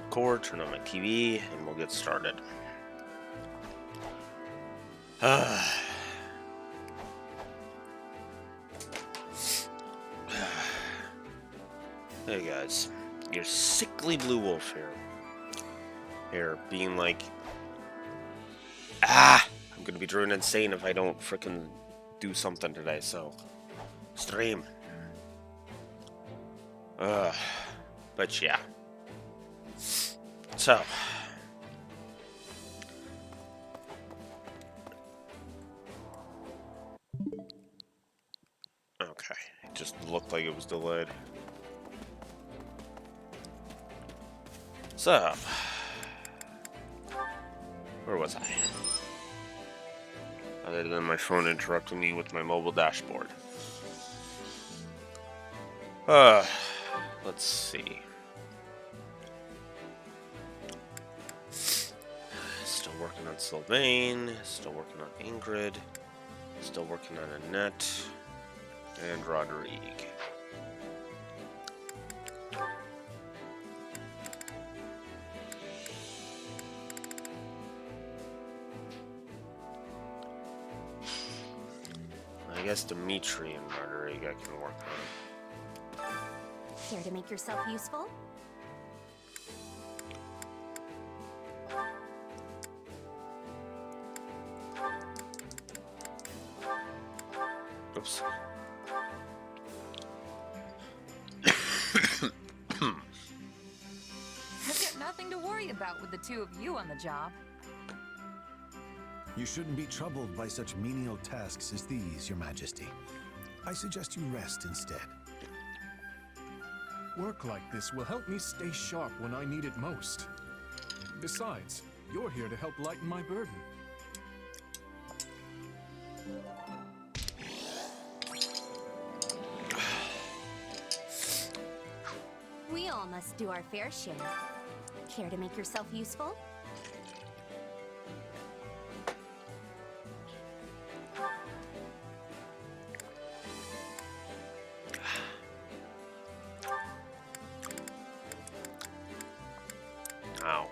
record, turn on my TV, and we'll get started. Hey guys, your sickly blue wolf here being like, I'm gonna be driven insane if I don't frickin' do something today, so stream. But yeah. So okay, it just looked like it was delayed. So where was I? Other than my phone interrupting me with my mobile dashboard. Let's see. Still working on Sylvain, still working on Ingrid, still working on Annette, and Rodrigue. I guess Dimitri and Rodrigue I can work on. Care to make yourself useful? Oops. I've got nothing to worry about with the two of you on the job. You shouldn't be troubled by such menial tasks as these, Your Majesty. I suggest you rest instead. Work like this will help me stay sharp when I need it most. Besides, you're here to help lighten my burden. We all must do our fair share. Care to make yourself useful? Ow.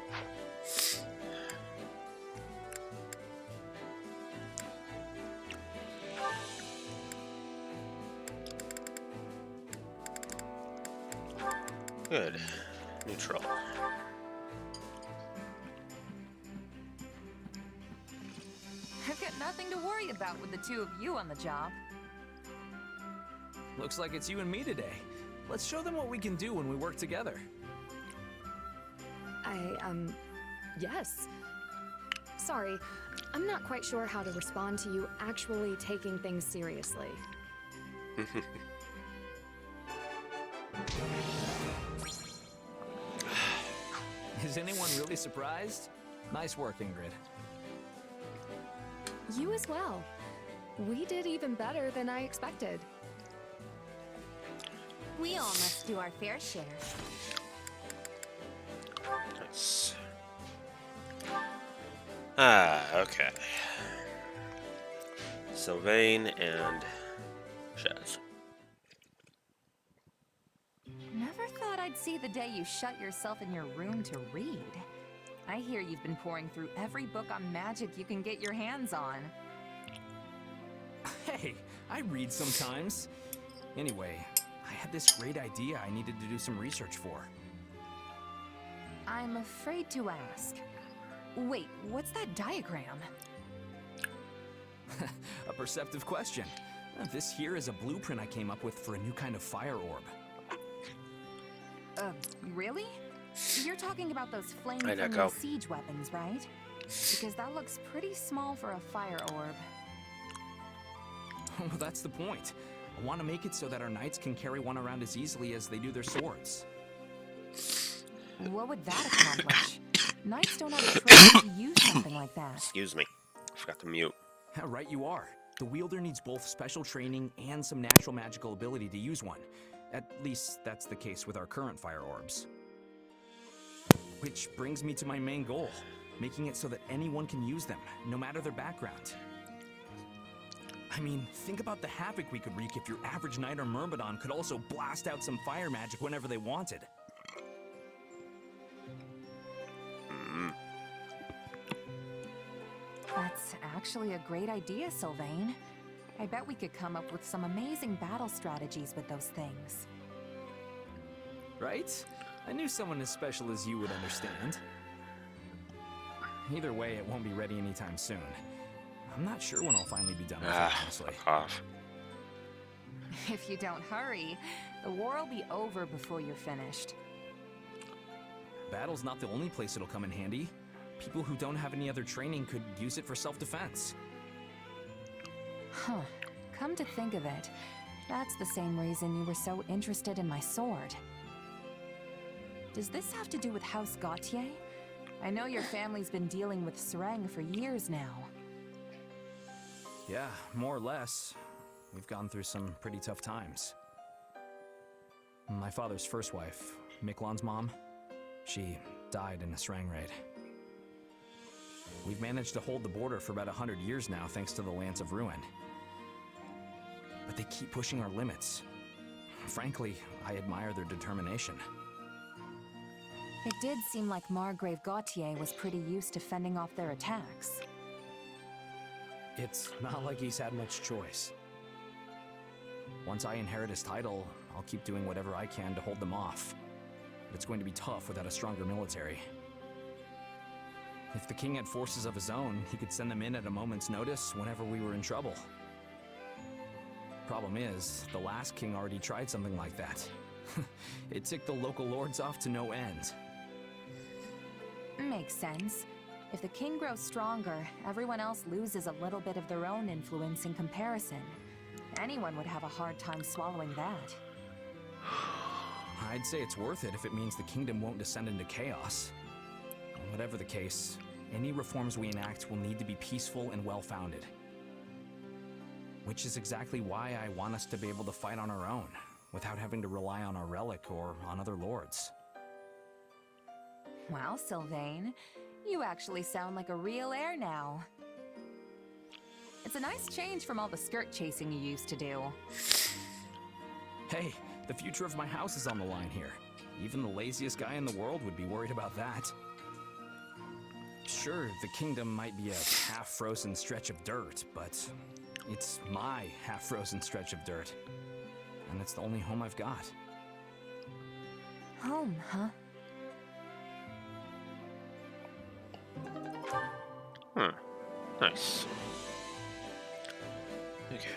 Good. Neutral. I've got nothing to worry about with the two of you on the job. Looks like it's you and me today. Let's show them what we can do when we work together. Yes. Sorry, I'm not quite sure how to respond to you actually taking things seriously. Is anyone really surprised? Nice work, Ingrid. You as well. We did even better than I expected. We all must do our fair share. Nice. Okay. Sylvain and Chaz. Never thought I'd see the day you shut yourself in your room to read. I hear you've been pouring through every book on magic you can get your hands on. Hey, I read sometimes. Anyway, I had this great idea I needed to do some research for. I'm afraid to ask. Wait, what's that diagram? A perceptive question. This here is a blueprint I came up with for a new kind of fire orb. Really? You're talking about those Hi, flame-throwing Neko. siege weapons, right? Because that looks pretty small for a fire orb. Well, that's the point. I want to make it so that our knights can carry one around as easily as they do their swords. What would that accomplish? Knights don't have the training to use something like that. Excuse me. I forgot to mute. Right you are. The wielder needs both special training and some natural magical ability to use one. At least that's the case with our current fire orbs. Which brings me to my main goal, making it so that anyone can use them, no matter their background. I mean, think about the havoc we could wreak if your average knight or myrmidon could also blast out some fire magic whenever they wanted. That's actually a great idea, Sylvain. I bet we could come up with some amazing battle strategies with those things. Right? I knew someone as special as you would understand. Either way, it won't be ready anytime soon. I'm not sure when I'll finally be done with it, honestly. Off. If you don't hurry, the war will be over before you're finished. Battle's not the only place it'll come in handy. People who don't have any other training could use it for self-defense. Huh. Come to think of it, that's the same reason you were so interested in my sword. Does this have to do with House Gautier? I know your family's been dealing with Sereng for years now. Yeah, more or less. We've gone through some pretty tough times. My father's first wife, Miklon's mom, she died in a Sereng raid. We've managed to hold the border for about 100 years now thanks to the Lance of Ruin. But they keep pushing our limits. Frankly, I admire their determination. It did seem like Margrave Gautier was pretty used to fending off their attacks. It's not like he's had much choice. Once I inherit his title, I'll keep doing whatever I can to hold them off. But it's going to be tough without a stronger military. If the king had forces of his own, he could send them in at a moment's notice whenever we were in trouble. Problem is, the last king already tried something like that. It ticked the local lords off to no end. Makes sense. If the king grows stronger, everyone else loses a little bit of their own influence in comparison. Anyone would have a hard time swallowing that. I'd say it's worth it if it means the kingdom won't descend into chaos. Whatever the case, any reforms we enact will need to be peaceful and well-founded. Which is exactly why I want us to be able to fight on our own, without having to rely on our relic or on other lords. Wow, Sylvain, you actually sound like a real heir now. It's a nice change from all the skirt chasing you used to do. Hey, the future of my house is on the line here. Even the laziest guy in the world would be worried about that. Sure, the kingdom might be a half-frozen stretch of dirt, but it's my half-frozen stretch of dirt. And it's the only home I've got. Home, huh? Nice. Okay.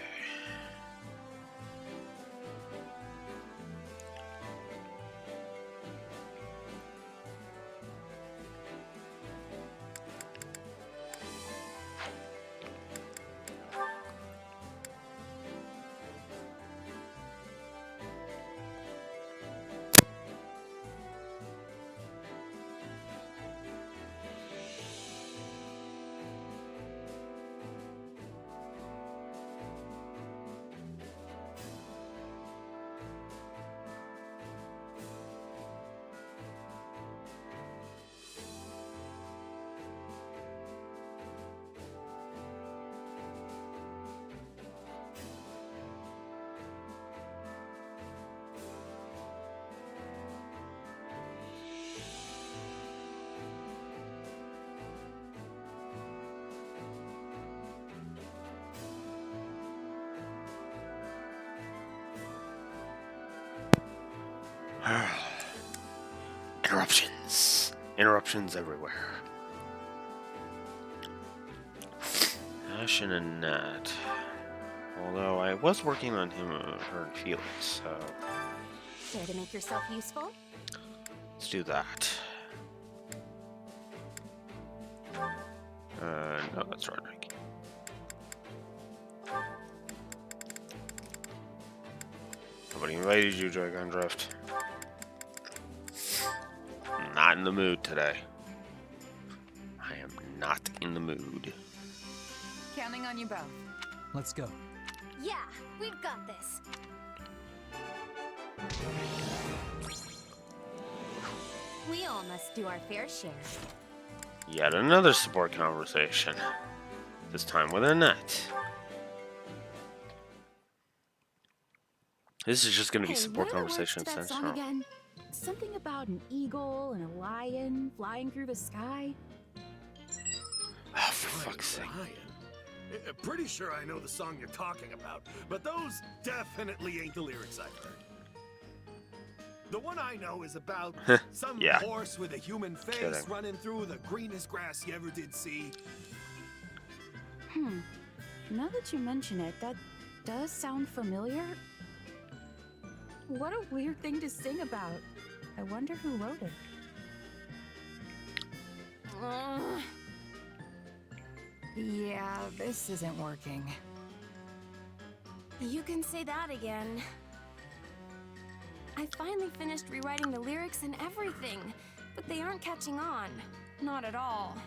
Interruptions. Interruptions everywhere. Ash and Annette. Although I was working on him, her and Felix, so Care to make yourself useful? let's do that. No, that's Roderick. Nobody invited you, Dragon Drift. I'm not in the mood today. I am not in the mood. Counting on you both. Let's go. Yeah, we've got this. We all must do our fair share. Yet another support conversation. This time with Annette. This is just going to be support conversation that song central. again? Something about an eagle and a lion flying through the sky? Oh, for fuck's sake. Brian. Pretty sure I know the song you're talking about, but those definitely ain't the lyrics I've heard. The one I know is about some Yeah. horse with a human face Kidding. running through the greenest grass you ever did see. Now that you mention it, that does sound familiar. What a weird thing to sing about. I wonder who wrote it. Yeah, this isn't working. You can say that again. I finally finished rewriting the lyrics and everything, but they aren't catching on. Not at all.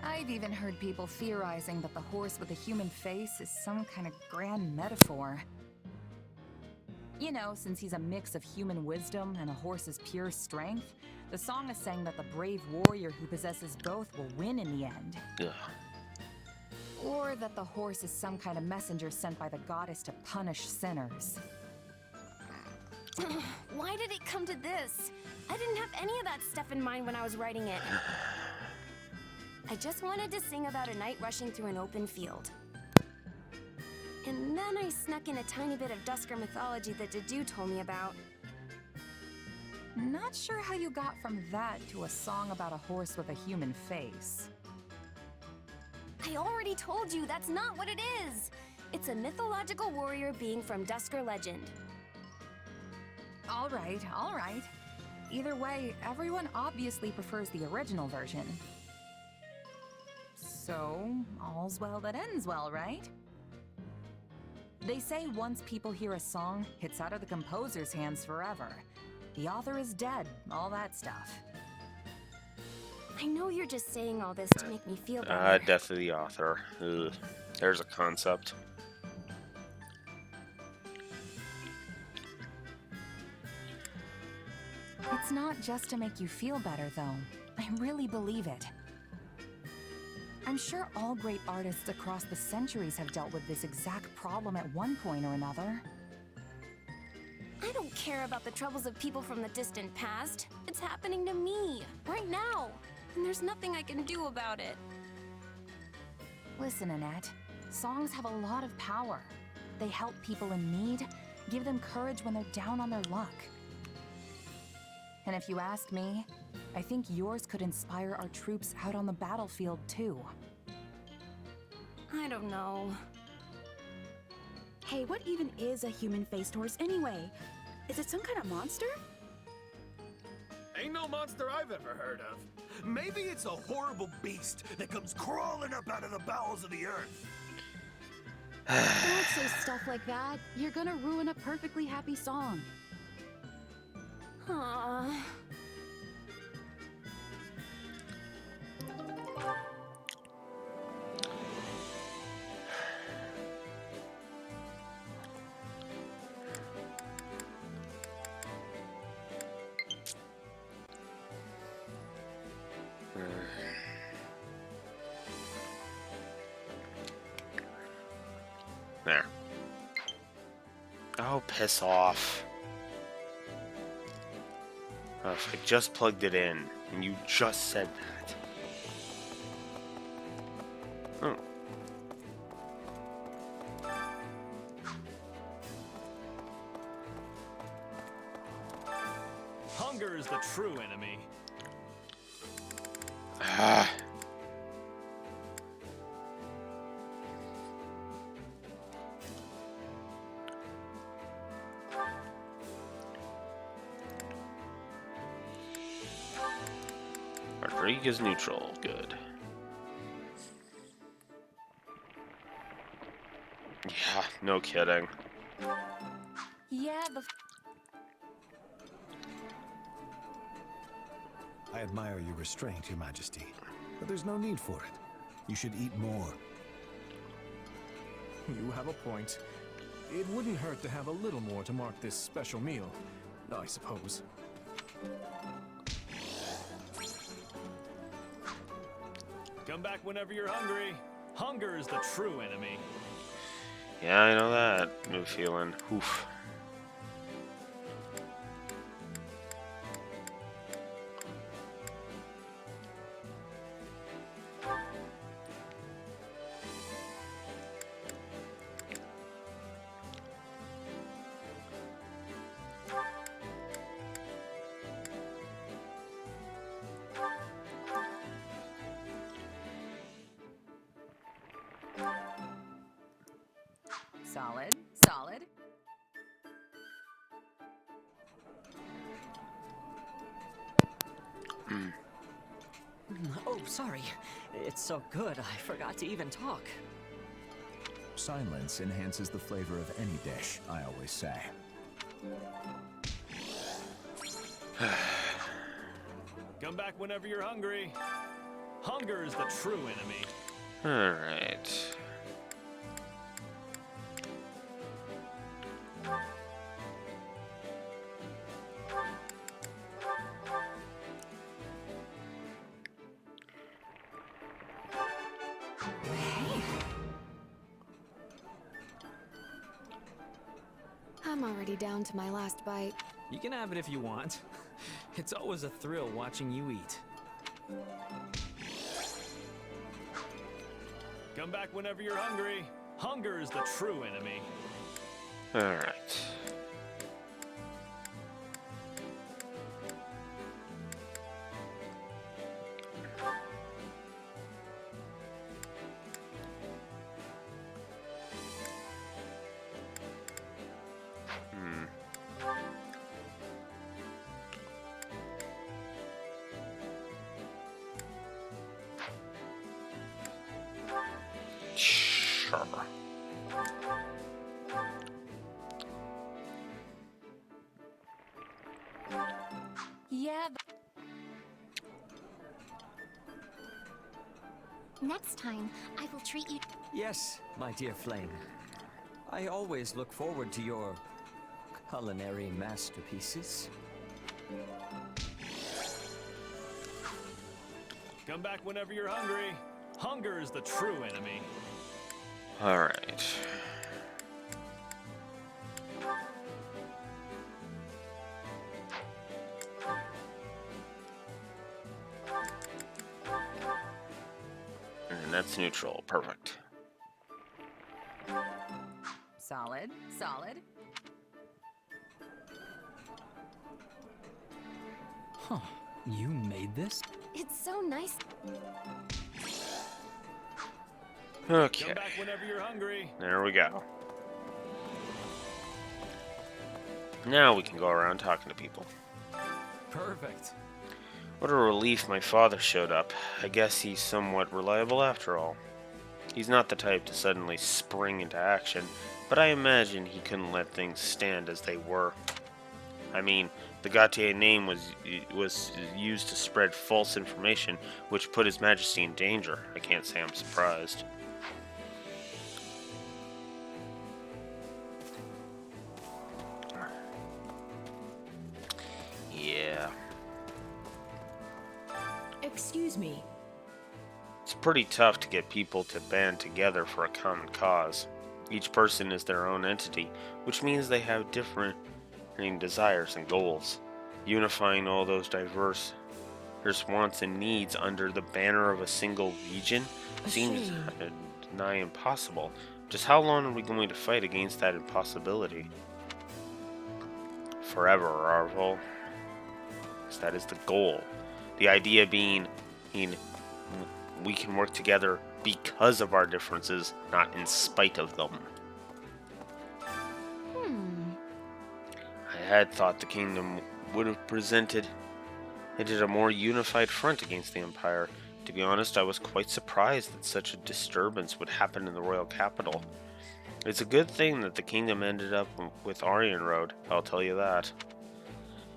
I've even heard people theorizing that the horse with a human face is some kind of grand metaphor. You know, since he's a mix of human wisdom and a horse's pure strength, the song is saying that the brave warrior who possesses both will win in the end. Ugh. Or that the horse is some kind of messenger sent by the goddess to punish sinners. Why did it come to this? I didn't have any of that stuff in mind when I was writing it. I just wanted to sing about a knight rushing through an open field. And then I snuck in a tiny bit of Dusker mythology that Dedu told me about. Not sure how you got from that to a song about a horse with a human face. I already told you that's not what it is! It's a mythological warrior being from Dusker legend. All right. Either way, everyone obviously prefers the original version. So, all's well that ends well, right? They say once people hear a song, it's out of the composer's hands forever. The author is dead, all that stuff. I know you're just saying all this to make me feel better. Death of the author. Ugh. There's a concept. It's not just to make you feel better, though. I really believe it. I'm sure all great artists across the centuries have dealt with this exact problem at one point or another. I don't care about the troubles of people from the distant past. It's happening to me, right now. And there's nothing I can do about it. Listen, Annette. Songs have a lot of power. They help people in need, give them courage when they're down on their luck. And if you ask me, I think yours could inspire our troops out on the battlefield, too. I don't know. Hey, what even is a human-faced horse anyway? Is it some kind of monster? Ain't no monster I've ever heard of. Maybe it's a horrible beast that comes crawling up out of the bowels of the earth. Don't say stuff like that. You're gonna ruin a perfectly happy song. Aww. There. Oh, piss off. Oh, if I just plugged it in, and you just said that. Oh. Hunger is the true enemy. Ah. Rodriguez neutral, good. Yeah, no kidding. Yeah, I admire your restraint, Your Majesty, but there's no need for it. You should eat more. You have a point. It wouldn't hurt to have a little more to mark this special meal, I suppose. Come back whenever you're hungry. Hunger is the true enemy. Yeah, I know that. New feeling. Oof. Solid, solid. Oh, sorry. It's so good, I forgot to even talk. Silence enhances the flavor of any dish, I always say. Come back whenever you're hungry. Hunger is the true enemy. Alright. I'm already down to my last bite. You can have it if you want. It's always a thrill watching you eat. Come back whenever you're hungry. Hunger is the true enemy. Alright. Sure. Yeah. Next time, I will treat you. Yes, my dear Flame. I always look forward to your culinary masterpieces. Come back whenever you're hungry. Hunger is the true enemy. Alright. And that's neutral. Perfect. Solid, solid. Huh. You made this? It's so nice. Okay. Come back whenever you're hungry. There we go. Now we can go around talking to people. Perfect. What a relief my father showed up. I guess he's somewhat reliable after all. He's not the type to suddenly spring into action, but I imagine he couldn't let things stand as they were. I mean, the Gautier name was used to spread false information, which put His Majesty in danger. I can't say I'm surprised. Yeah. Excuse me. It's pretty tough to get people to band together for a common cause. Each person is their own entity, which means they have different desires and goals. Unifying all those diverse wants and needs under the banner of a single region seems nigh impossible. Just how long are we going to fight against that impossibility? Forever, Arvel. Because that is the goal. The idea being, we can work together because of our differences, not in spite of them. I had thought the kingdom would have presented a more unified front against the Empire. To be honest, I was quite surprised that such a disturbance would happen in the royal capital. It's a good thing that the kingdom ended up with Aryan Road, I'll tell you that.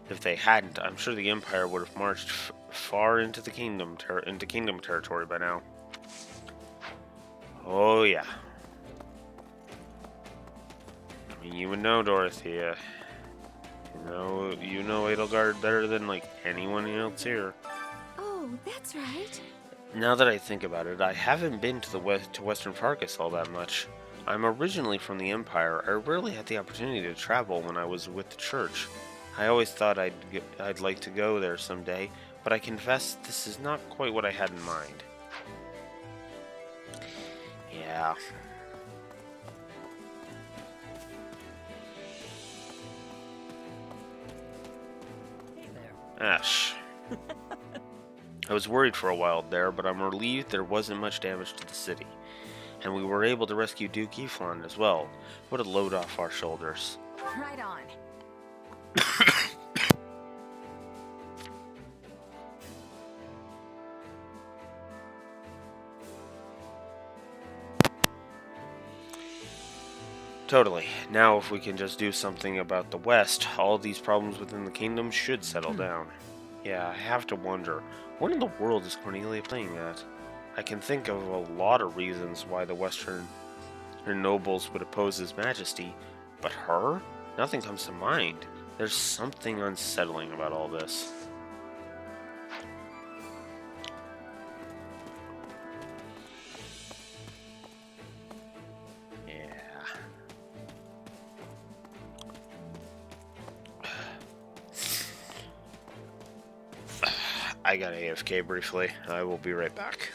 If they hadn't, I'm sure the Empire would have marched far into the kingdom territory by now. Oh yeah. I mean, you would know, Dorothea. You know Edelgard better than like anyone else here. Oh, that's right. Now that I think about it, I haven't been to Western Fargus all that much. I'm originally from the Empire. I rarely had the opportunity to travel when I was with the church. I always thought I'd like to go there someday, but I confess this is not quite what I had in mind. Yeah. Hey there. Ash. I was worried for a while there, but I'm relieved there wasn't much damage to the city. And we were able to rescue Duke Eflon as well. What a load off our shoulders. Right on. Totally. Now if we can just do something about the West, all these problems within the kingdom should settle down. Yeah, I have to wonder, what in the world is Cornelia playing at? I can think of a lot of reasons why the Western nobles would oppose His Majesty, but her? Nothing comes to mind. There's something unsettling about all this. I got AFK briefly. I will be right back.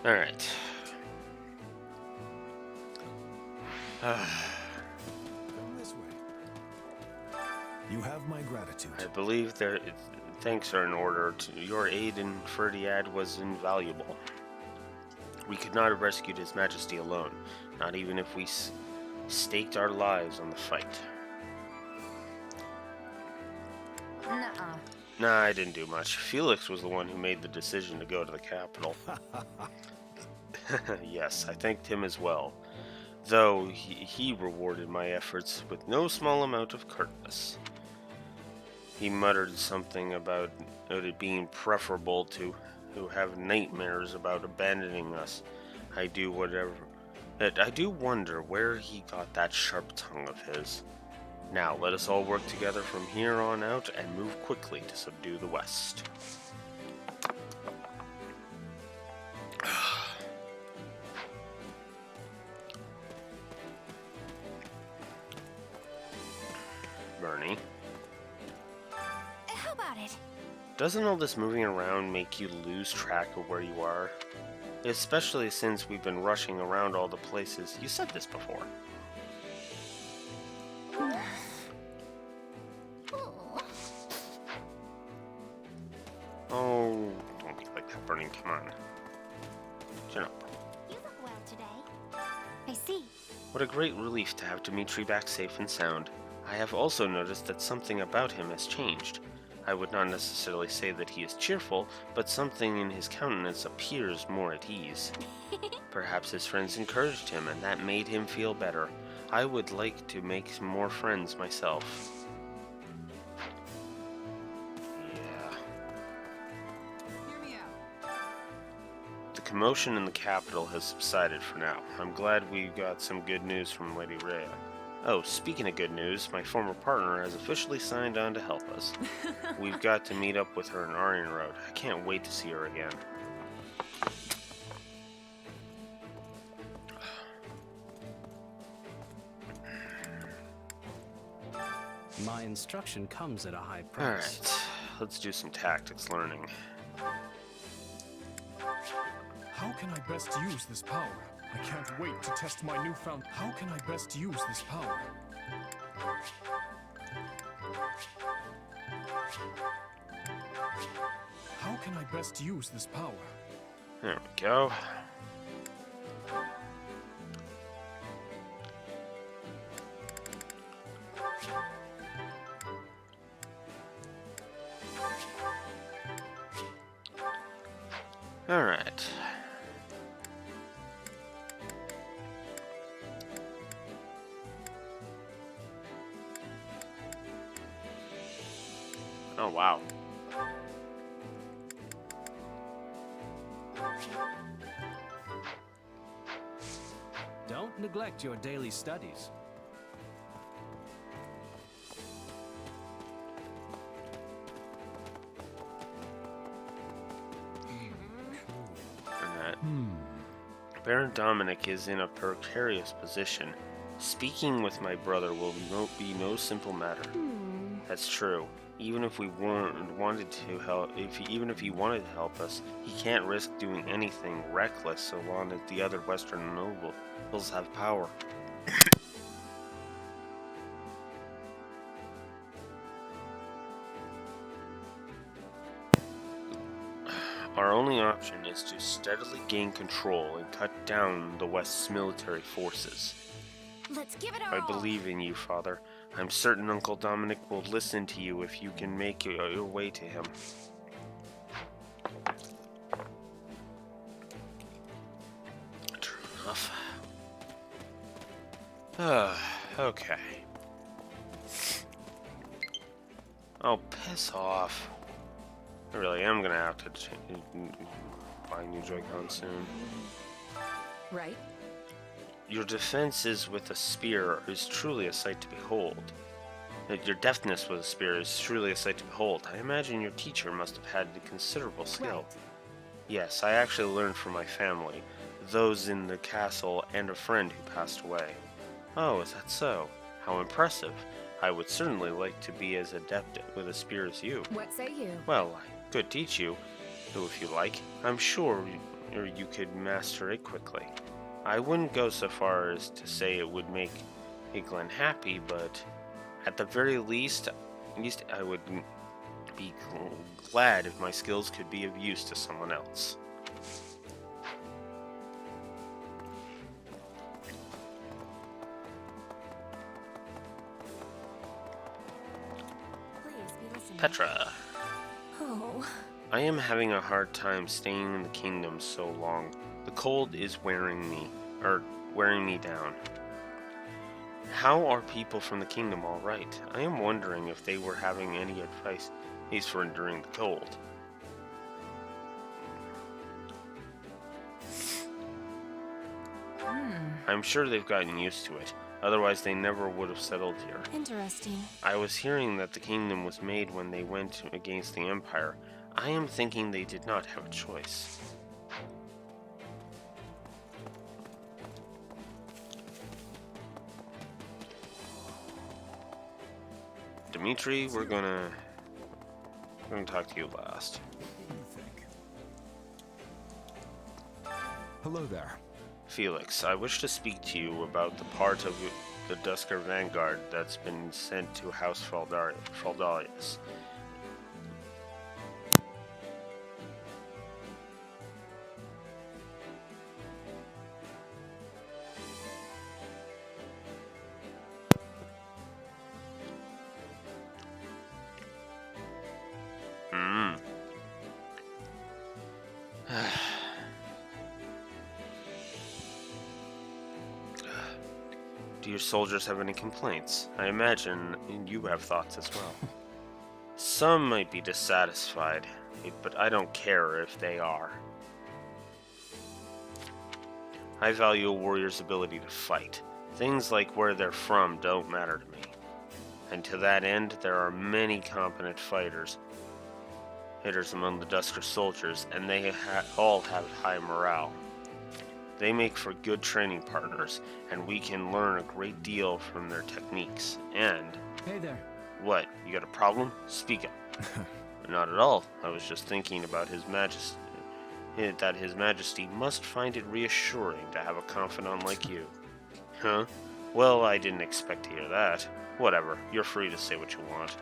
Alright. Come this way. You have my gratitude. I believe thanks are in order. Your aid in Ferdiad was invaluable. We could not have rescued His Majesty alone, not even if we staked our lives on the fight. Nuh-uh. Nah, I didn't do much. Felix was the one who made the decision to go to the capital. Yes, I thanked him as well, though he rewarded my efforts with no small amount of curtness. He muttered something about it being preferable to have nightmares about abandoning us. I do wonder where he got that sharp tongue of his. Now, let us all work together from here on out and move quickly to subdue the West. Doesn't all this moving around make you lose track of where you are? Especially since we've been rushing around all the places. You said this before. Oh, don't be like that, Burning. Come on. Chin up. You look well today. I see. What a great relief to have Dimitri back safe and sound. I have also noticed that something about him has changed. I would not necessarily say that he is cheerful, but something in his countenance appears more at ease. Perhaps his friends encouraged him, and that made him feel better. I would like to make more friends myself. Yeah. Hear me out. The commotion in the capital has subsided for now. I'm glad we got some good news from Lady Rhea. Oh, speaking of good news, my former partner has officially signed on to help us. We've got to meet up with her in Aryan Road. I can't wait to see her again. My instruction comes at a high price. Alright, let's do some tactics learning. How can I best use this power? I can't wait to test my newfound... How can I best use this power? How can I best use this power? There we go. Alright. Oh, wow. Don't neglect your daily studies. Baron Dominic is in a precarious position. Speaking with my brother will be no simple matter. That's true. Even if we wanted to help, even if he wanted to help us, he can't risk doing anything reckless so long as the other Western nobles have power. Our only option is to steadily gain control and cut down the West's military forces. Let's give it our I all. believe in you, Father. I'm certain Uncle Dominic will listen to you if you can make your way to him. True enough. Okay. Oh, piss off. I really am gonna have to buy new Joy-Con soon. Right? Your defenses with a spear is truly a sight to behold. Your deftness with a spear is truly a sight to behold. I imagine your teacher must have had considerable skill. Right. Yes, I actually learned from my family, those in the castle, and a friend who passed away. Oh, is that so? How impressive. I would certainly like to be as adept with a spear as you. What say you? Well, I could teach you, though if you like. I'm sure you could master it quickly. I wouldn't go so far as to say it would make Glenn happy, but at the very least I would be glad if my skills could be of use to someone else. Please be listening. Petra, Oh. I am having a hard time staying in the kingdom so long. The cold is wearing me down. How are people from the kingdom all right? I am wondering if they were having any advice for enduring the cold. I'm sure they've gotten used to it. Otherwise, they never would have settled here. Interesting. I was hearing that the kingdom was made when they went against the Empire. I am thinking they did not have a choice. Dimitri, we're gonna I'm going to talk to you last. What do you think? Hello there. Felix, I wish to speak to you about the part of the Dusker Vanguard that's been sent to House Fraldalius. Do your soldiers have any complaints? I imagine you have thoughts as well. Some might be dissatisfied, but I don't care if they are. I value a warrior's ability to fight. Things like where they're from don't matter to me. And to that end, there are many competent hitters among the Dusker soldiers, and they all have high morale. They make for good training partners, and we can learn a great deal from their techniques. And... Hey there. What? You got a problem? Speak up. Not at all. I was just thinking about His Majesty. That His Majesty must find it reassuring to have a confidant like you. Huh? Well, I didn't expect to hear that. Whatever. You're free to say what you want.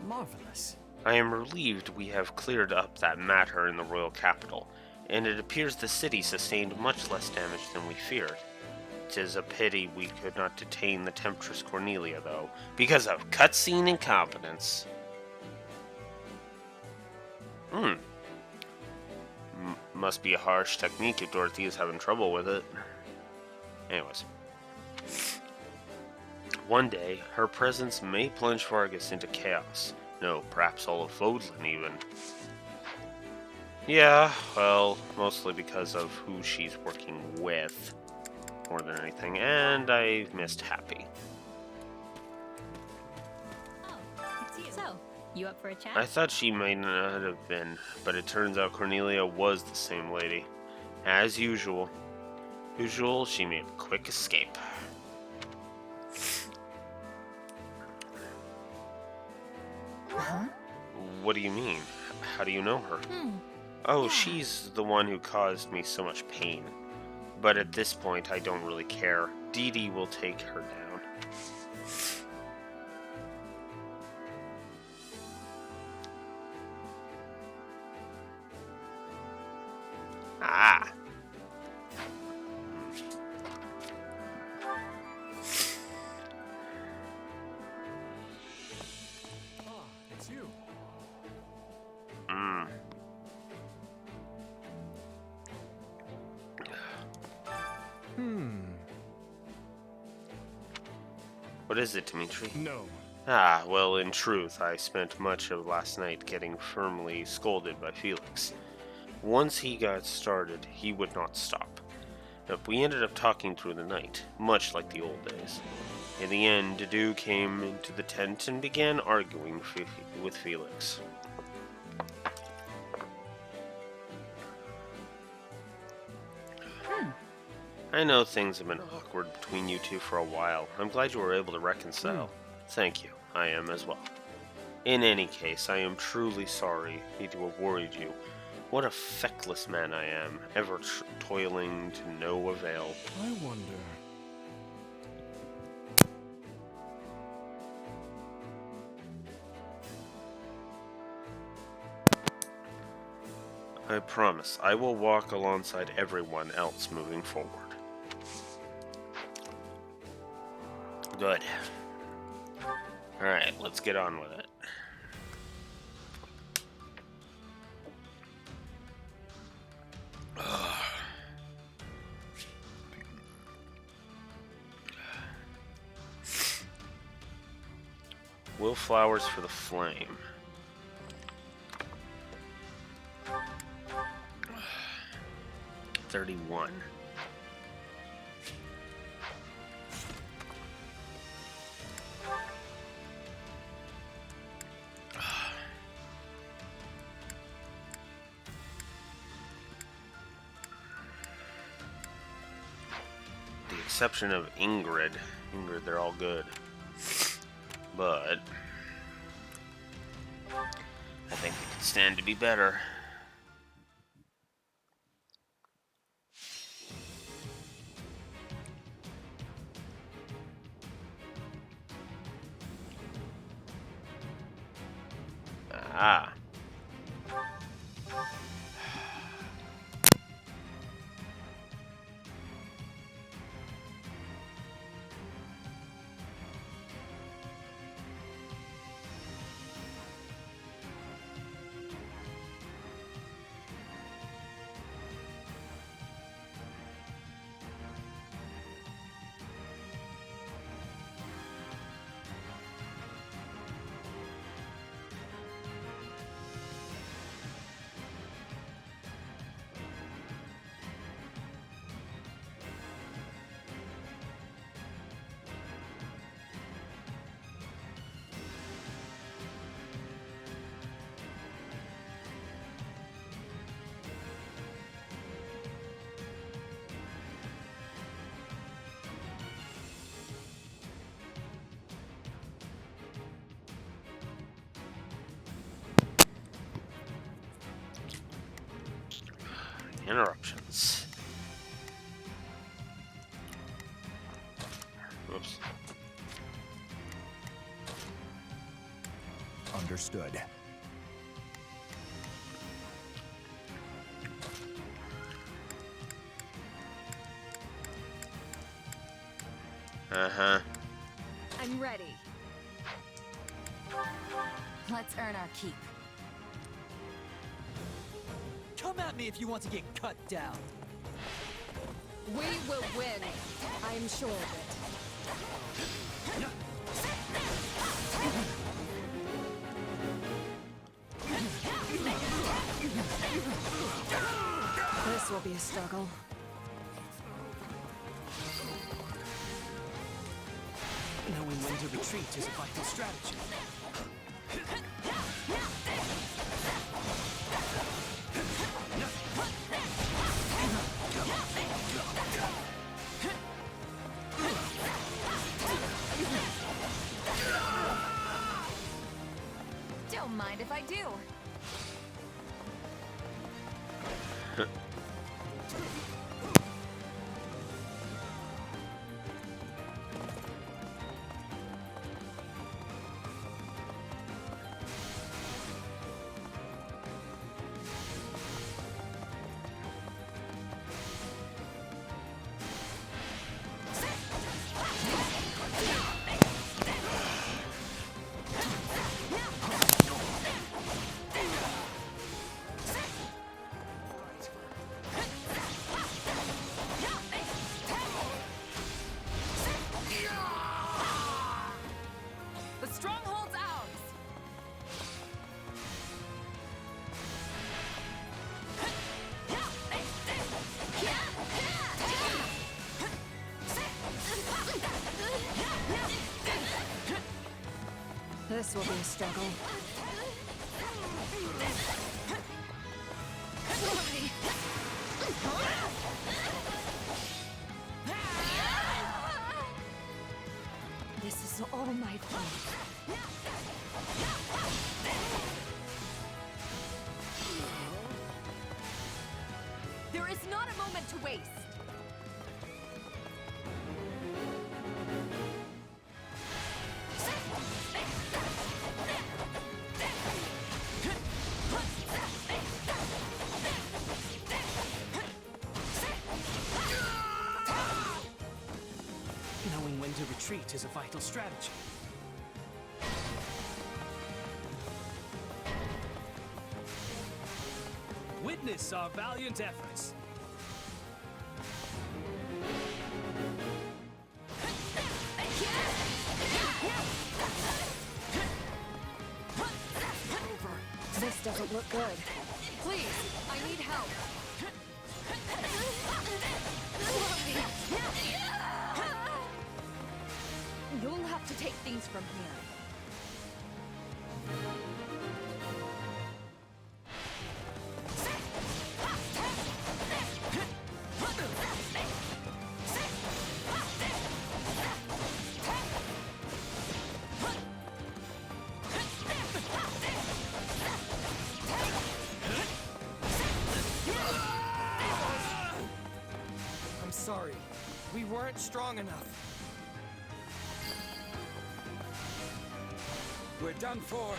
Marvelous. I am relieved we have cleared up that matter in the royal capital, and it appears the city sustained much less damage than we feared. 'Tis a pity we could not detain the Temptress Cornelia, though, because of cutscene incompetence. Must be a harsh technique if Dorothy is having trouble with it. Anyways. One day, her presence may plunge Vargas into chaos. No, perhaps all of Vodlin even. Yeah, well, mostly because of who she's working with, more than anything, and I missed Happy. Oh, it's you. So, you up for a chat? I thought she might not have been, but it turns out Cornelia was the same lady. As usual. She made a quick escape. Huh? What do you mean? How do you know her? Oh, she's the one who caused me so much pain. But at this point, I don't really care. Dee Dee will take her down. Ah! It's you. What is it, Dimitri? No. Ah, well, in truth, I spent much of last night getting firmly scolded by Felix. Once he got started, he would not stop. But we ended up talking through the night, much like the old days. In the end, Dudu came into the tent and began arguing with Felix. I know things have been awkward between you two for a while. I'm glad you were able to reconcile. Thank you. I am as well. In any case, I am truly sorry to have worried you. What a feckless man I am, ever toiling to no avail. I wonder. I promise, I will walk alongside everyone else moving forward. Good. Alright, let's get on with it. Will flowers for the flame. $31. exception of Ingrid. Ingrid, they're all good. But I think they could stand to be better. Ah. Interruptions. Whoops. Understood. Uh-huh. I'm ready. Let's earn our keep. Come at me if you want to get cut down. We will win. I'm sure of it. This will be a struggle. Knowing when to retreat is a vital strategy. Don't mind if I do. This will be a struggle. This is all my fault. There is not a moment to waste. Knowing when to retreat is a vital strategy. Witness our valiant efforts. This doesn't look good. Please, I need help. You'll have to take things from here. weren't strong enough. We're done for.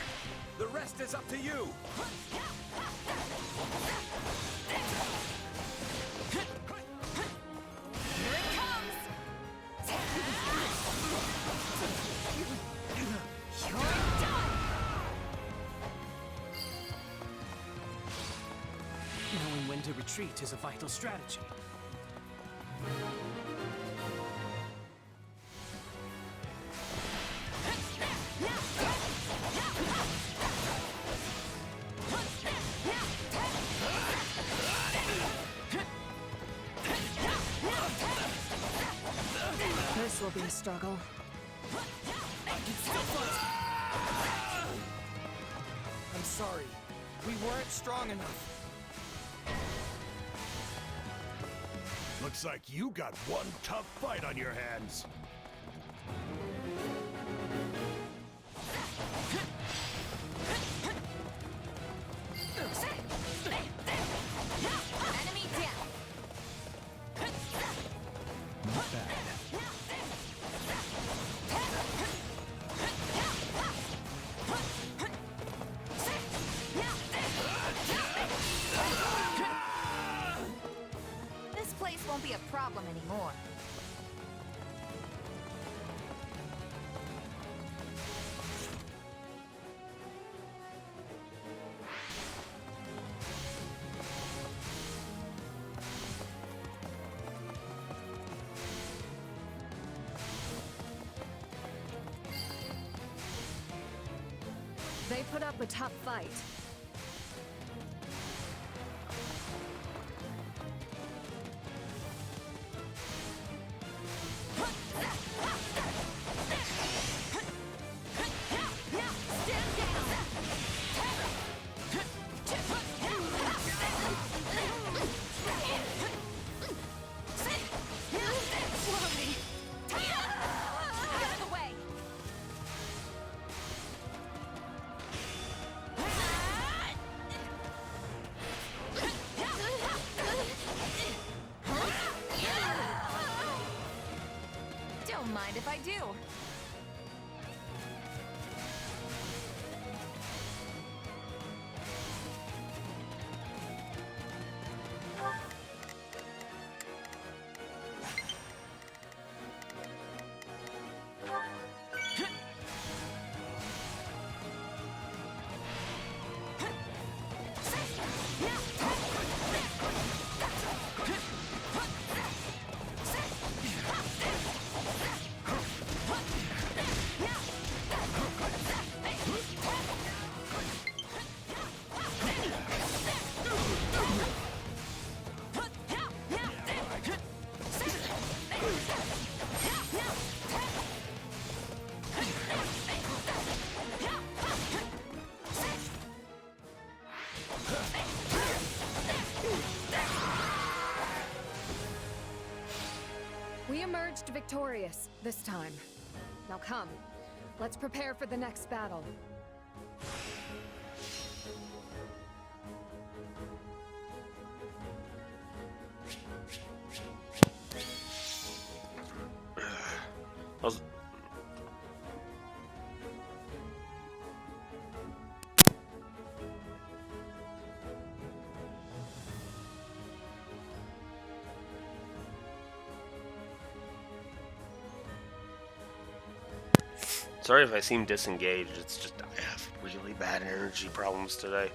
The rest is up to you. Here it comes! You're done! Knowing when to retreat is a vital strategy. This will be a struggle. I'm sorry. We weren't strong enough. Looks like you got one tough fight on your hands. Enemy down! Not bad. This place won't be a problem anymore. They put up a tough fight. Don't mind if I do. We emerged victorious this time. Now come, let's prepare for the next battle. I was- Sorry if I seem disengaged, it's just I have really bad energy problems today.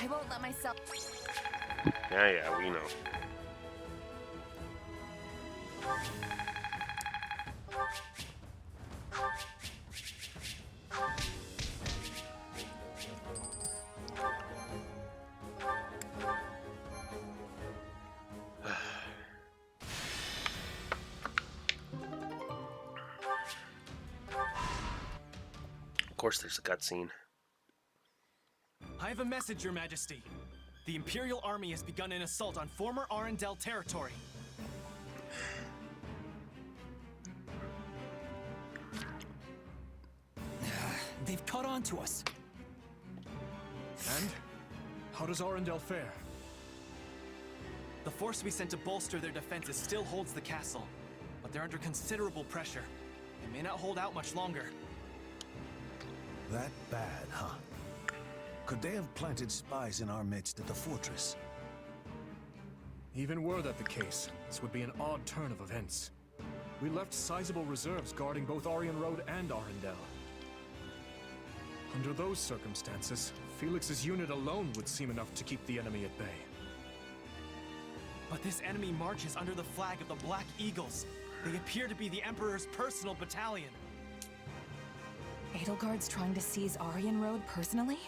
I won't let myself... Yeah, we know. Of course there's a cutscene. I have a message, Your Majesty. The Imperial Army has begun an assault on former Arendelle territory. They've caught on to us. And? How does Arendelle fare? The force we sent to bolster their defenses still holds the castle, but they're under considerable pressure. They may not hold out much longer. That bad, huh? Could they have planted spies in our midst at the fortress? Even were that the case, this would be an odd turn of events. We left sizable reserves guarding both Aryan Road and Arendelle. Under those circumstances, Felix's unit alone would seem enough to keep the enemy at bay. But this enemy marches under the flag of the Black Eagles. They appear to be the Emperor's personal battalion. Edelgard's trying to seize Aryan Road personally?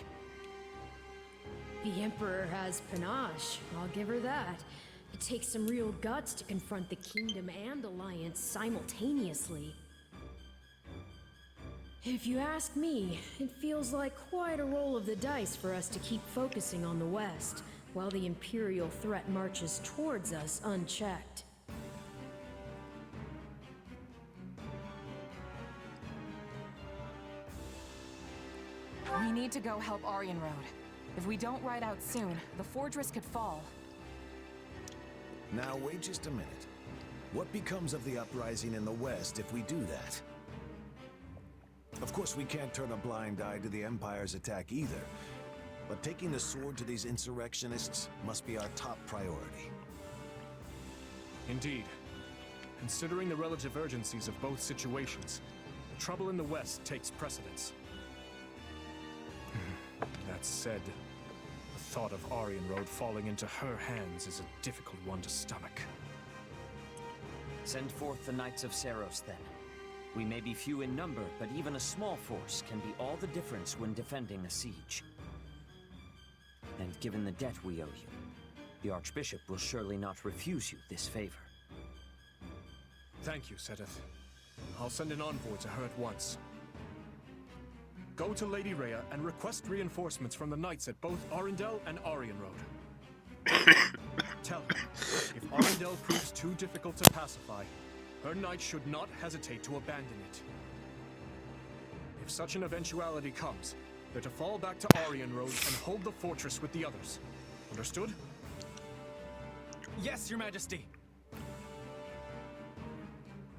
The Emperor has panache, I'll give her that. It takes some real guts to confront the Kingdom and Alliance simultaneously. If you ask me, it feels like quite a roll of the dice for us to keep focusing on the West, while the Imperial threat marches towards us unchecked. We need to go help Aryan Road. If we don't ride out soon, the fortress could fall. Now wait just a minute. What becomes of the uprising in the West if we do that? Of course, we can't turn a blind eye to the Empire's attack either. But taking the sword to these insurrectionists must be our top priority. Indeed. Considering the relative urgencies of both situations, the trouble in the West takes precedence. That said, the thought of Aryan Road falling into her hands is a difficult one to stomach. Send forth the Knights of Seros, then. We may be few in number, but even a small force can be all the difference when defending a siege. And given the debt we owe you, the Archbishop will surely not refuse you this favor. Thank you, Sedith. I'll send an envoy to her at once. Go to Lady Rhea and request reinforcements from the knights at both Arendelle and Aryan Road. Tell her, if Arendelle proves too difficult to pacify, her knights should not hesitate to abandon it. If such an eventuality comes, they're to fall back to Aryan Road and hold the fortress with the others. Understood? Yes, Your Majesty!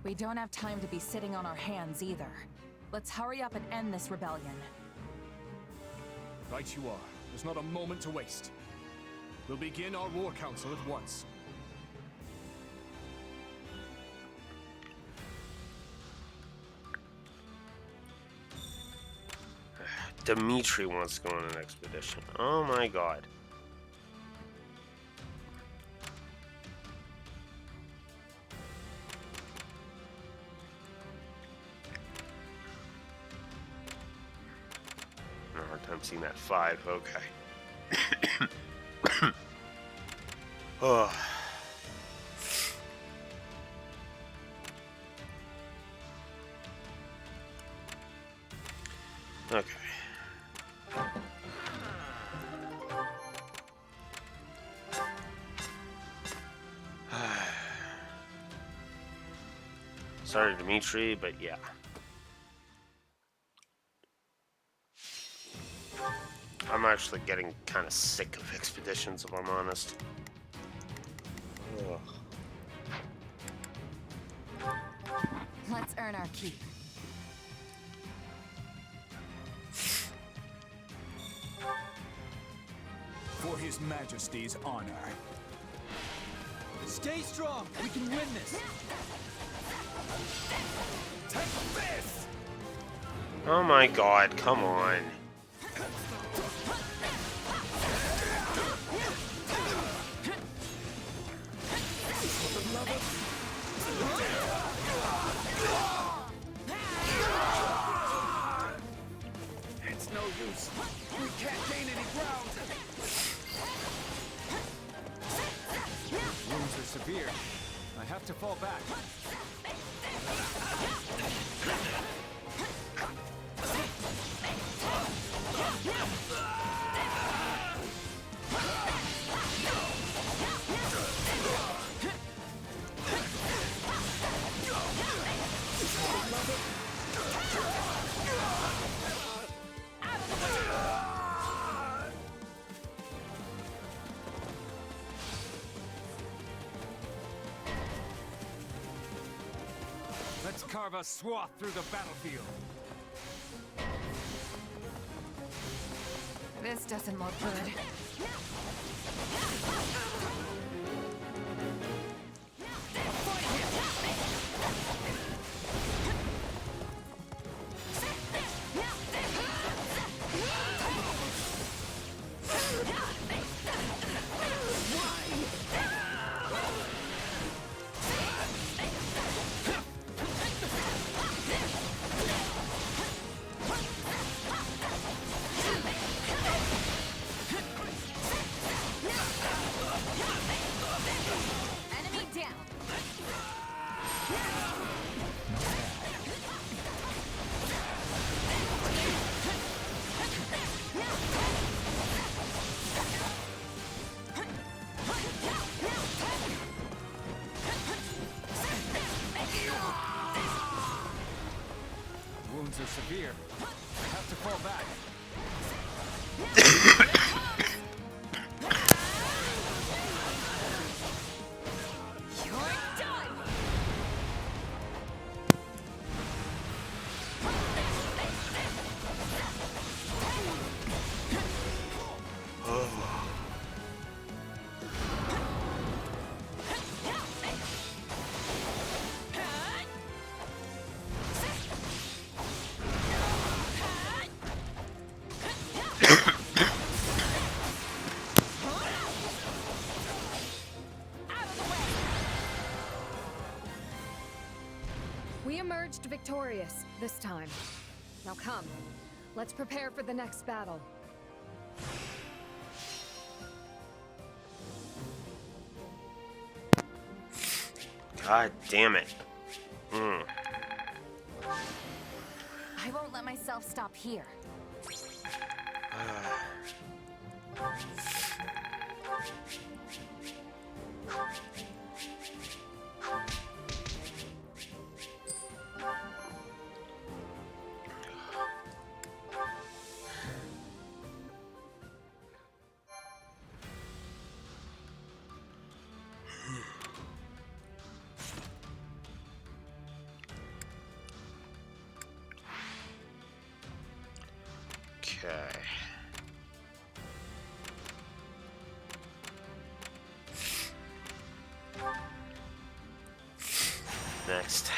We don't have time to be sitting on our hands either. Let's hurry up and end this rebellion. Right you are. There's not a moment to waste. We'll begin our war council at once. Dimitri wants to go on an expedition. Oh my god. No hard time seeing that 5. Okay. Oh. Okay. Sorry, Dimitri, but yeah. I'm actually getting kind of sick of expeditions, if I'm honest. Ugh. Let's earn our keep. For His Majesty's honor. Stay strong! We can win this! Take this! Oh my god, come on. It's no use. We can't gain any ground. Wounds are severe. I have to fall back. carve a swath through the battlefield. This doesn't look good. Enemy down. Wounds are severe. I have to fall back. We emerged victorious this time. Now come, let's prepare for the next battle. God damn it. I won't let myself stop here. Okay. Next.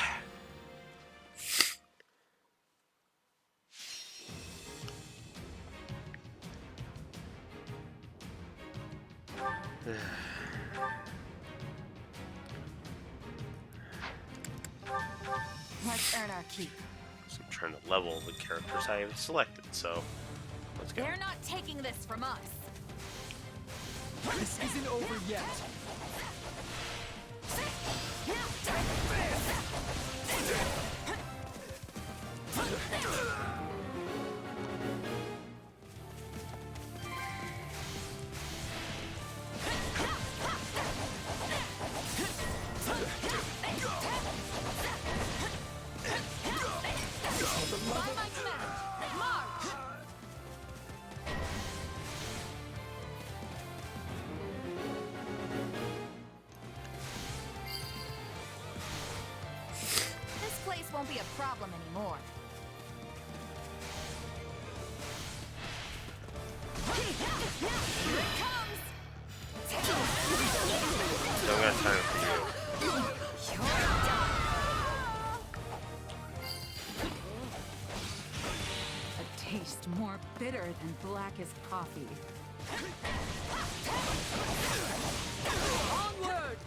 Let's earn our keep. So I'm trying to level the characters I have selected, so let's go. They're not taking this from us. This isn't over yet. By my command, march! This place won't be a problem anymore. Here it comes! Don't got time for you. You're done! A taste more bitter than blackest coffee. Onward!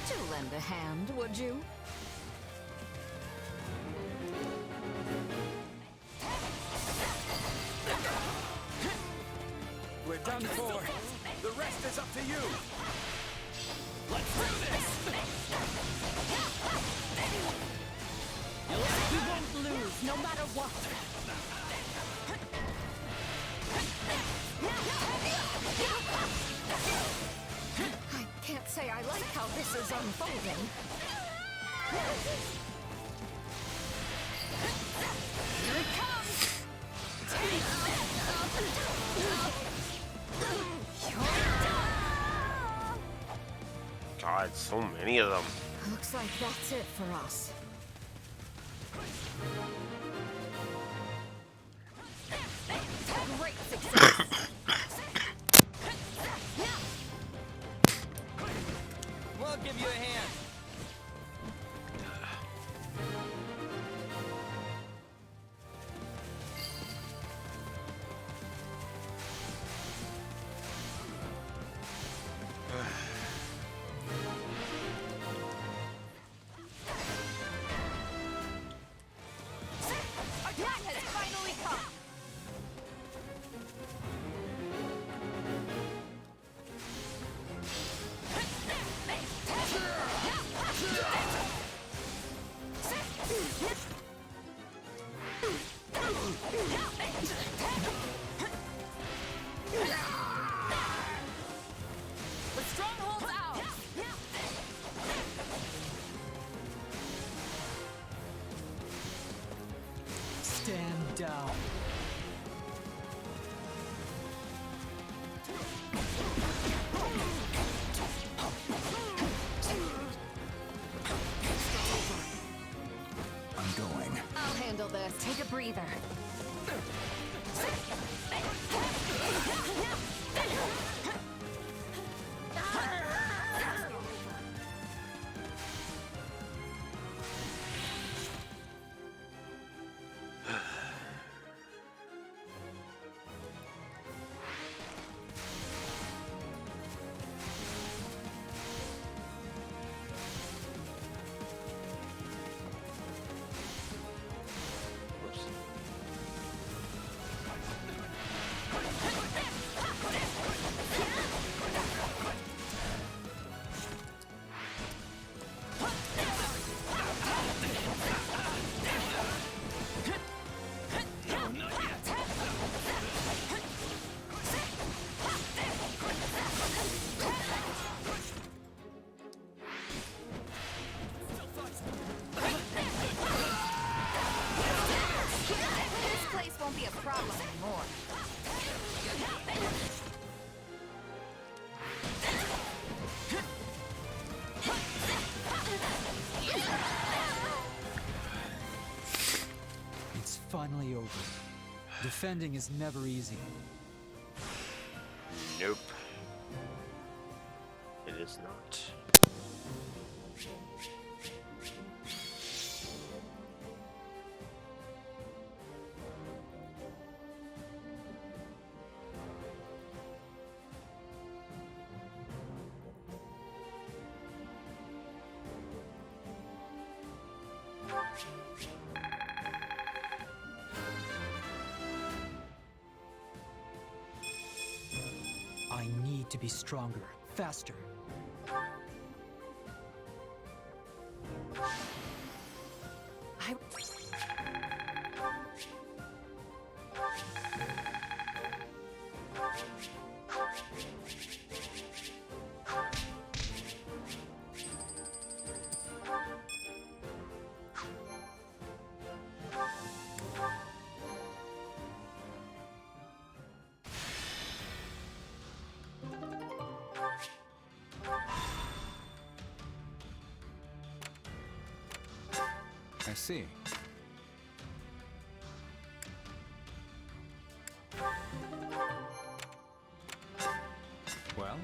Do lend a hand, would you? We're done for. The rest is up to you. Let's do this! We won't lose, no matter what. I can't say I like how this is unfolding. Here it comes! God, so many of them. Looks like that's it for us. Great success. We'll give you a hand. Attack has finally come. The stronghold's out. Stand down. I'm going. I'll handle this. Take a breather. This place won't be a problem anymore. It's finally over. Defending is never easy. Nope. It is not. I need to be stronger, faster. I... I see. Well?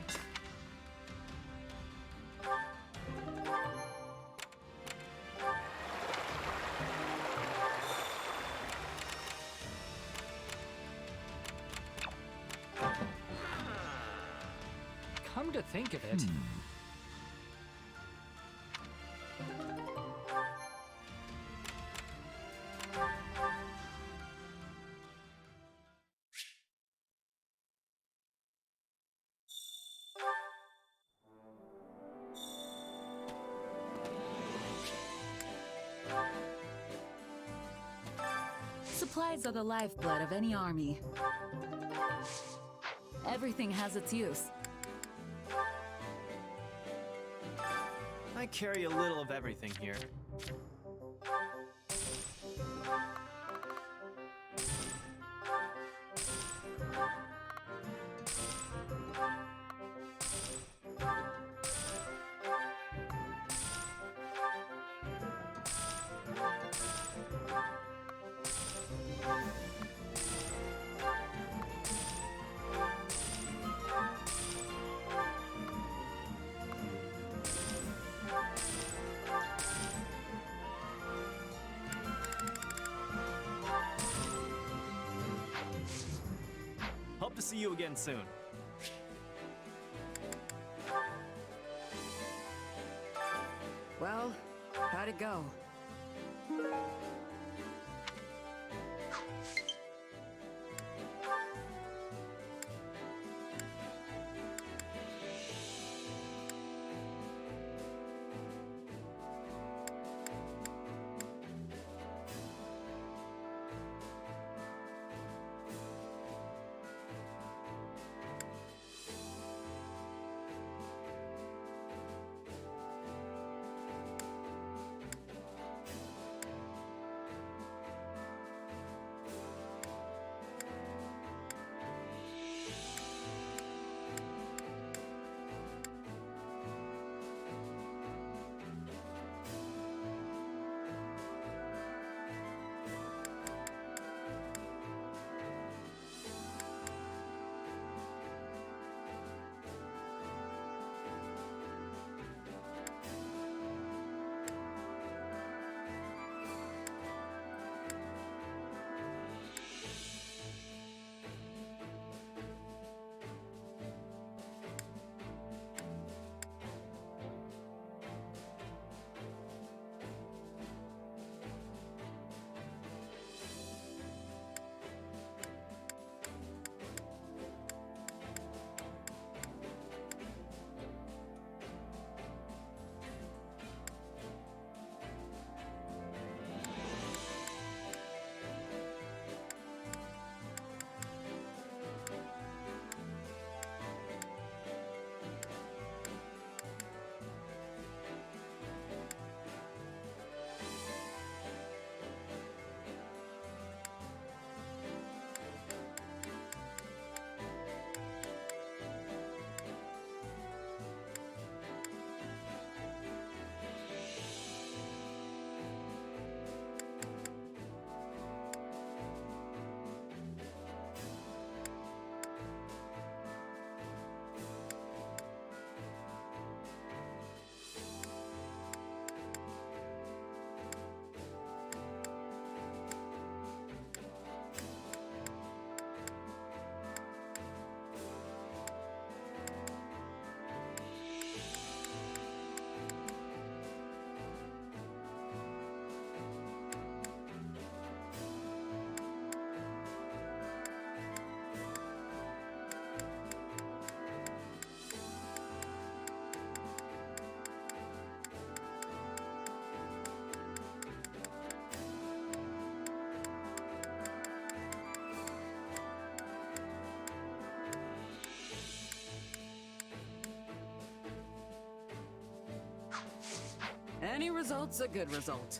Come to think of it, Supplies are the lifeblood of any army. Everything has its use. I carry a little of everything here. see you again soon. Well, how'd it go? Any result's a good result.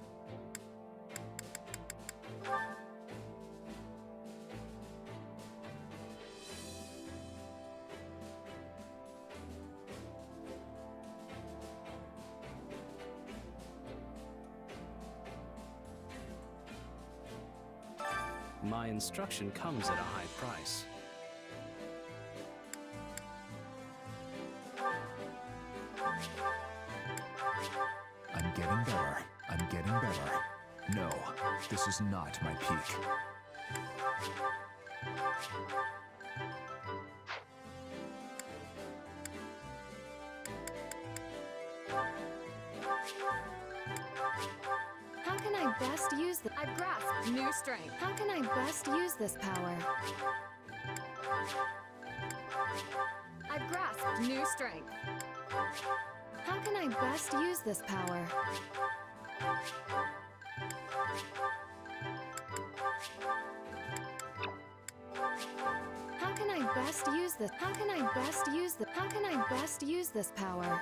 My instruction comes at a high price. I'm getting better. I'm getting better. No, this is not my peak. How can I best use the— I've grasped new strength. How can I best use this power? I've grasped new strength. How can I best use this power? How can I best use this? How can I best use the— How can I best use this power?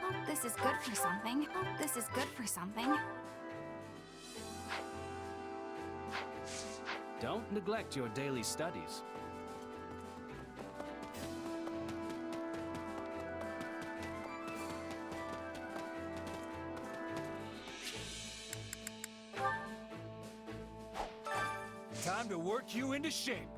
Hope this is good for something. Hope this is good for something. Don't neglect your daily studies. Time to work you into shape.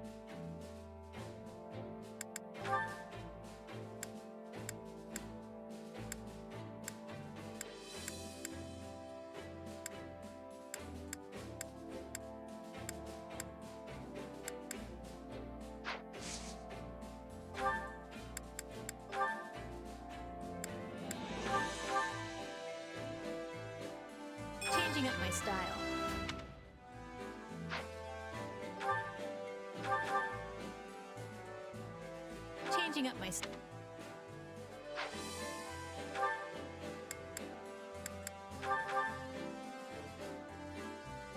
Changing up my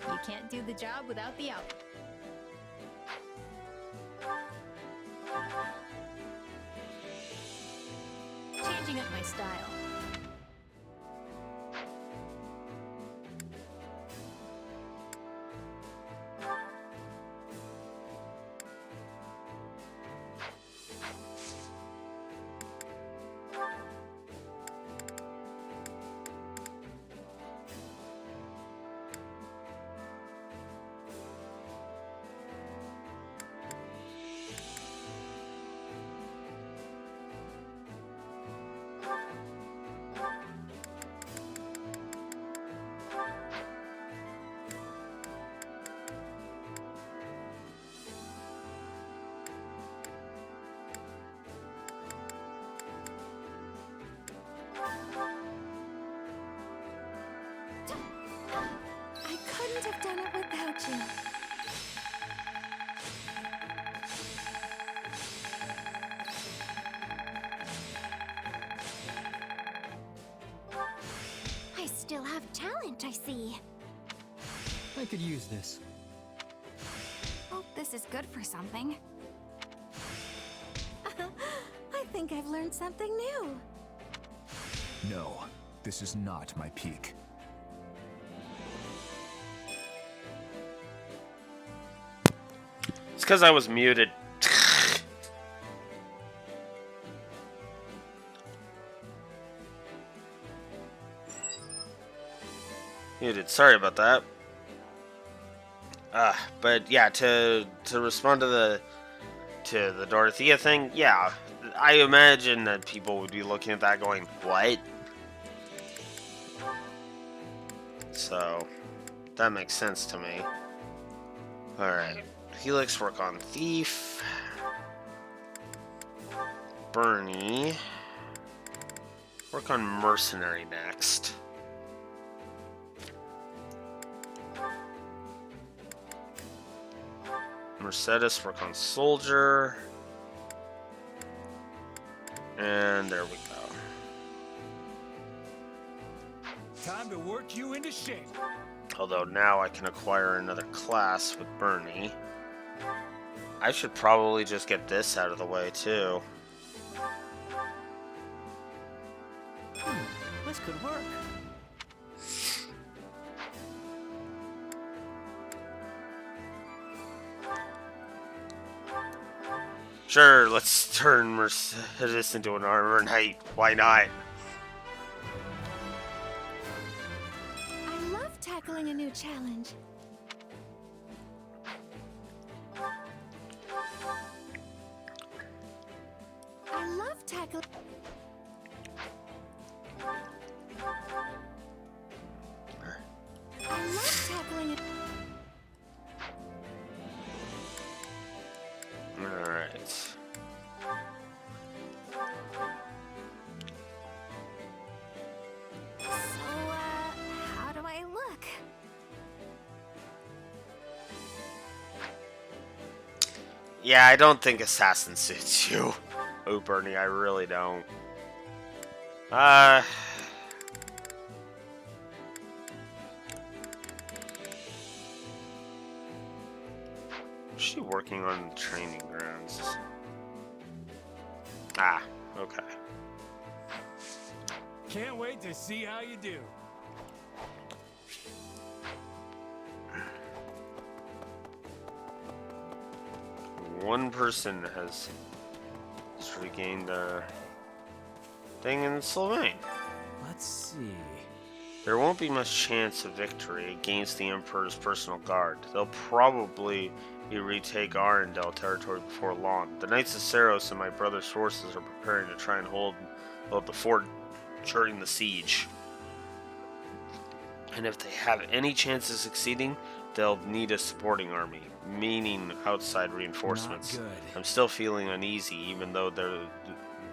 You can't do the job without the out. Changing up my style. I couldn't have done it without you. I still have talent, I see. I could use this. Hope this is good for something. I think I've learned something new. No, this is not my peak. It's because I was muted. Muted. Sorry about that. But yeah, to respond to the Dorothea thing, yeah, I imagine that people would be looking at that going, "What?" So that makes sense to me. All right, Helix work on Thief. Bernie work on Mercenary next. Mercedes work on Soldier. And there we go. Time to work you into shape. Although now I can acquire another class with Bernie. I should probably just get this out of the way too. This could work. Sure, let's turn Mercedes into an armor knight. Why not? I love tackling a new challenge. I love tackling. I love tackling it. Alright. So, how do I look? Yeah, I don't think assassin suits you. Oh, Bernie, I really don't. Is she working on training grounds? Ah, okay. Can't wait to see how you do. One person has regained a thing in Sylvain. Let's see. There won't be much chance of victory against the Emperor's personal guard. They'll probably retake Arendelle territory before long. The Knights of Saros and my brother's forces are preparing to try and hold the fort during the siege. And if they have any chance of succeeding, they'll need a supporting army, meaning outside reinforcements. Not good. I'm still feeling uneasy, even though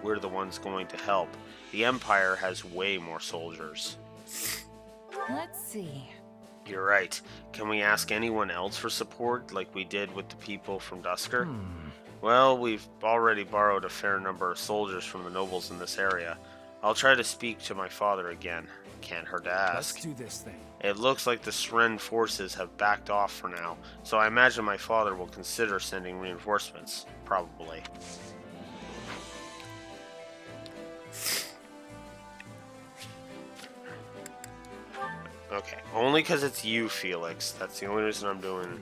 we're the ones going to help. The Empire has way more soldiers. Let's see. You're right. Can we ask anyone else for support, like we did with the people from Dusker? Well, we've already borrowed a fair number of soldiers from the nobles in this area. I'll try to speak to my father again. Can't hurt to Let's ask. do this thing. It looks like the Sren forces have backed off for now, so I imagine my father will consider sending reinforcements. Probably. Okay, only because it's you, Felix. That's the only reason I'm doing it.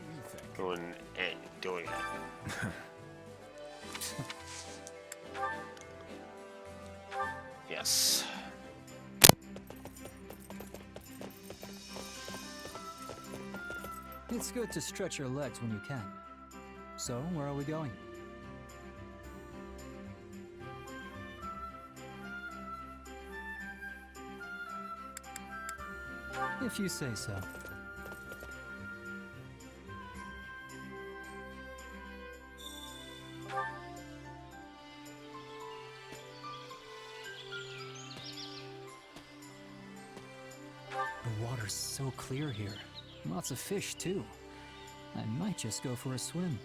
Yes. It's good to stretch your legs when you can. So, where are we going? If you say so. The water's so clear here. Lots of fish, too. I might just go for a swim.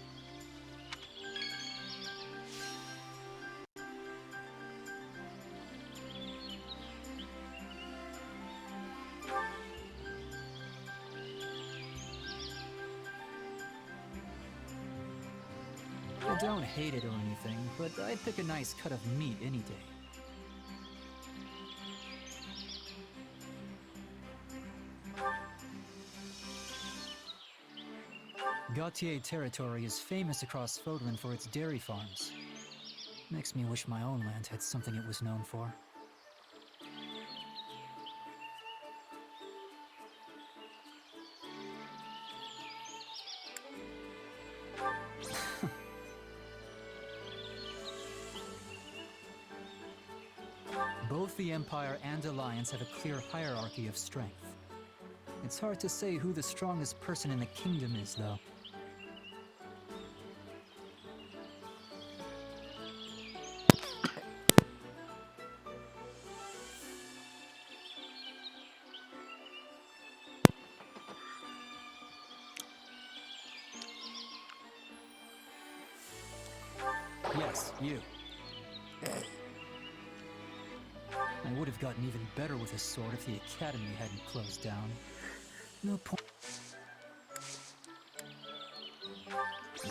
I don't hate it or anything, but I'd pick a nice cut of meat any day. Gautier territory is famous across Fodlan for its dairy farms. Makes me wish my own land had something it was known for. Both the Empire and Alliance have a clear hierarchy of strength. It's hard to say who the strongest person in the kingdom is, though. Yes, you. I would have gotten even better with a sword if the academy hadn't closed down. No point.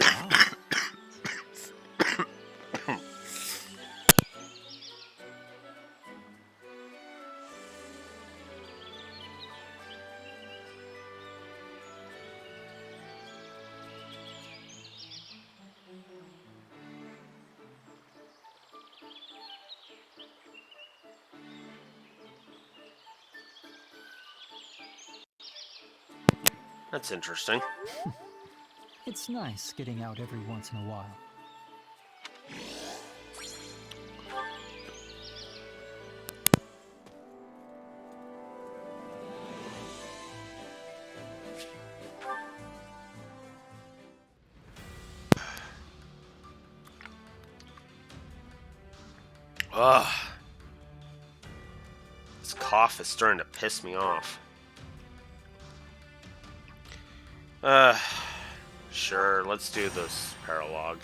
Wow. That's interesting. It's nice getting out every once in a while. Ugh. This cough is starting to piss me off. Sure, let's do this paralogue.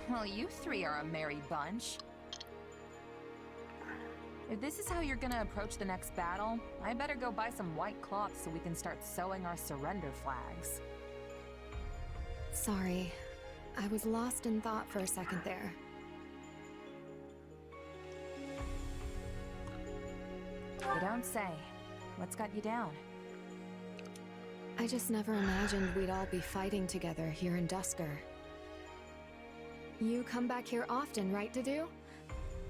Well, you three are a merry bunch. If this is how you're gonna approach the next battle, I better go buy some white cloth so we can start sewing our surrender flags. Sorry. I was lost in thought for a second there. You don't say. What's got you down? I just never imagined we'd all be fighting together here in Dusker. You come back here often, right, Dedue?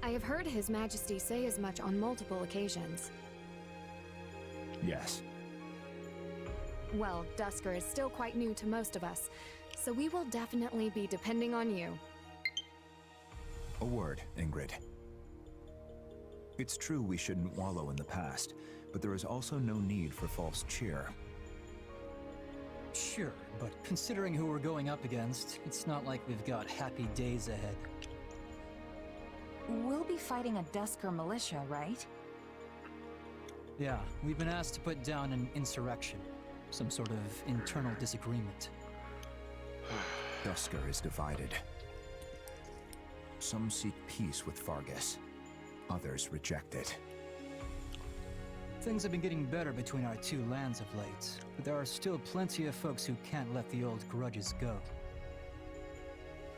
I have heard His Majesty say as much on multiple occasions. Yes. Well, Dusker is still quite new to most of us, so we will definitely be depending on you. A word, Ingrid. It's true we shouldn't wallow in the past, but there is also no need for false cheer. Sure, but considering who we're going up against, it's not like we've got happy days ahead. We'll be fighting a Dusker militia, right? Yeah, we've been asked to put down an insurrection. Some sort of internal disagreement. Dusker is divided. Some seek peace with Fargus. Others reject it. Things have been getting better between our two lands of late, but there are still plenty of folks who can't let the old grudges go.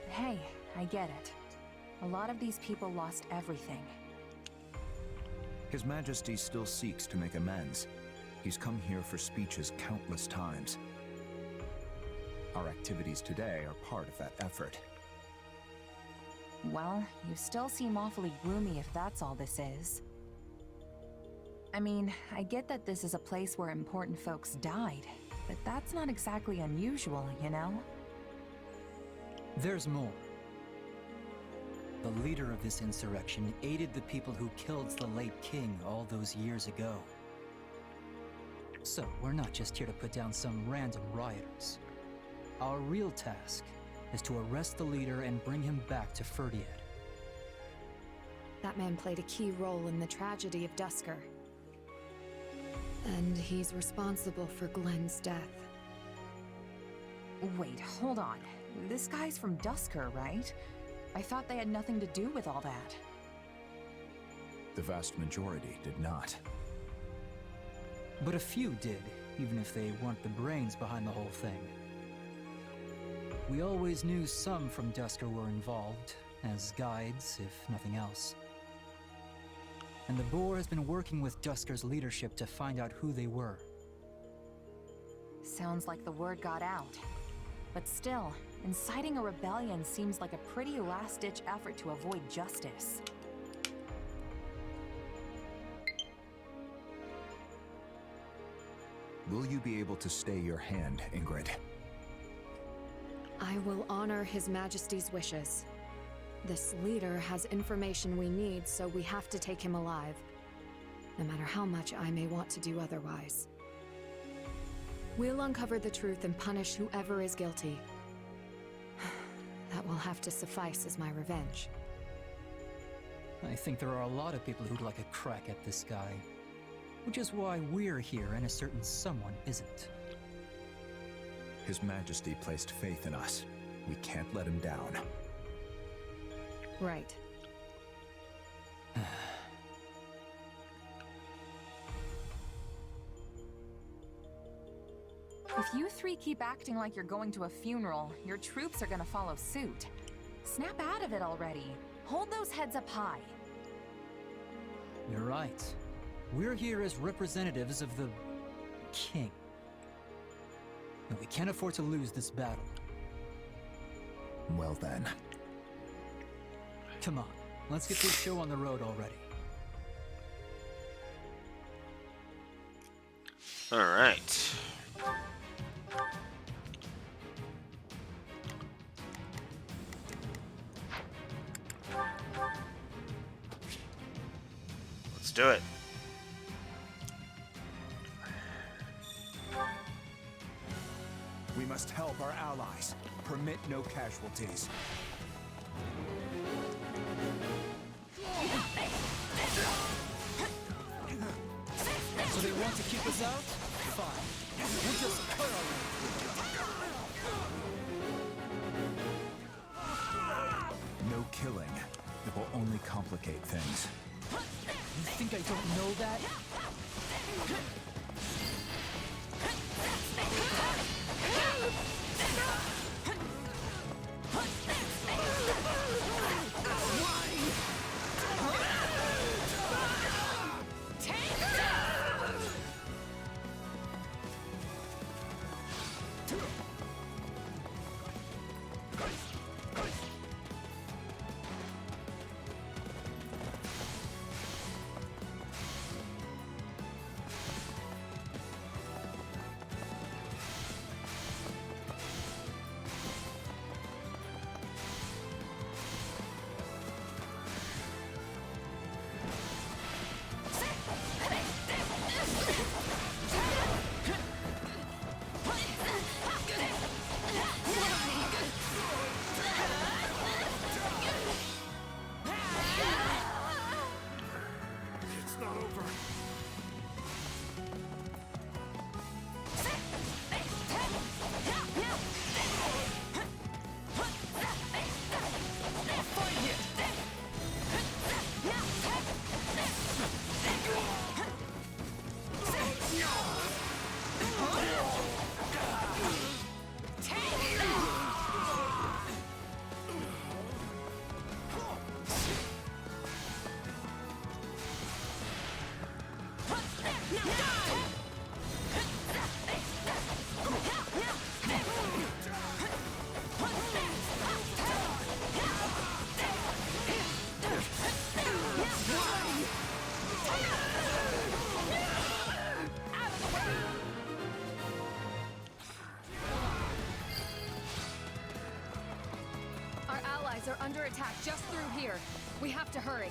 Hey, I get it. A lot of these people lost everything. His Majesty still seeks to make amends. He's come here for speeches countless times. Our activities today are part of that effort. Well, you still seem awfully gloomy if that's all this is. I mean, I get that this is a place where important folks died, but that's not exactly unusual, you know? There's more. The leader of this insurrection aided the people who killed the late king all those years ago. So, we're not just here to put down some random rioters. Our real task is to arrest the leader and bring him back to Ferdiad. That man played a key role in the tragedy of Dusker. And he's responsible for Glenn's death. Wait, hold on. This guy's from Dusker, right? I thought they had nothing to do with all that. The vast majority did not. But a few did, even if they weren't the brains behind the whole thing. We always knew some from Dusker were involved, as guides, if nothing else. And the Boar has been working with Dusker's leadership to find out who they were. Sounds like the word got out. But still, inciting a rebellion seems like a pretty last-ditch effort to avoid justice. Will you be able to stay your hand, Ingrid? I will honor His Majesty's wishes. This leader has information we need, so we have to take him alive. No matter how much I may want to do otherwise. We'll uncover the truth and punish whoever is guilty. That will have to suffice as my revenge. I think there are a lot of people who'd like a crack at this guy. Which is why we're here and a certain someone isn't. His Majesty placed faith in us. We can't let him down. Right. If you three keep acting like you're going to a funeral, your troops are gonna follow suit. Snap out of it already. Hold those heads up high. You're right. We're here as representatives of the king. And we can't afford to lose this battle. Well then. Come on, let's get this show on the road already. All right. Let's do it. We must help our allies. Permit no casualties. So they want to keep us out? Fine. We'll just cut our way. No killing. It will only complicate things. You think I don't know that? attack just through here. We have to hurry.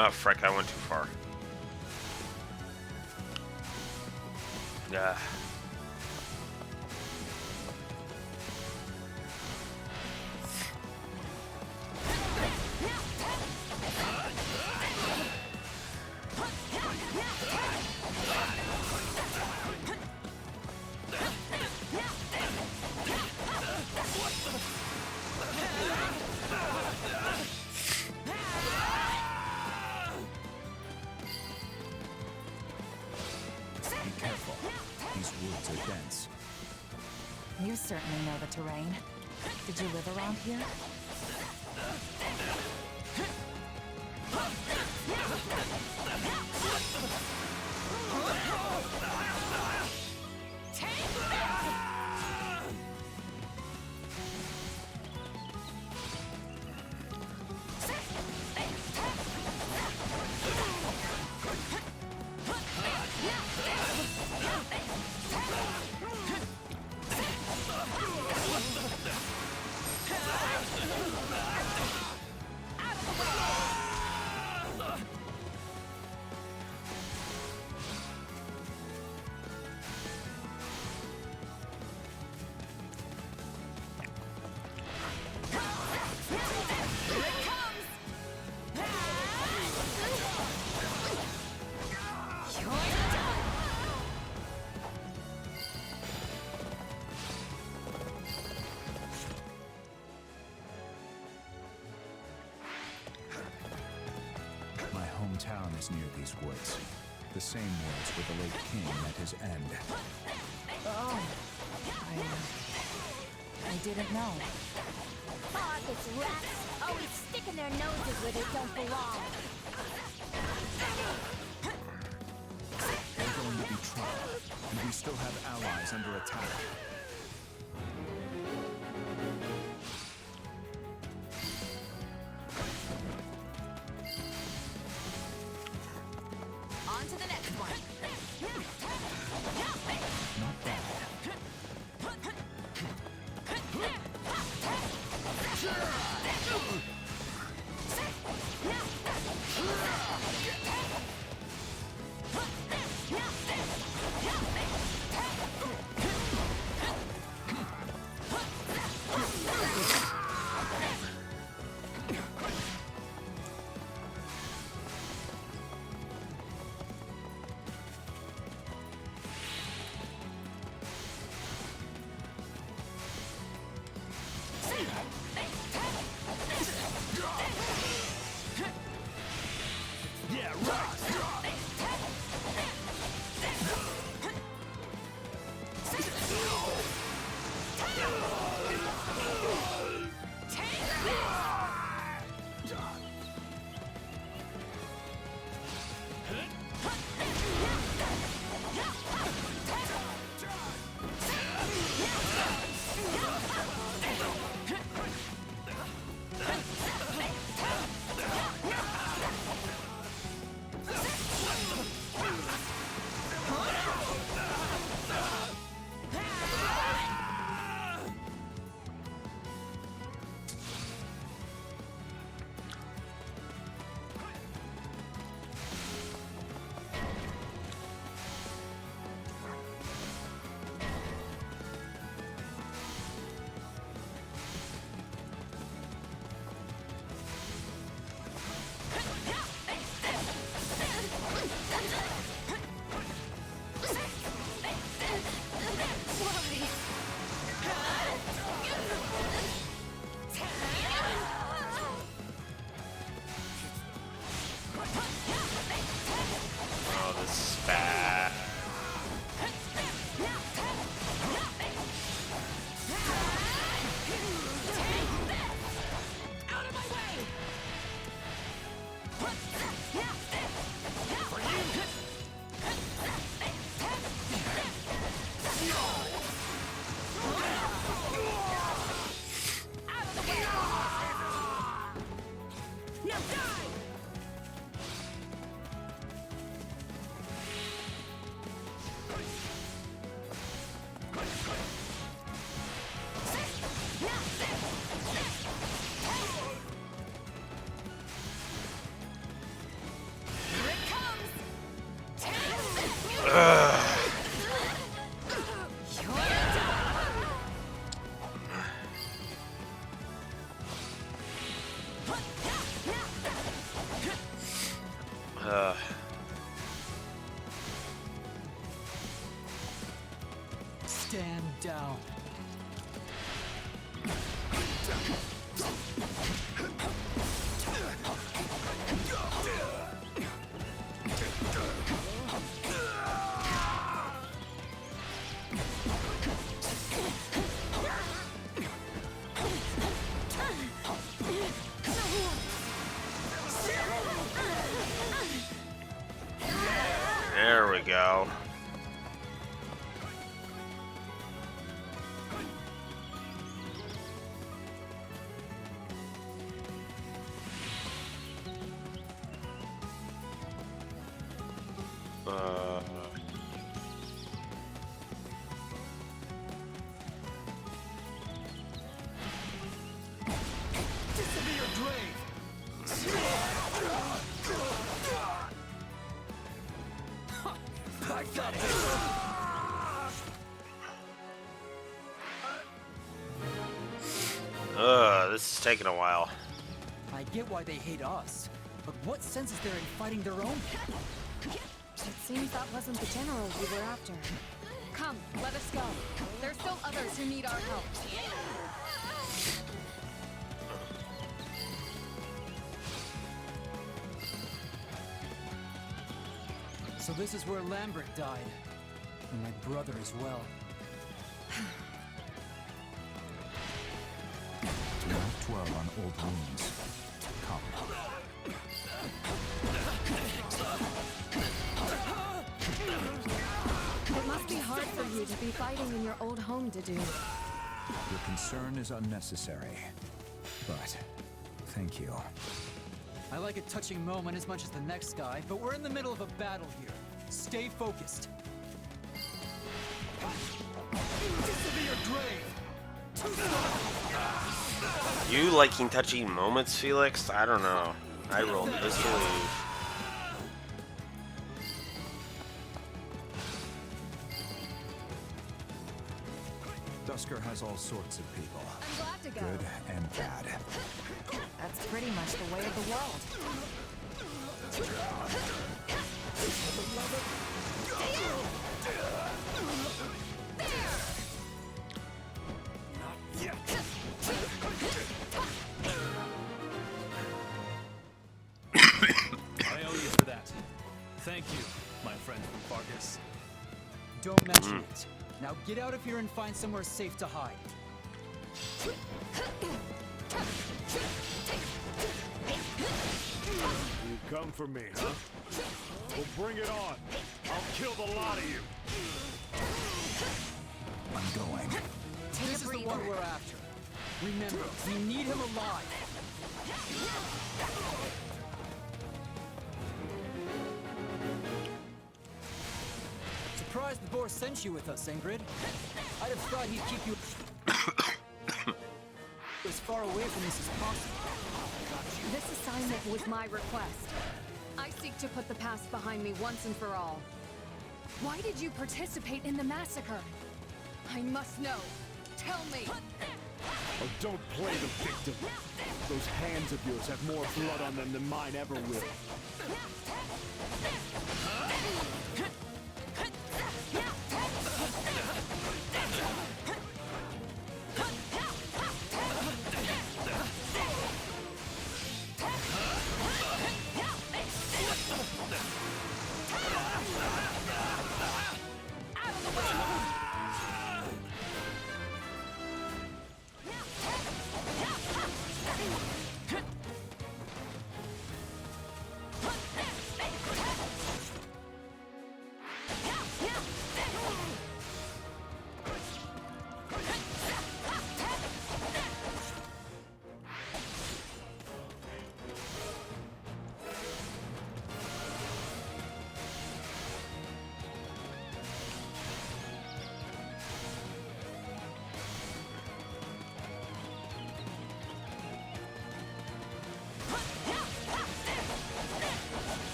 Oh, frick, I went too far. Yeah. Be careful. These woods are dense. You certainly know the terrain. Did you live around here? My hometown is near these woods. The same woods where the late king met his end. Oh, I didn't know. Pockets rats, always sticking their noses where they don't belong. They're going to be trouble, and we still have allies under attack. On to the next one. Not bad. Stand down. There we go. This is taking a while. I get why they hate us, but what sense is there in fighting their own? It seems that wasn't the general we were after. Come, let us go. There's still others who need our help. So this is where Lambert died. And my brother as well. Do not dwell on old wounds. Come. It must be hard for you to be fighting in your old home, Dedu. Your concern is unnecessary. But, thank you. I like a touching moment as much as the next guy, but we're in the middle of a battle here. Stay focused. You liking touching moments, Felix? I don't know. I rolled disbelief. Dusker has all sorts of people. I'm glad to go. Good and bad. That's pretty much the way of the world. I owe you for that. Thank you, my friend from Fargus. Don't mention it. Now get out of here and find somewhere safe to hide. You come for me, huh? Well, bring it on. I'll kill the lot of you. I'm going. This is the one we're after. Remember, we need him alive. Surprised the boar sent you with us, Ingrid. I'd have thought he'd keep you as far away from this as possible. This assignment was my request. I seek to put the past behind me once and for all. Why did you participate in the massacre? I must know. Tell me. Oh, don't play the victim. Those hands of yours have more blood on them than mine ever will.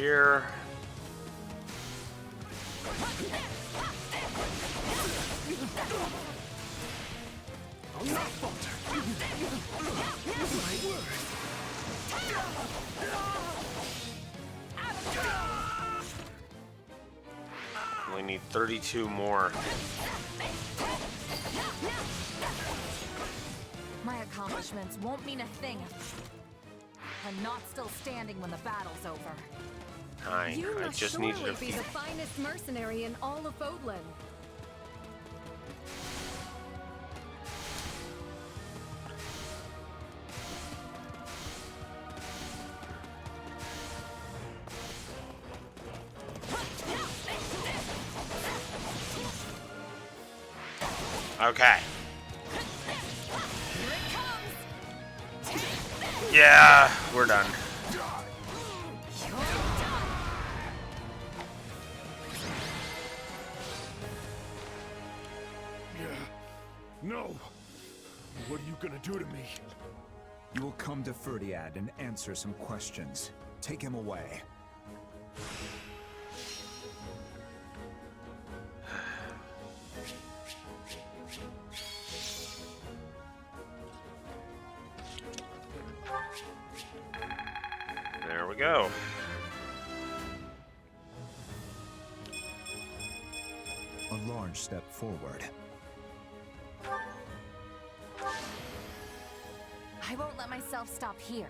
here. I'll not falter. My word. We need 32 more. My accomplishments won't mean a thing. I'm not still standing when the battle's over. Fine, You I must just need surely to be the finest mercenary in all of Fodlan. Okay. Yeah, we're done. No! What are you gonna do to me? You will come to Ferdiad and answer some questions. Take him away. There we go. A large step forward. I won't let myself stop here.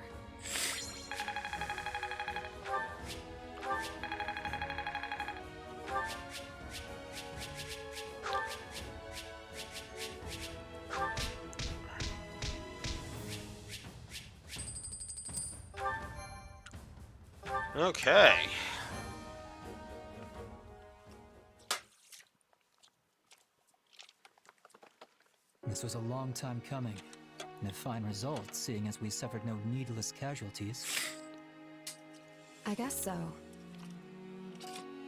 Okay. This was a long time coming, and a fine result, seeing as we suffered no needless casualties. I guess so.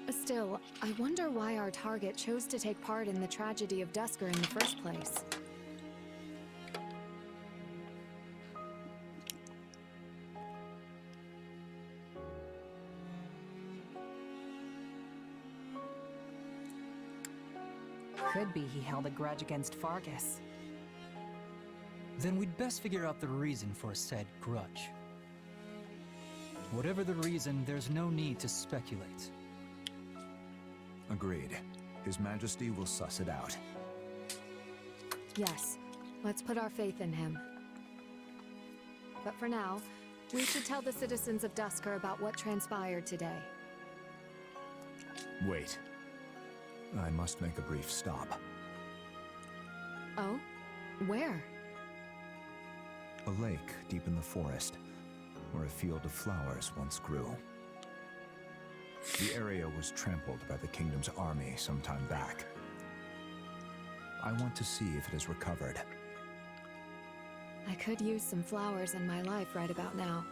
Still, I wonder why our target chose to take part in the tragedy of Dusker in the first place. Could be he held a grudge against Fargus. Then we'd best figure out the reason for said grudge. Whatever the reason, there's no need to speculate. Agreed. His Majesty will suss it out. Yes, let's put our faith in him. But for now, we should tell the citizens of Dusker about what transpired today. Wait. I must make a brief stop. Oh? Where? A lake deep in the forest, where a field of flowers once grew. The area was trampled by the kingdom's army some time back. I want to see if it is recovered. I could use some flowers in my life right about now.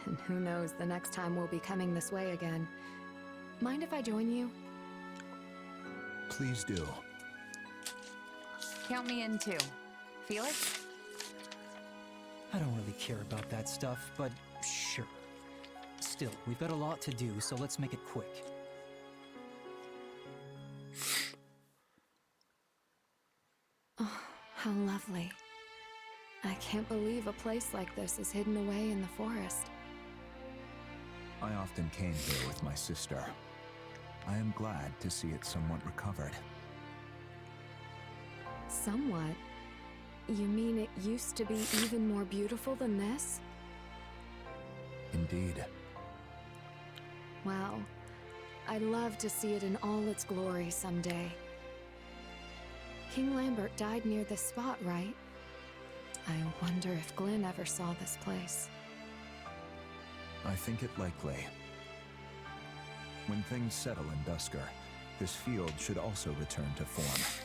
And who knows the next time we'll be coming this way again. Mind if I join you? Please do. Count me in too. Felix? I don't really care about that stuff, but sure. Still, we've got a lot to do, so let's make it quick. Oh, how lovely. I can't believe a place like this is hidden away in the forest. I often came here with my sister. I am glad to see it somewhat recovered. Somewhat? You mean it used to be even more beautiful than this? Indeed. Wow. I'd love to see it in all its glory someday. King Lambert died near this spot, right? I wonder if Glenn ever saw this place. I think it likely. When things settle in Dusker, this field should also return to form.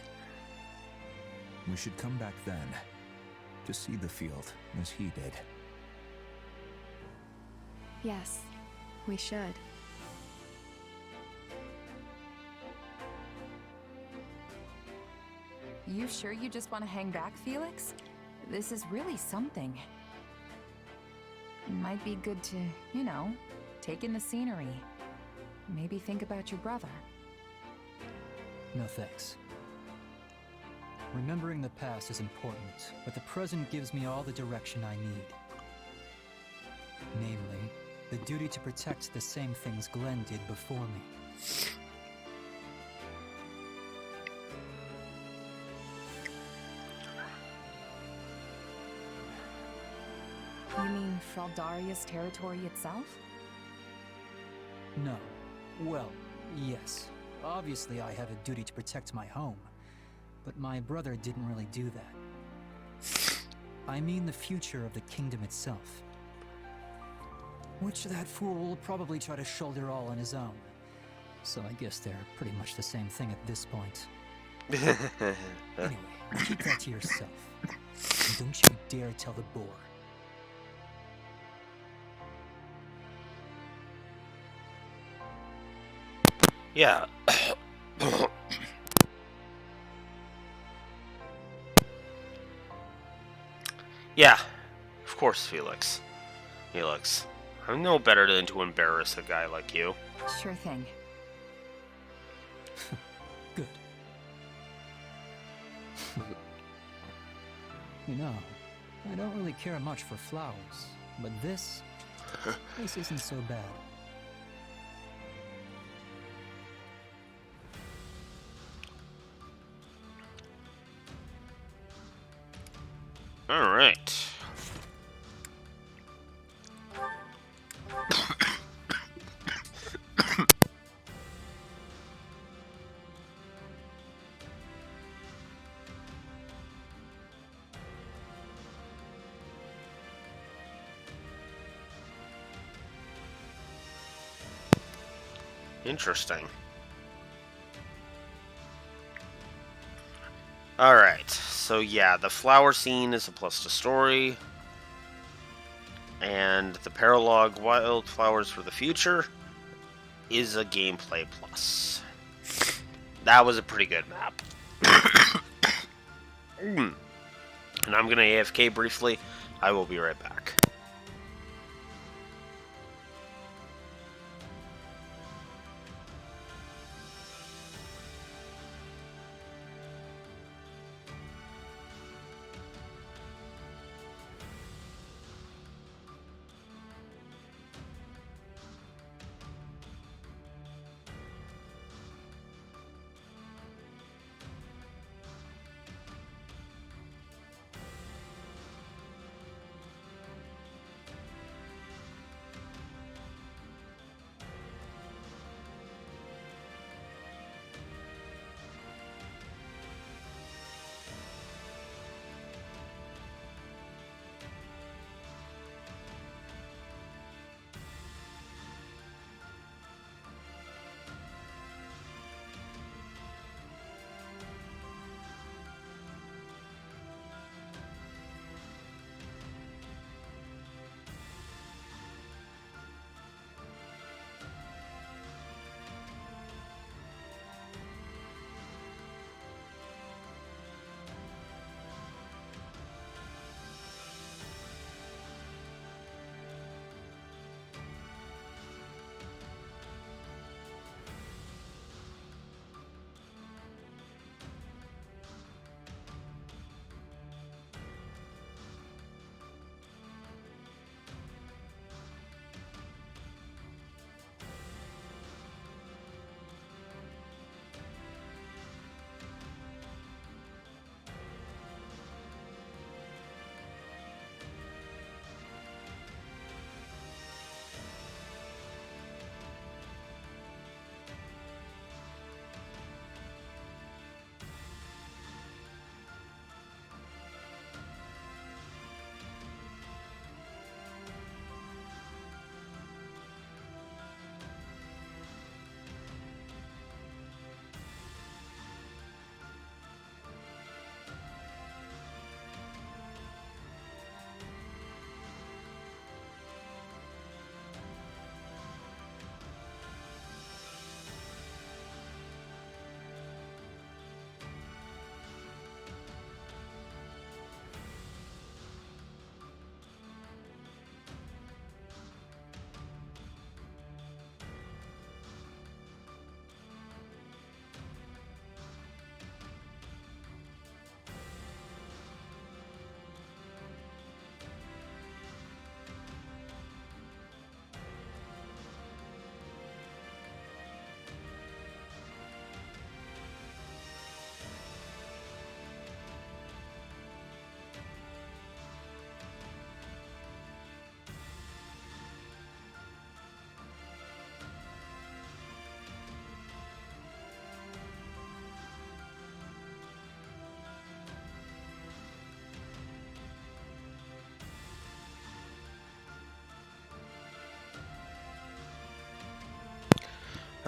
We should come back then, to see the field as he did. Yes, we should. You sure you just want to hang back, Felix? This is really something. It might be good to, you know, Take in the scenery. Maybe think about your brother. No thanks. Remembering the past is important, but the present gives me all the direction I need. Namely, the duty to protect the same things Glenn did before me. You mean Fraldaria's territory itself? No. Well, yes. Obviously I have a duty to protect my home, but my brother didn't really do that. I mean the future of the kingdom itself. Which that fool will probably try to shoulder all on his own. So I guess they're pretty much the same thing at this point. Anyway, keep that to yourself. And don't you dare tell the boar. Yeah. Yeah. Of course, Felix. Felix, I'm no better than to embarrass a guy like you. Sure thing. Good. You know, I don't really care much for flowers, but this isn't so bad. All right. Interesting. Alright, so yeah, the flower scene is a plus to story. And the paralogue Wildflowers for the Future is a gameplay plus. That was a pretty good map. And I'm going to AFK briefly. I will be right back.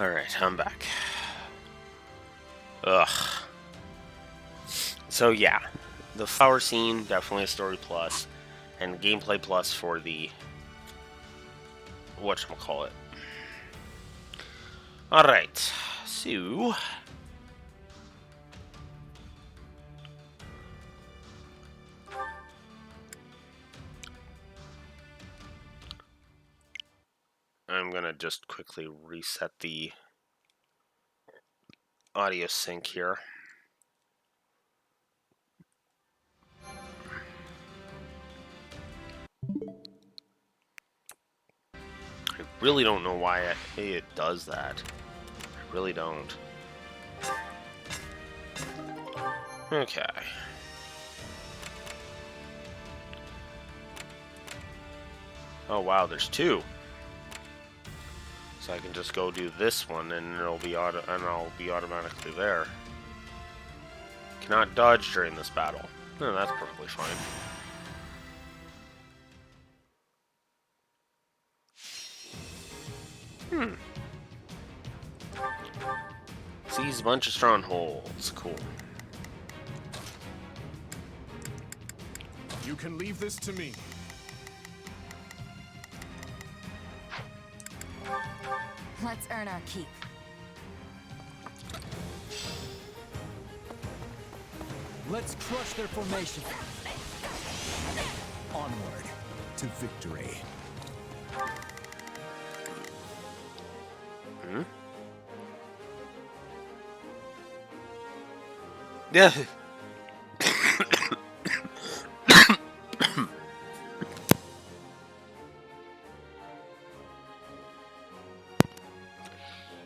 Alright, I'm back. Ugh. So yeah, the flower scene, definitely a story plus, and gameplay plus for the whatchamacallit. Alright, so I'm gonna just quickly reset the audio sync here. I really don't know why it does that. I really don't. Okay. Oh wow, there's two. So I can just go do this one, and I'll be automatically there. Cannot dodge during this battle. No, that's perfectly fine. Seize a bunch of strongholds. Cool. You can leave this to me. Let's earn our keep. Let's crush their formation. Onward to victory. Hmm? Yeah.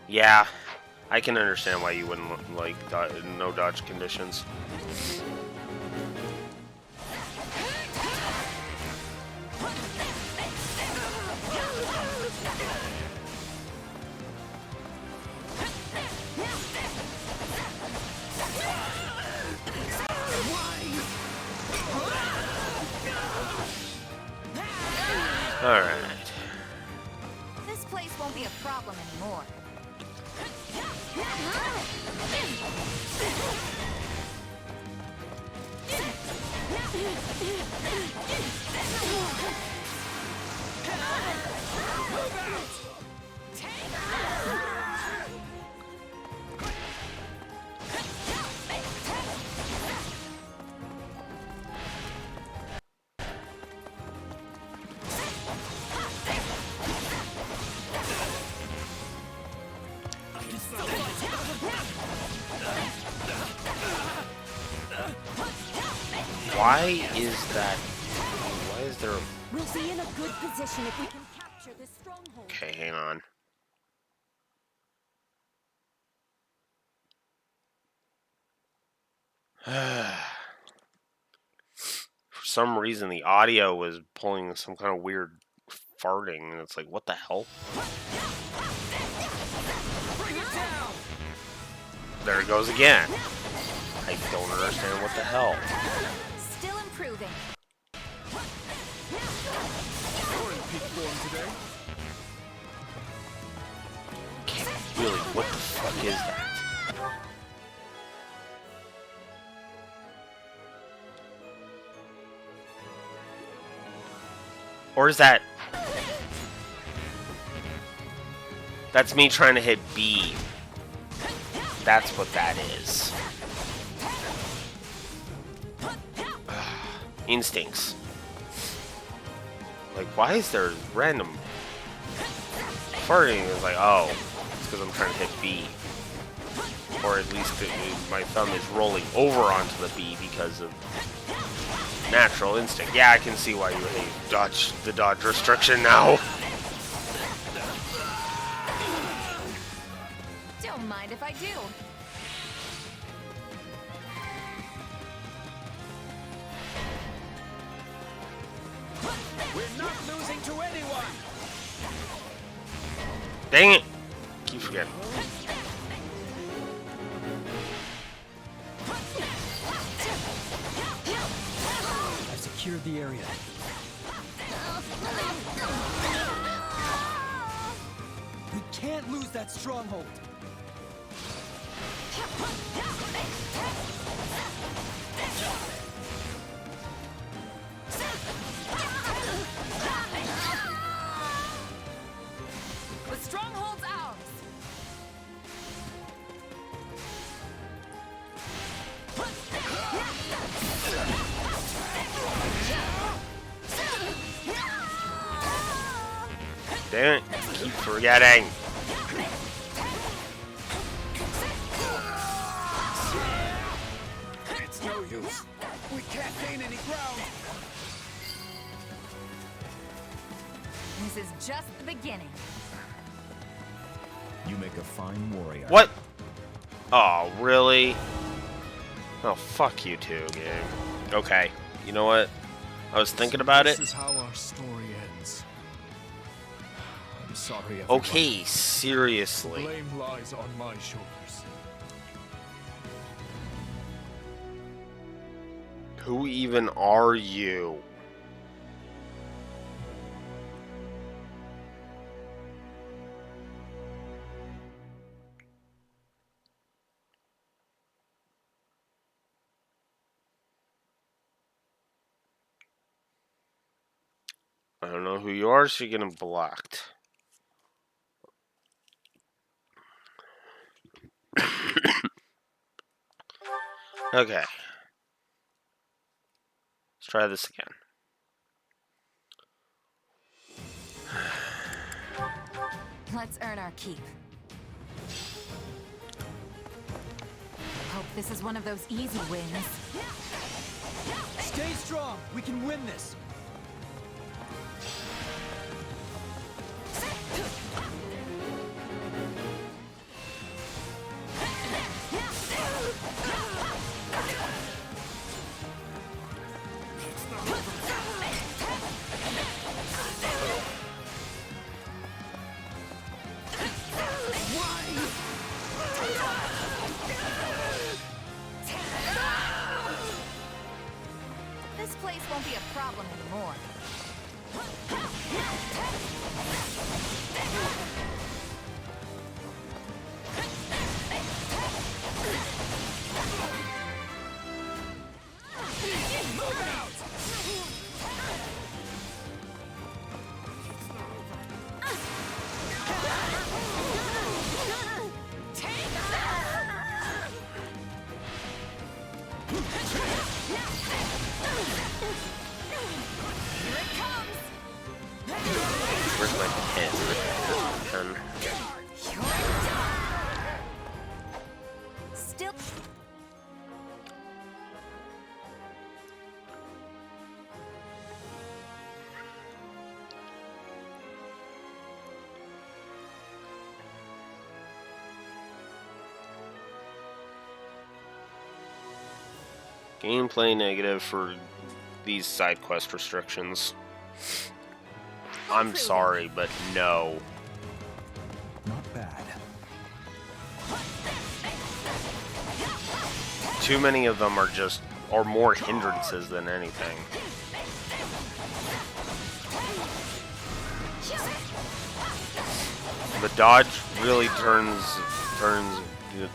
Yeah, I can understand why you wouldn't like no dodge conditions. Alright. This place won't be a problem anymore. Why is that? Why is there a... We'll be in a good position if we can capture this stronghold. Okay, hang on. For some reason, the audio was pulling some kind of weird farting, and it's like, what the hell? There it goes again. I don't understand what the hell. Still improving. You're in peak form today. Okay, really, what the fuck is that? Or is that... That's me trying to hit B. That's what that is. Instincts. Like, why is there random farting? It's like, oh, it's because I'm trying to hit B. Or at least my thumb is rolling over onto the B because of natural instinct. Yeah, I can see why you hate the dodge restriction now. Don't mind if I do. We're not losing to anyone! Dang it! Keep forgetting. I've secured the area. We can't can't lose that stronghold. The stronghold's ours. Damn it, keep forgetting. It's no use. We can't gain any ground. This is just the beginning. You make a fine warrior. What? Oh, really? Oh, fuck you too, game. Okay, you know what? I was thinking about it. This is how our story ends. I'm sorry, everyone. Okay, seriously. The blame lies on my shoulders. Who even are you? I don't know who you are, so you're getting blocked. Okay. Let's try this again. Let's earn our keep. Hope this is one of those easy wins. Stay strong. We can win this. This place won't be a problem anymore. Where's my pen? Still. Gameplay negative for these side quest restrictions. I'm sorry, but no. Not bad. Too many of them are more hindrances than anything. The dodge really turns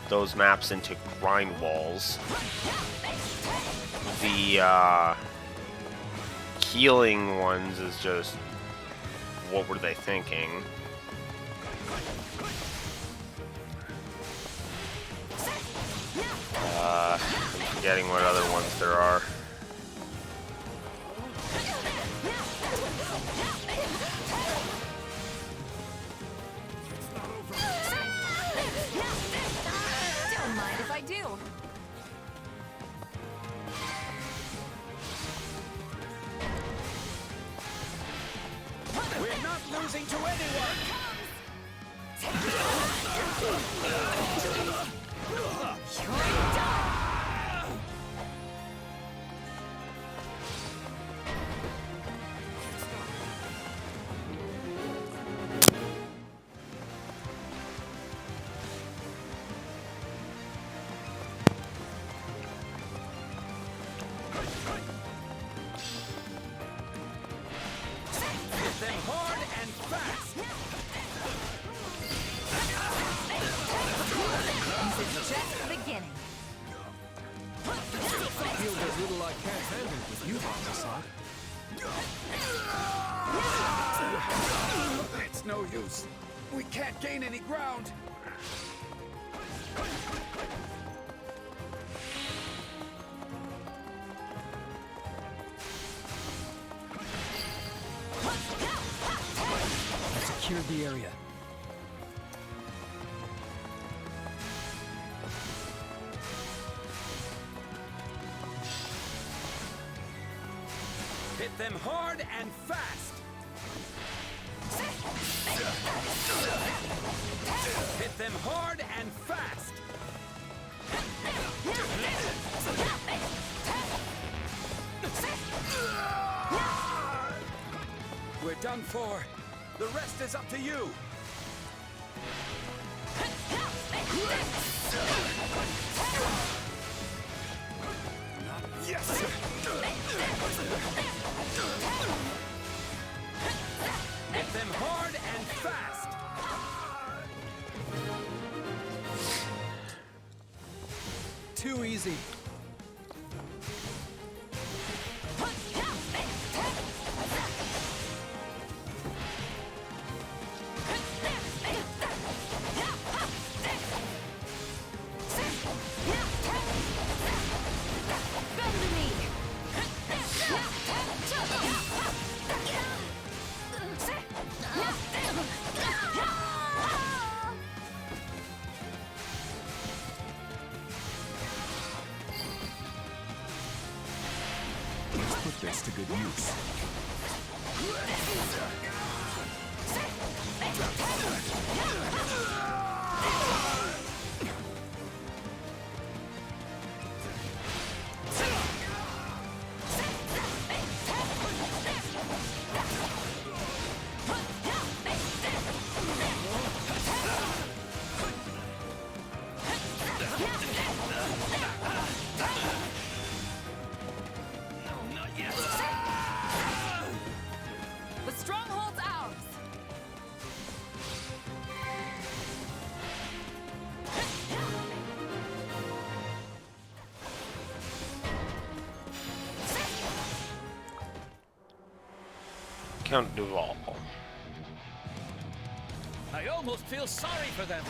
those maps into grind walls. The healing ones is just, what were they thinking? I'm forgetting what other ones there are. Don't mind if I do. We're not losing to anyone! Hit them hard and fast! use. We can't gain any ground. I secured the area. Hit them hard and fast! Hit them hard and fast! We're done for. The rest is up to you. Yes! Hit them hard and fast! Too easy. Let's put this to good use. The stronghold's ours! Count Duval. I almost feel sorry for them.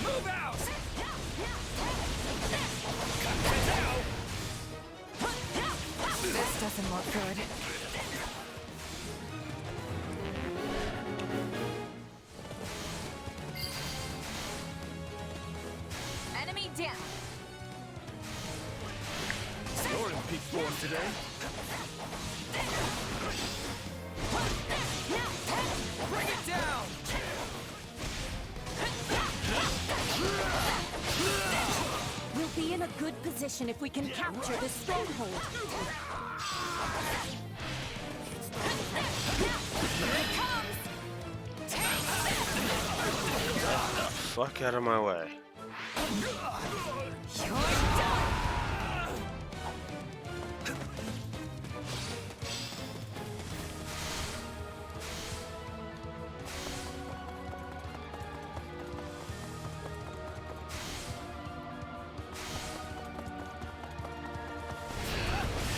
Move out! This doesn't look good. Enemy down. You're in peak form today. Bring it down! We'll be in a good position if we can capture this stronghold. Here it comes! Get the fuck out of my way. You're done!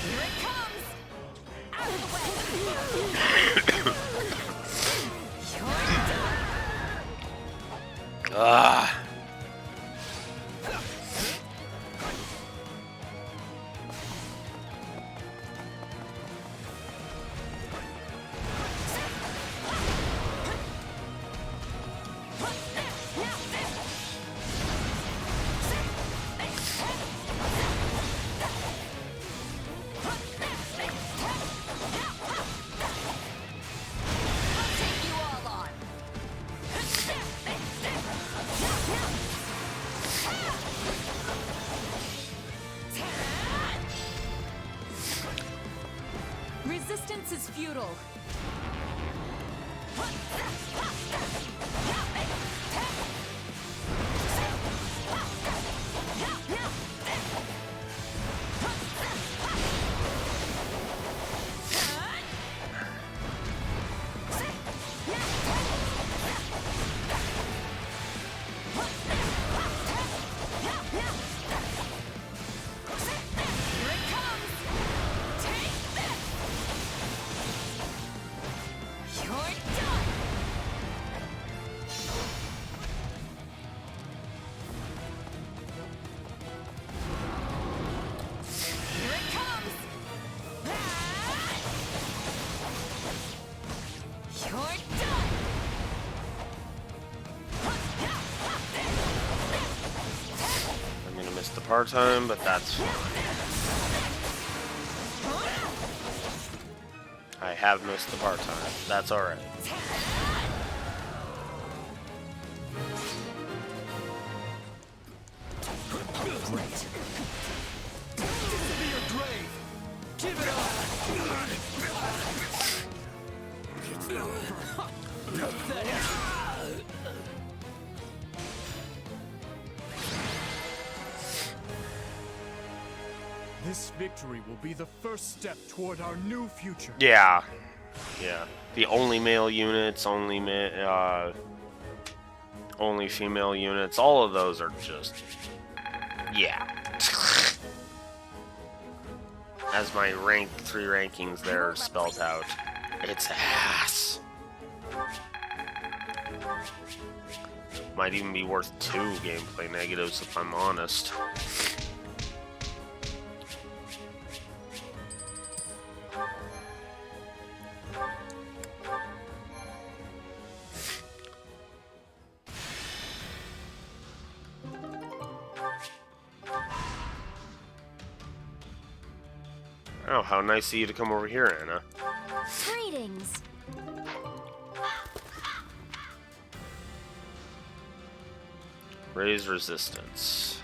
Here it comes! Out of the way! You're done! Ah. Take you all on! Resistance is futile. missed the part-time, but that's fine. I have missed the part-time. That's alright. Great. Be your grave. Give it up. This victory will be the first step toward our new future. Yeah. Yeah. The only male units, only female units, all of those are just... Yeah. As my rank 3 rankings there are spelled out. It's ass. Might even be worth 2 gameplay negatives if I'm honest. Oh, how nice of you to come over here, Anna. Greetings. Raise resistance.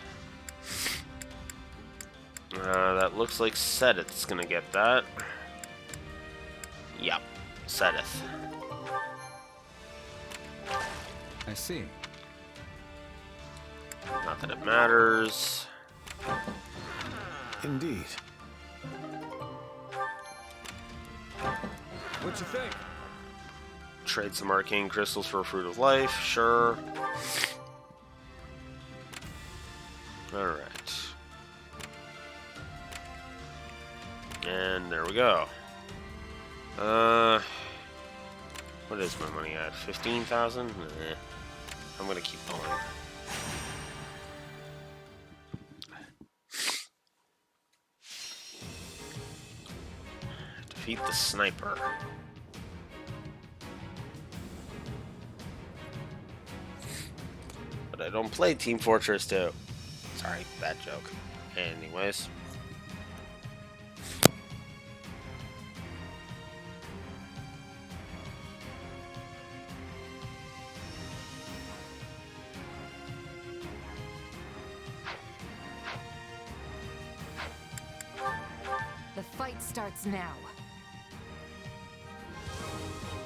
That looks like Sedith's gonna get that. Yep, Sedith. I see. Not that it matters. Indeed. What you think? Trade some arcane crystals for a fruit of life, sure. Alright. And there we go. What is my money at? 15,000? Nah. I'm gonna keep going. Defeat the sniper. But I don't play Team Fortress 2. Sorry, bad joke. Anyways. The fight starts now.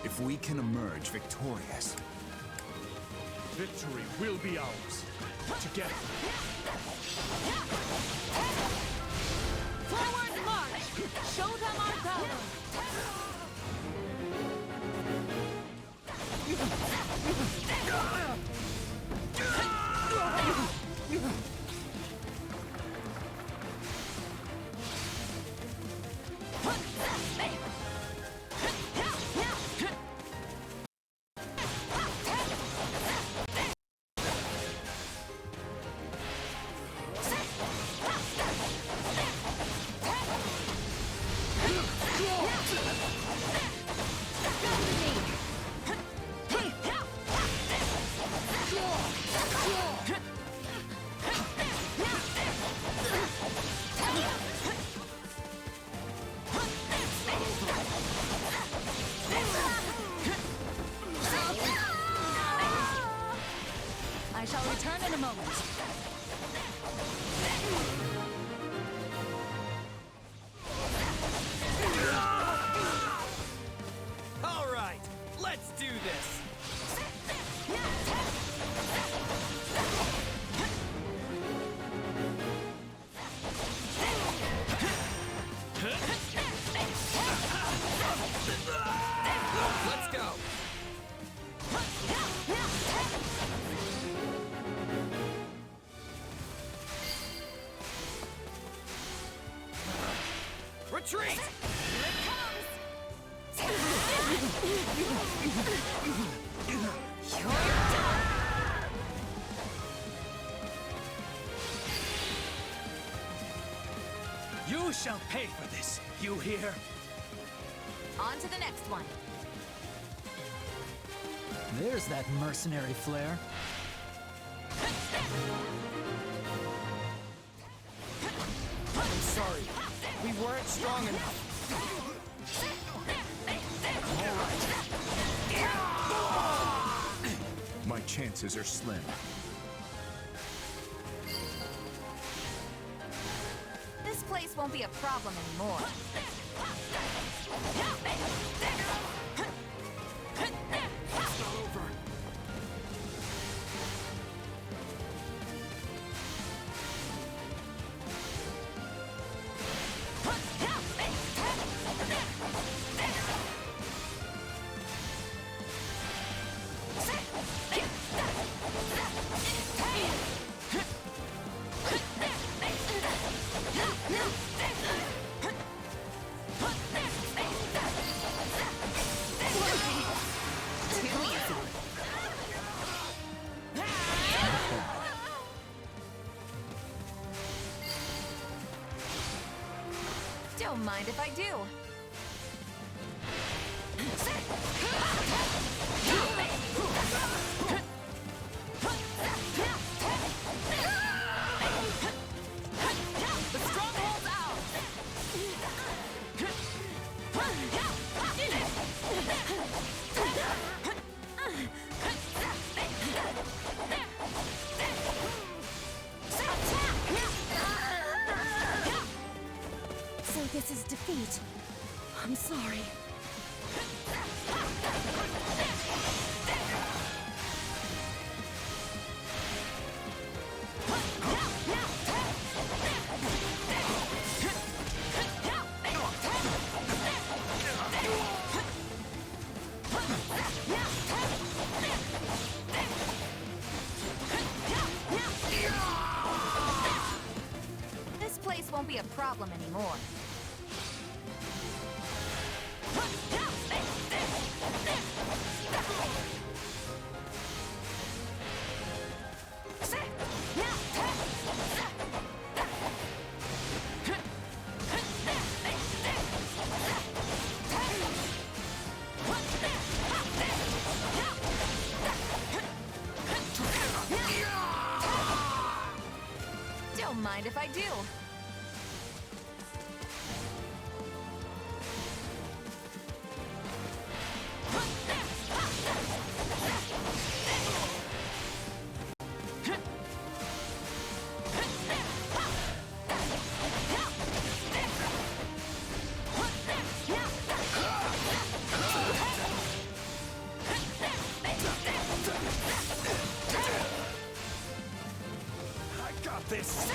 If we can emerge victorious, Victory will be ours. Together. Forward march! Show them our power! I shall return in a moment. All right, let's do this. Let's go. Retreat! You shall pay for this, you hear? On to the next one. There's that mercenary flair. I'm sorry. We weren't strong enough. My chances are slim. This place won't be a problem anymore. It's not over. Don't mind if I do. The stronghold's out! So this is defeat. I'm sorry. This place won't be a problem anymore. Don't mind if I do. I got this.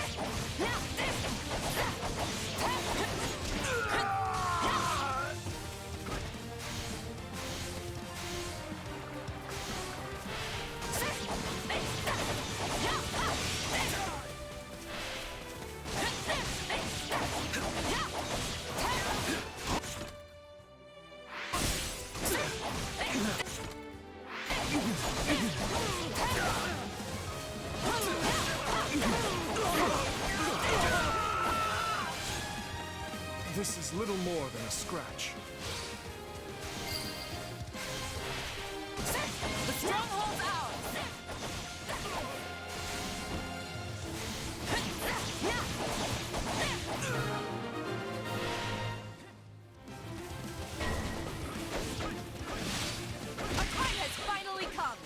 This is little more than a scratch. The stronghold's out! Our time has finally come!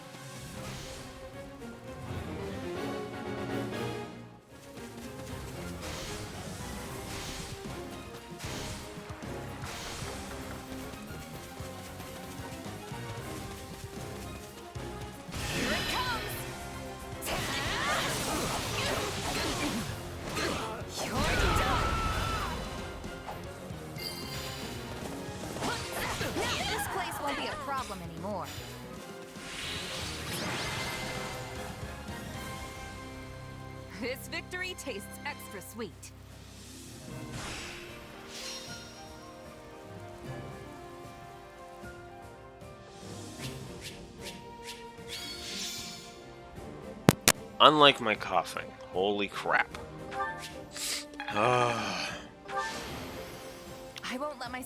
Here it comes! You're done! This place won't be a problem anymore. This victory tastes extra sweet. Unlike my coughing. Holy crap. I won't let my...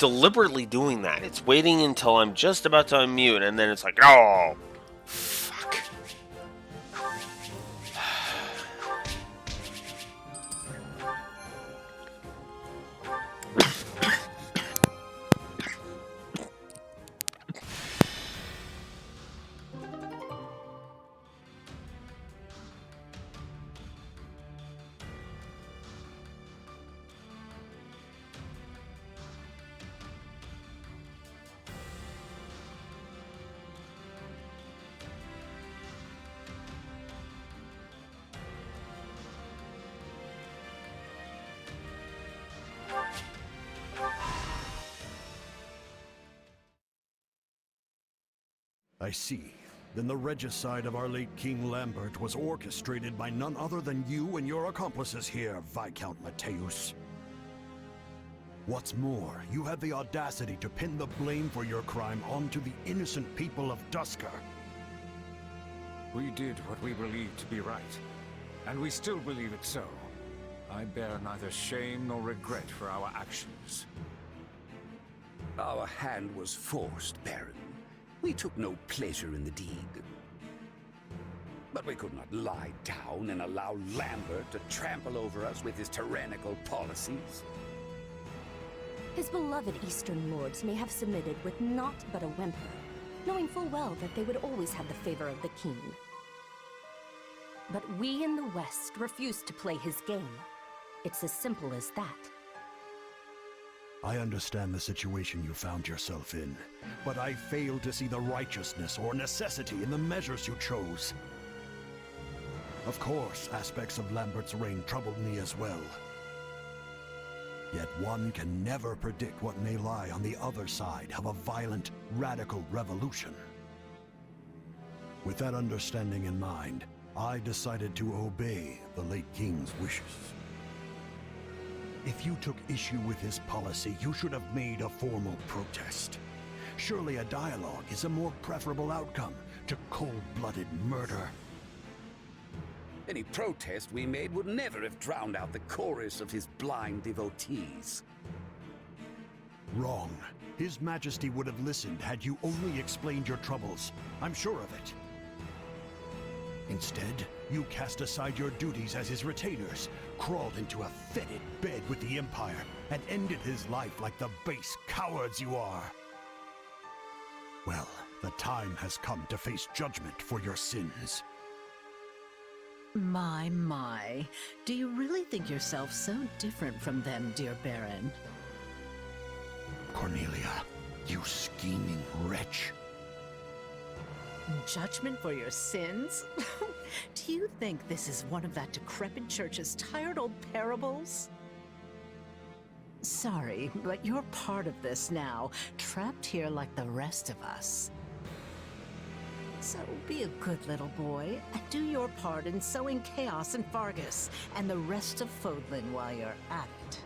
deliberately doing that. It's waiting until I'm just about to unmute, and then it's like, oh, fuck. I see. Then the regicide of our late King Lambert was orchestrated by none other than you and your accomplices here, Viscount Mateus. What's more, you had the audacity to pin the blame for your crime onto the innocent people of Duscar. We did what we believed to be right, and we still believe it so. I bear neither shame nor regret for our actions. Our hand was forced, Baron. We took no pleasure in the deed. But we could not lie down and allow Lambert to trample over us with his tyrannical policies. His beloved Eastern lords may have submitted with naught but a whimper, knowing full well that they would always have the favor of the king. But we in the West refuse to play his game. It's as simple as that. I understand the situation you found yourself in, but I fail to see the righteousness or necessity in the measures you chose. Of course, aspects of Lambert's reign troubled me as well. Yet one can never predict what may lie on the other side of a violent, radical revolution. With that understanding in mind, I decided to obey the late king's wishes. If you took issue with his policy, you should have made a formal protest. Surely a dialogue is a more preferable outcome to cold-blooded murder. Any protest we made would never have drowned out the chorus of his blind devotees. Wrong. His Majesty would have listened had you only explained your troubles. I'm sure of it. Instead, you cast aside your duties as his retainers, crawled into a fetid bed with the Empire, and ended his life like the base cowards you are. Well, the time has come to face judgment for your sins. My. Do you really think yourself so different from them, dear Baron? Cornelia, you scheming wretch. Judgment for your sins? Do you think this is one of that decrepit church's tired old parables? Sorry, but you're part of this now, trapped here like the rest of us. So be a good little boy, and do your part in sowing chaos in Fargus and the rest of Fodlan while you're at it.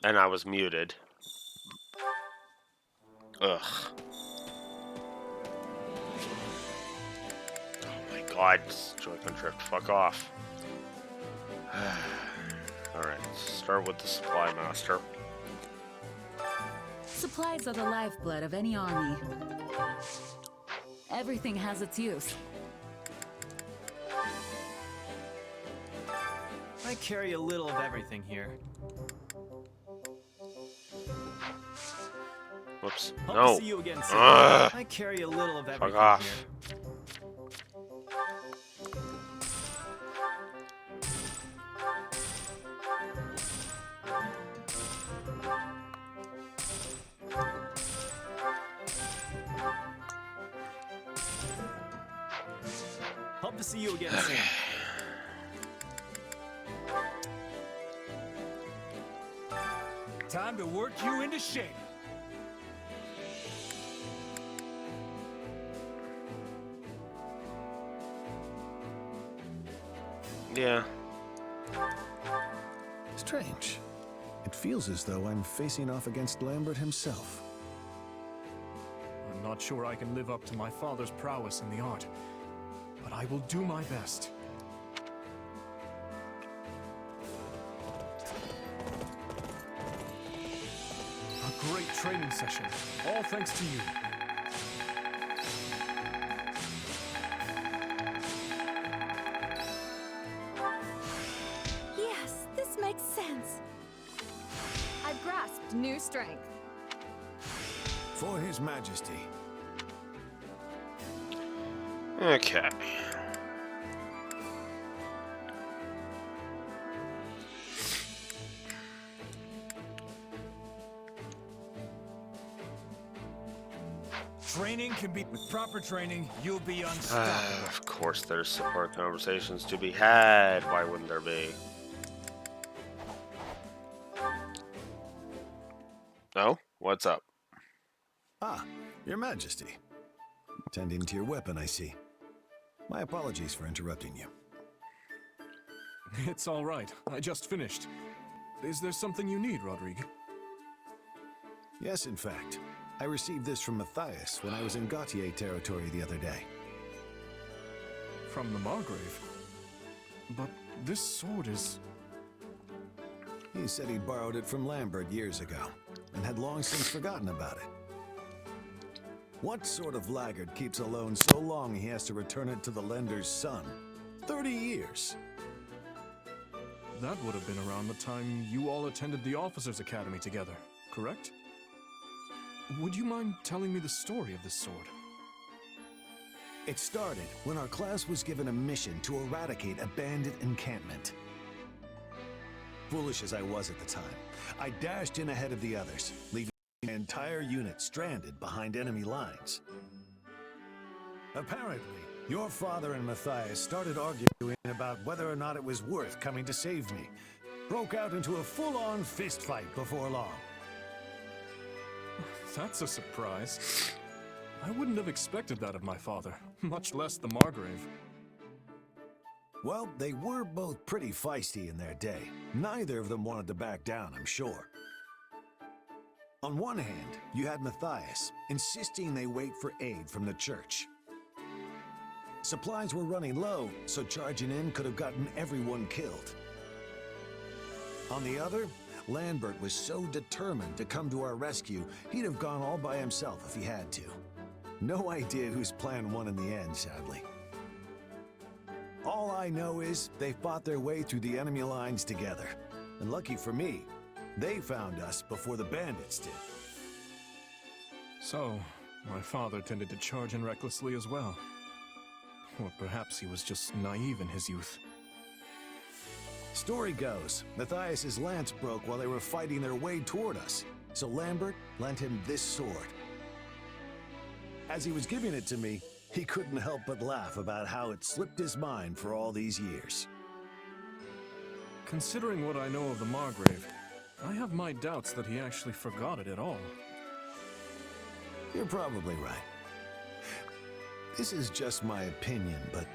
And I was muted. Ugh. Oh my god, Joy-Con drift, fuck off. Alright, start with the supply master. Supplies are the lifeblood of any army. Everything has its use. I carry a little of everything here. What arms. Hope No. to see you again soon. Ugh. I carry a little of Fuck everything off. here. Hope to see you again soon. Time to work you into shape. Yeah. Strange. It feels as though I'm facing off against Lambert himself. I'm not sure I can live up to my father's prowess in the art, but I will do my best. A great training session, all thanks to you. Yes, this makes sense. I've grasped new strength. For His Majesty. Okay. Training can be with proper training, you'll be unstoppable. Of course there's support conversations to be had. Why wouldn't there be? No? What's up? Ah, Your Majesty. Tending to your weapon, I see. My apologies for interrupting you. It's all right. I just finished. Is there something you need, Rodrigue? Yes, in fact. I received this from Matthias when I was in Gautier territory the other day. From the Margrave? But this sword is... He said he'd borrowed it from Lambert years ago, and had long since forgotten about it. What sort of laggard keeps a loan so long he has to return it to the lender's son? 30 years! That would have been around the time you all attended the Officers' Academy together, correct? Would you mind telling me the story of this sword? It started when our class was given a mission to eradicate a bandit encampment. Foolish as I was at the time, I dashed in ahead of the others, leaving the entire unit stranded behind enemy lines. Apparently, your father and Matthias started arguing about whether or not it was worth coming to save me. Broke out into a full-on fistfight before long. That's a surprise. I wouldn't have expected that of my father, much less the Margrave. Well, they were both pretty feisty in their day. Neither of them wanted to back down, I'm sure. On one hand, you had Matthias, insisting they wait for aid from the church. Supplies were running low, so charging in could have gotten everyone killed. On the other, Lambert was so determined to come to our rescue, he'd have gone all by himself if he had to. No idea whose plan won in the end, sadly. All I know is they fought their way through the enemy lines together. And lucky for me, they found us before the bandits did. So, my father tended to charge in recklessly as well. Or perhaps he was just naive in his youth. Story goes, Matthias's lance broke while they were fighting their way toward us, so Lambert lent him this sword. As he was giving it to me, he couldn't help but laugh about how it slipped his mind for all these years. Considering what I know of the Margrave, I have my doubts that he actually forgot it at all. You're probably right. This is just my opinion, but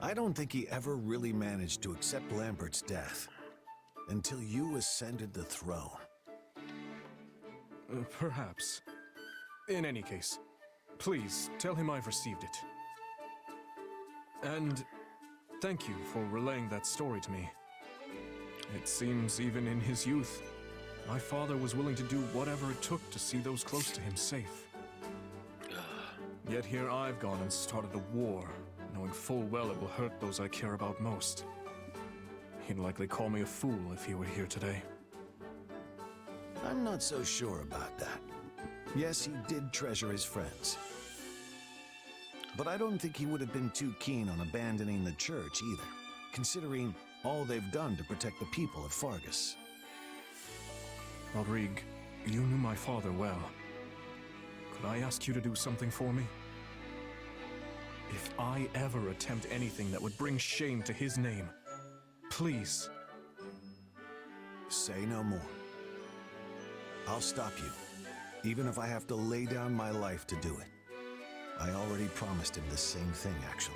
I don't think he ever really managed to accept Lambert's death until you ascended the throne. Perhaps. In any case, please tell him I've received it. And thank you for relaying that story to me. It seems even in his youth, my father was willing to do whatever it took to see those close to him safe. Yet here I've gone and started a war, knowing full well it will hurt those I care about most. He'd likely call me a fool if he were here today. I'm not so sure about that. Yes, he did treasure his friends. But I don't think he would have been too keen on abandoning the church either, considering all they've done to protect the people of Fargus. Rodrigue, you knew my father well. Could I ask you to do something for me? If I ever attempt anything that would bring shame to his name, please. Say no more. I'll stop you, even if I have to lay down my life to do it. I already promised him the same thing, actually.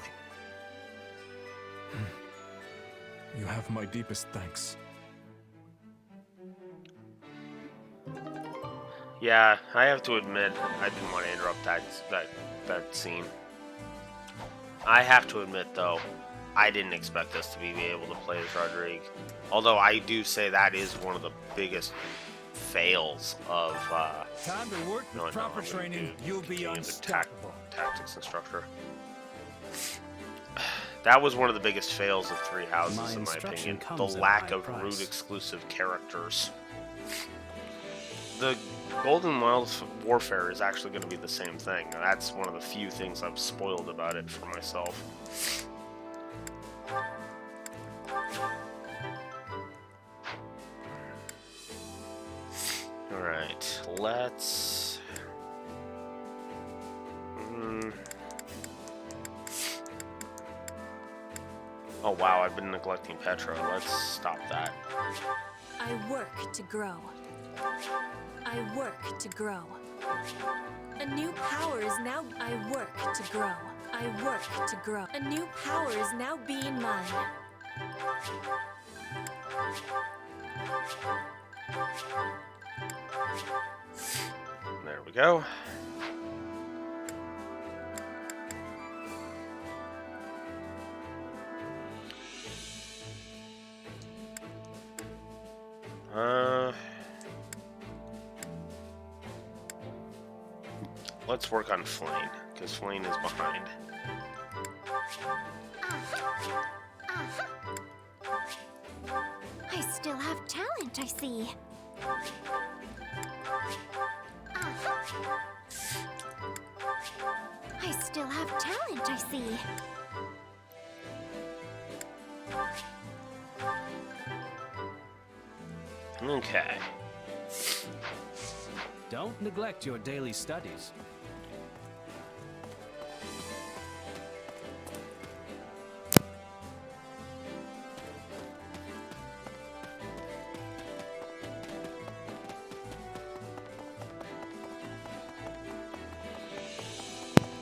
You have my deepest thanks. Yeah, I have to admit, I didn't want to interrupt that scene. I have to admit, though, I didn't expect us to be able to play as Rodrigue. Although I do say that is one of the biggest fails of Time to work with proper training, you'll be unstoppable. Tactics instructor. That was one of the biggest fails of Three Houses, in my opinion. The lack of root exclusive characters. The Golden Wilds Warfare is actually going to be the same thing. That's one of the few things I've spoiled about it for myself. Alright, let's... Oh wow, I've been neglecting Petra. Let's stop that. I work to grow. I work to grow. A new power is now... I work to grow. I work to grow. A new power is now being mine. There we go. Let's work on Flane, because Flane is behind. I still have talent, I see. I still have talent, I see. Okay. Don't neglect your daily studies.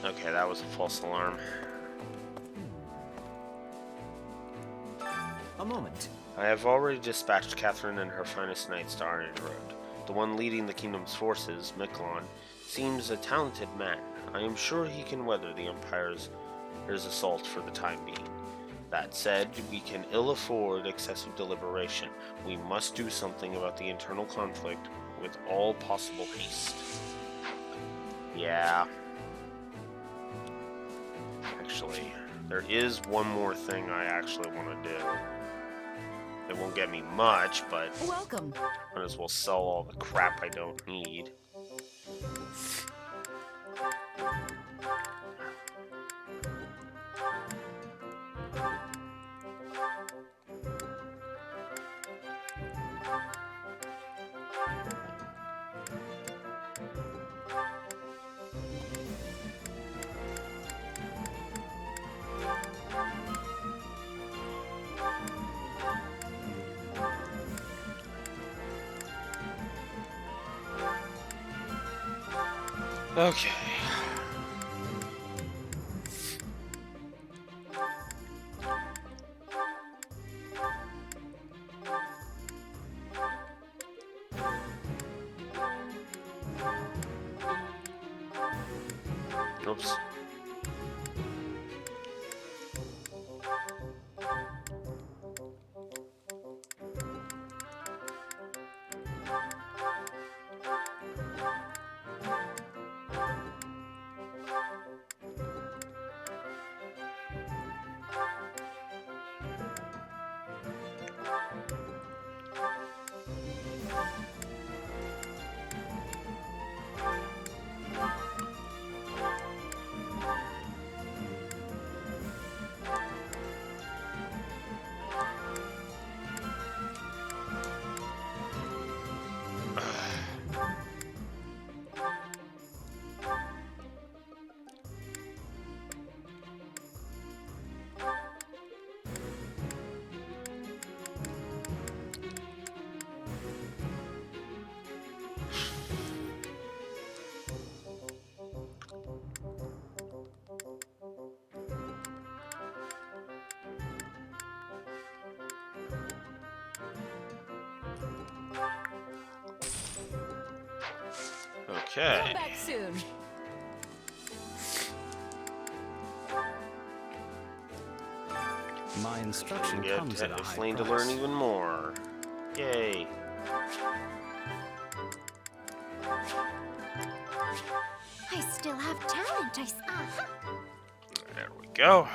Okay, that was a false alarm. A moment. I have already dispatched Catherine and her finest knights to Iron Road. The one leading the kingdom's forces, Miklon, seems a talented man. I am sure he can weather the Empire's assault for the time being. That said, we can ill afford excessive deliberation. We must do something about the internal conflict with all possible haste. Yeah. Actually, there is one more thing I actually want to do. It won't get me much, but welcome. Might as well sell all the crap I don't need. Okay. Oops. Okay. Come back soon. My instruction Get comes at a high Flame to price. learn even more. Yay. I still have talent, There we go.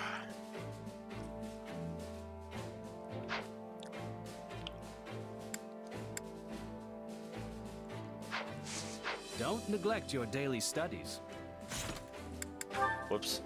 Don't neglect your daily studies. Whoops.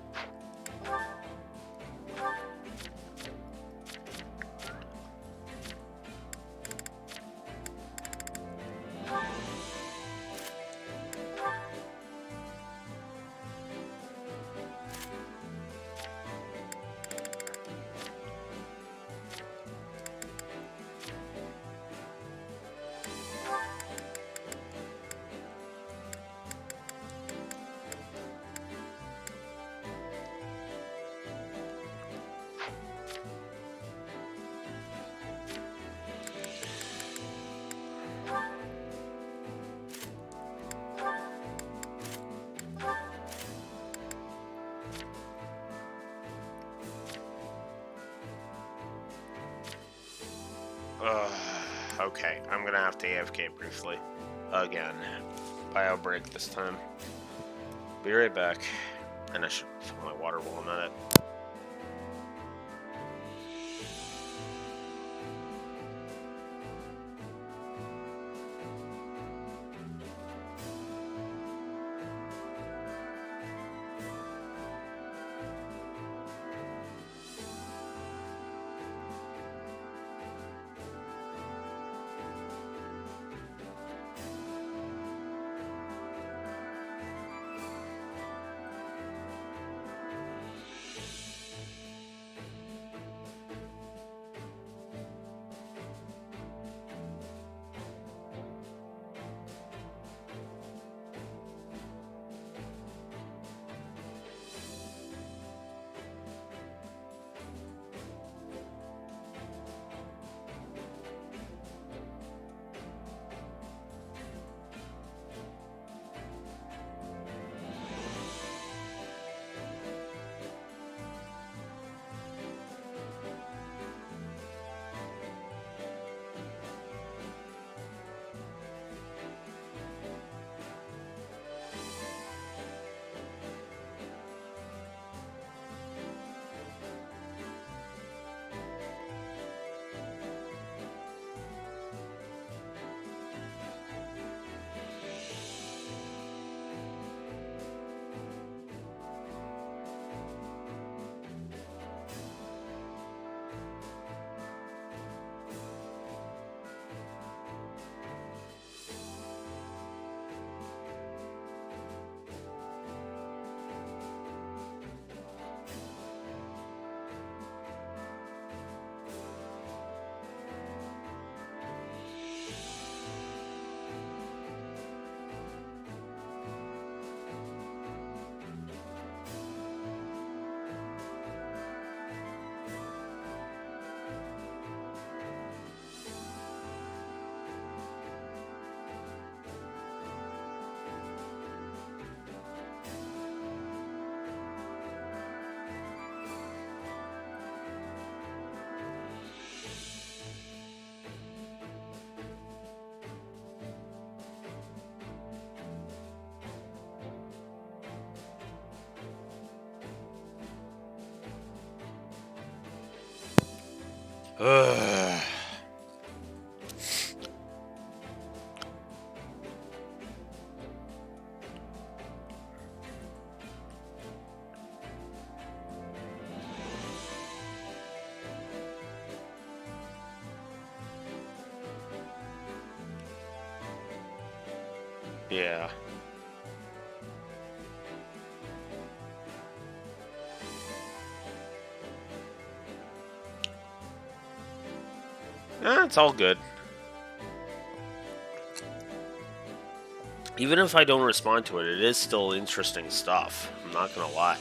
Okay, I'm gonna have to AFK briefly. Again. Bio break this time. Be right back. And I should fill my water while I'm at it. Ugh. Yeah. It's all good. Even if I don't respond to it, it is still interesting stuff. I'm not gonna lie.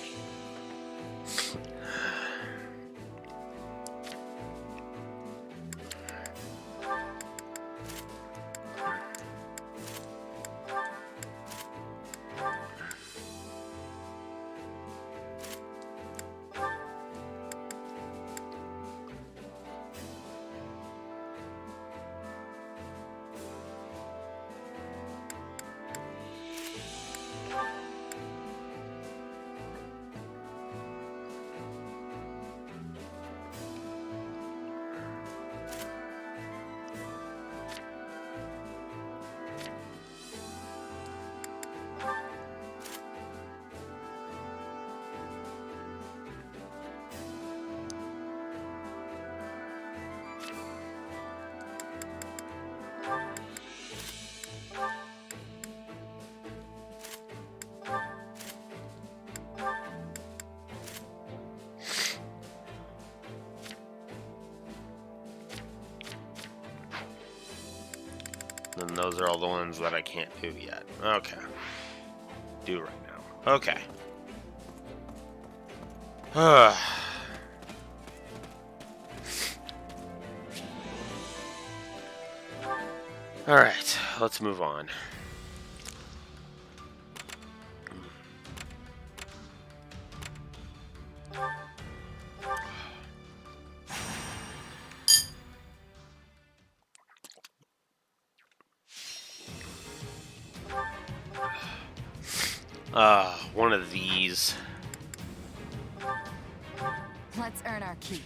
And those are all the ones that I can't do yet. Okay. Do right now. Okay. Alright, let's move on. One of these. Let's earn our keep.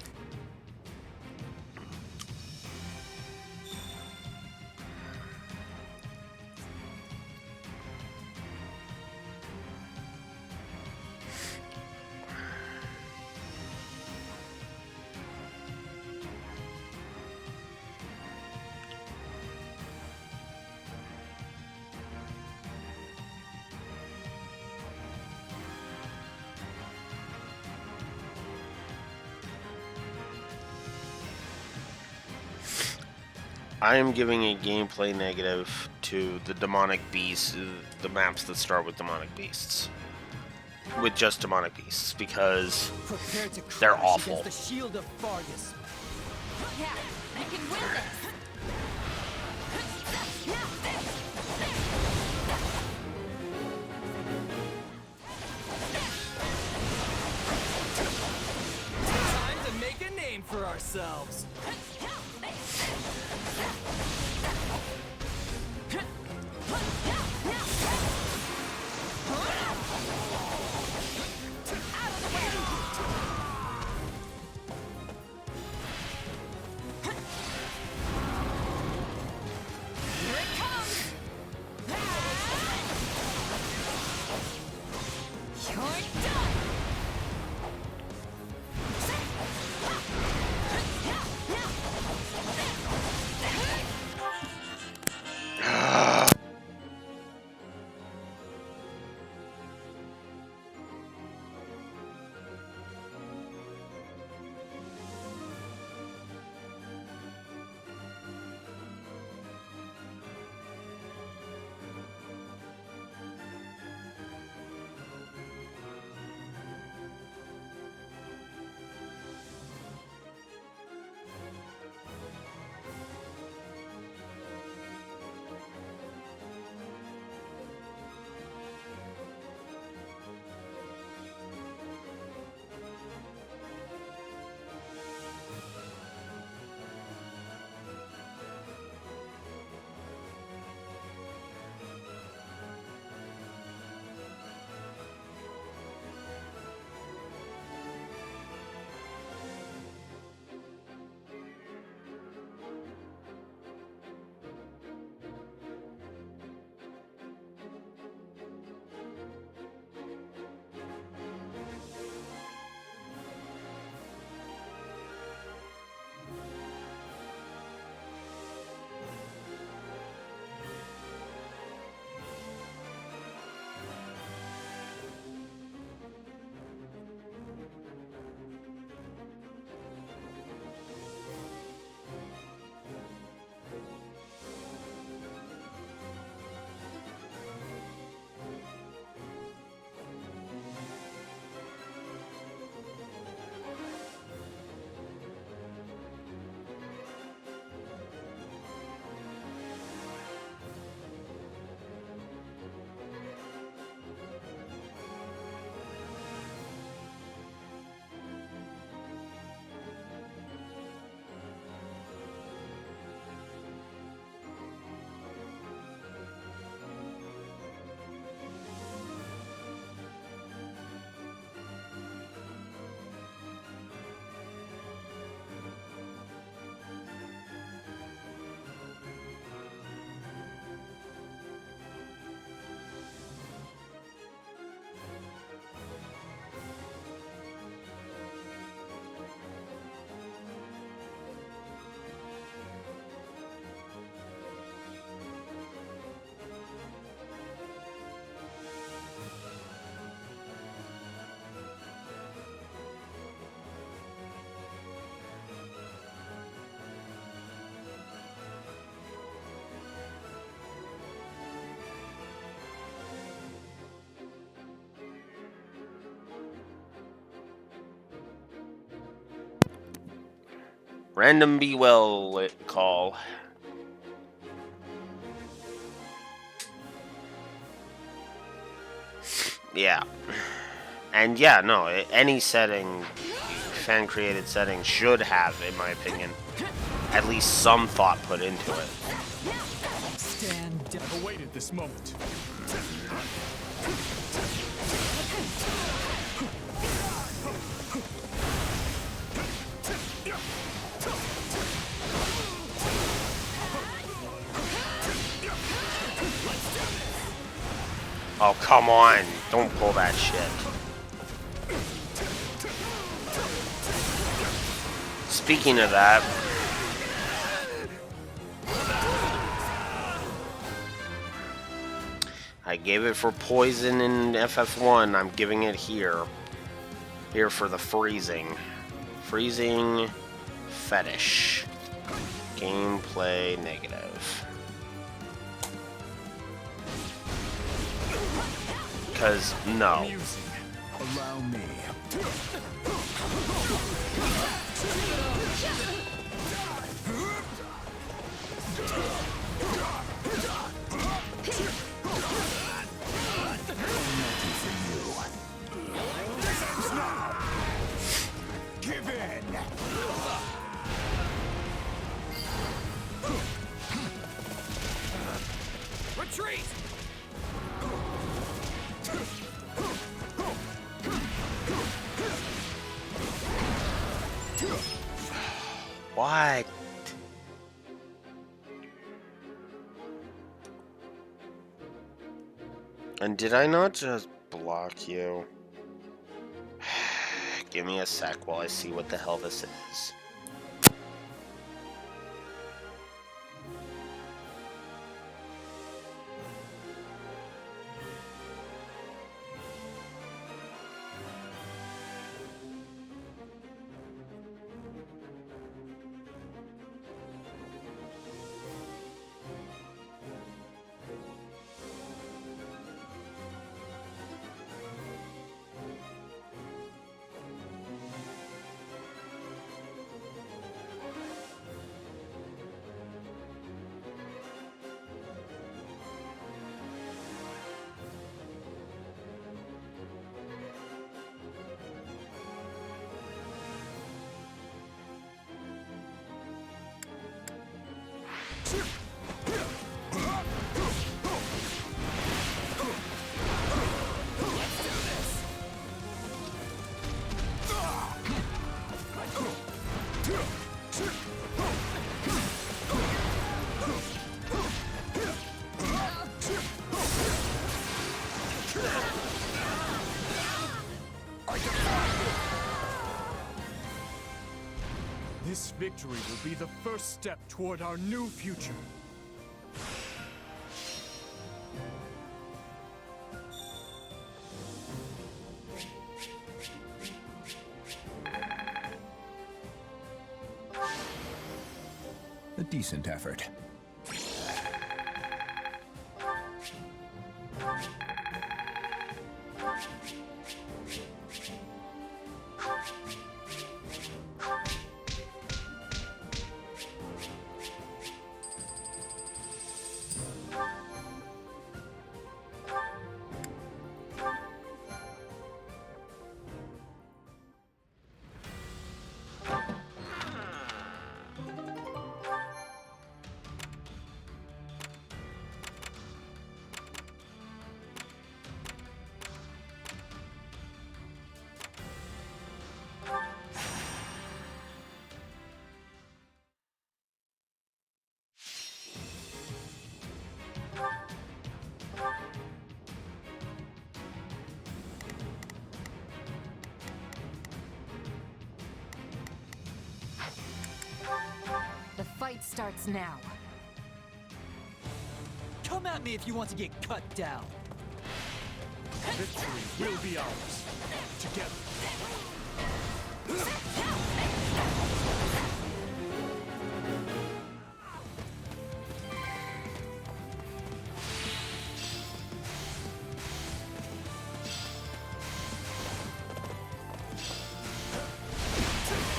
I am giving a gameplay negative to the demonic beasts, the maps that start with demonic beasts. With just demonic beasts, because they're awful. The shield of Fargus. Yeah, I can win this. Time to make a name for ourselves. Random be well lit call. Yeah. And yeah, no, any setting, fan-created setting should have, in my opinion, at least some thought put into it. I've awaited this moment. Oh, come on. Don't pull that shit. Speaking of that, I gave it for poison in FF1. I'm giving it here. Here for the freezing. Freezing fetish. Gameplay negative. Because, no. Allow me. Give in. Retreat! What? And did I not just block you? Give me a sec while I see what the hell this is. This victory will be the first step toward our new future. A decent effort. The fight starts now. Come at me if you want to get cut down. Victory will be ours. Together.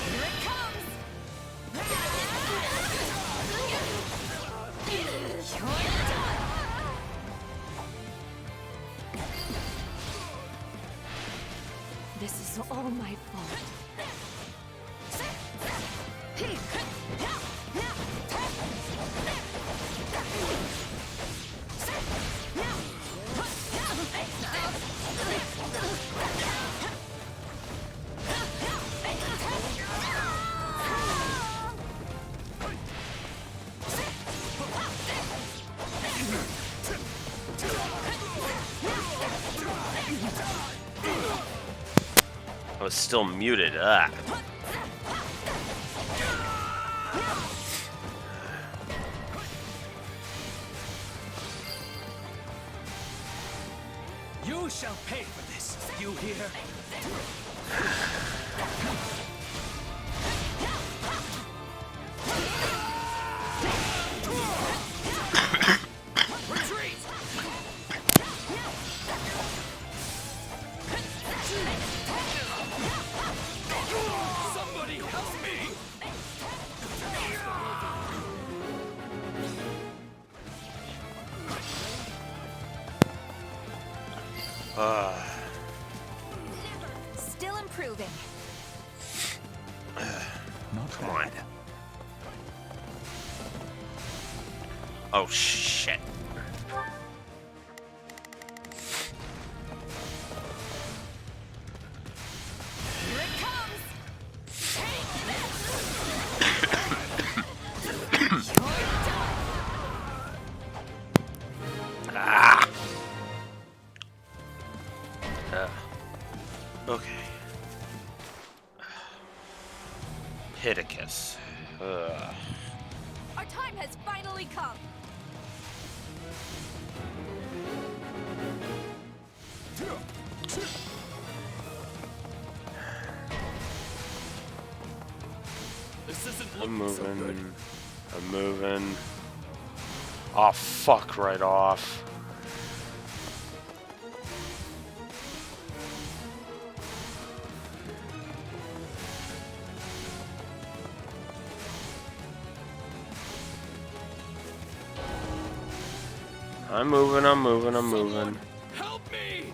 Here it comes! all my fault. I was still muted. Ah. You shall pay for this, you hear? Retreat! Somebody help me! Still improving. Come on. Oh shit. Here it comes. Ah. Okay. Hiddicus. Our time has finally come. This isn't I'm looking so good. moving. I'm moving. Oh, fuck right off. I'm moving, I'm moving, I'm moving. Help me!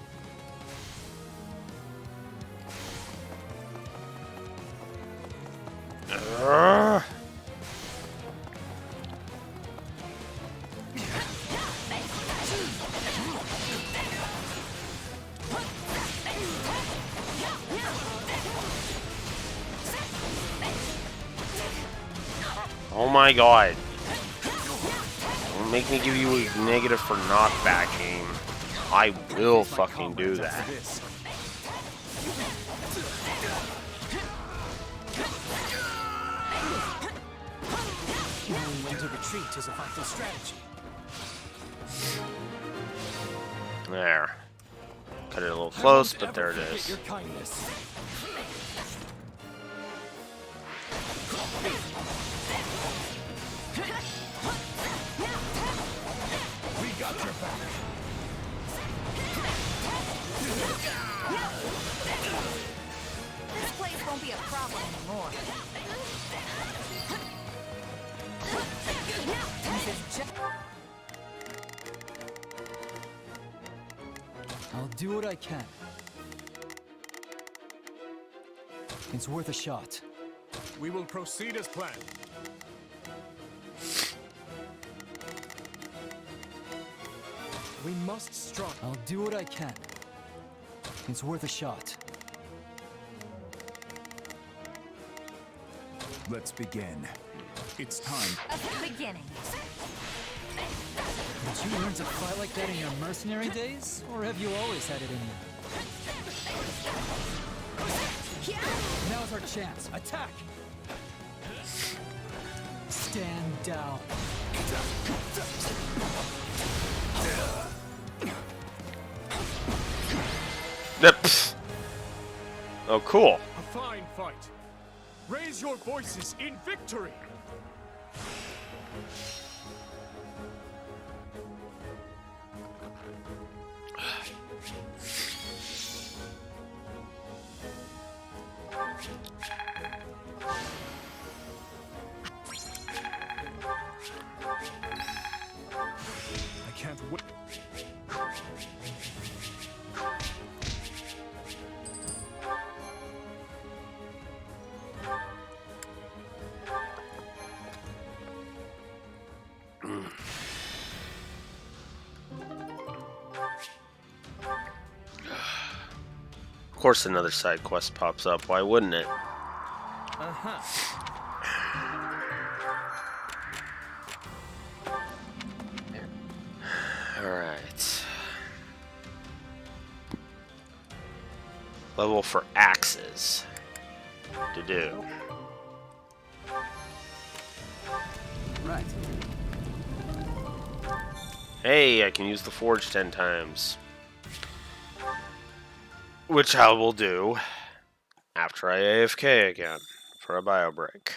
Oh my god. Don't make me give you a negative for not backing. I will fucking do that. Knowing when to retreat is a vital strategy. There. Cut it a little close, but there it is. Your kindness. We got your back. This place won't be a problem anymore. I'll do what I can. It's worth a shot. We will proceed as planned. We must strike. I'll do what I can. It's worth a shot. Let's begin. It's time. A beginning. Did you learn to fight like that in your mercenary days? Or have you always had it in you? Now's our chance. Attack! Stand down. Oh, cool. A fine fight. Raise your voices in victory. I can't wait. Of course another side quest pops up, why wouldn't it? Uh-huh. Alright. Level for axes. To do. Right. Hey, I can use the forge 10 times. Which I will do after I AFK again for a bio break.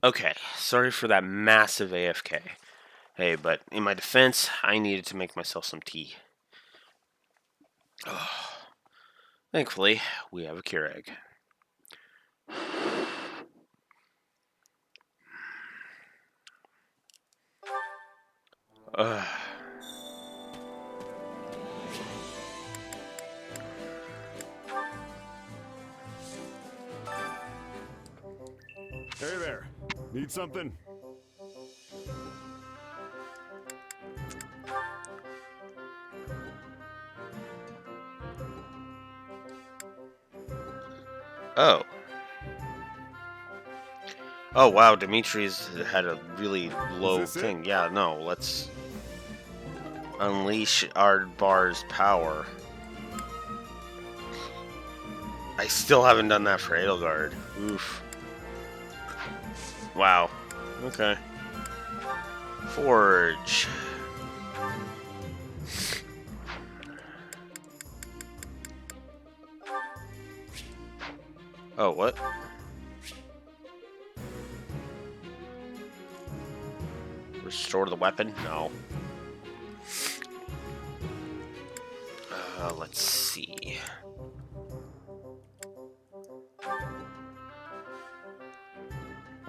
Okay, sorry for that massive AFK. Hey, but in my defense, I needed to make myself some tea. Oh, thankfully, we have a Keurig. Ugh. Hey there. Need something? Oh. Oh, wow, Dimitri's had a really low thing. Yeah, no, let's unleash our bar's power. I still haven't done that for Edelgard. Oof. Wow. Okay. Forge. Oh, what? Restore the weapon? No. Let's see.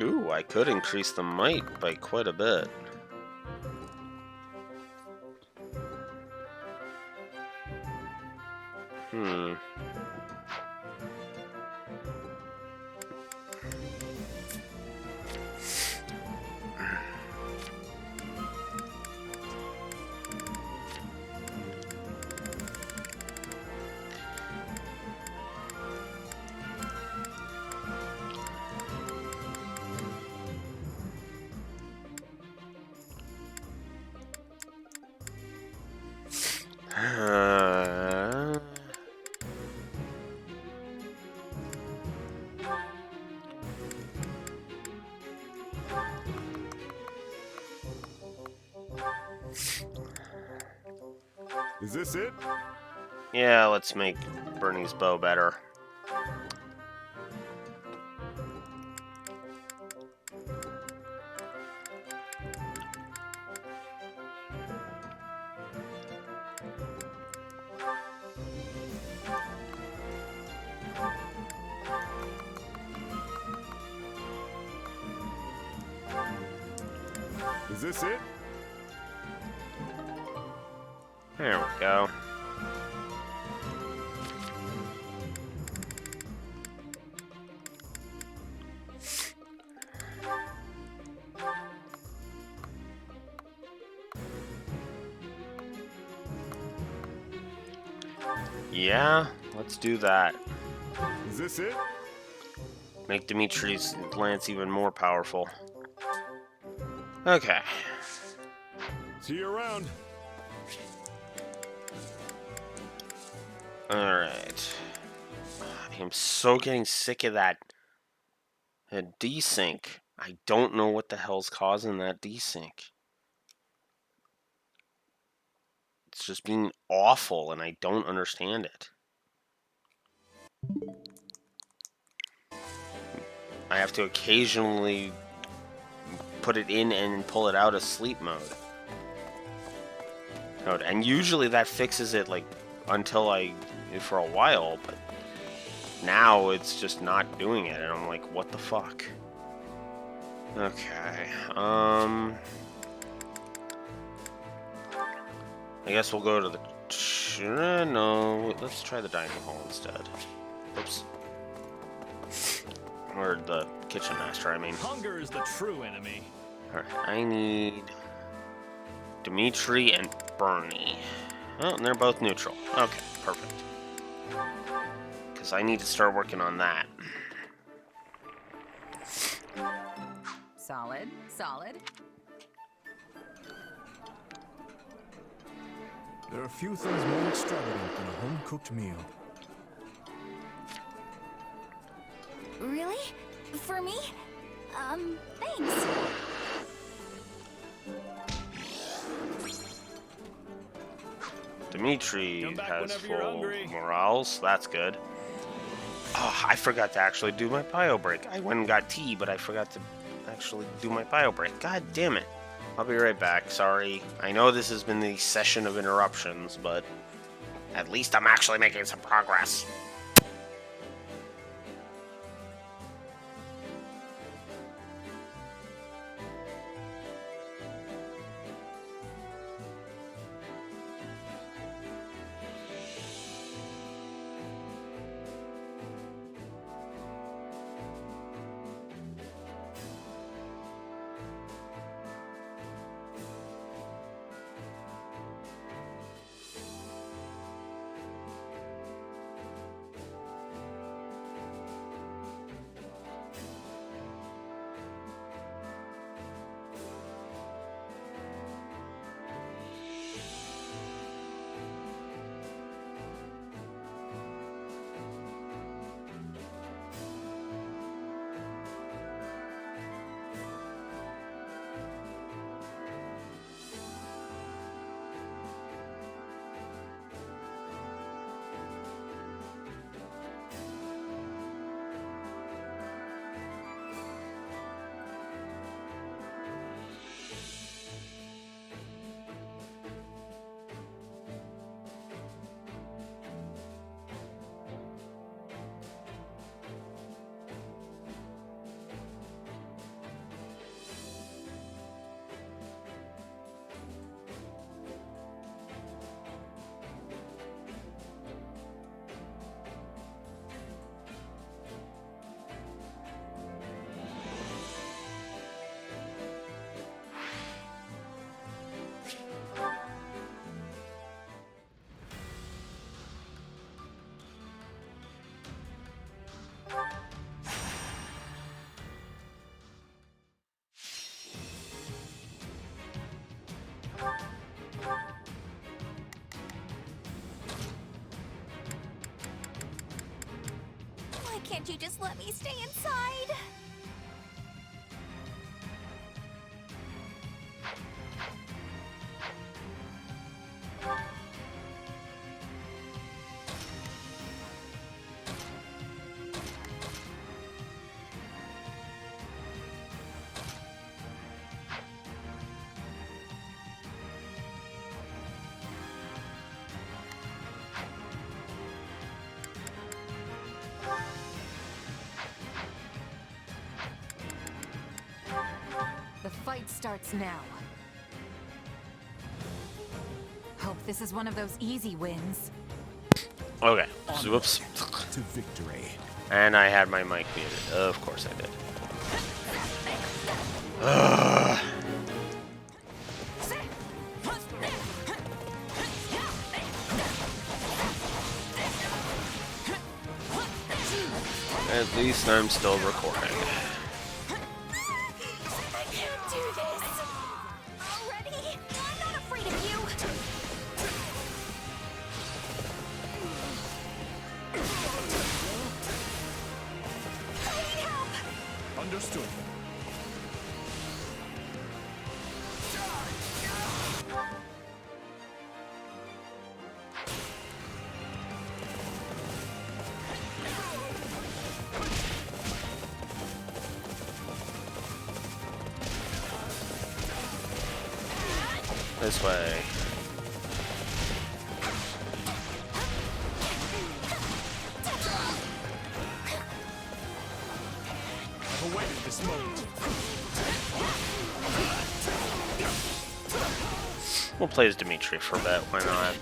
Ooh, I could increase the might by quite a bit. Hmm. Is this it? Yeah, let's make Bernie's bow better. Is this it? There we go. Yeah, let's do that. Is this it? Make Dimitri's lance even more powerful. Okay. See you around. Alright. I am so getting sick of that desync. I don't know what the hell's causing that desync. It's just being awful and I don't understand it. I have to occasionally put it in and pull it out of sleep mode. And usually that fixes it like until for a while, but now it's just not doing it and I'm like, what the fuck? Okay. I guess we'll go to the no, let's try the dining hall instead. Oops. Or the kitchen master, I mean. Hunger is the true enemy. Alright, I need Dimitri and Bernie. Oh, and they're both neutral. Okay, perfect. Because I need to start working on that. Solid, solid. There are few things more extravagant than a home-cooked meal. Really? For me? Thanks. Dimitri has full morals. That's good. Oh, I forgot to actually do my bio break. I went and got tea, but I forgot to actually do my bio break. God damn it. I'll be right back. Sorry. I know this has been the session of interruptions, but at least I'm actually making some progress. Why can't you just let me stay inside? The fight starts now. Hope this is one of those easy wins. Okay. Whoops. To victory. And I had my mic muted. Of course I did. Ugh. At least I'm still recording. I can't do this! Already? I'm not afraid of you! I need help! Understood. This way. I've awaited this moment. We'll play as Dimitri for a bit, why not?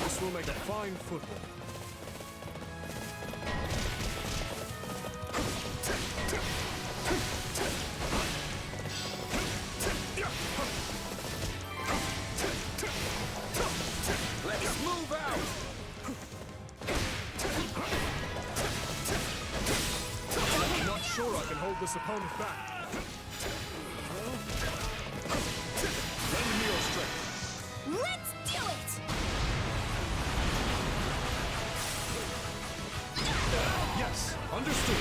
This will make a fine football. Let's move out! I'm not sure I can hold this opponent back. Lend me your strength. Let's do it! Yes, understood.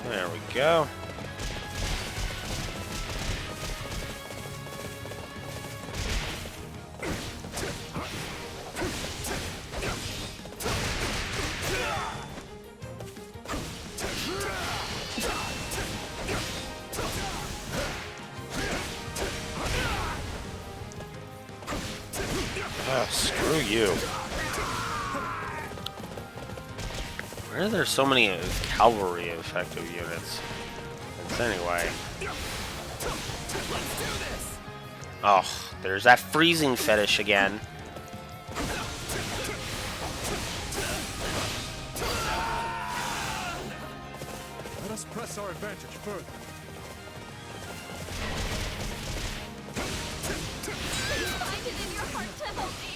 There we go. Screw you. Why are there so many cavalry effective units? Anyway. Oh, there's that freezing fetish again. Let us press our advantage further. Find it in your heart to help me.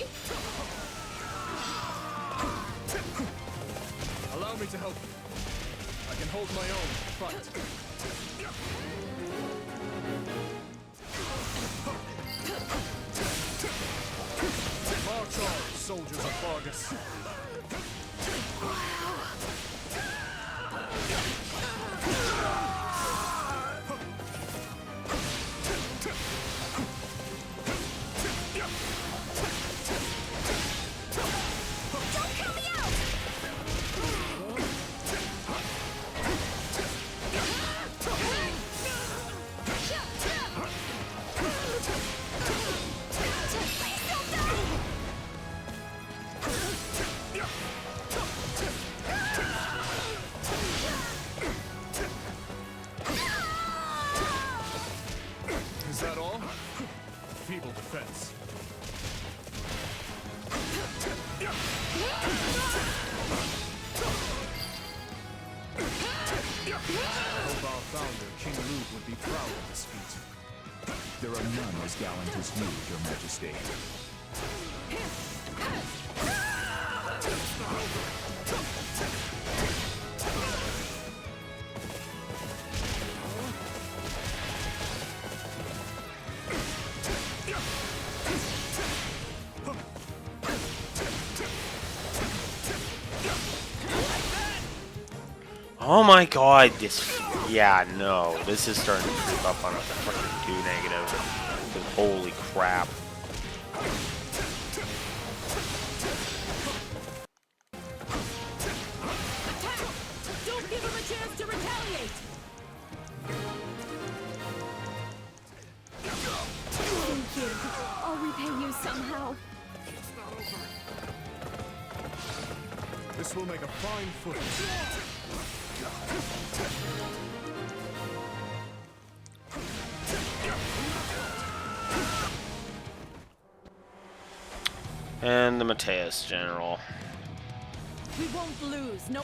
Allow me to help you. I can hold my own. Fight. March on, soldiers of Vargas. Is that all? Feeble defense. I hope our founder, King Luke, would be proud of this feat. There are none as gallant as you, Your Majesty. Oh my god, this... Yeah, no. This is starting to creep up on a freaking 2 negative. Holy crap. Don't give him a chance to retaliate. Thank you. I'll repay you somehow. This will make a fine footing. And the Mateus General. We won't lose, no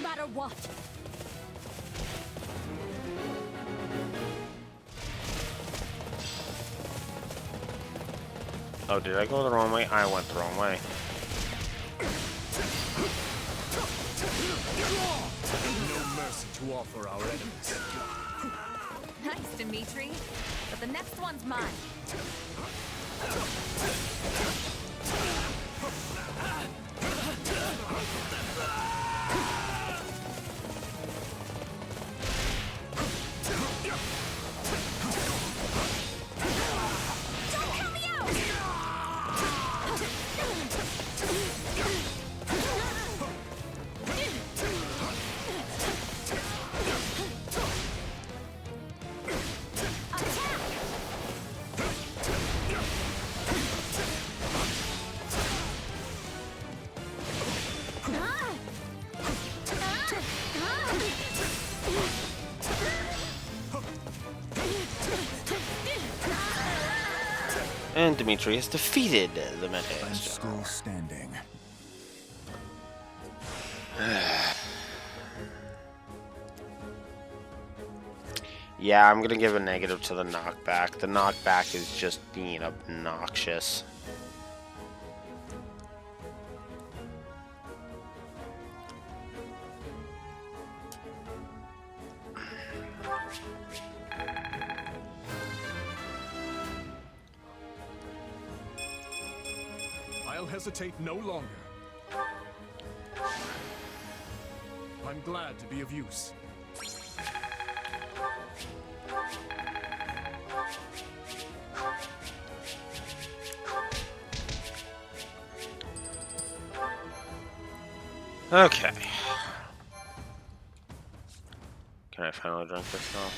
matter what. Oh, did I go the wrong way? I went the wrong way. No mercy to offer our enemies. Nice, Dimitri. But the next one's mine. And Dimitri has defeated the Mateus Still standing. Yeah, I'm gonna give a negative to the knockback. The knockback is just being obnoxious. I'll hesitate no longer. I'm glad to be of use. Okay. Can I finally drink this now?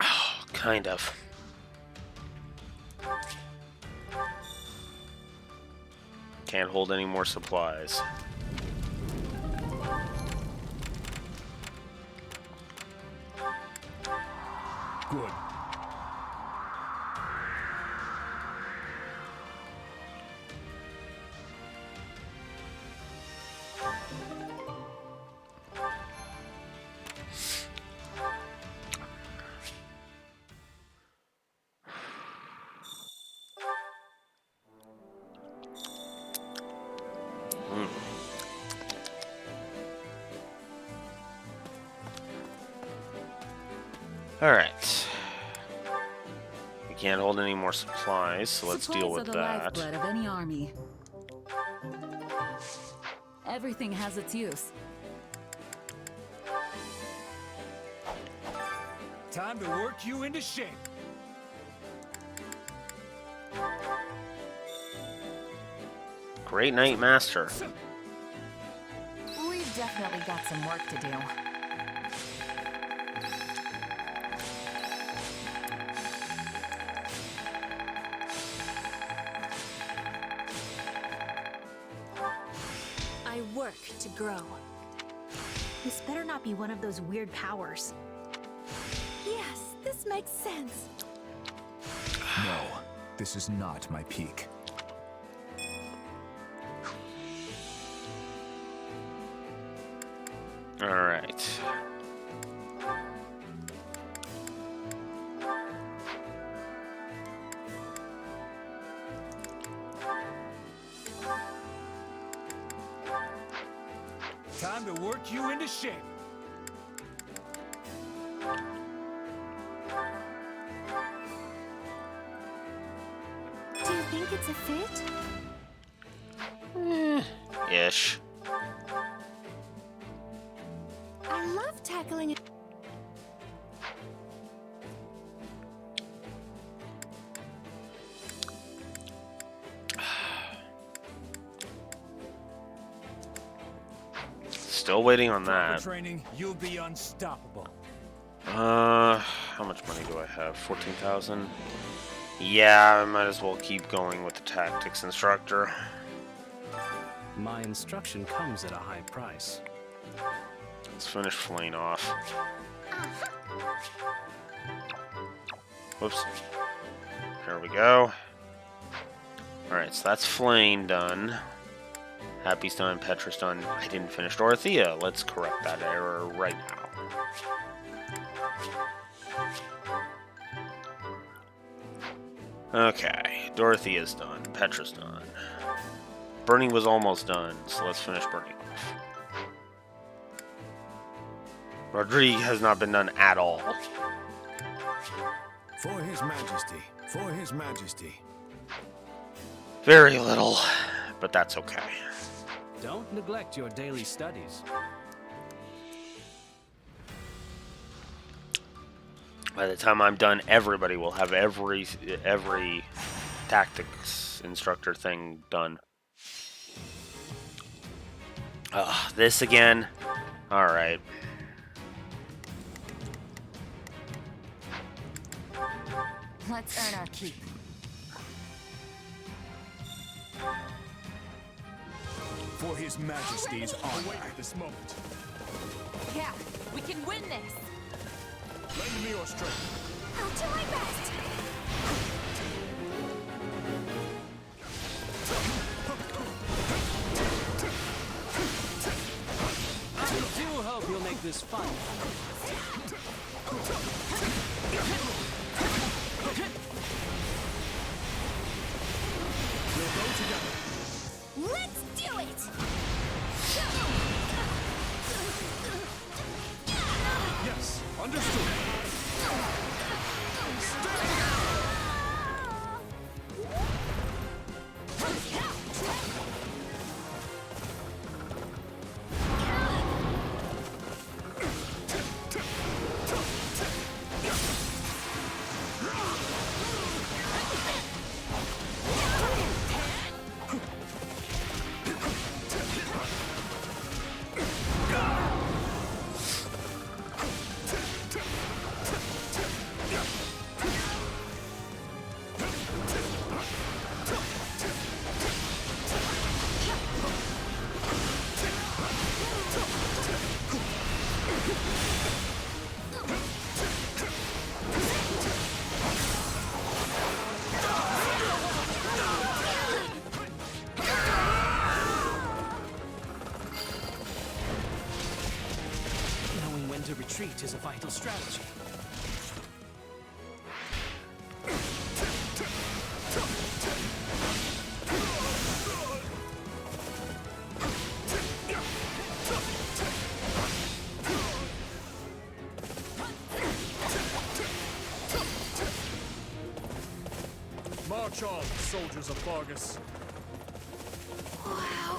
Oh, kind of. Can't hold any more supplies. Good. Alright. We can't hold any more supplies, so let's deal with Supplies are the that. lifeblood of any army. Everything has its use. Time to work you into shape. Great Night Master. We've definitely got some work to do. I work to grow. This better not be one of those weird powers. Yes, this makes sense. No, this is not my peak. Alright. Time to work you into shape. Do you think it's a fit? Ish. I love tackling it. Still waiting on that. For training, you'll be unstoppable. How much money do I have? 14,000? Yeah, I might as well keep going with the tactics instructor. My instruction comes at a high price. Let's finish flaying off. Whoops. There we go. Alright, so that's flaying done. Happy's done, Petra's done. I didn't finish Dorothea. Let's correct that error right now. Okay, Dorothea's done. Petra's done. Burning was almost done, so let's finish burning off. Rodrigue has not been done at all. For His Majesty. For His Majesty. Very little, but that's okay. Don't neglect your daily studies. By the time I'm done, everybody will have every tactics instructor thing done. This again? Alright. Let's earn our keep. For His Majesty's honor. Wait at this moment. Yeah, we can win this. Lend me your strength. I'll do my best. I do hope you'll make this fun. We'll go together. Let's do it! Yes, understood. to retreat is a vital strategy. March on, soldiers of Fargus. Wow.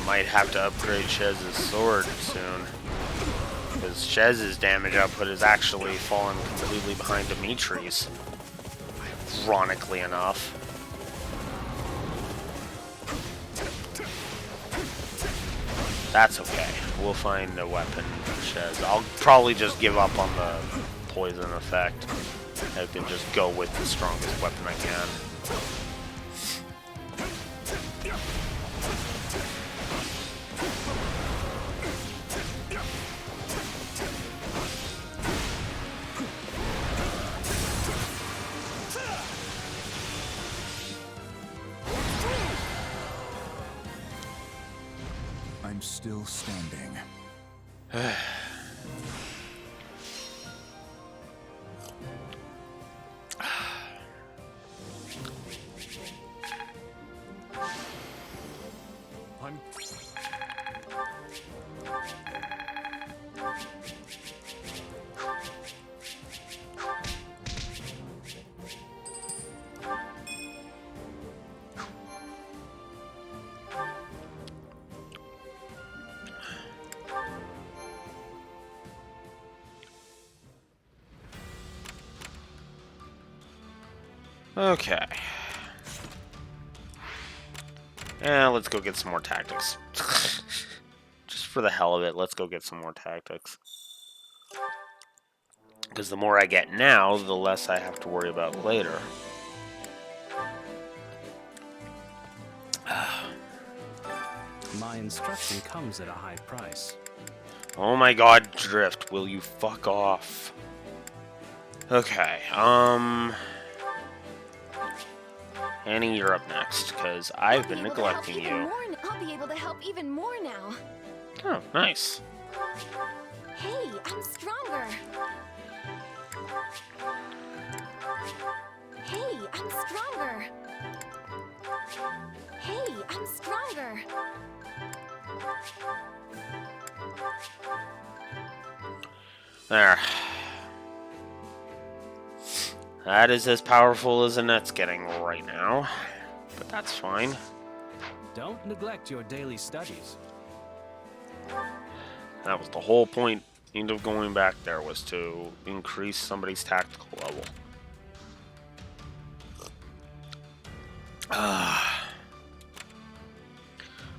Might have to upgrade Shez's sword soon, because Shez's damage output is actually fallen completely behind Dimitri's, ironically enough. That's okay. We'll find a weapon for Shez. I'll probably just give up on the poison effect. I can just go with the strongest weapon I can. I'm still standing. Okay. And let's go get some more tactics. Just for the hell of it, let's go get some more tactics. Because the more I get now, the less I have to worry about later. My instruction comes at a high price. Oh my god, Drift, will you fuck off? Okay, Annie, you're up next, because I've been neglecting you. I'll be able to help even more now. Oh, nice. Hey, I'm stronger. Hey, I'm stronger. Hey, I'm stronger. There. That is as powerful as Annette's getting right now, but that's fine. Don't neglect your daily studies. That was the whole point of going back there, was to increase somebody's tactical level.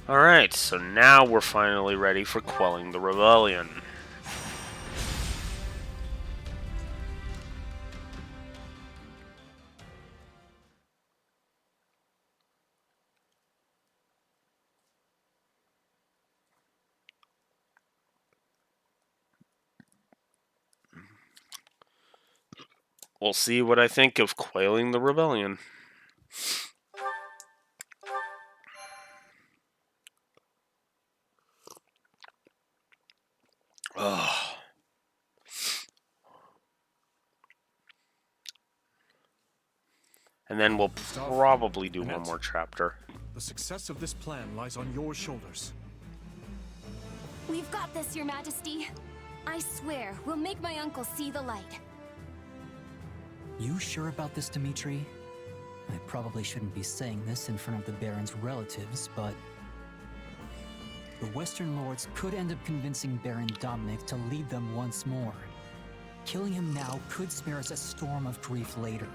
Alright, so now we're finally ready for quelling the rebellion. We'll see what I think of quelling the rebellion. Ugh. And then we'll probably do one more chapter. The success of this plan lies on your shoulders. We've got this, Your Majesty. I swear, we'll make my uncle see the light. You sure about this, Dimitri? I probably shouldn't be saying this in front of the Baron's relatives, but the Western Lords could end up convincing Baron Dominic to lead them once more. Killing him now could spare us a storm of grief later.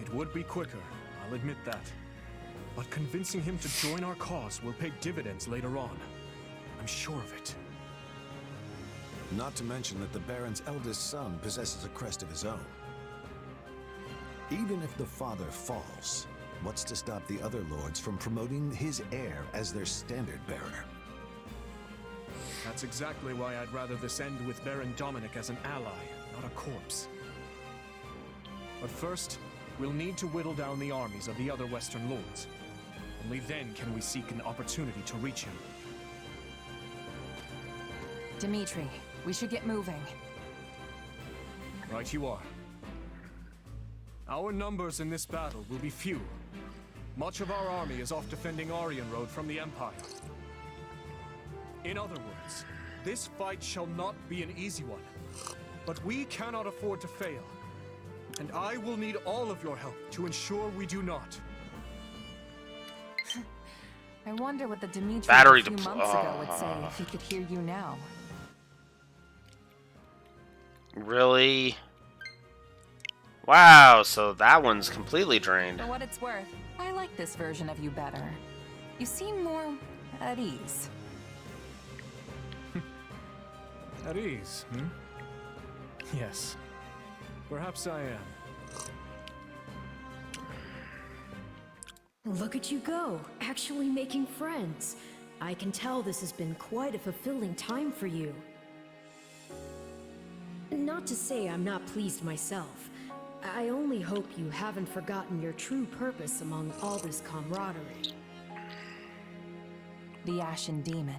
It would be quicker, I'll admit that. But convincing him to join our cause will pay dividends later on. I'm sure of it. Not to mention that the Baron's eldest son possesses a crest of his own. Even if the father falls, What's to stop the other lords from promoting his heir as their standard bearer? That's exactly why I'd rather this end with Baron Dominic as an ally, not a corpse. But first, we'll need to whittle down the armies of the other Western lords. Only then can we seek an opportunity to reach him. Dimitri, we should get moving. Right you are. Our numbers in this battle will be few. Much of our army is off defending Aryan Road from the Empire. In other words, this fight shall not be an easy one. But we cannot afford to fail. And I will need all of your help to ensure we do not. I wonder what the Dimitri Battery a few months ago would say if he could hear you now. Really? Wow, so that one's completely drained. For what it's worth, I like this version of you better. You seem more at ease. At ease, hmm? Yes. Perhaps I am. Look at you go, actually making friends. I can tell this has been quite a fulfilling time for you. Not to say I'm not pleased myself. I only hope you haven't forgotten your true purpose among all this camaraderie. The Ashen Demon.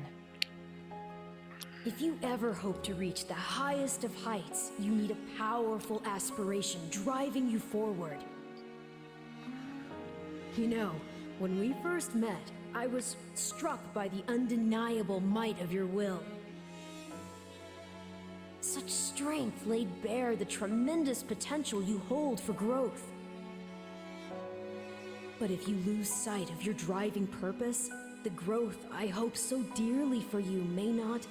If you ever hope to reach the highest of heights, you need a powerful aspiration driving you forward. You know, when we first met, I was struck by the undeniable might of your will. Such strength laid bare the tremendous potential you hold for growth. But if you lose sight of your driving purpose, the growth I hope so dearly for you may not,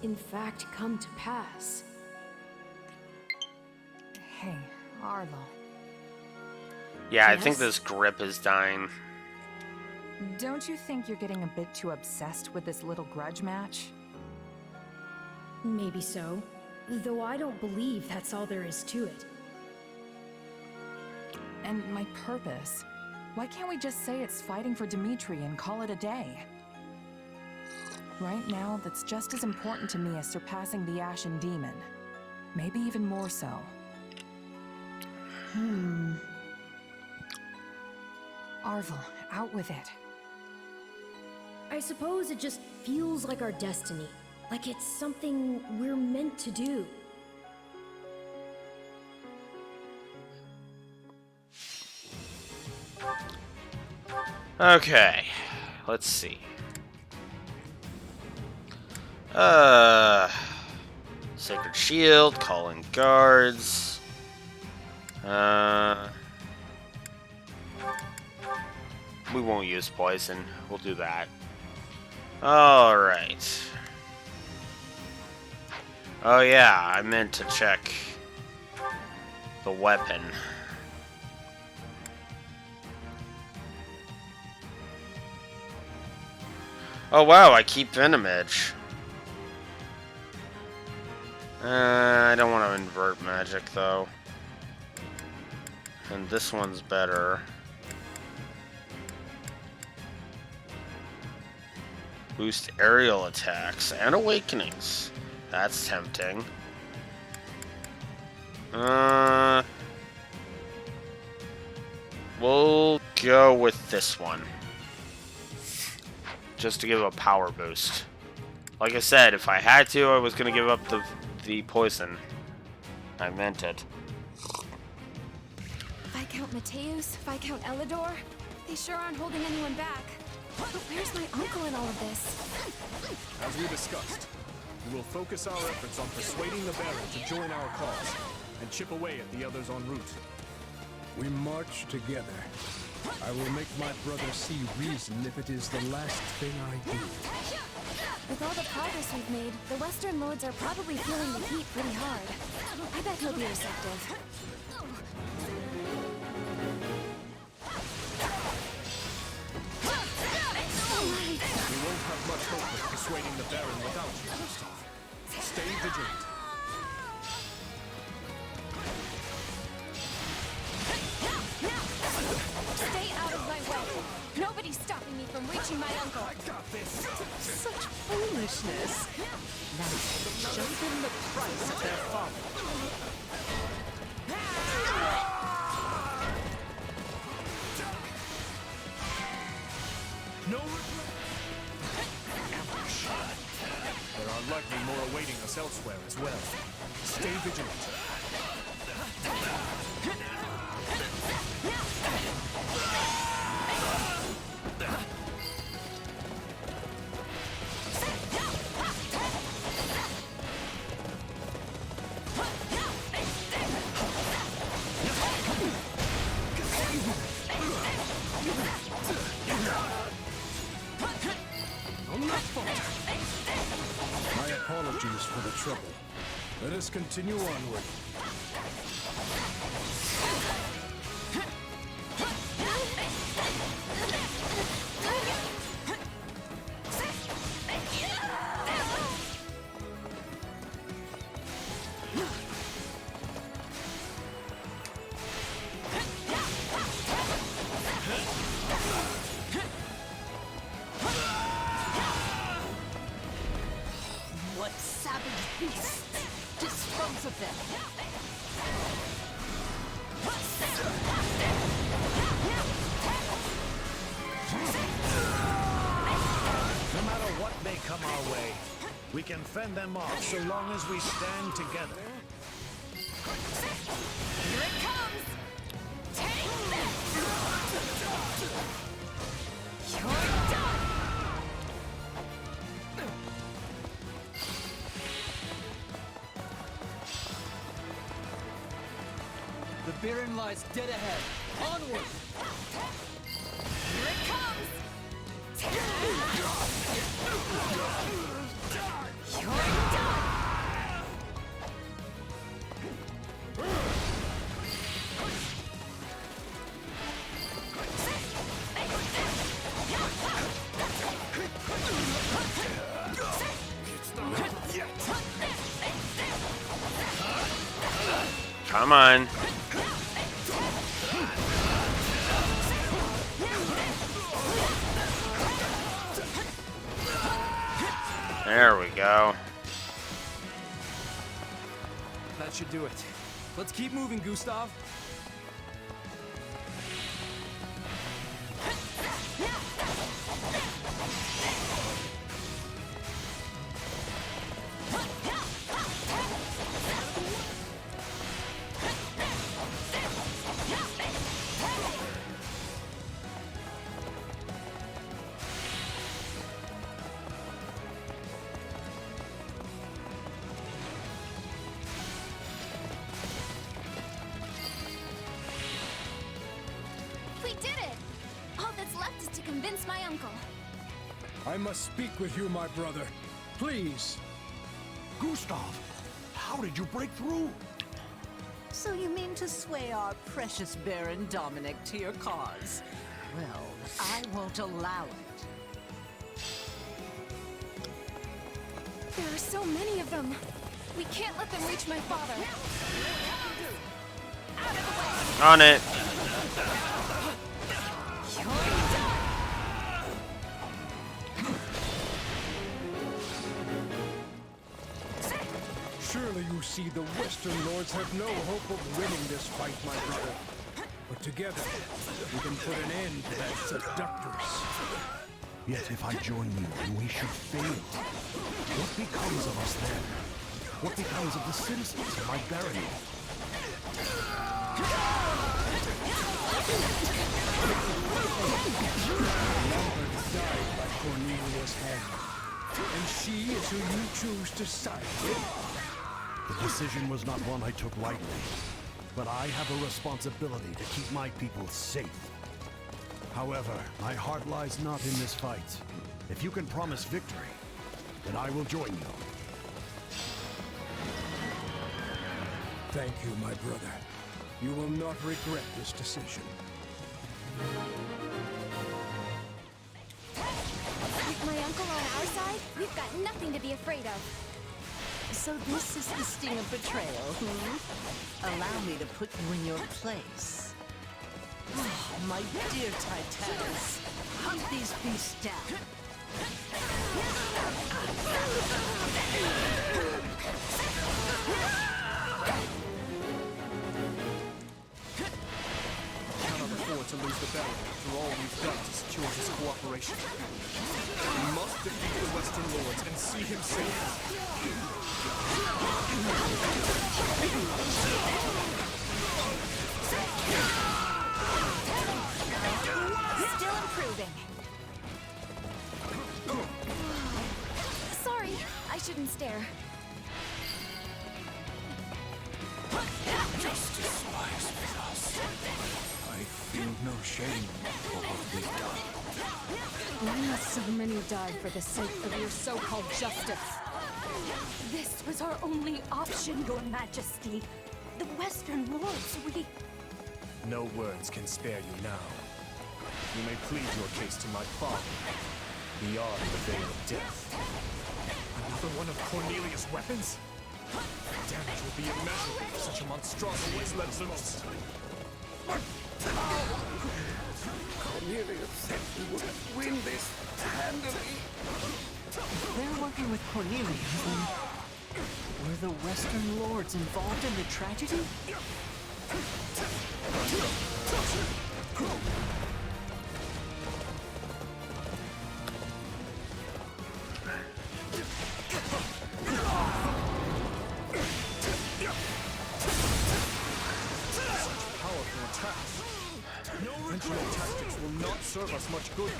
in fact, come to pass. Hey, Arlo. Yeah, I think Yes? this grip is dying. Don't you think you're getting a bit too obsessed with this little grudge match? Maybe so, though I don't believe that's all there is to it. And my purpose? Why can't we just say it's fighting for Dimitri and call it a day? Right now, that's just as important to me as surpassing the Ashen Demon. Maybe even more so. Arvel, out with it. I suppose it just feels like our destiny, like it's something we're meant to do. Okay, let's see. Sacred Shield, calling guards. We won't use poison. We'll do that. Alright. Oh yeah, I meant to check the weapon. Oh wow, I keep Venom Edge. I don't want to invert magic though. And this one's better. Boost aerial attacks and awakenings. That's tempting. We'll go with this one. Just to give a power boost. Like I said, if I had to, I was going to give up the poison. I meant it. Viscount Mateus, Viscount Elidor, they sure aren't holding anyone back. But where's my uncle in all of this? As we discussed, we will focus our efforts on persuading the Baron to join our cause, and chip away at the others en route. We march together. I will make my brother see reason if it is the last thing I do. With all the progress we've made, the Western Lords are probably feeling the heat pretty hard. I bet he'll be receptive. We won't have much hope of persuading the Baron without you, Gustav. Stay vigilant. Stay out of my reaching my uncle. I got this. Such foolishness. Now, show them the price of their folly. No regret. Ambush. There are likely more awaiting us elsewhere as well. Stay vigilant. My apologies for the trouble. Let us continue onward. What savage beasts! Dispose of them! No matter what may come our way, we can fend them off so long as we stand together. Here it comes. Take this. You're done. The Baron lies dead ahead. Onward! Here it comes. Take this. You're done. Come on. There we go. That should do it. Let's keep moving, Gustav. We did it. All that's left is to convince my uncle. I must speak with you, my brother. Please. Gustav, how did you break through? So you mean to sway our precious Baron Dominic to your cause? Well, I won't allow it. There are so many of them. We can't let them reach my father. On it. Surely you see the Western Lords have no hope of winning this fight, my brother. But together, we can put an end to that seductress. Yet if I join you and we should fail, what becomes of us then? What becomes of the citizens of my barony? Lambert died by Cornelia's hand. And she is who you choose to side with. The decision was not one I took lightly, but I have a responsibility to keep my people safe. However, my heart lies not in this fight. If you can promise victory, then I will join you. Thank you, my brother. You will not regret this decision. With my uncle on our side, we've got nothing to be afraid of. So this is the sting of betrayal, Allow me to put you in your place. Oh, my dear Titanus, Hunt these beasts down. Cannot afford to lose the barrier after all we've done to secure his cooperation. We must defeat the Western Lords and see him saved. Still improving. Sorry, I shouldn't stare. Justice lies with us. I feel no shame for what we've done. Why must so many die for the sake of your so-called justice? This was our only option, Your Majesty. The Western Lords, we... No words can spare you now. You may plead your case to my father, beyond the veil of death. Another one of Cornelius' weapons? The damage will be immeasurable if such a monstrosity is let loose. Cornelius said we would win this handily. If they're working with Cornelius, then were the Western Lords involved in the tragedy? Powerful attacks. Conventional tactics will not serve us much good.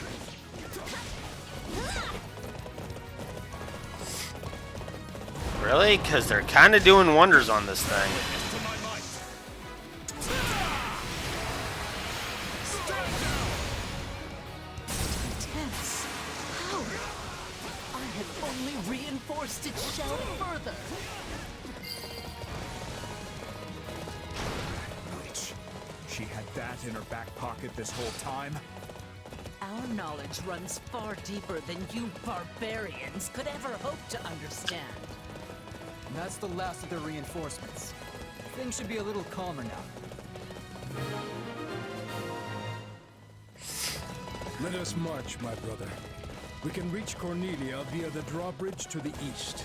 Really? Because they're kind of doing wonders on this thing. Intense. How? I had only reinforced its shell further. Witch. She had that in her back pocket this whole time? Our knowledge runs far deeper than you barbarians could ever hope to understand. And that's the last of the reinforcements. Things should be a little calmer now. Let us march, my brother. We can reach Cornelia via the drawbridge to the east.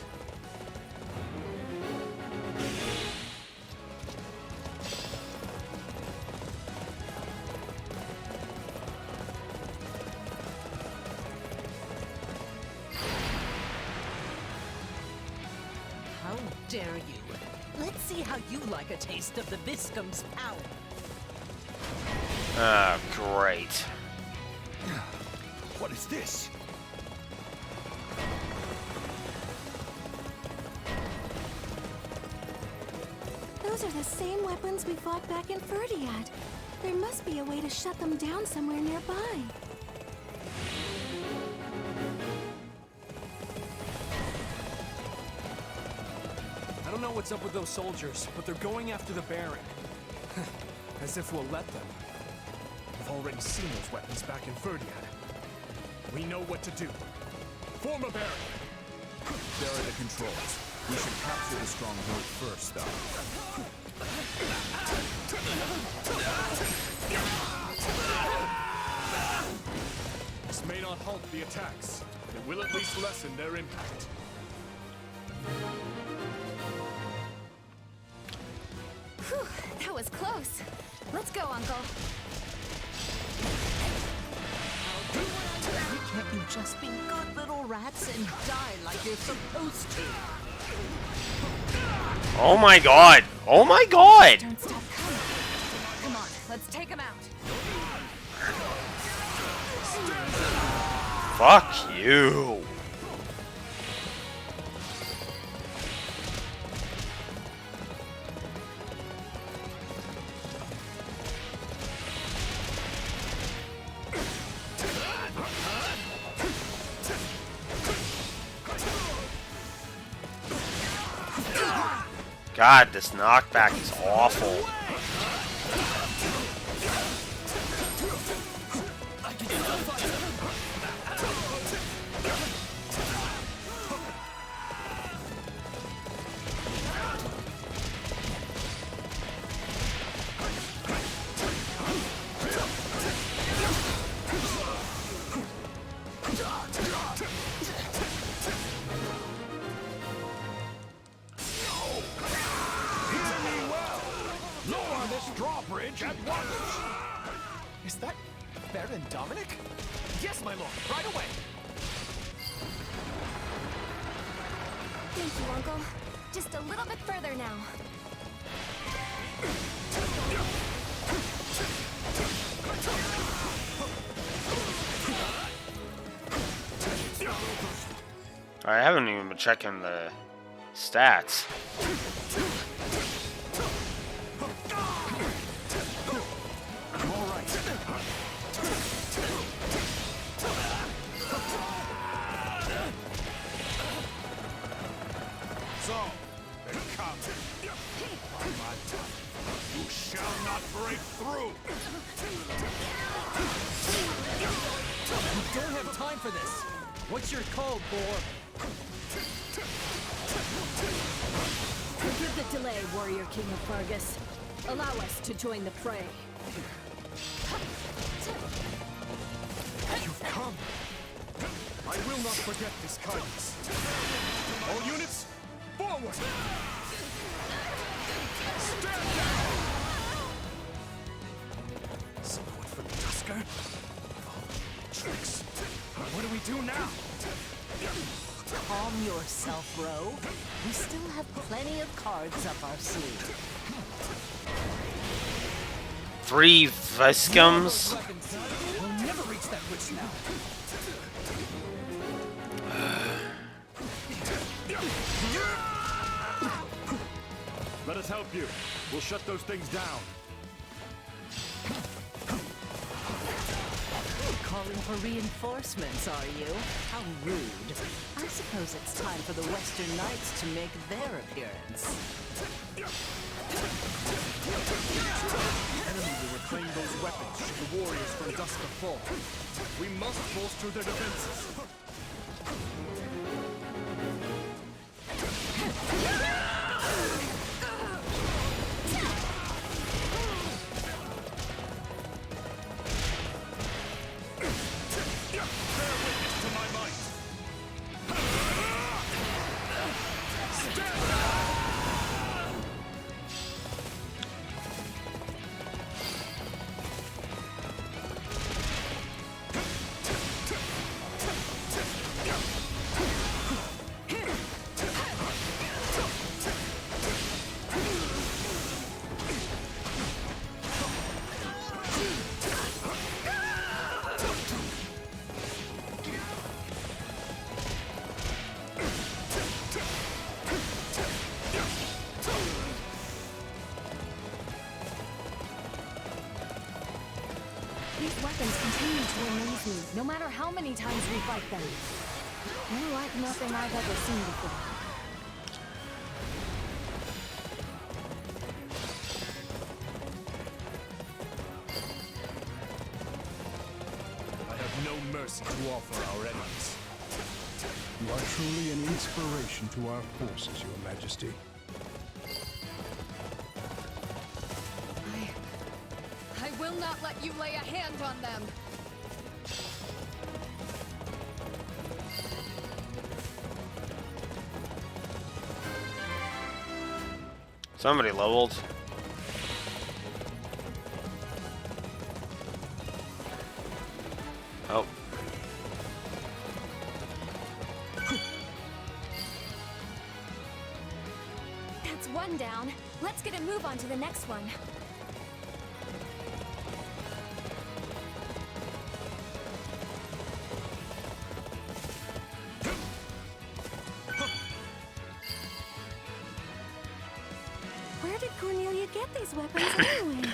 How dare you? Let's see how you like a taste of the Viscum's power. Ah, great. What is this? Those are the same weapons we fought back in Ferdiad. There must be a way to shut them down somewhere nearby. I don't know what's up with those soldiers, but they're going after the Baron. As if we'll let them. We've already seen those weapons back in Ferdiad. We know what to do. Form a barrier. There are the controls. We should capture the stronghold first, though. This may not halt the attacks, but it will at least lessen their impact. Whew, that was close. Let's go, Uncle. Can't you just be good little rats and die like you're supposed to? Oh my god! Oh my god! Don't stop coming. Come on, let's take him out. Fuck you! God, this knockback is awful. bridge at once! Is that Baron Dominic? Yes, my lord, right away! Thank you, Uncle. Just a little bit further now. I haven't even been checking the stats. I'm all right. So, they come. On my time, you shall not break through. We don't have time for this. What's your code, boar? Forgive the delay, warrior king of Fargus. Allow us to join the fray. You've come. I will not forget this kindness. All units, forward! Stand down! Support for the Tusker? Tricks. What do we do now? Calm yourself, Ro. We still have plenty of cards up our sleeve. 3 Viscums. We'll never reach that bridge now. Let us help you. We'll shut those things down. Calling for reinforcements, are you? How rude. I suppose it's time for the Western Knights to make their appearance. Enemy will reclaim those weapons should the warriors from Dusker fall. We must bolster their defenses. These weapons continue to amaze me, no matter how many times we fight them. They're like nothing I've ever seen before. I have no mercy to offer our enemies. You are truly an inspiration to our forces, Your Majesty. I will not let you lay a hand on them. Somebody leveled. Oh. That's one down. Let's get a move on to the next one. Where did Cornelia get these weapons anyway?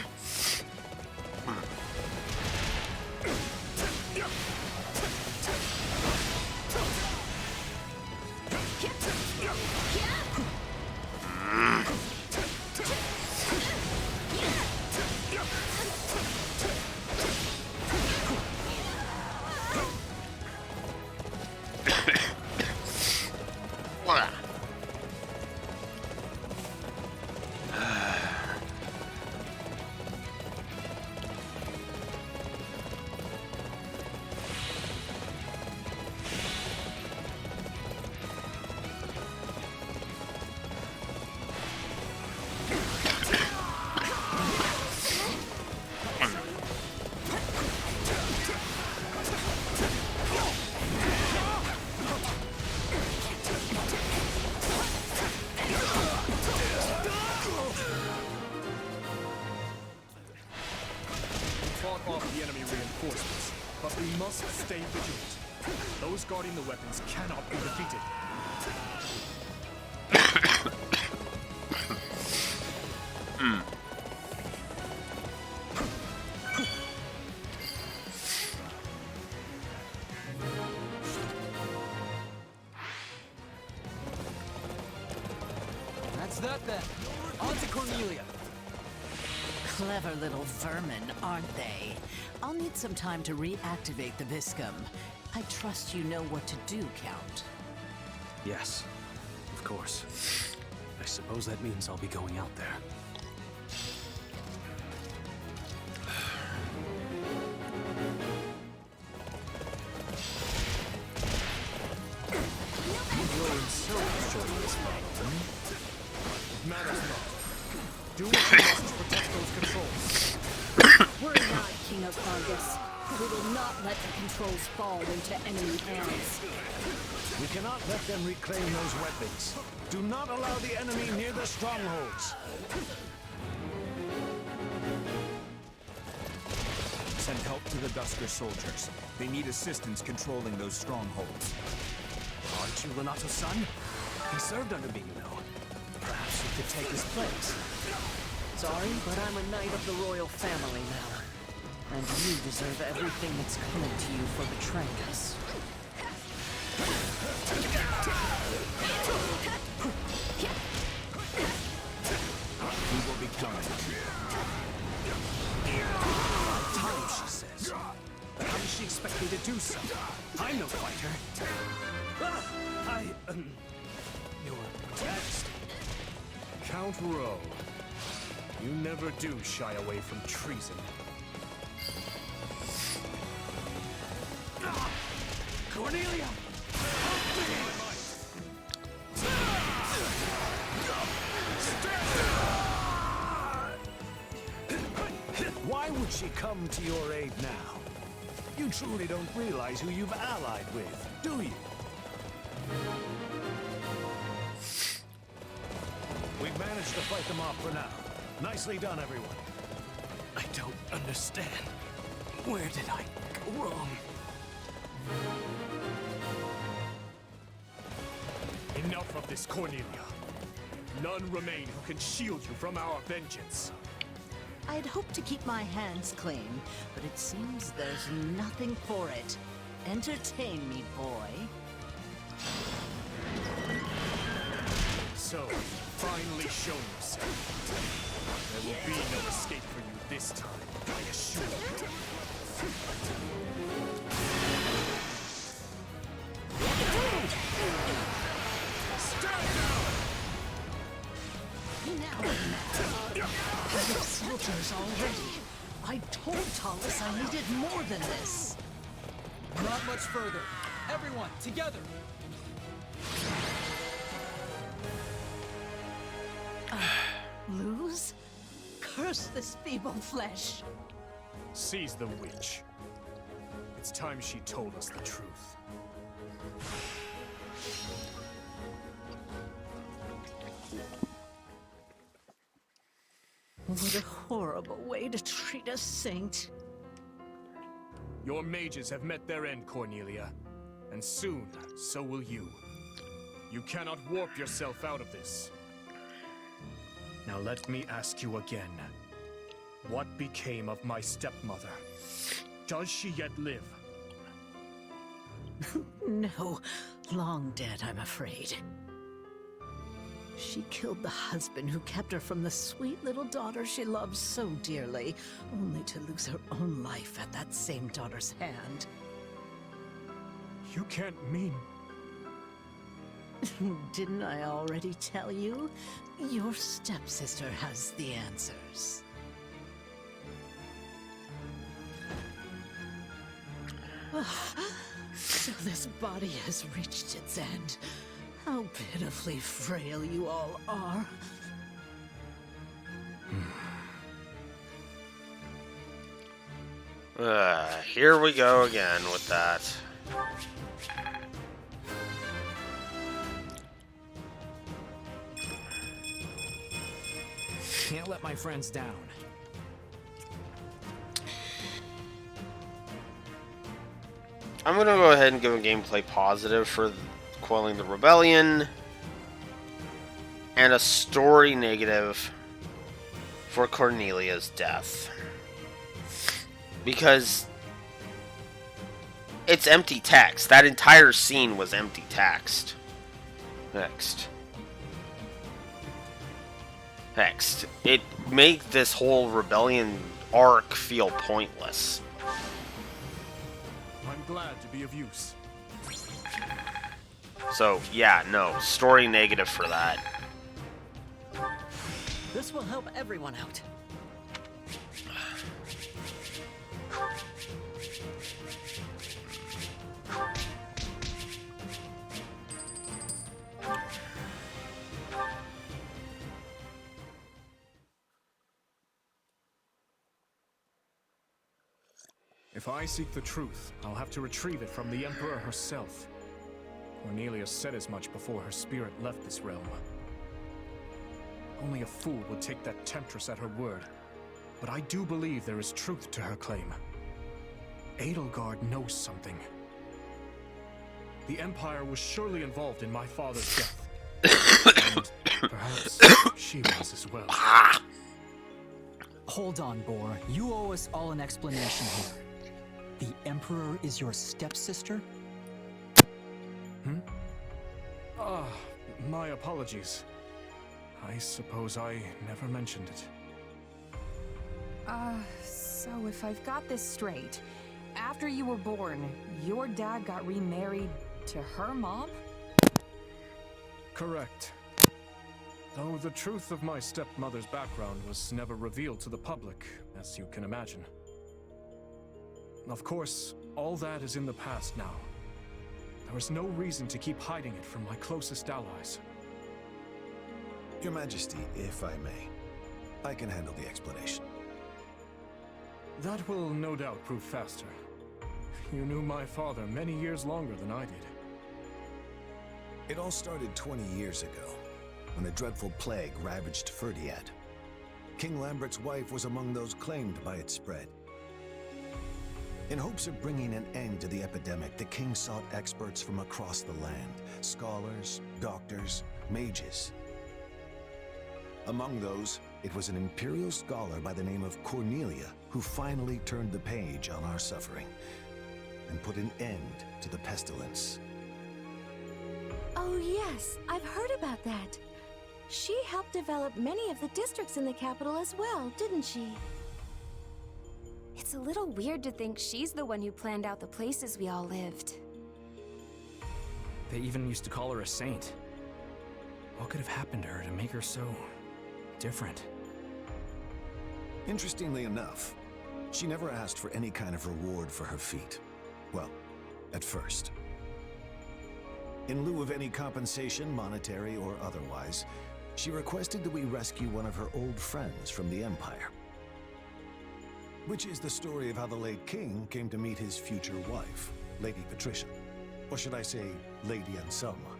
vigilant. Those guarding the weapons cannot be defeated. That's that then. On to Cornelia. Clever little vermin, aren't they? I'll need some time to reactivate the Viscum. I trust you know what to do, Count. Yes, of course. I suppose that means I'll be going out there. You're in so showing this battle, It matters not. Do what you must to protect those controls. We're not King of Fargus. We will not let the controls fall into enemy hands. We cannot let them reclaim those weapons. Do not allow the enemy near the strongholds. Send help to the Dusker soldiers. They need assistance controlling those strongholds. Aren't you Renato's son? He served under me, you know. Perhaps you could take his place. Sorry, but I'm a knight of the royal family now. And you deserve everything that's coming to you for betraying us. We will be coming. Time, she says. But how does she expect me to do so? I'm no fighter. Your Majesty. Count Rowe. You never do shy away from treason. Cornelia! Why would she come to your aid now? You truly don't realize who you've allied with, do you? We've managed to fight them off for now. Nicely done, everyone. I don't understand. Where did I go wrong? Enough of this, Cornelia. None remain who can shield you from our vengeance. I'd hoped to keep my hands clean, but it seems there's nothing for it. Entertain me, boy. So, finally shown yourself. There will be no escape for you this time, I assure you. The soldiers already. I told Tallis I needed more than this. Not much further. Everyone, together! Lose? Curse this feeble flesh. Seize the witch. It's time she told us the truth. What a horrible way to treat a saint. Your mages have met their end, Cornelia. And soon, so will you. You cannot warp yourself out of this. Now let me ask you again. What became of my stepmother? Does she yet live? No, long dead, I'm afraid. She killed the husband who kept her from the sweet little daughter she loved so dearly, only to lose her own life at that same daughter's hand. You can't mean... Didn't I already tell you? Your stepsister has the answers. So this body has reached its end. How pitifully frail you all are. Here we go again with that. Can't let my friends down. I'm going to go ahead and give a gameplay positive for quelling the rebellion, and a story negative for Cornelia's death. Because it's empty text. That entire scene was empty text. Next. It made this whole rebellion arc feel pointless. I'm glad to be of use. So, yeah, no. Story negative for that. This will help everyone out. If I seek the truth, I'll have to retrieve it from the Emperor herself. Cornelia said as much before her spirit left this realm. Only a fool would take that temptress at her word, but I do believe there is truth to her claim. Edelgard knows something. The Empire was surely involved in my father's death. And perhaps she was as well. Hold on, Boar. You owe us all an explanation here. The Emperor is your stepsister? My apologies. I suppose I never mentioned it. So if I've got this straight, after you were born, your dad got remarried to her mom? Correct. Though the truth of my stepmother's background was never revealed to the public, as you can imagine. Of course, all that is in the past now. There is no reason to keep hiding it from my closest allies. Your Majesty, if I may, I can handle the explanation. That will no doubt prove faster. You knew my father many years longer than I did. It all started 20 years ago, when a dreadful plague ravaged Ferdiad. King Lambert's wife was among those claimed by its spread. In hopes of bringing an end to the epidemic, the king sought experts from across the land, scholars, doctors, mages. Among those, it was an imperial scholar by the name of Cornelia who finally turned the page on our suffering and put an end to the pestilence. Oh yes, I've heard about that. She helped develop many of the districts in the capital as well, didn't she? It's a little weird to think she's the one who planned out the places we all lived. They even used to call her a saint. What could have happened to her to make her so different? Interestingly enough, she never asked for any kind of reward for her feat. Well, at first. In lieu of any compensation, monetary or otherwise, she requested that we rescue one of her old friends from the Empire. Which is the story of how the late king came to meet his future wife, Lady Patricia. Or should I say, Lady Anselma.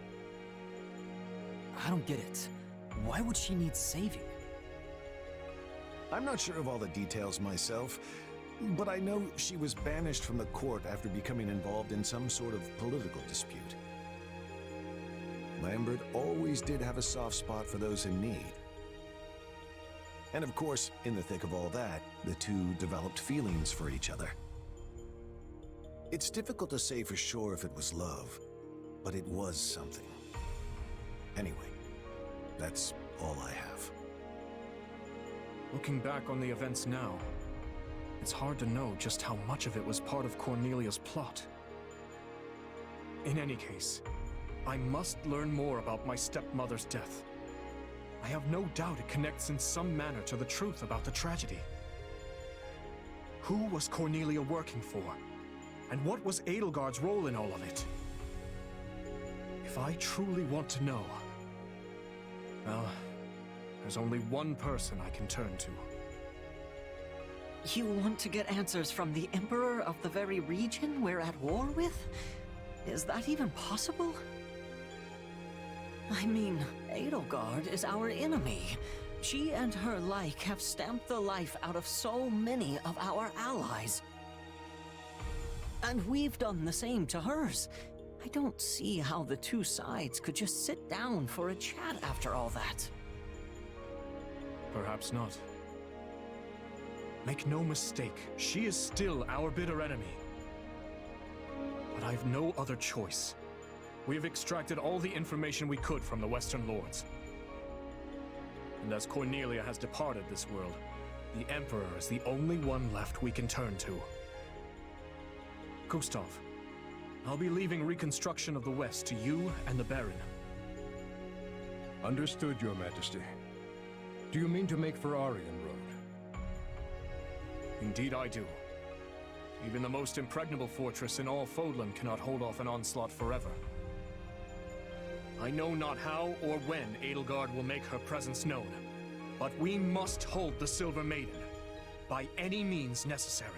I don't get it. Why would she need saving? I'm not sure of all the details myself, but I know she was banished from the court after becoming involved in some sort of political dispute. Lambert always did have a soft spot for those in need. And of course, in the thick of all that, the two developed feelings for each other. It's difficult to say for sure if it was love, but it was something. Anyway, that's all I have. Looking back on the events now, it's hard to know just how much of it was part of Cornelia's plot. In any case, I must learn more about my stepmother's death. I have no doubt it connects in some manner to the truth about the tragedy. Who was Cornelia working for? And what was Edelgard's role in all of it? If I truly want to know, well, there's only one person I can turn to. You want to get answers from the Emperor of the very region we're at war with? Is that even possible? I mean, Edelgard is our enemy. She and her like have stamped the life out of so many of our allies. And we've done the same to hers. I don't see how the two sides could just sit down for a chat after all that. Perhaps not. Make no mistake, she is still our bitter enemy. But I've no other choice. We have extracted all the information we could from the Western Lords. And as Cornelia has departed this world, the Emperor is the only one left we can turn to. Gustav, I'll be leaving reconstruction of the West to you and the Baron. Understood, Your Majesty. Do you mean to make for Aryan Road? Indeed I do. Even the most impregnable fortress in all Fodlan cannot hold off an onslaught forever. I know not how or when Edelgard will make her presence known, but we must hold the Silver Maiden, by any means necessary.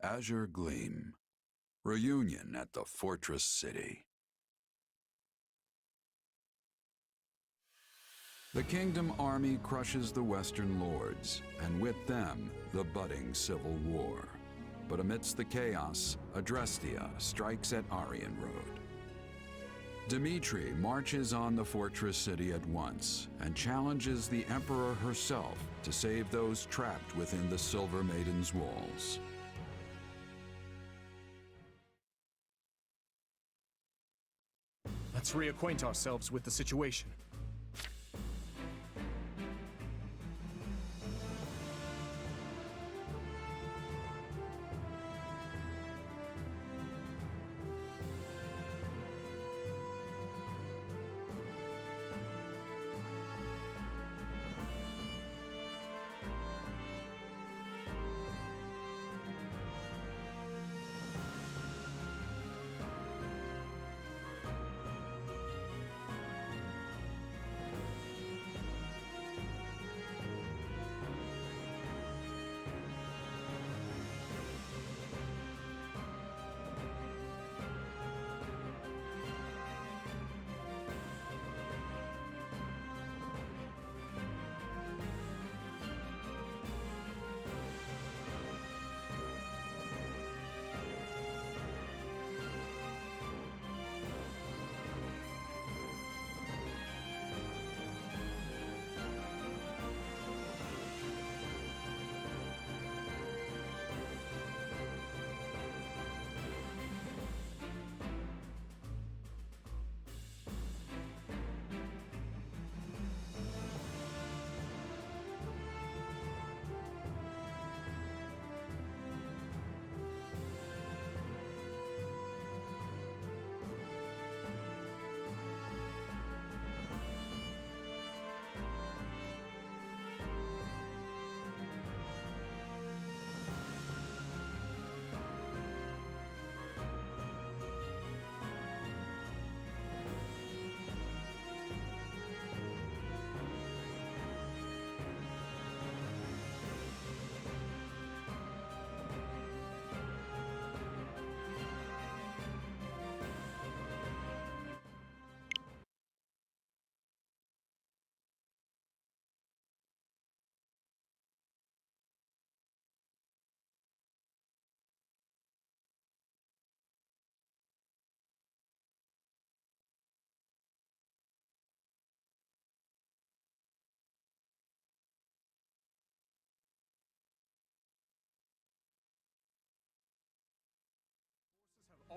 Azure Gleam. Reunion at the Fortress City. The Kingdom Army crushes the Western Lords, and with them, the budding civil war. But amidst the chaos, Adrestia strikes at Aryan Road. Dmitri marches on the Fortress City at once, and challenges the Emperor herself to save those trapped within the Silver Maiden's walls. Let's reacquaint ourselves with the situation.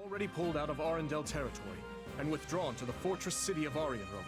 Already pulled out of Arundel territory and withdrawn to the fortress city of Aryan Road.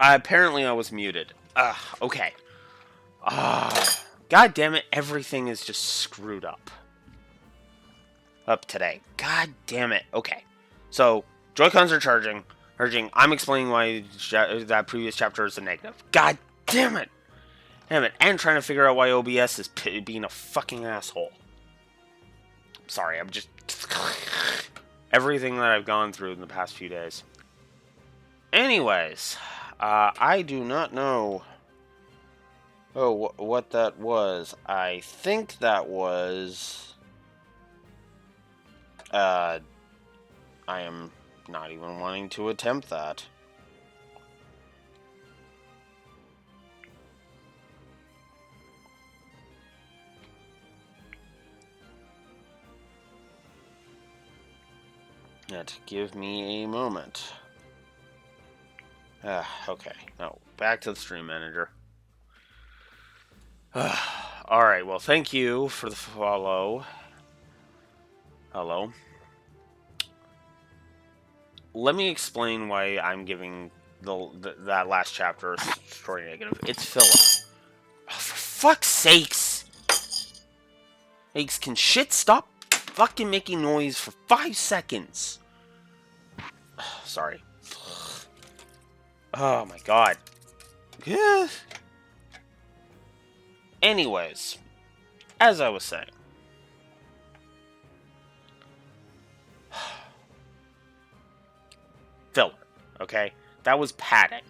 Apparently I was muted. Okay. God damn it, everything is just screwed up. Up today. God damn it. Okay. So, Joy-Cons are charging. I'm explaining why that previous chapter is a negative. God damn it. Damn it. And trying to figure out why OBS is being a fucking asshole. Sorry, I'm just... everything that I've gone through in the past few days. Anyways, I do not know... Oh, what that was. I think that was... I am not even wanting to attempt that. Yet, give me a moment. Okay. No, back to the stream manager. Alright, well, thank you for the follow. Hello. Let me explain why I'm giving that last chapter a story negative. It's Philip. Oh, for fuck's sakes! Eggs, can shit stop fucking making noise for 5 seconds? Sorry. Oh my god. Anyways, as I was saying. Filler, okay? That was padding.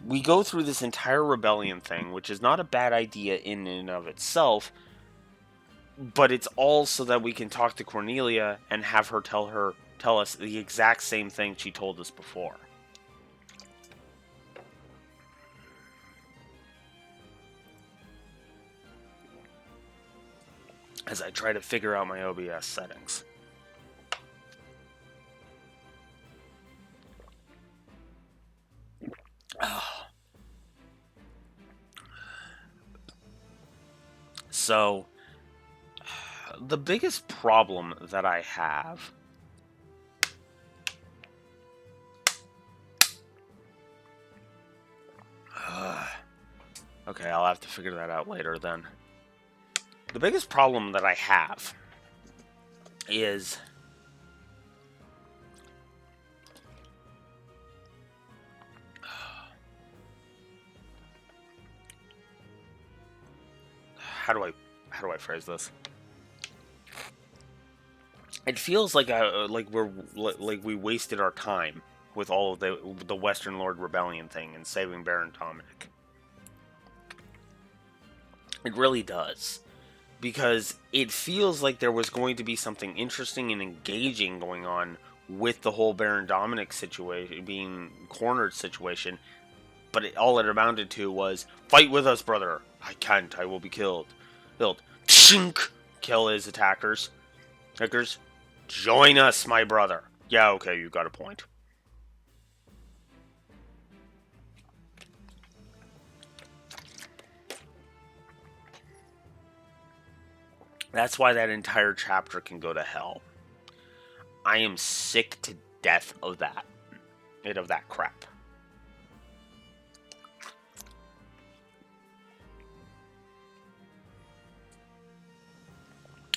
We go through this entire rebellion thing, which is not a bad idea in and of itself, but it's all so that we can talk to Cornelia and have her tell us the exact same thing she told us before. As I try to figure out my OBS settings. So, the biggest problem that I have okay, I'll have to figure that out later then. The biggest problem that I have is how do I phrase this? It feels like we wasted our time with all of the Western Lord Rebellion thing and saving Baron Dominic. It really does. Because it feels like there was going to be something interesting and engaging going on with the whole Baron Dominic situation, being cornered situation, but all it amounted to was, fight with us, brother. I can't, I will be killed. Chink! Kill his attackers. Join us, my brother. Yeah, okay, you got a point. That's why that entire chapter can go to hell. I am sick to death of that. Of that crap.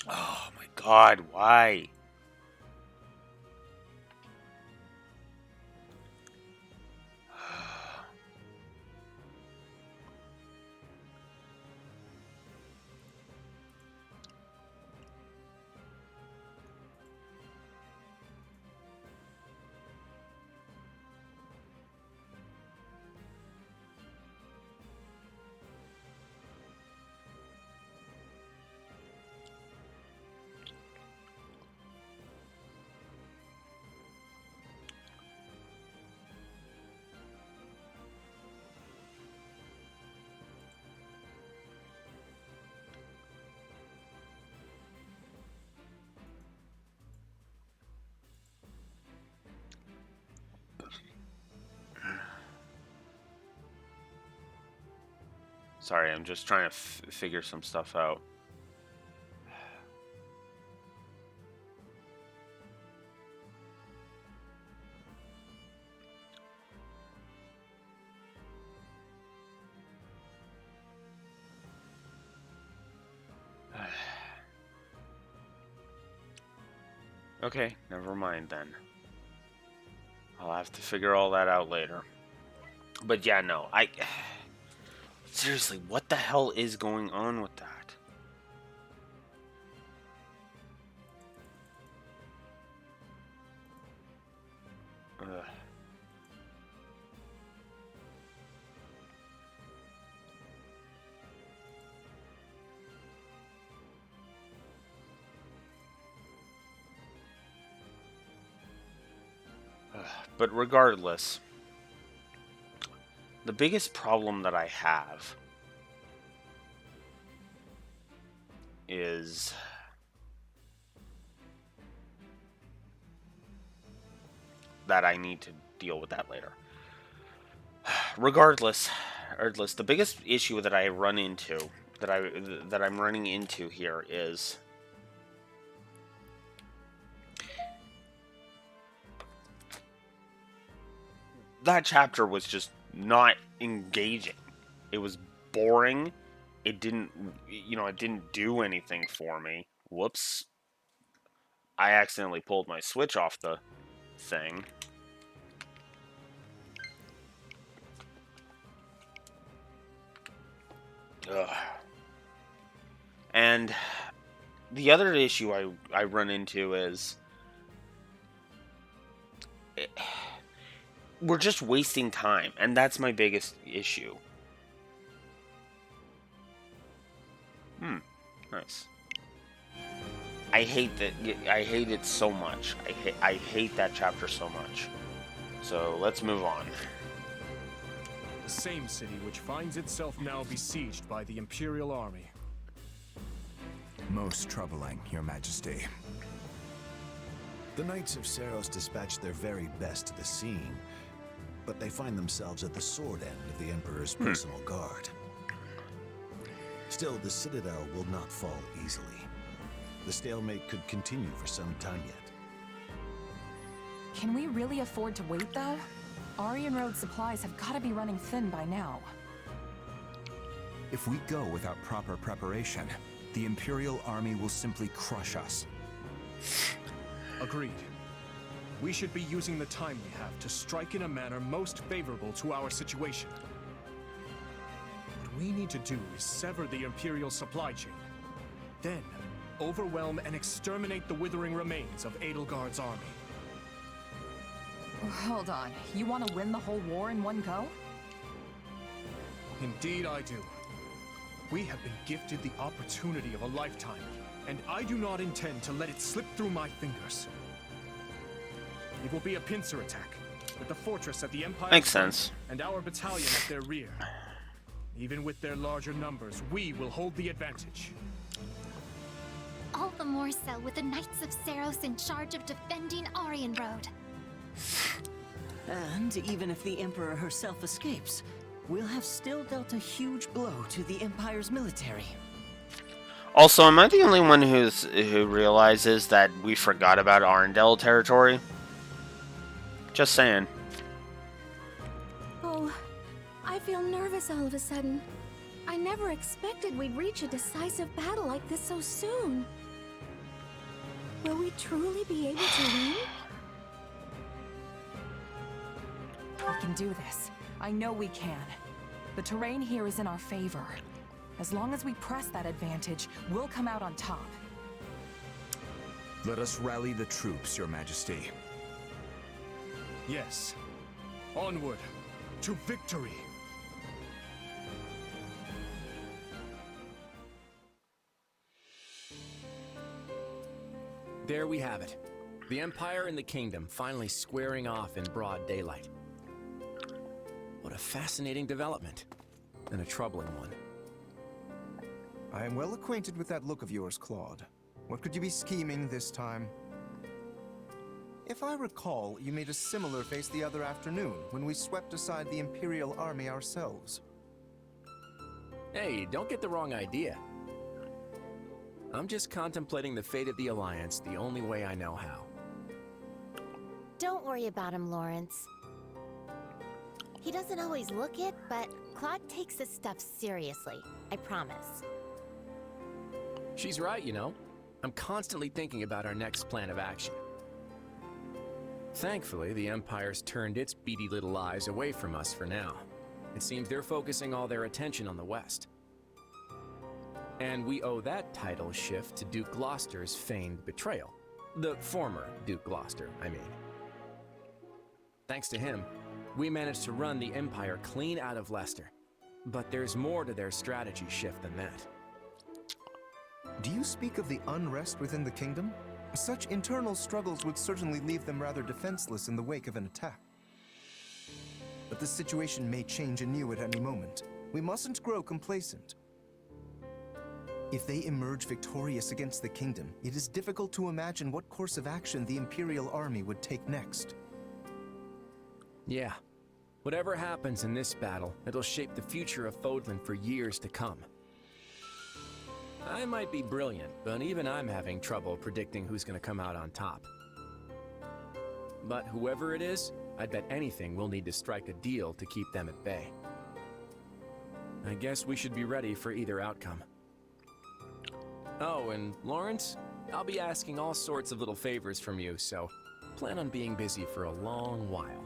Oh my god, why? Sorry, I'm just trying to figure some stuff out. Okay, never mind then. I'll have to figure all that out later. But yeah, no, seriously, what the hell is going on with that? Ugh. But regardless, the biggest problem that I have is that I need to deal with that later. Regardless, the biggest issue that I run into, that I'm running into here is that chapter was just not engaging. It was boring. It didn't, it didn't do anything for me. Whoops. I accidentally pulled my switch off the thing. Ugh. And the other issue I run into is we're just wasting time, and that's my biggest issue. Nice. I hate that. I hate it so much. I hate that chapter so much. So let's move on. The same city which finds itself now besieged by the Imperial Army. Most troubling, Your Majesty. The Knights of Seiros dispatched their very best to the scene, but they find themselves at the sword end of the Emperor's personal guard. Still, the Citadel will not fall easily. The stalemate could continue for some time yet. Can we really afford to wait, though? Aryan Road supplies have got to be running thin by now. If we go without proper preparation, the Imperial Army will simply crush us. Agreed. We should be using the time we have to strike in a manner most favorable to our situation. What we need to do is sever the Imperial supply chain. Then, overwhelm and exterminate the withering remains of Edelgard's army. Hold on. You want to win the whole war in one go? Indeed I do. We have been gifted the opportunity of a lifetime, and I do not intend to let it slip through my fingers. It will be a pincer attack, with the fortress at the Empire's Makes front sense. and our battalion at their rear. Even with their larger numbers, we will hold the advantage. All the more so with the Knights of Seiros in charge of defending Aryan Road. And even if the Emperor herself escapes, we'll have still dealt a huge blow to the Empire's military. Also, am I the only one who realizes that we forgot about Arendelle territory? Just saying. Oh, I feel nervous all of a sudden. I never expected we'd reach a decisive battle like this so soon. Will we truly be able to win? We can do this. I know we can. The terrain here is in our favor. As long as we press that advantage, we'll come out on top. Let us rally the troops, Your Majesty. Yes. Onward. To victory. There we have it. The Empire and the Kingdom finally squaring off in broad daylight. What a fascinating development. And a troubling one. I am well acquainted with that look of yours, Claude. What could you be scheming this time? If I recall, you made a similar face the other afternoon when we swept aside the Imperial Army ourselves. Hey, don't get the wrong idea. I'm just contemplating the fate of the Alliance the only way I know how. Don't worry about him, Lawrence. He doesn't always look it, but Claude takes this stuff seriously. I promise. She's right, you know. I'm constantly thinking about our next plan of action. Thankfully, the Empire's turned its beady little eyes away from us for now. It seems they're focusing all their attention on the West. And we owe that title shift to Duke Gloucester's feigned betrayal. The former Duke Gloucester, I mean. Thanks to him, we managed to run the Empire clean out of Leicester. But there's more to their strategy shift than that. Do you speak of the unrest within the kingdom? Such internal struggles would certainly leave them rather defenseless in the wake of an attack. But the situation may change anew at any moment. We mustn't grow complacent. If they emerge victorious against the kingdom, it is difficult to imagine what course of action the Imperial army would take next. Yeah. Whatever happens in this battle, it'll shape the future of Fodlan for years to come. I might be brilliant, but even I'm having trouble predicting who's gonna come out on top. But whoever it is, I bet anything we'll need to strike a deal to keep them at bay. I guess we should be ready for either outcome. Oh, and Lawrence, I'll be asking all sorts of little favors from you, so plan on being busy for a long while.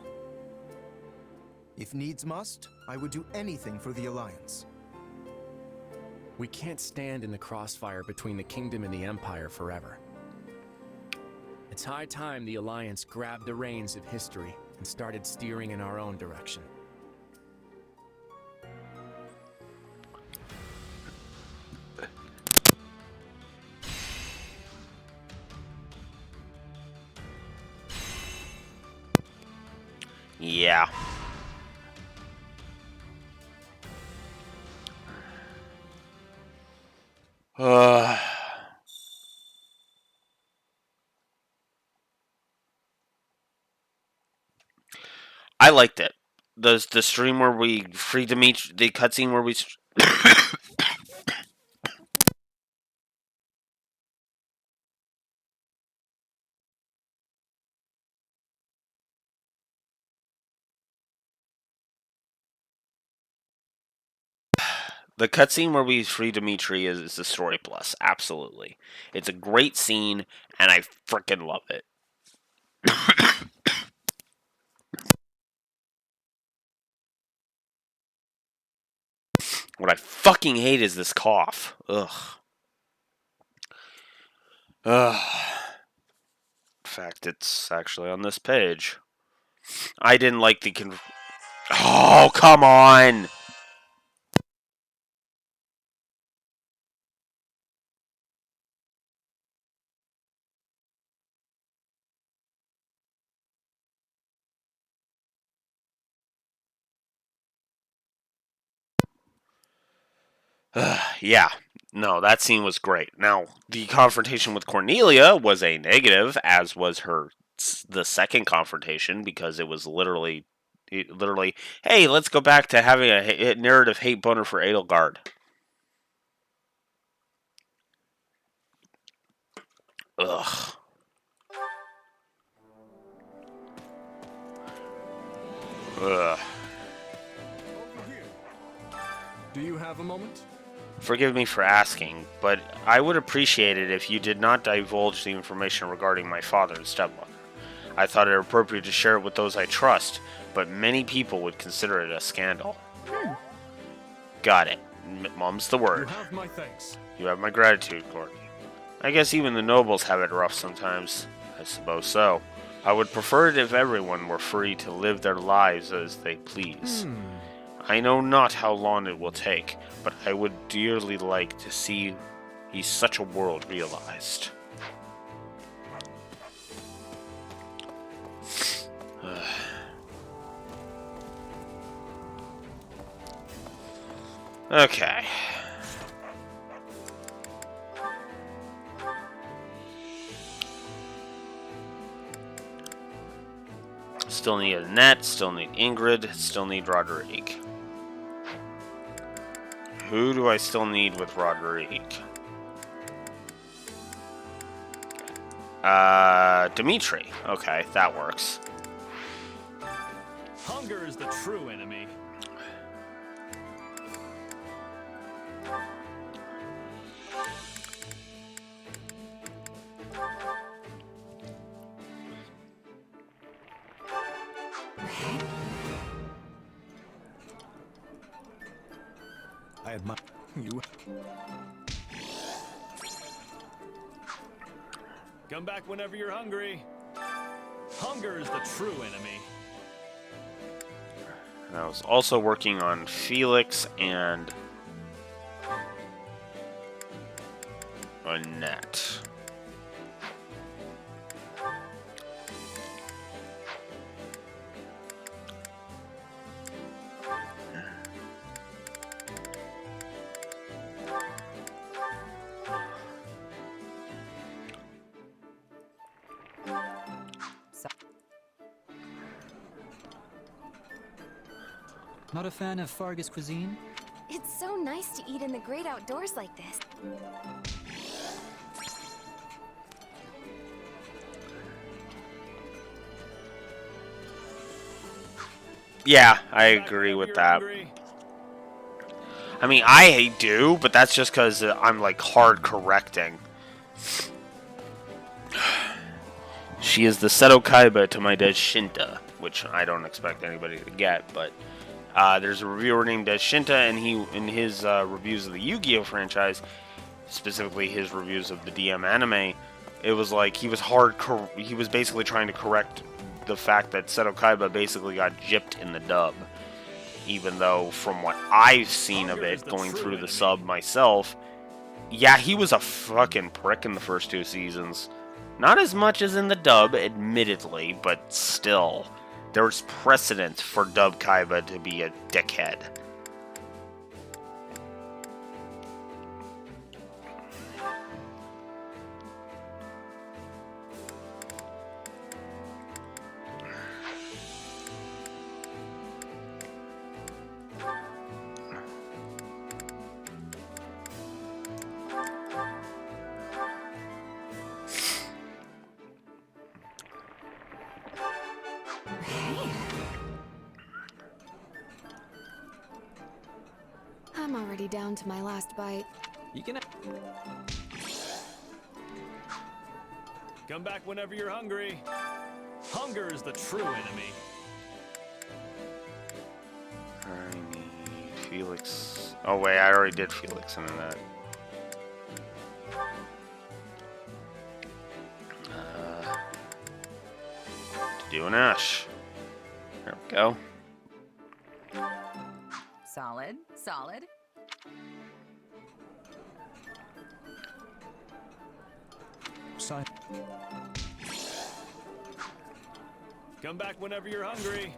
If needs must, I would do anything for the Alliance. We can't stand in the crossfire between the Kingdom and the Empire forever. It's high time the Alliance grabbed the reins of history and started steering in our own direction. Yeah. I liked it. The stream where we freed Dimitri, the cutscene where we. The cutscene where we free Dimitri is the story plus. Absolutely. It's a great scene, and I freaking love it. What I fucking hate is this cough. Ugh. Ugh. In fact, it's actually on this page. I didn't like the Oh, come on! Yeah. No, that scene was great. Now, the confrontation with Cornelia was a negative, as was the second confrontation, because it was literally, hey, let's go back to having a narrative hate boner for Edelgard. Ugh. Ugh. Do you have a moment? Forgive me for asking, but I would appreciate it if you did not divulge the information regarding my father and stepmother. I thought it appropriate to share it with those I trust, but many people would consider it a scandal. Got it. Mum's the word. You have my thanks. You have my gratitude, Courtney. I guess even the nobles have it rough sometimes. I suppose so. I would prefer it if everyone were free to live their lives as they please. I know not how long it will take, but I would dearly like to see such a world realized. Okay. Still need Annette, still need Ingrid, still need Roderick. Who do I still need with Roderick? Dimitri. Okay, that works. Hunger is the true enemy. I admire you. Come back whenever you're hungry. Hunger is the true enemy. And I was also working on Felix and Annette. Not a fan of Fargus cuisine? It's so nice to eat in the great outdoors like this. Yeah, I agree with that. I mean, I do, but that's just because I'm like hard correcting. She is the Seto Kaiba to my Deshinta, which I don't expect anybody to get, but there's a reviewer named Deshinta, and he, in his reviews of the Yu-Gi-Oh franchise, specifically his reviews of the DM anime, it was like he was he was basically trying to correct the fact that Seto Kaiba basically got gypped in the dub. Even though, from what I've seen of it, going through the sub myself, yeah, he was a fucking prick in the first 2 seasons. Not as much as in the dub, admittedly, but still. There's precedent for Dub Kaiba to be a dickhead. I'm already down to my last bite. You can... Come back whenever you're hungry. Hunger is the true enemy. I need Felix. Oh wait, I already did Felix and that. To do an Ash. There we go. Solid, solid. Sign. Come back whenever you're hungry.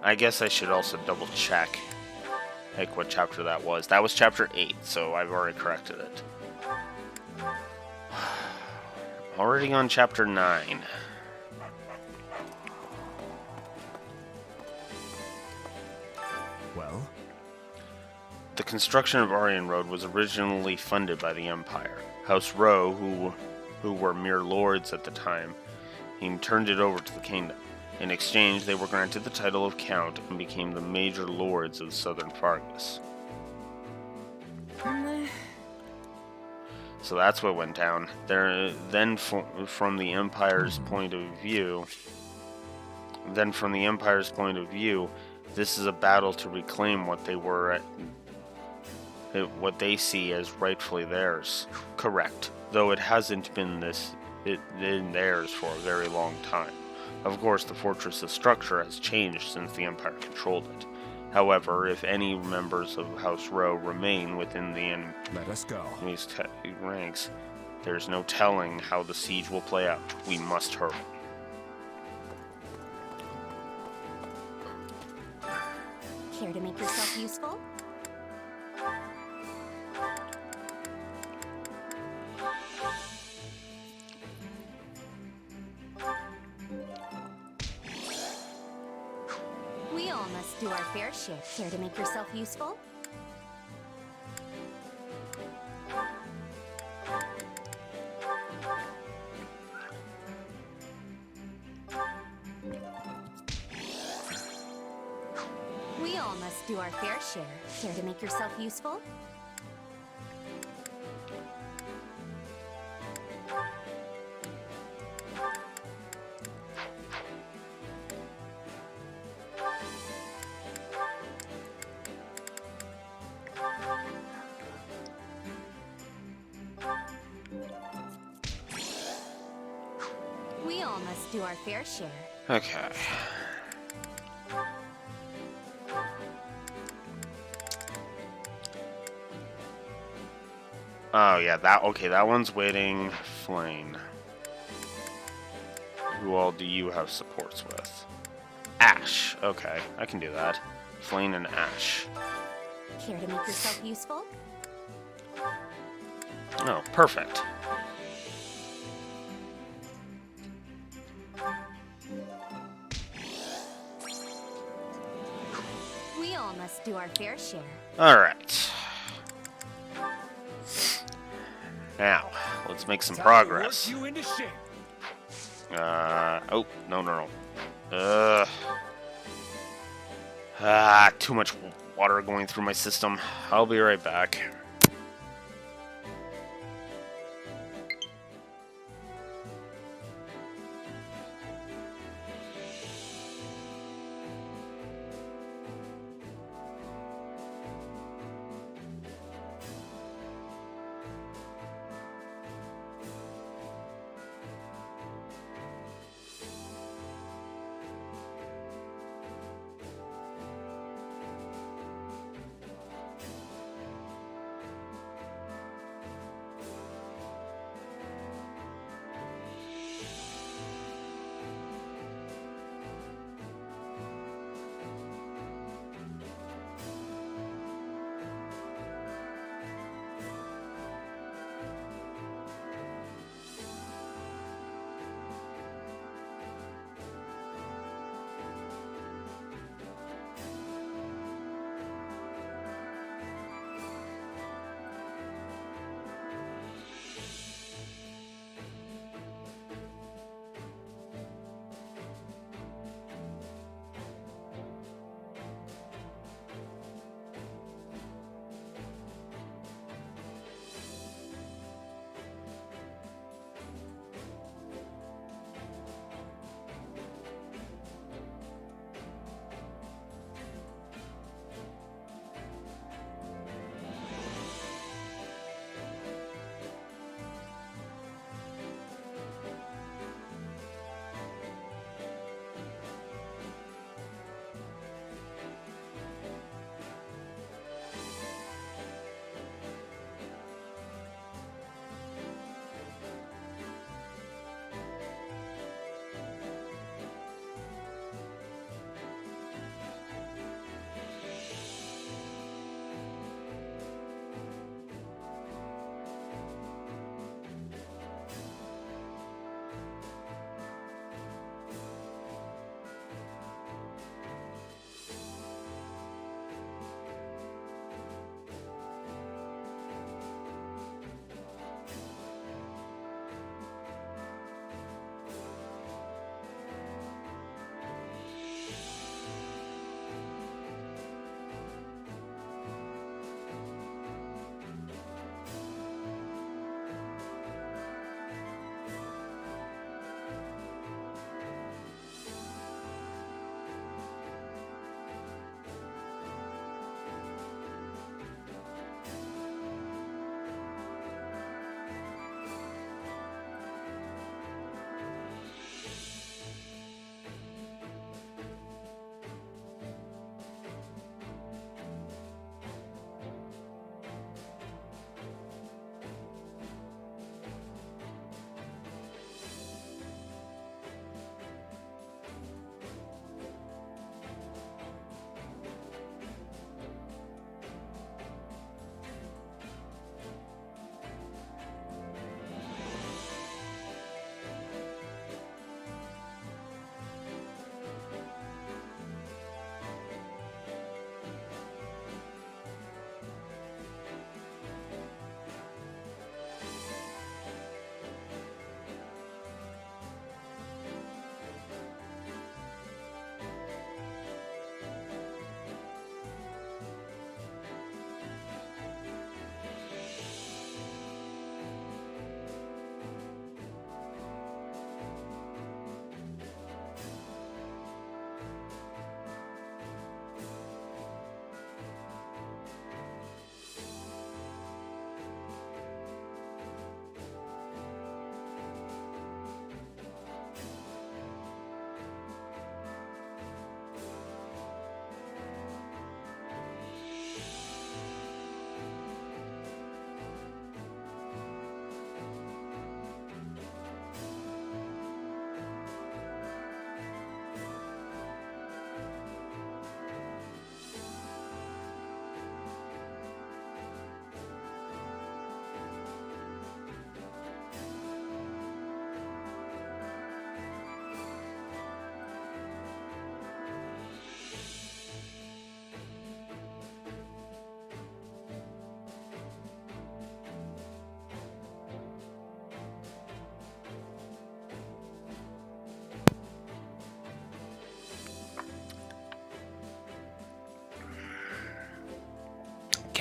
I guess I should also double check, like, what chapter that was. That was chapter 8, so I've already corrected it. Already on chapter 9. Well? The construction of Aryan Road was originally funded by the Empire. House Rowe, who were mere lords at the time, he turned it over to the kingdom. In exchange, they were granted the title of Count and became the major lords of southern Fargus. So that's what went down. Then from the Empire's point of view, this is a battle to reclaim what they see as rightfully theirs. Correct. Though it hasn't been theirs for a very long time. Of course, the fortress's structure has changed since the Empire controlled it. However, if any members of House Rowe remain within the Let us go. enemy's ranks, there's no telling how the siege will play out. We must hurry. Care to make yourself useful? We all must do our fair share. Care to make yourself useful? We all must do our fair share. Care to make yourself useful? We all must do our fair share. Okay. Oh yeah, that one's waiting. Flame. Who all do you have supports with? Ash. Okay, I can do that. Flame and Ash. Care to make yourself useful? Oh, perfect. We all must do our fair share. Alright. Now, let's make some progress. Oh, no. Too much water going through my system. I'll be right back.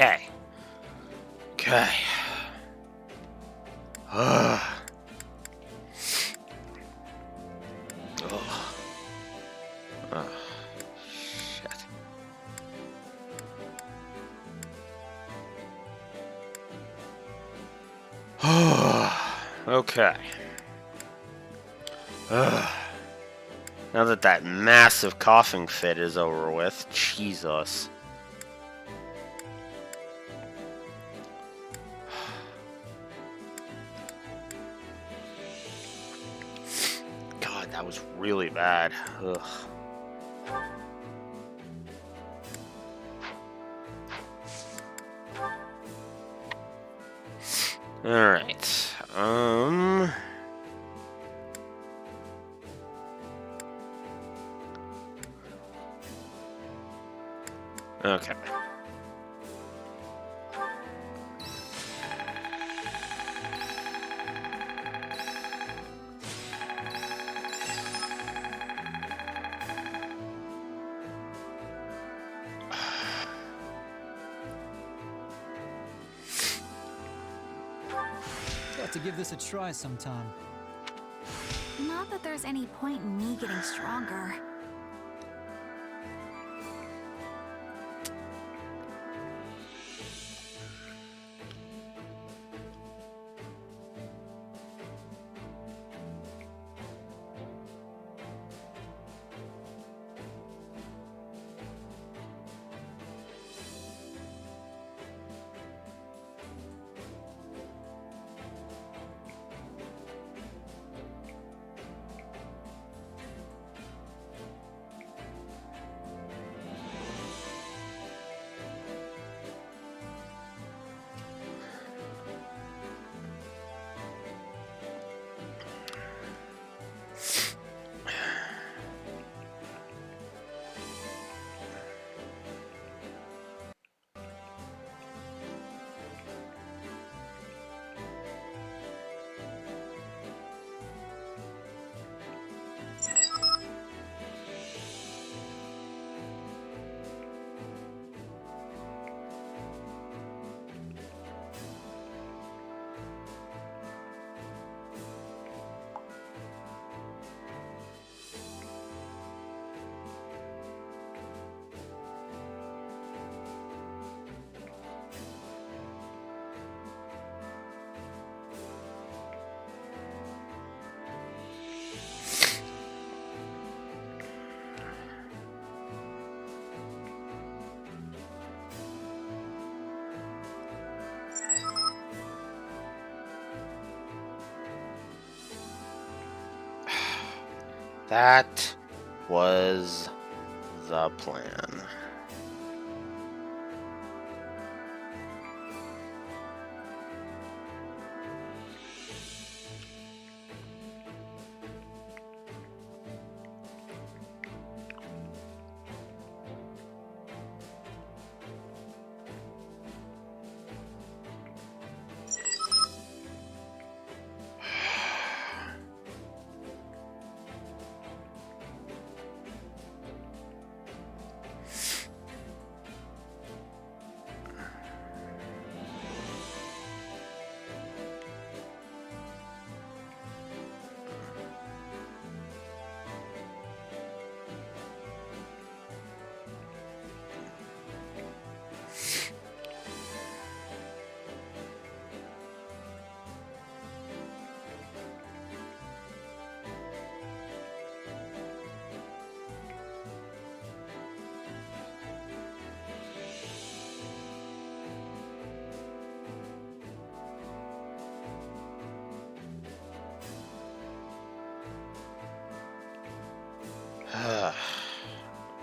Okay. Okay. Ugh. Ugh. Ugh. Shit. Okay. Ugh. Now that that massive coughing fit is over with, Jesus. God, that was really bad. Ugh. All right. Okay. Got to give this a try sometime. Not that there's any point in me getting stronger. That was the plan.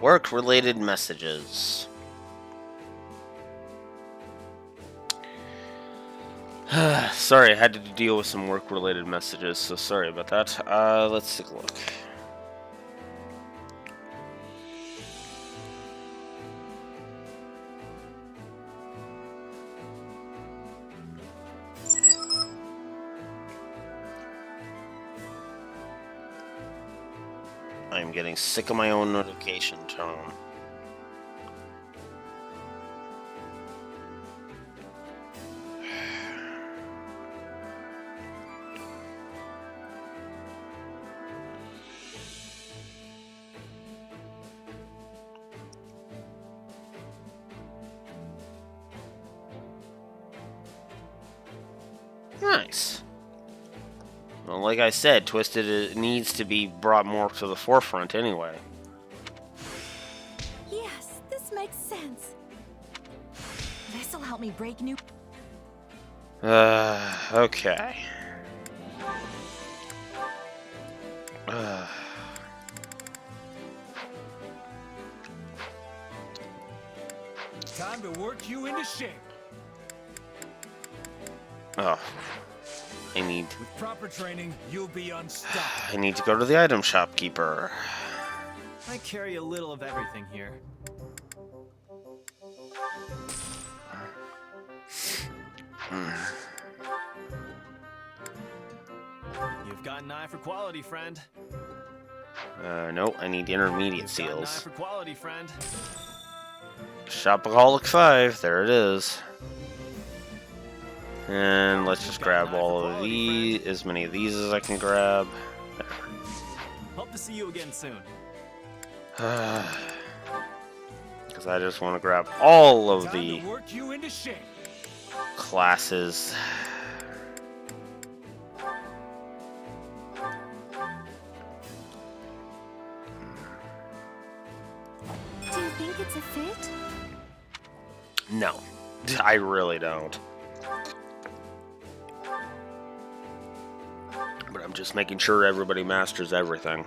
Work-related messages. Sorry, I had to deal with some work-related messages, so sorry about that. Let's take a look. I'm getting sick of my own notification tone. Nice. Well, like I said, Twisted needs to be brought more to the forefront anyway. Yes, this makes sense. This'll help me break new... Okay. Time to work you into shape. Oh. I need... With proper training, you'll be unstoppable. I need to go to the item shopkeeper. I carry a little of everything here. You've got an eye for quality, friend. No, I need intermediate You've got an eye seals. for quality, friend. Shopaholic 5, there it is. And let's just grab all of these, as many of these as I can grab. Hope to see you again soon. Because I just want to grab all of the Work you into shape. classes. Do you think it's a fit? No, I really don't. But I'm just making sure everybody masters everything.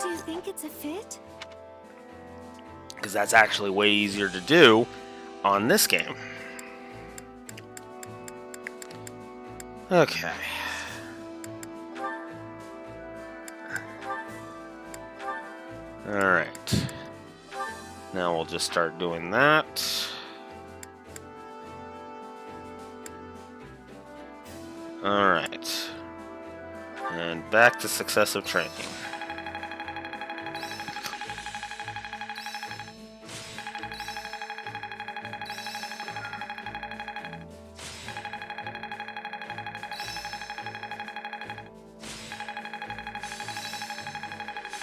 Do you think it's a fit? Because that's actually way easier to do on this game. Okay. Alright. Now we'll just start doing that. Alright. And back to successive training.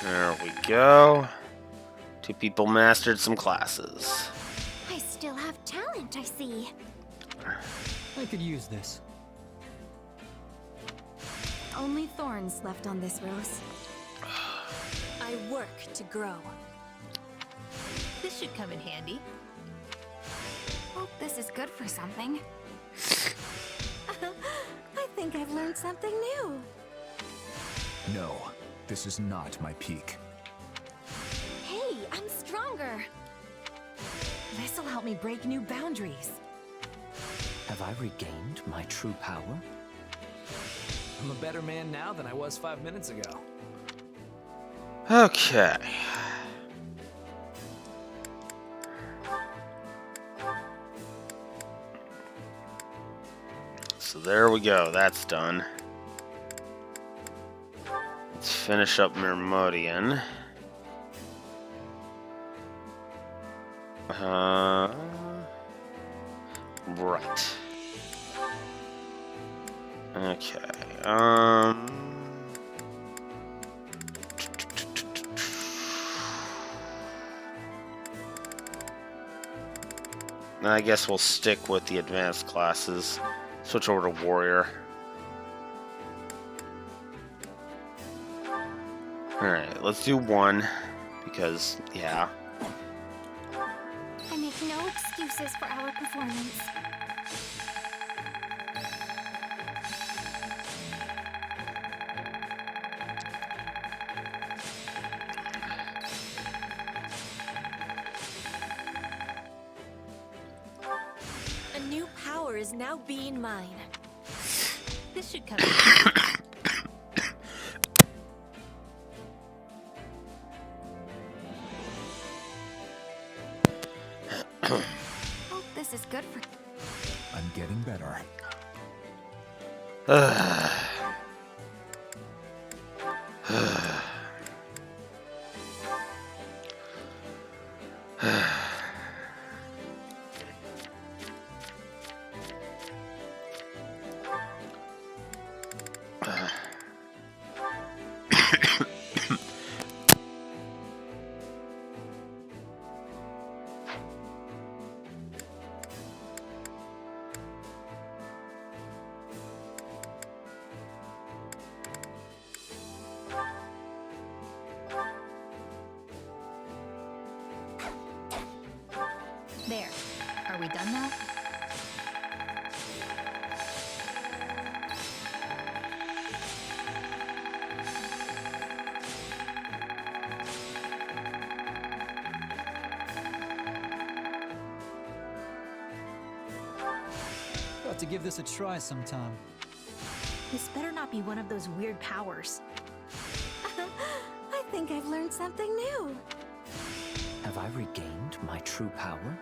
There we go. 2 people mastered some classes. I still have talent, I see. I could use this. Only thorns left on this rose. I work to grow. This should come in handy. Hope this is good for something. I think I've learned something new. No, this is not my peak. Hey, I'm stronger. This'll help me break new boundaries. Have I regained my true power? I'm a better man now than I was 5 minutes ago. Okay. So there we go, that's done. Let's finish up Myrmodian. Right. Okay, I guess we'll stick with the advanced classes. Switch over to Warrior. Alright, let's do 1. Because, yeah. I make no excuses for our performance. A new power is now being mine. This should come in handy. Hope this is good for... I'm getting better. to give this a try sometime. This better not be one of those weird powers. I think I've learned something new. Have I regained my true power?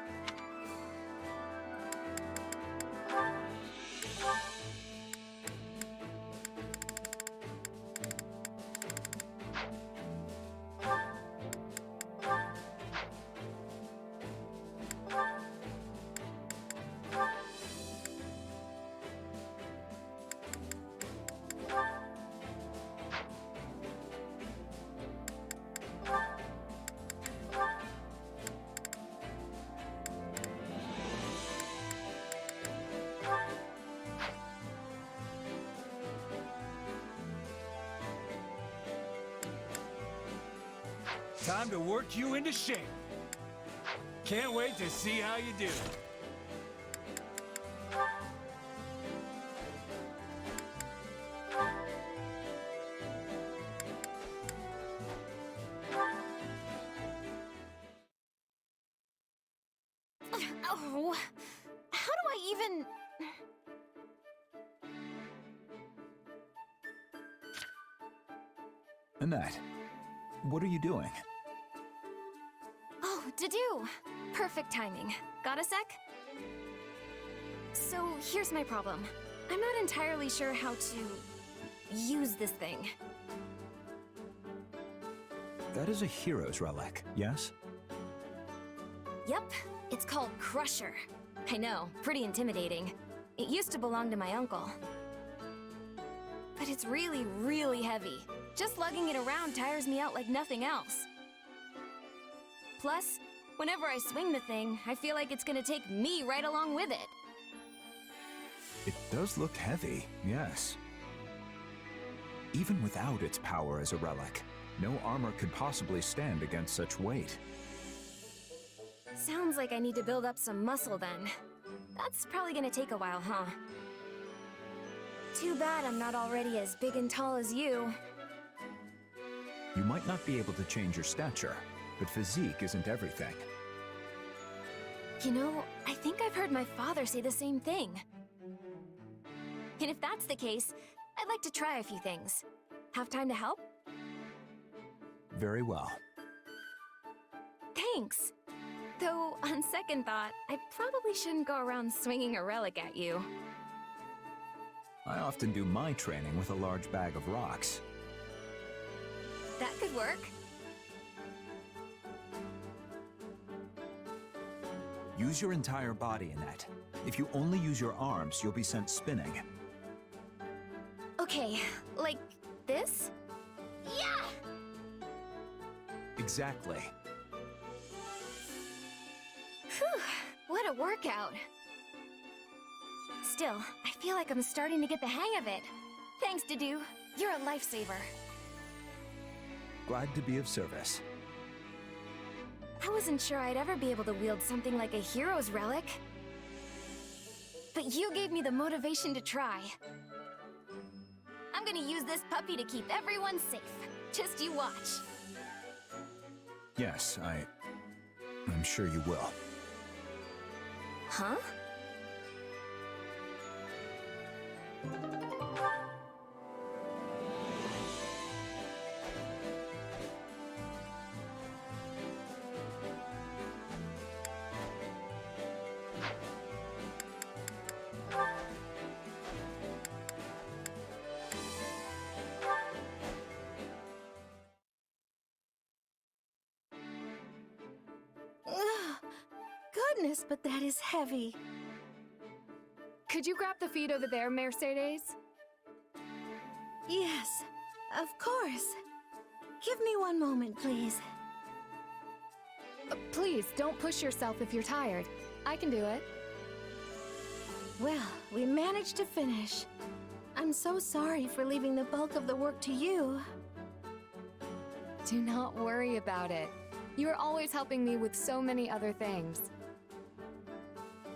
Time to work you into shape. Can't wait to see how you do. Oh, how do I even... Annette, what are you doing? Oh, to-do! Perfect timing. Got a sec? So, here's my problem. I'm not entirely sure how to... use this thing. That is a hero's relic, yes? Yep, it's called Crusher. I know, pretty intimidating. It used to belong to my uncle. But it's really, really heavy. Just lugging it around tires me out like nothing else. Plus, whenever I swing the thing, I feel like it's gonna take me right along with it. It does look heavy, yes. Even without its power as a relic, no armor could possibly stand against such weight. Sounds like I need to build up some muscle then. That's probably gonna take a while, huh? Too bad I'm not already as big and tall as you. You might not be able to change your stature, but physique isn't everything. You know, I think I've heard my father say the same thing. And if that's the case, I'd like to try a few things. Have time to help? Very well. Thanks! Though, on second thought, I probably shouldn't go around swinging a relic at you. I often do my training with a large bag of rocks. That could work. Use your entire body, Annette. If you only use your arms, you'll be sent spinning. Okay, like this? Yeah! Exactly. Whew, what a workout. Still, I feel like I'm starting to get the hang of it. Thanks, Dedu. You're a lifesaver. Glad to be of service. I wasn't sure I'd ever be able to wield something like a hero's relic. But you gave me the motivation to try. I'm gonna use this puppy to keep everyone safe. Just you watch. Yes, I'm sure you will. Huh? Goodness, but that is heavy. Could you grab the feed over there, Mercedes? Yes, of course. Give me one moment, please. Please, don't push yourself if you're tired. I can do it. Well, we managed to finish. I'm so sorry for leaving the bulk of the work to you. Do not worry about it. You are always helping me with so many other things.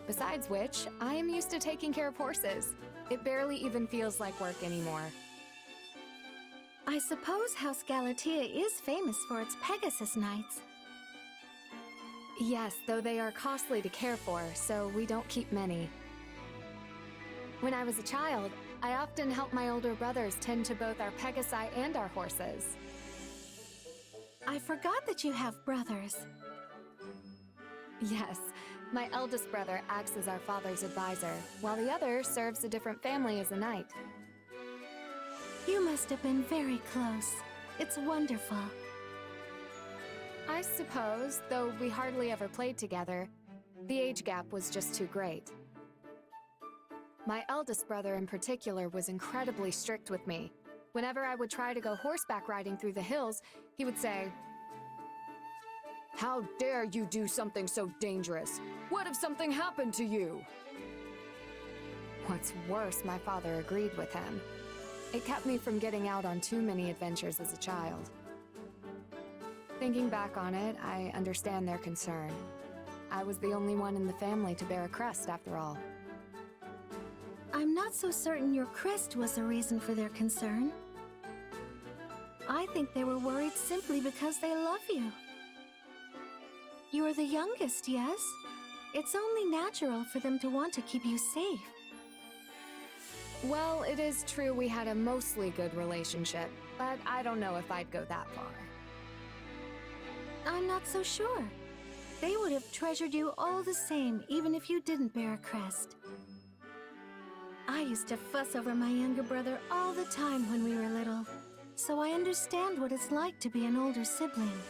Besides which, I am used to taking care of horses. It barely even feels like work anymore. I suppose House Galatea is famous for its Pegasus Knights. Yes, though they are costly to care for, so we don't keep many. When I was a child, I often helped my older brothers tend to both our Pegasi and our horses. I forgot that you have brothers. Yes, my eldest brother acts as our father's advisor, while the other serves a different family as a knight. You must have been very close. It's wonderful. I suppose, though we hardly ever played together, the age gap was just too great. My eldest brother in particular was incredibly strict with me. Whenever I would try to go horseback riding through the hills, he would say, "How dare you do something so dangerous? What if something happened to you?" What's worse, my father agreed with him. It kept me from getting out on too many adventures as a child. Thinking back on it, I understand their concern. I was the only one in the family to bear a crest, after all. I'm not so certain your crest was the reason for their concern. I think they were worried simply because they love you. You're the youngest, yes? It's only natural for them to want to keep you safe. Well, it is true we had a mostly good relationship, but I don't know if I'd go that far. I'm not so sure. They would have treasured you all the same, even if you didn't bear a crest. I used to fuss over my younger brother all the time when we were little, so I understand what it's like to be an older sibling.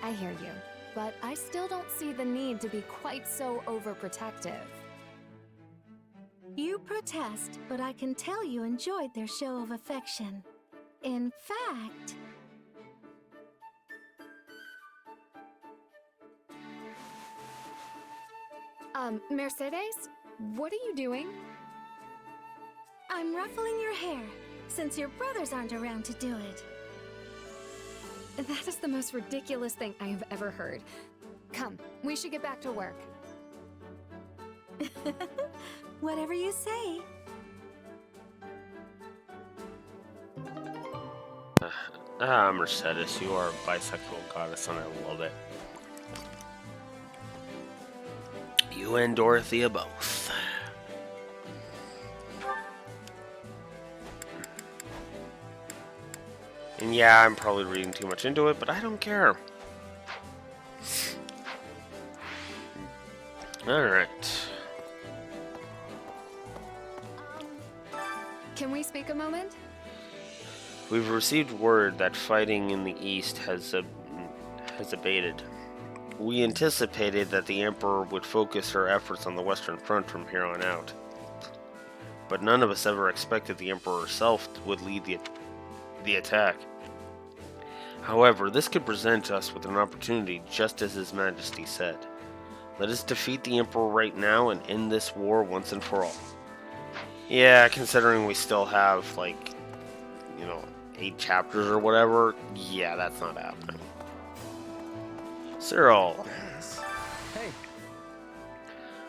I hear you, but I still don't see the need to be quite so overprotective. You protest, but I can tell you enjoyed their show of affection. In fact... Mercedes? What are you doing? I'm ruffling your hair, since your brothers aren't around to do it. That is the most ridiculous thing I have ever heard. Come, we should get back to work. Whatever you say. Mercedes, you are a bisexual goddess and I love it. You and Dorothea both. And yeah, I'm probably reading too much into it, but I don't care. Alright. Can we speak a moment? We've received word that fighting in the east has abated. We anticipated that the Emperor would focus her efforts on the Western Front from here on out. But none of us ever expected the Emperor herself would lead the attack. However, this could present us with an opportunity, just as His Majesty said. Let us defeat the Emperor right now and end this war once and for all. Yeah, considering we still have, like, 8 chapters or whatever, yeah, that's not happening. Cyril. Hey.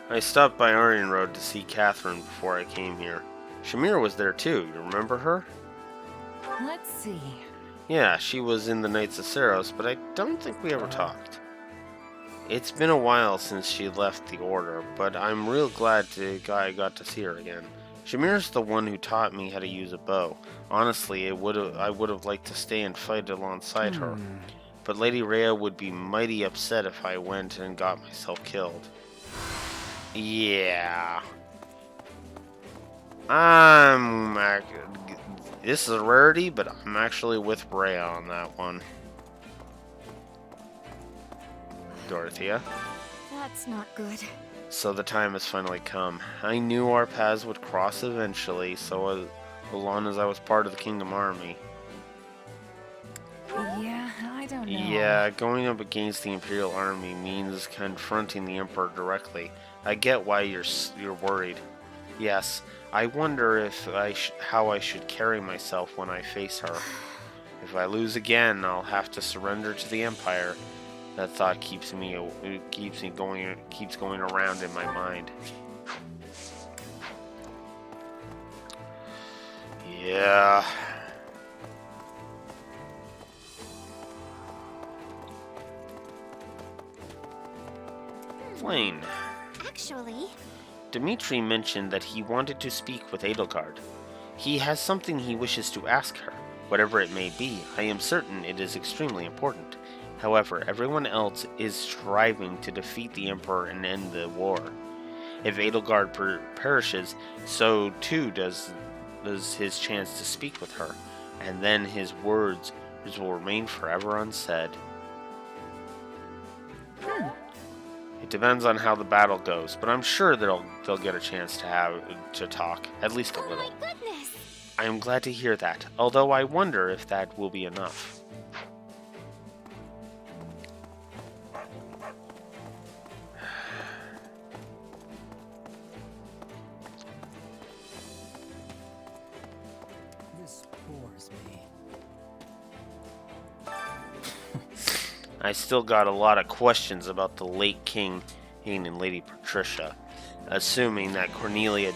I stopped by Aryan Road to see Catherine before I came here. Shamir was there too, you remember her? Let's see. Yeah, she was in the Knights of Saros, but I don't think we ever talked. It's been a while since she left the Order, but I'm real glad I got to see her again. Shamir's the one who taught me how to use a bow. Honestly, I would have liked to stay and fight alongside her. But Lady Rhea would be mighty upset if I went and got myself killed. Yeah. This is a rarity, but I'm actually with Rhea on that one. Dorothea? That's not good. So the time has finally come. I knew our paths would cross eventually, so long as I was part of the Kingdom Army. Yeah, I don't know. Yeah, going up against the Imperial Army means confronting the Emperor directly. I get why you're worried. Yes, I wonder how I should carry myself when I face her. If I lose again, I'll have to surrender to the Empire. That thought keeps going around in my mind. Yeah. Flane. Actually... Dmitri mentioned that he wanted to speak with Edelgard. He has something he wishes to ask her. Whatever it may be, I am certain it is extremely important. However, everyone else is striving to defeat the Emperor and end the war. If Edelgard perishes, so too does his chance to speak with her, and then his words will remain forever unsaid. It depends on how the battle goes, but I'm sure they'll get a chance to talk, at least a little. My goodness! I am glad to hear that, although I wonder if that will be enough. This bores me. I still got a lot of questions about the late King and Lady Patricia, assuming that Cornelia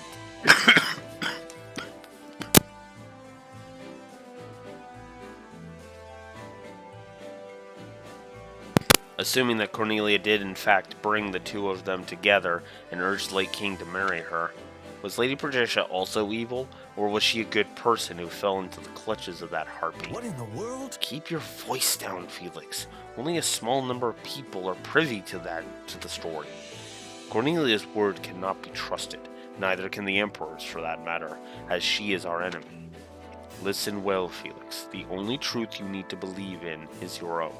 did in fact bring the two of them together and urged Late King to marry her. Was Lady Patricia also evil, or was she a good person who fell into the clutches of that harpy? What in the world? Keep your voice down, Felix. Only a small number of people are privy to the story. Cornelia's word cannot be trusted, neither can the Emperor's for that matter, as she is our enemy. Listen well, Felix. The only truth you need to believe in is your own.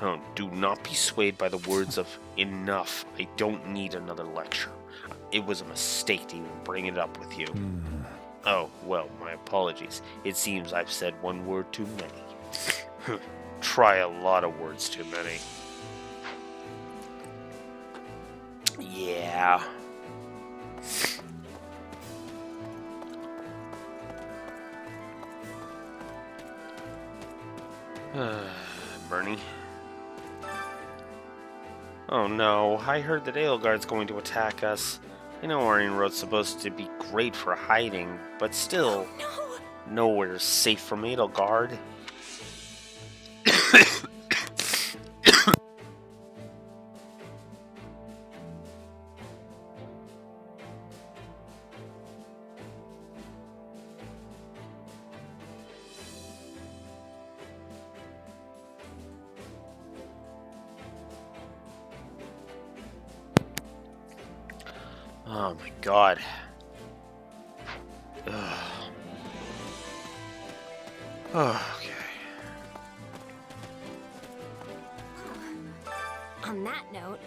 Oh, do not be swayed by the words of enough. I don't need another lecture. It was a mistake to even bring it up with you. Oh, well, my apologies. It seems I've said one word too many. Try a lot of words too many. Yeah. Bernie. Oh no, I heard that Edelgard's going to attack us. I know Aryan Road's supposed to be great for hiding, but still, nowhere's safe from Edelgard. Oh my god. Ugh. Oh, okay. On that note,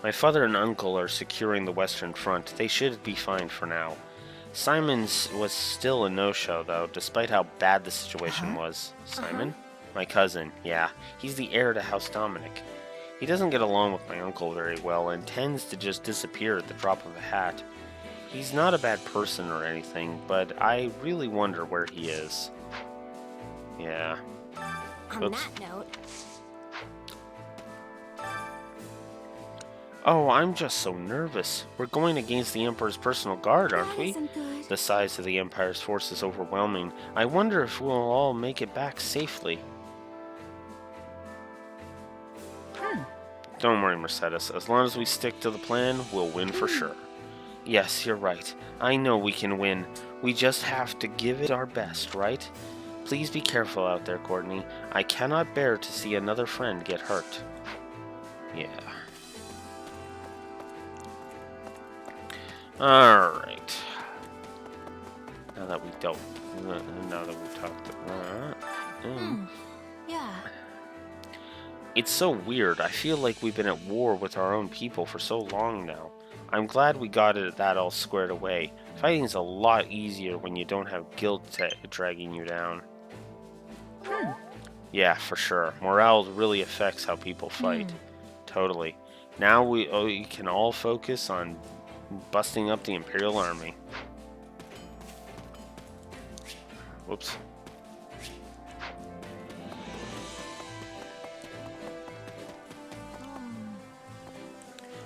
My father and uncle are securing the Western Front. They should be fine for now. Simon's was still a no-show, though, despite how bad the situation was. Simon? My cousin, yeah. He's the heir to House Dominic. He doesn't get along with my uncle very well and tends to just disappear at the drop of a hat. He's not a bad person or anything, but I really wonder where he is. Yeah. on Oops. that note, Oh, I'm just so nervous. We're going against the Emperor's personal guard, aren't we? isn't good. The size of the Empire's force is overwhelming. I wonder if we'll all make it back safely. Don't worry, Mercedes. As long as we stick to the plan, we'll win for sure. Yes, you're right. I know we can win. We just have to give it our best, right? Please be careful out there, Courtney. I cannot bear to see another friend get hurt. Yeah. Alright. Now that we talked Yeah. It's so weird. I feel like we've been at war with our own people for so long now. I'm glad we got that all squared away. Fighting's a lot easier when you don't have guilt dragging you down. Yeah, for sure. Morale really affects how people fight. Totally. Now we can all focus on busting up the Imperial Army. Whoops.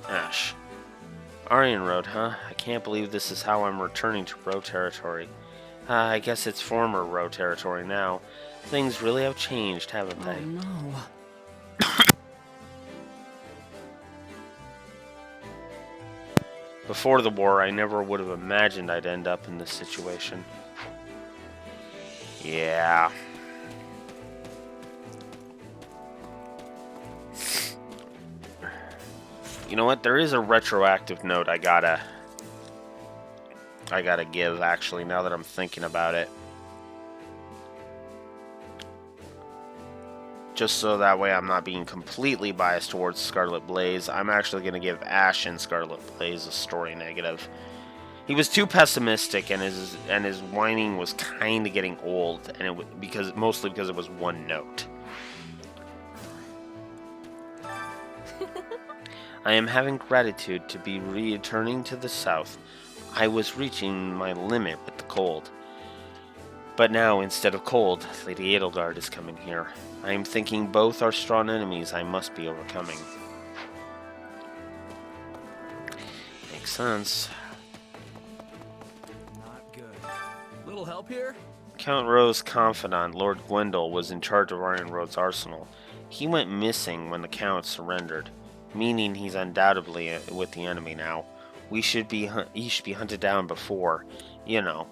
Ash. Aryan Road, huh? I can't believe this is how I'm returning to Row territory. I guess it's former Row territory now. Things really have changed, haven't they? No. Before the war, I never would have imagined I'd end up in this situation. Yeah. You know what? There is a retroactive note I gotta give, actually, now that I'm thinking about it. Just so that way I'm not being completely biased towards Scarlet Blaze, I'm actually going to give Ash in Scarlet Blaze a story negative. He was too pessimistic, and his whining was kind of getting old, and mostly because it was one note. I am having gratitude to be returning to the south. I was reaching my limit with the cold. But now, instead of cold, Lady Edelgard is coming here. I am thinking both are strong enemies I must be overcoming. Makes sense. Not good. Little help here? Count Rowe's confidant, Lord Gwendol, was in charge of Iron Road's arsenal. He went missing when the Count surrendered, meaning he's undoubtedly with the enemy now. He should be hunted down before, you know.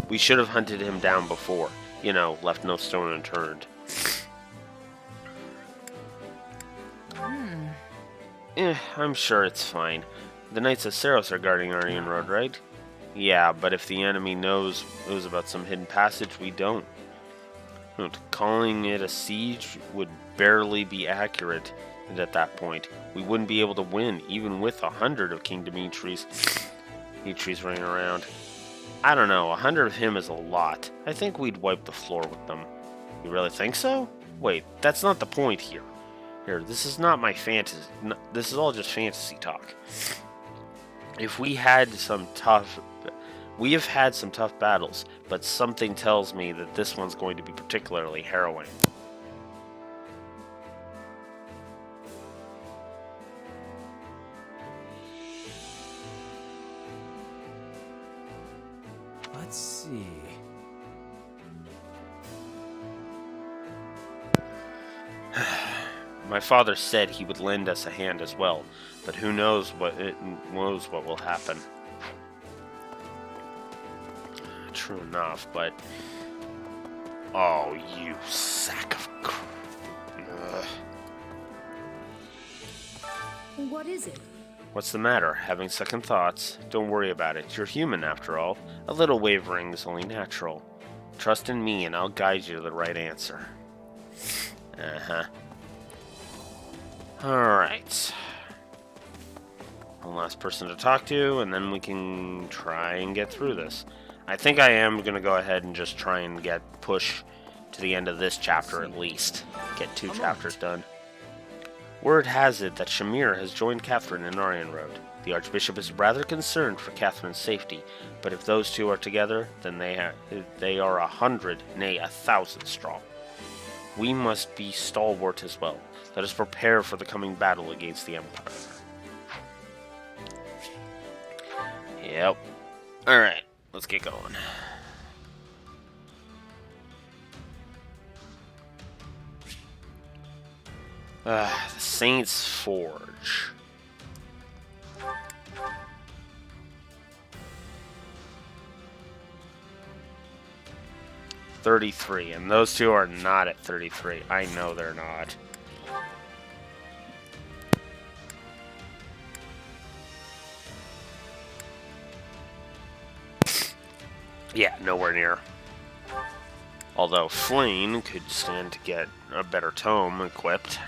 We should have hunted him down before, you know, left no stone unturned. I'm sure it's fine. The Knights of Saros are guarding Aryan Road, right? Yeah, but if the enemy knows about some hidden passage, we don't. Calling it a siege would barely be accurate, and at that point, we wouldn't be able to win, even with 100 of King Dimitri's running around. I don't know, 100 of him is a lot. I think we'd wipe the floor with them. You really think so? Wait, that's not the point here. Here, this is not my fantasy. This is all just fantasy talk. We have had some tough battles, but something tells me that this one's going to be particularly harrowing. Let's see. My father said he would lend us a hand as well, but who knows what will happen. True enough, but oh, you sack of crap. What is it? What's the matter? Having second thoughts? Don't worry about it. You're human after all. A little wavering is only natural. Trust in me and I'll guide you to the right answer. Alright. One last person to talk to, and then we can try and get through this. I think I am going to go ahead and just try and push to the end of this chapter at least. Get 2 chapters done. Word has it that Shamir has joined Catherine in Aryan Road. The Archbishop is rather concerned for Catherine's safety, but if those two are together, then they are 100, nay 1,000 strong. We must be stalwart as well. Let us prepare for the coming battle against the Empire. Yep. Alright, let's get going. The Saint's Forge. $33, and those two are not at 33. I know they're not. Yeah, nowhere near. Although Flame could stand to get a better tome equipped.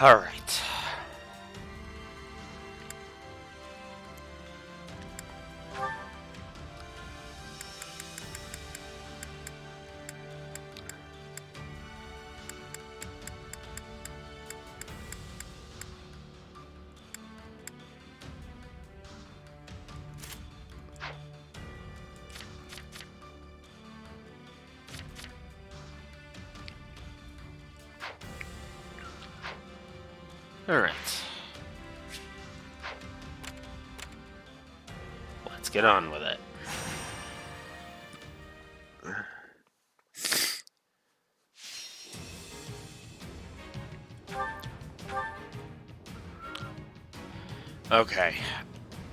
All right. Alright. Let's get on with it. Okay.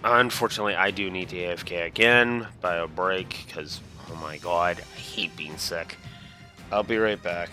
Unfortunately, I do need to AFK again by a break, because, oh my god, I hate being sick. I'll be right back.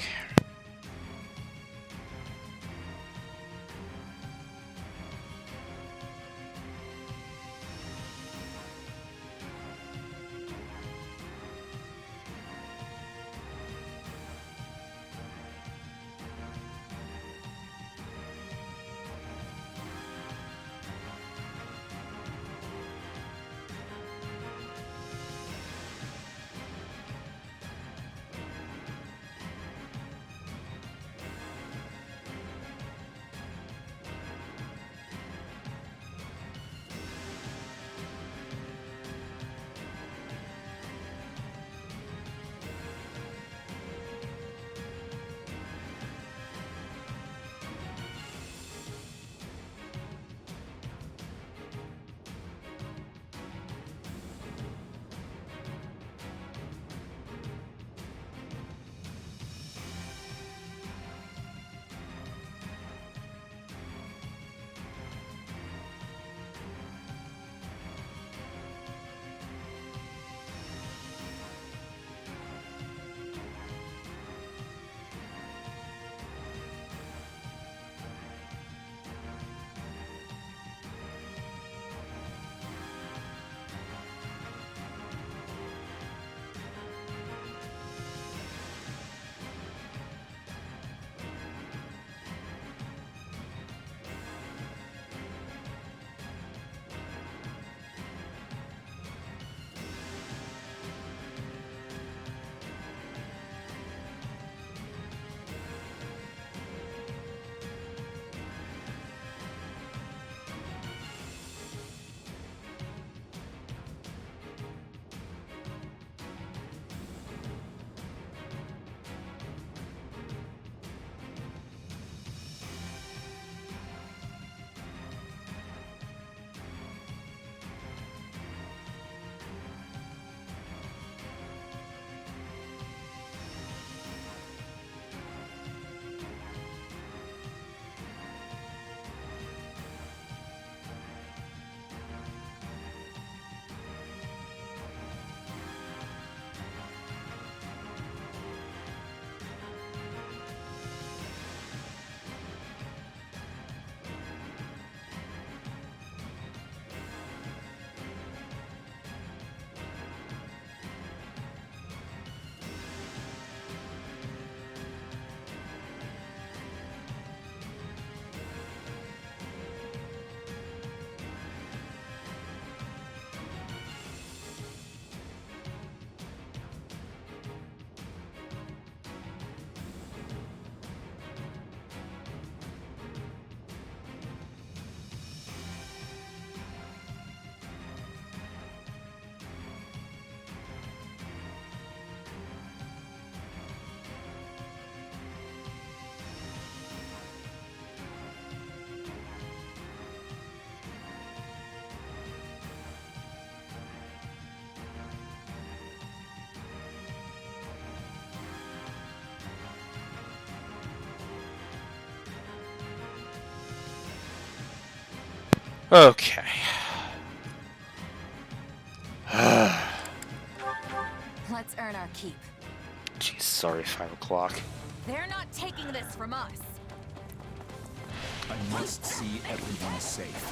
Okay. Let's earn our keep. Jeez, sorry, 5 o'clock. They're not taking this from us. I must see everyone safe.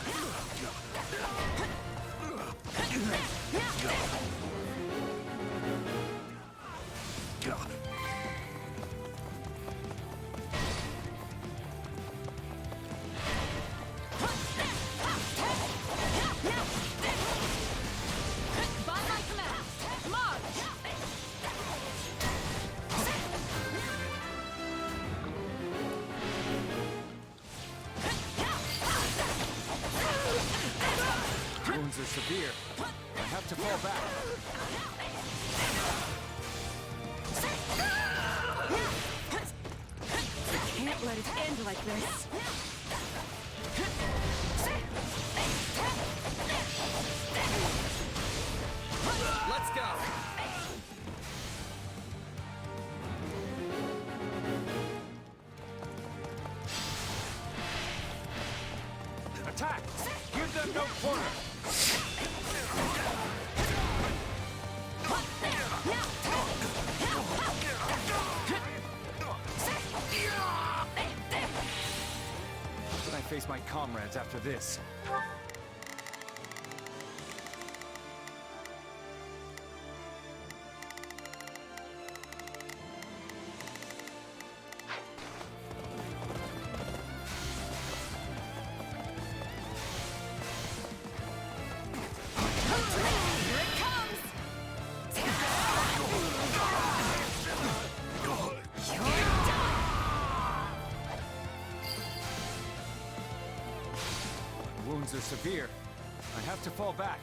Wounds are severe. I have to fall back. I can't let it end like this. Let's go! Attack! Give them no quarter! How can I face my comrades after this? Wounds are severe. I have to fall back.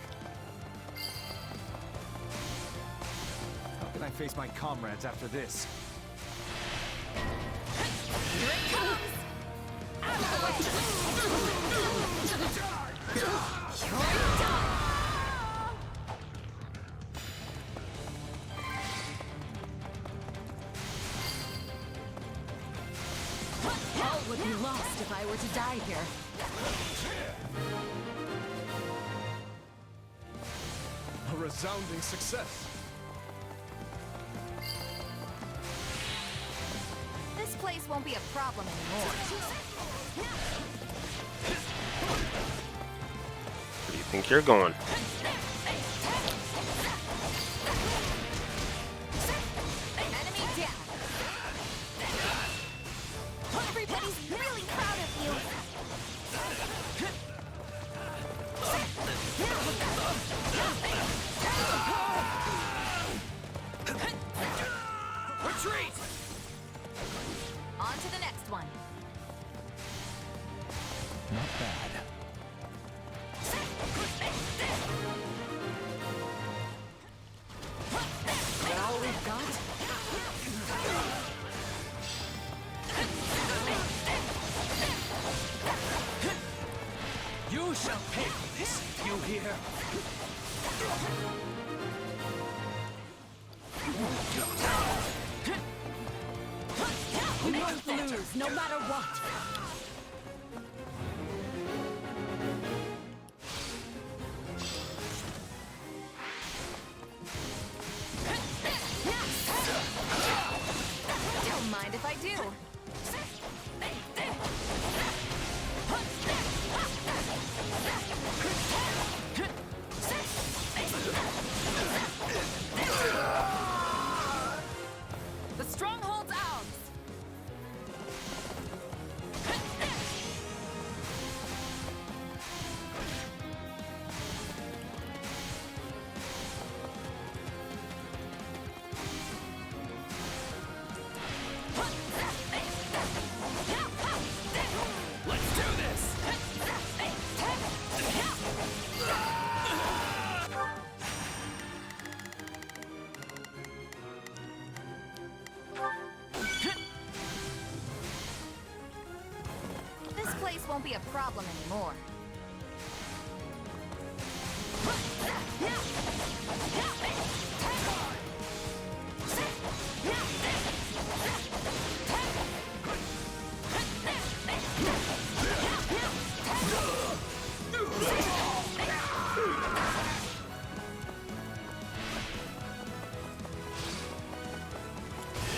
How can I face my comrades after this? Here it comes! Out of the way! You're done! All would be lost if I were to die here. A resounding success. This place won't be a problem anymore. Where do you think you're going? Enemy down. Everybody's really proud of you. Retreat! On to the next one. Not bad. Is that all we've got? You shall pay for this, you hear? We won't lose, no matter what. Don't mind if I do. The stronghold's ours. Let's do this! This place won't be a problem anymore.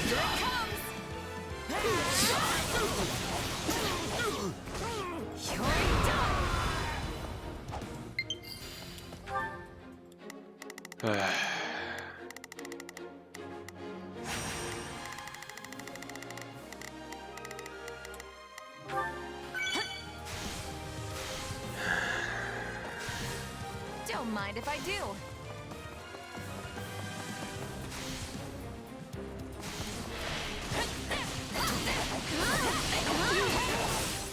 Here it comes! You're done! Don't mind if I do.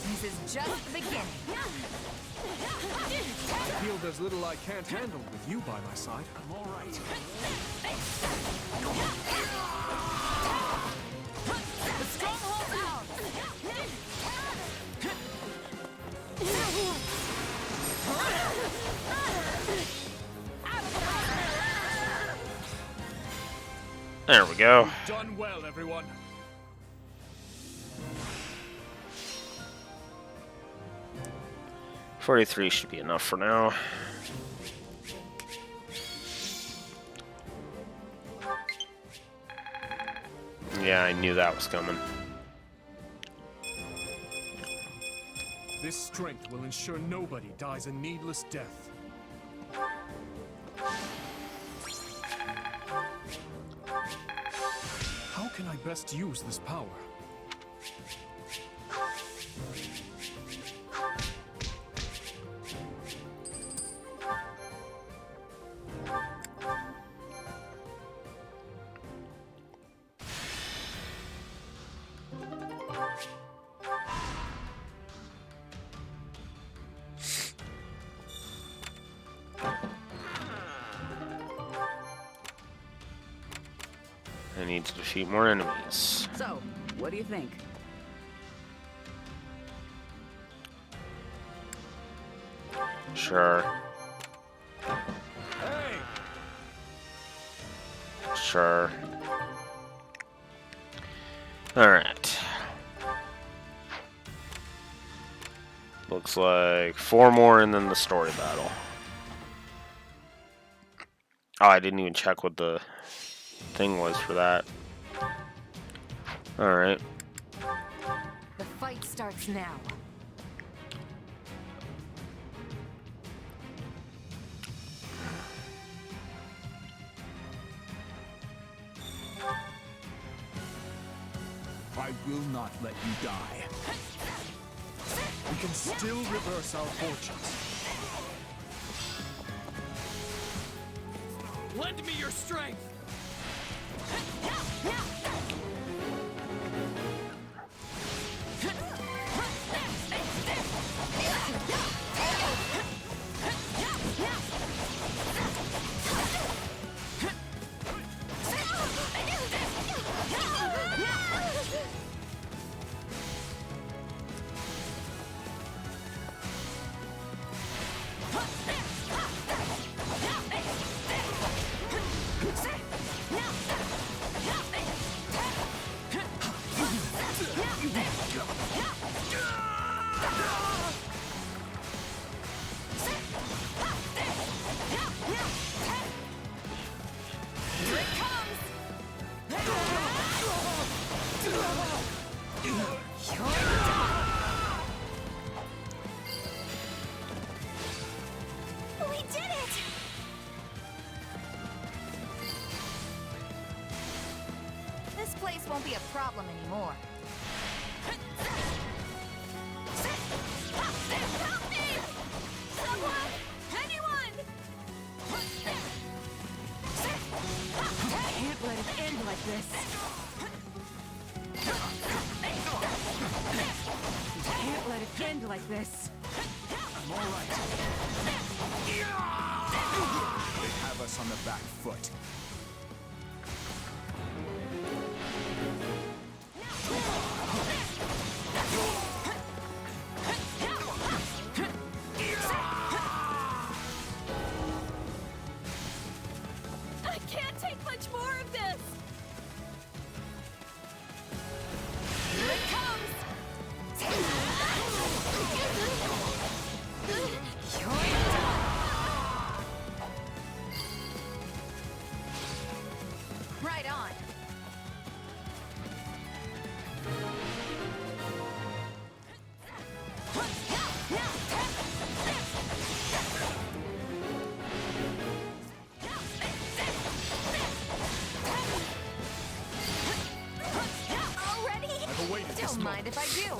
This is just the beginning. I feel there's little I can't handle with you by my side. I'm all right. The stronghold's ours. Out of the way. There we go. You've done well, everyone. 43 should be enough for now. Yeah, I knew that was coming. This strength will ensure nobody dies a needless death. How can I best use this power? I need to defeat more enemies. So, what do you think? Sure. Hey! Sure. Alright. Looks like 4 more and then the story battle. Oh, I didn't even check what the thing was for that. Alright. The fight starts now. I will not let you die. We can still reverse our fortunes. Lend me your strength! We did it! This place won't be a problem anymore. Help me! Someone! Anyone! I can't let it end like this. Can't let it end like this. I'm all right. They have us on the back foot. I can't take much more of this! Here it comes! Right on. Already? I've awaited this Don't mind if I do.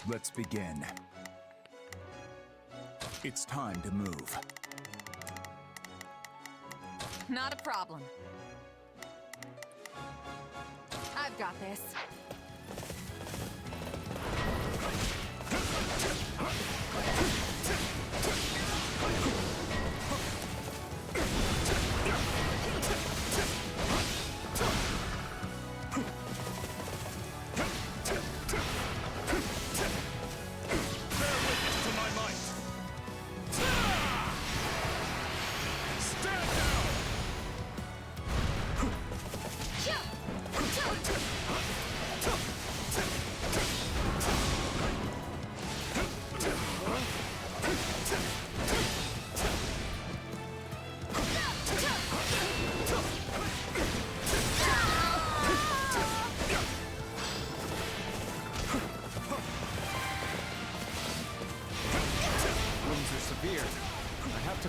Let's begin. It's time to move. Not a problem. I've got this.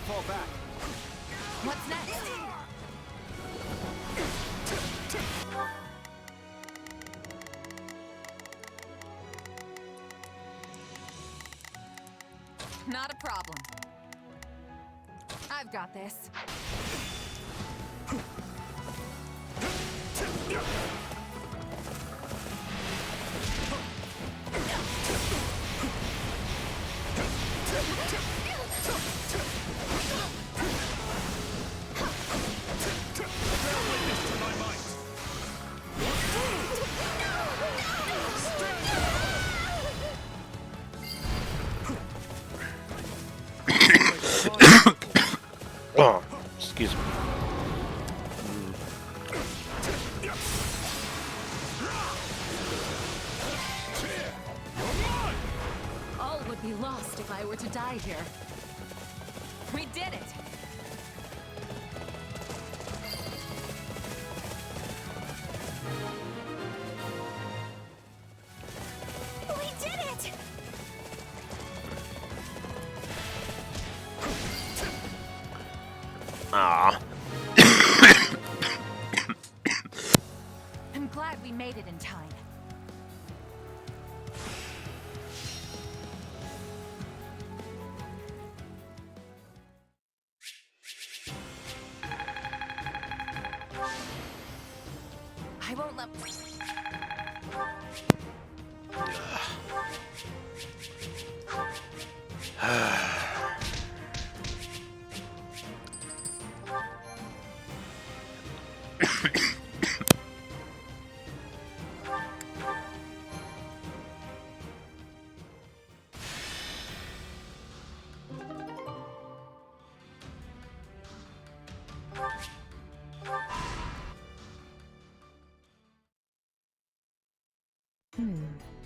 fall back. What's next? Not a problem. I've got this. Oh, excuse me. All would be lost if I were to die here. We did it! We did it! Ah. I'm glad we made it in time. I won't let...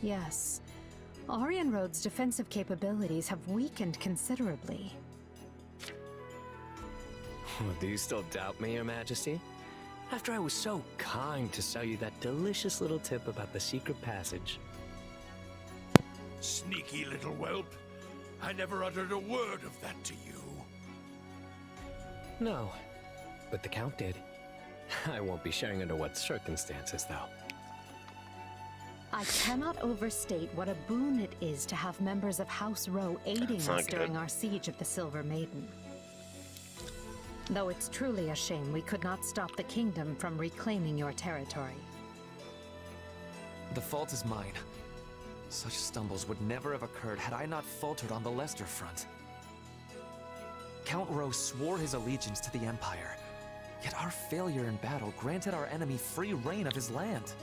Yes. Aryan Road's defensive capabilities have weakened considerably. Do you still doubt me, Your Majesty? After I was so kind to sell you that delicious little tip about the secret passage. Sneaky little whelp. I never uttered a word of that to you. No, but the Count did. I won't be sharing under what circumstances, though. I cannot overstate what a boon it is to have members of House Row aiding us during our siege of the Silver Maiden. Though it's truly a shame we could not stop the kingdom from reclaiming your territory. The fault is mine. Such stumbles would never have occurred had I not faltered on the Leicester front. Count Rowe swore his allegiance to the Empire, yet our failure in battle granted our enemy free reign of his land.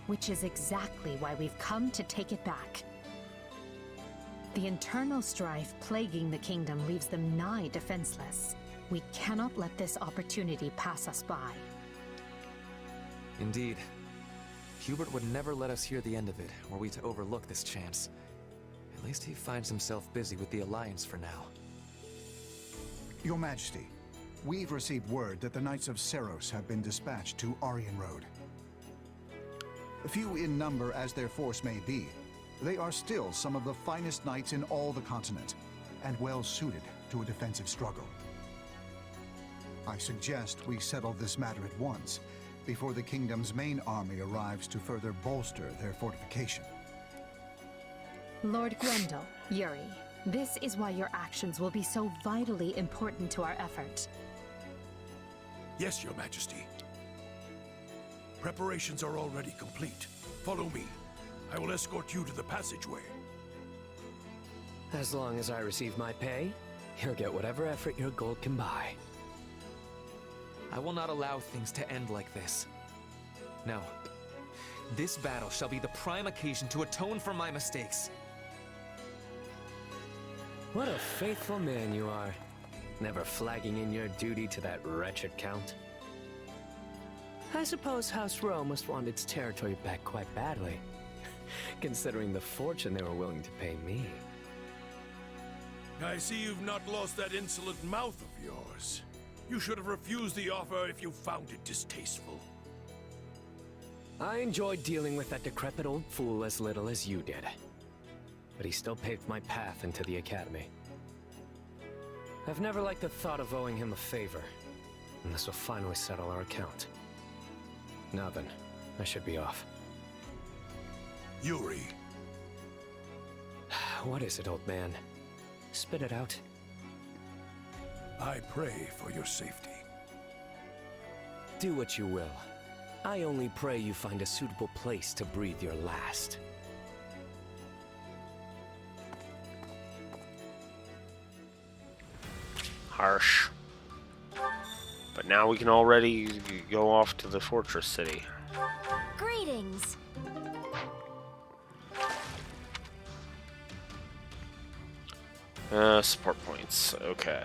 Which is exactly why we've come to take it back. The internal strife plaguing the kingdom leaves them nigh defenseless. We cannot let this opportunity pass us by. Indeed. Hubert would never let us hear the end of it, were we to overlook this chance. At least he finds himself busy with the Alliance for now. Your Majesty, we've received word that the Knights of Seros have been dispatched to Aryan Road. Few in number as their force may be, they are still some of the finest knights in all the continent, and well suited to a defensive struggle. I suggest we settle this matter at once, before the kingdom's main army arrives to further bolster their fortification. Lord Grendel, Yuri, this is why your actions will be so vitally important to our effort. Yes, Your Majesty. Preparations are already complete. Follow me. I will escort you to the passageway. As long as I receive my pay, you'll get whatever effort your gold can buy. I will not allow things to end like this. No. This battle shall be the prime occasion to atone for my mistakes. What a faithful man you are. Never flagging in your duty to that wretched Count. I suppose House Rowe must want its territory back quite badly, considering the fortune they were willing to pay me. I see you've not lost that insolent mouth of yours. You should have refused the offer if you found it distasteful. I enjoyed dealing with that decrepit old fool as little as you did. But he still paved my path into the Academy. I've never liked the thought of owing him a favor, and this will finally settle our account. Now then, I should be off. Yuri. What is it, old man? Spit it out. I pray for your safety. Do what you will. I only pray you find a suitable place to breathe your last. Harsh. But now we can already go off to the fortress city. Greetings. Support points. Okay.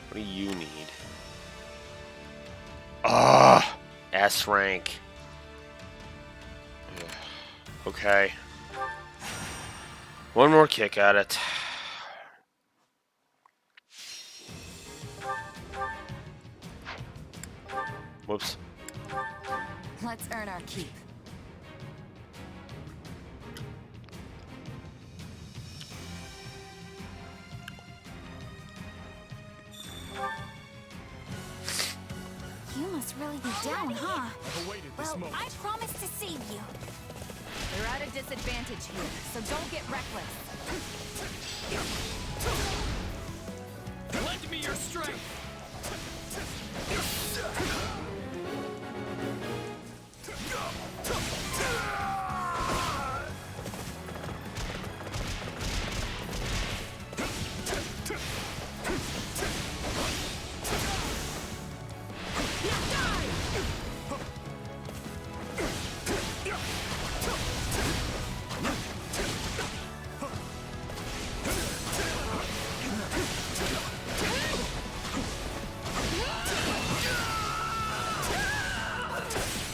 What do you need? Ah, S rank. Ugh. Okay. One more kick at it. Whoops. Let's earn our keep. You must really be down, huh? Well, I promise to save you. You're at a disadvantage here, so don't get reckless. Lend me your strength!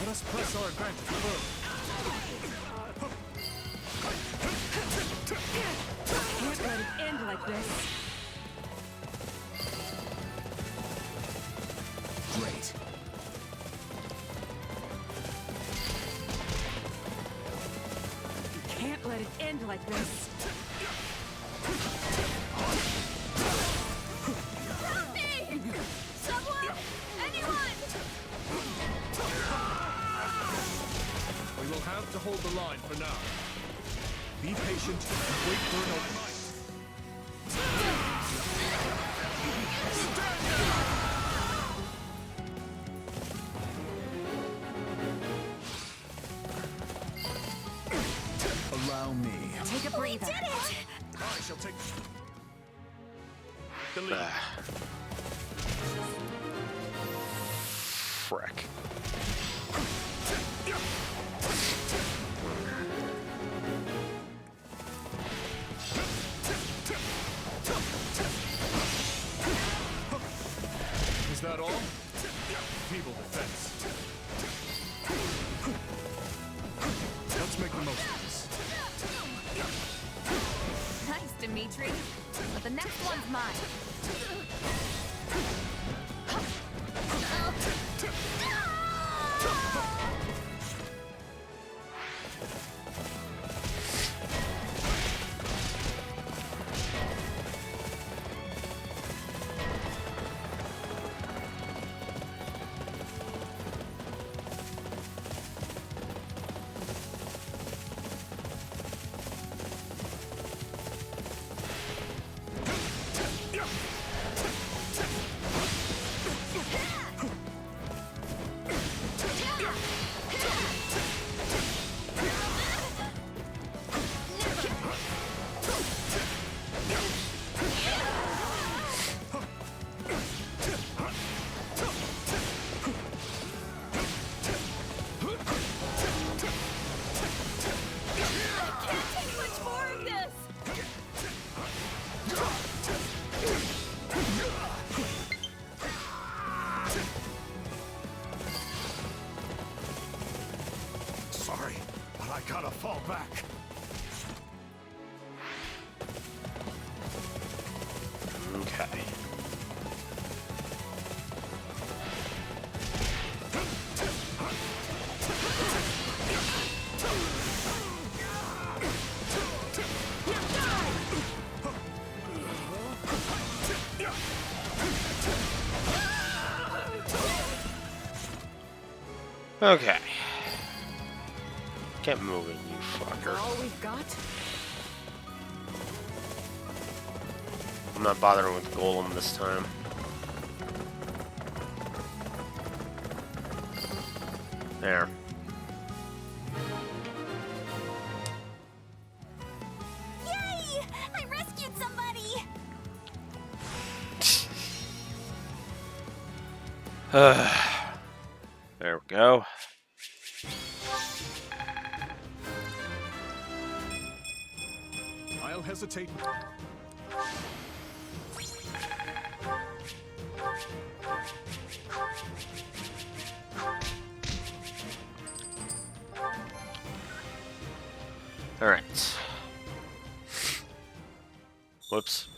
Let us press our advantage further. Can't let it end like this. Great. Can't let it end like this. Help me! Someone! Anyone! We will have to hold the line for now. Be patient and wait for an opening. Allow me. Take a breather. I shall take the lead. Frick. Is that all? Feeble defense. Let's make the most of this. Nice, Dimitri. But the next one's mine. Sorry, but I gotta fall back. Okay. Okay. Get moving, you fucker. All we've got? I'm not bothering with Golem this time. There. Yay! I rescued somebody! There we go. I'll hesitate. Alright. Whoops.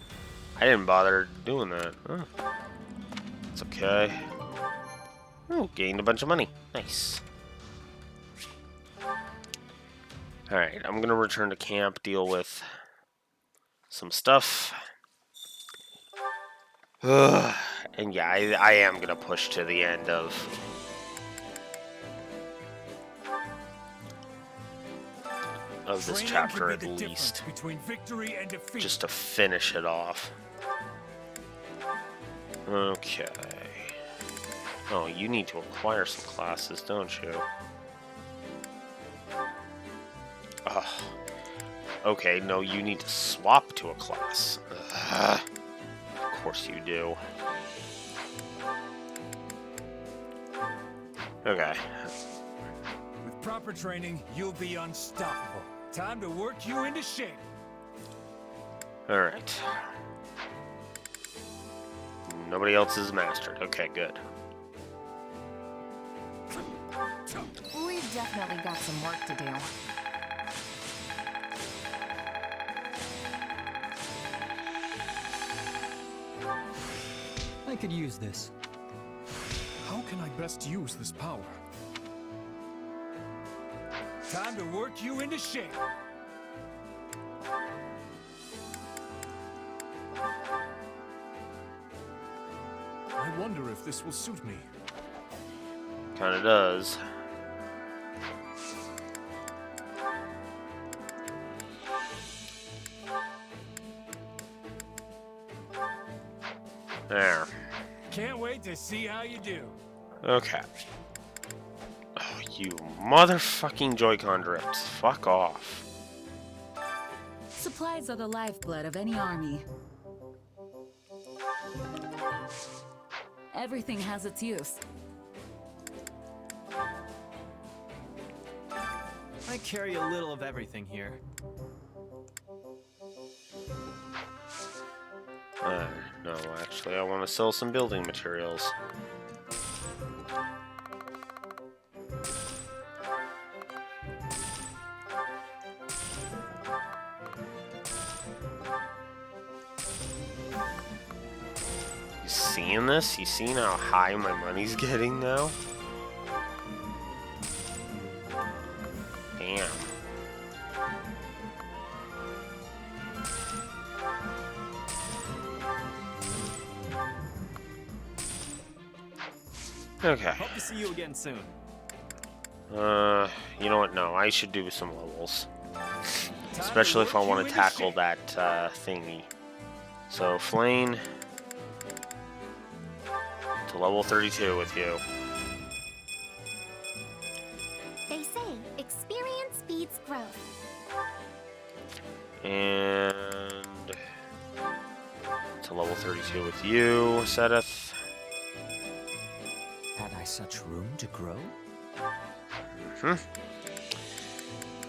I didn't bother doing that. Oh. It's okay. Oh, gained a bunch of money. Nice. Alright, I'm gonna return to camp, deal with some stuff. And yeah, I am gonna push to the end of this chapter at least, between victory and defeat. just to finish it off. Okay. Oh, you need to acquire some classes, don't you? Ugh. Okay, no, you need to swap to a class. Ugh. Of course you do. Okay. With proper training, you'll be unstoppable. Time to work you into shape. Alright. Nobody else is mastered. Okay, good. We've definitely got some work to do. I could use this. How can I best use this power? Time to work you into shape. I wonder if this will suit me. Kinda does. There. Can't wait to see how you do. Okay. Oh, you motherfucking Joy-Con drifts. Fuck off. Supplies are the lifeblood of any army. Everything has its use. I carry a little of everything here. No, actually, I want to sell some building materials. You seeing this? You seeing how high my money's getting now? Damn. Okay. Hope to see you again soon. You know what? No, I should do some levels. Especially if I want to tackle that, thingy. So, Flame to level 32 with you. They say experience speeds growth. And to level 32 with you, Sedith. Had I such room to grow?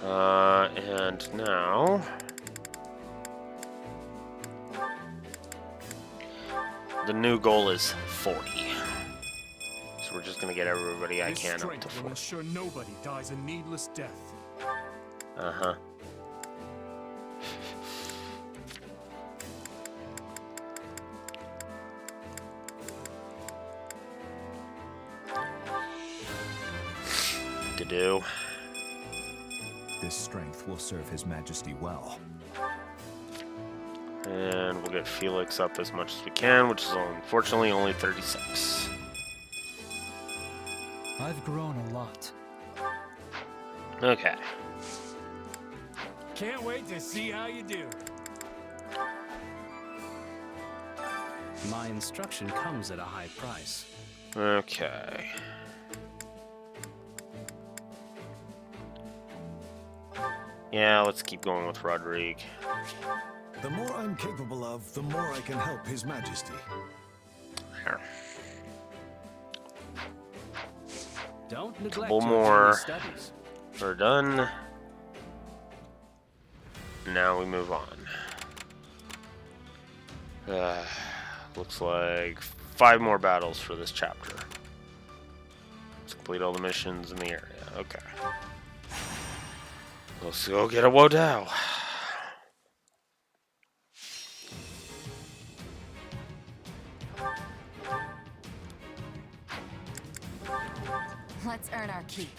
And now the new goal is 40. So we're just gonna get everybody I can up to 40. Will ensure nobody dies a needless death. Uh-huh. To do. This strength will serve His Majesty well. And we'll get Felix up as much as we can, which is unfortunately only 36. I've grown a lot. Okay. Can't wait to see how you do. My instruction comes at a high price. Okay. Yeah, let's keep going with Rodrigue. The more I'm capable of, the more I can help His Majesty. Here. Don't neglect Couple your more. daily studies. We're done. Now we move on. Looks like 5 more battles for this chapter. Let's complete all the missions in the area. Okay. Let's go get a Wodao. Let's earn our keep.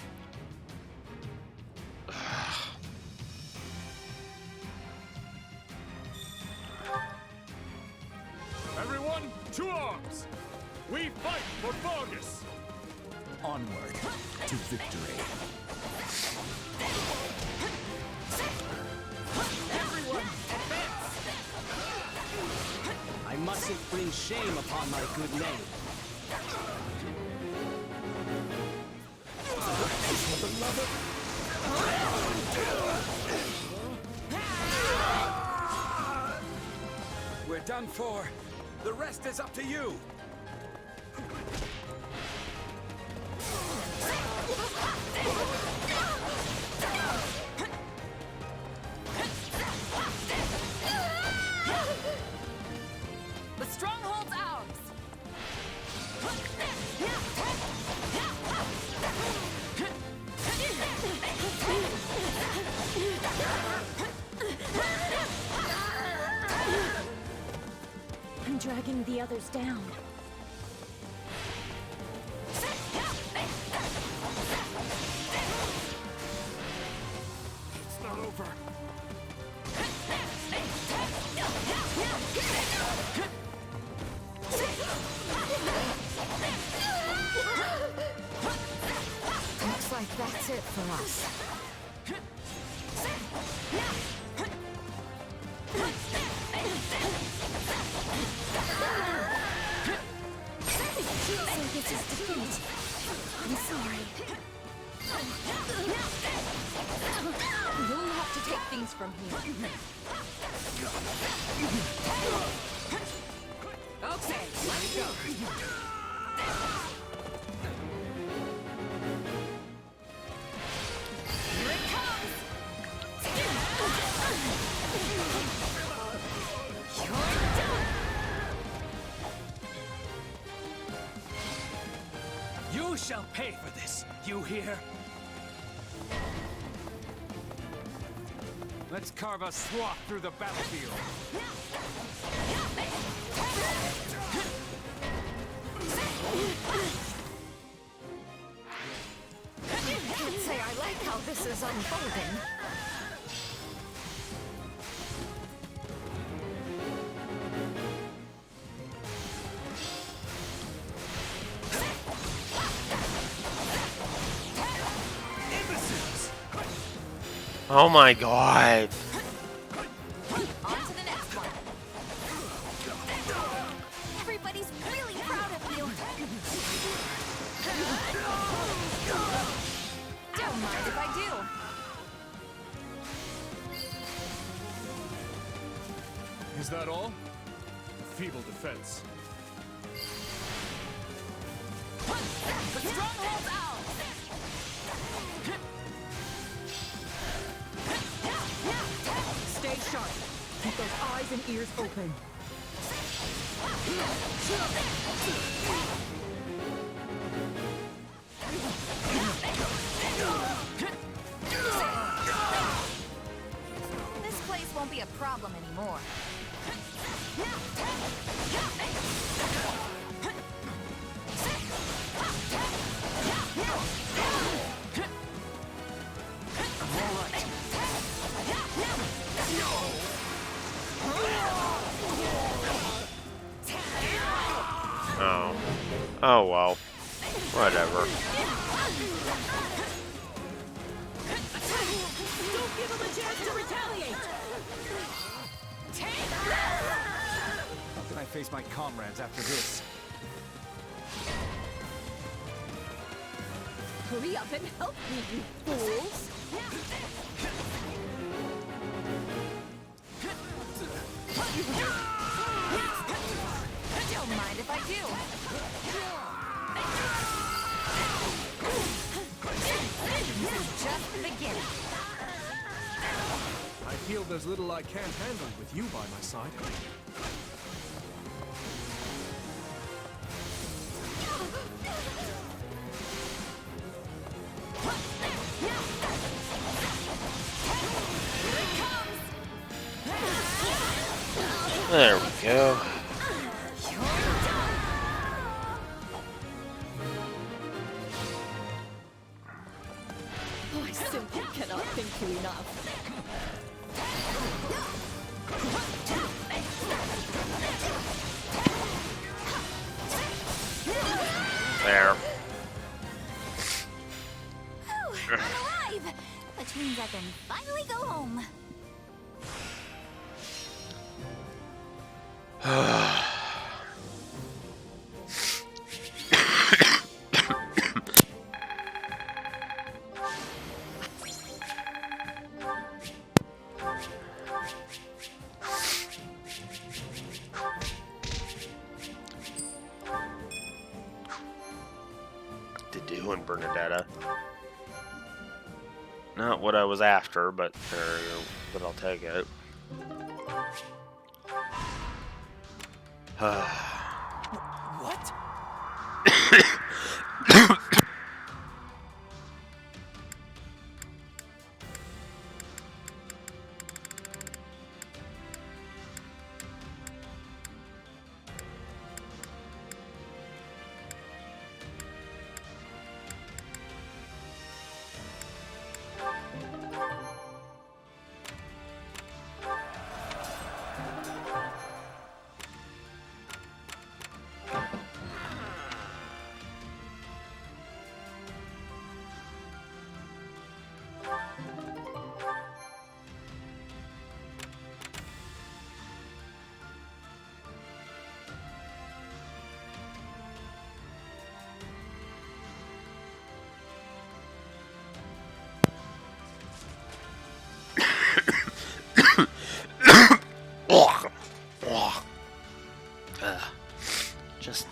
Everyone, to arms! We fight for Vargas! Onward to victory. Everyone, advance! I mustn't bring shame upon my good name. We're done for. The rest is up to you. The stronghold's ours! I'm dragging the others down. It's not over. Looks like that's it for us. So this is defeat. I'm sorry. You'll have to take things from here. Okay, let's go. Here it comes! You're done! You shall pay for this, you hear? Let's carve a swath through the battlefield. I can't say I like how this is unfolding. Oh my god. On to the next one. Everybody's really proud of you. Don't mind if I do. Is that all? Feeble defense. The stronghold's ours. Stay sharp. Keep those eyes and ears open. This place won't be a problem anymore. Oh. Oh well. Whatever. Don't give him a chance to retaliate! How can I face my comrades after this? Hurry up and help me, you fools! Don't mind if I do. This is just the beginning. I feel there's little I can't handle with you by my side. There we go. I simply cannot thank you enough. There. Whew, I'm alive! Which means I can finally go home. To do in Bernadetta. Not what I was after, but I'll take it. What? Just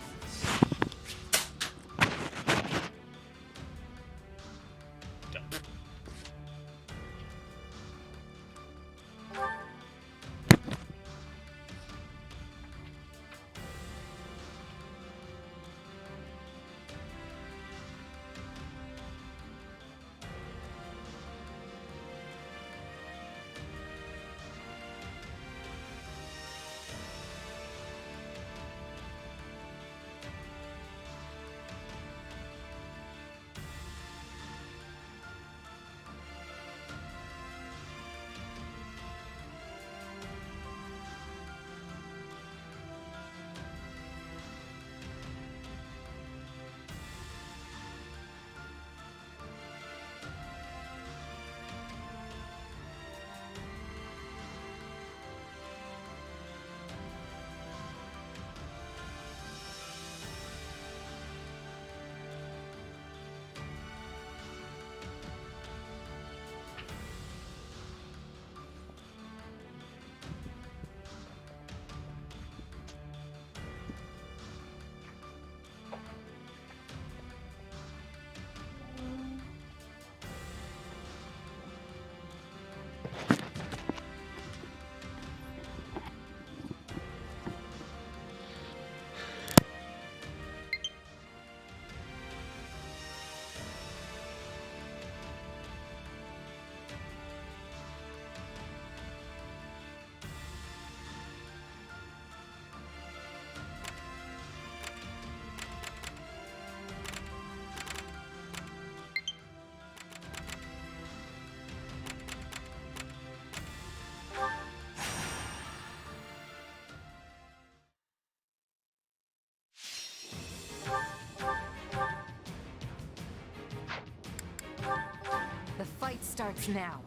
fight starts now.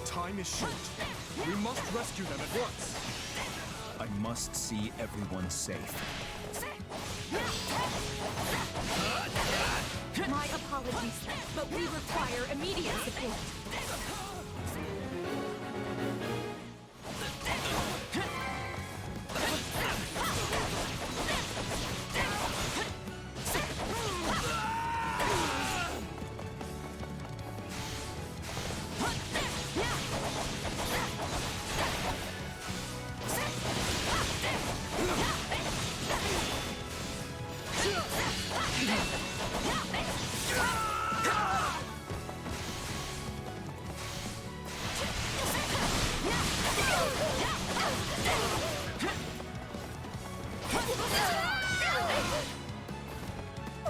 Time is short. We must rescue them at once. I must see everyone safe. My apologies, but we require immediate support.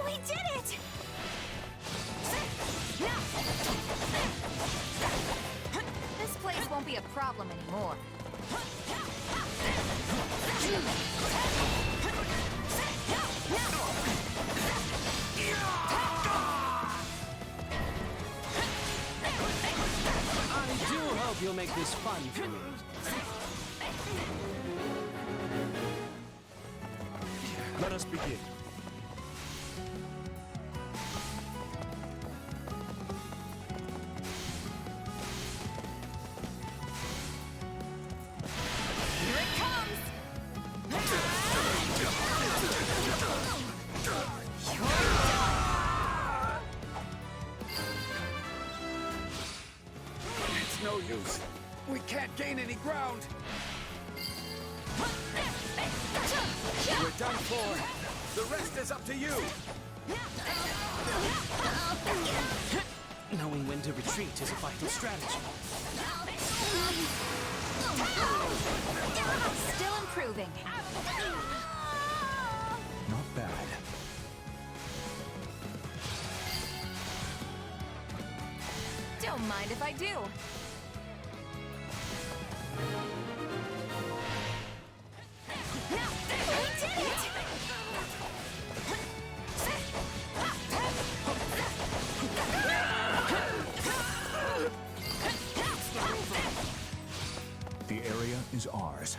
We did it! This place won't be a problem anymore. I do hope you'll make this fun for me. Let us begin. Here it comes! It's no use. We can't gain any ground. We're done for. The rest is up to you. Knowing when to retreat is a vital strategy. Still improving. Not bad. Don't mind if I do. The area is ours.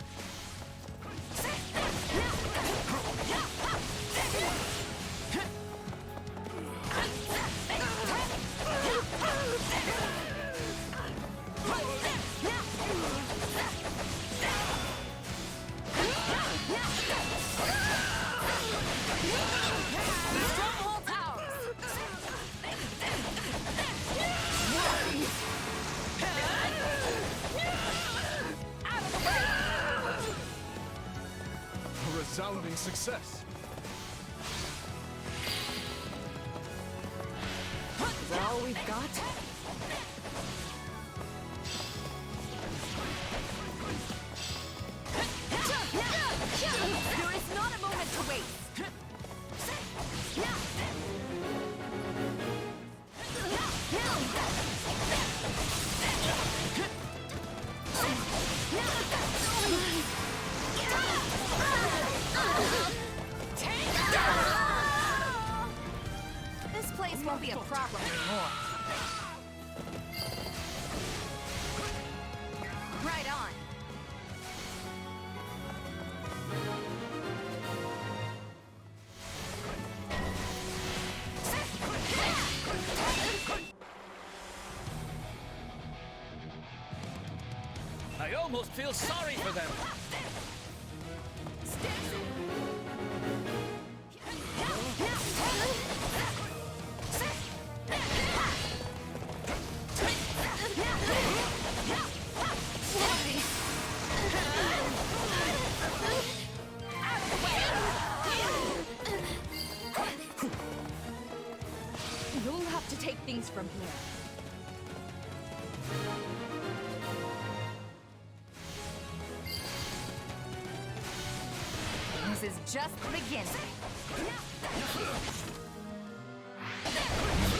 Stronghold towers! A resounding success. Is that all we've got? There is not a moment to waste. This place won't be a problem anymore. Right on. I almost feel sorry for them. You'll have to take things from here. This is just the beginning.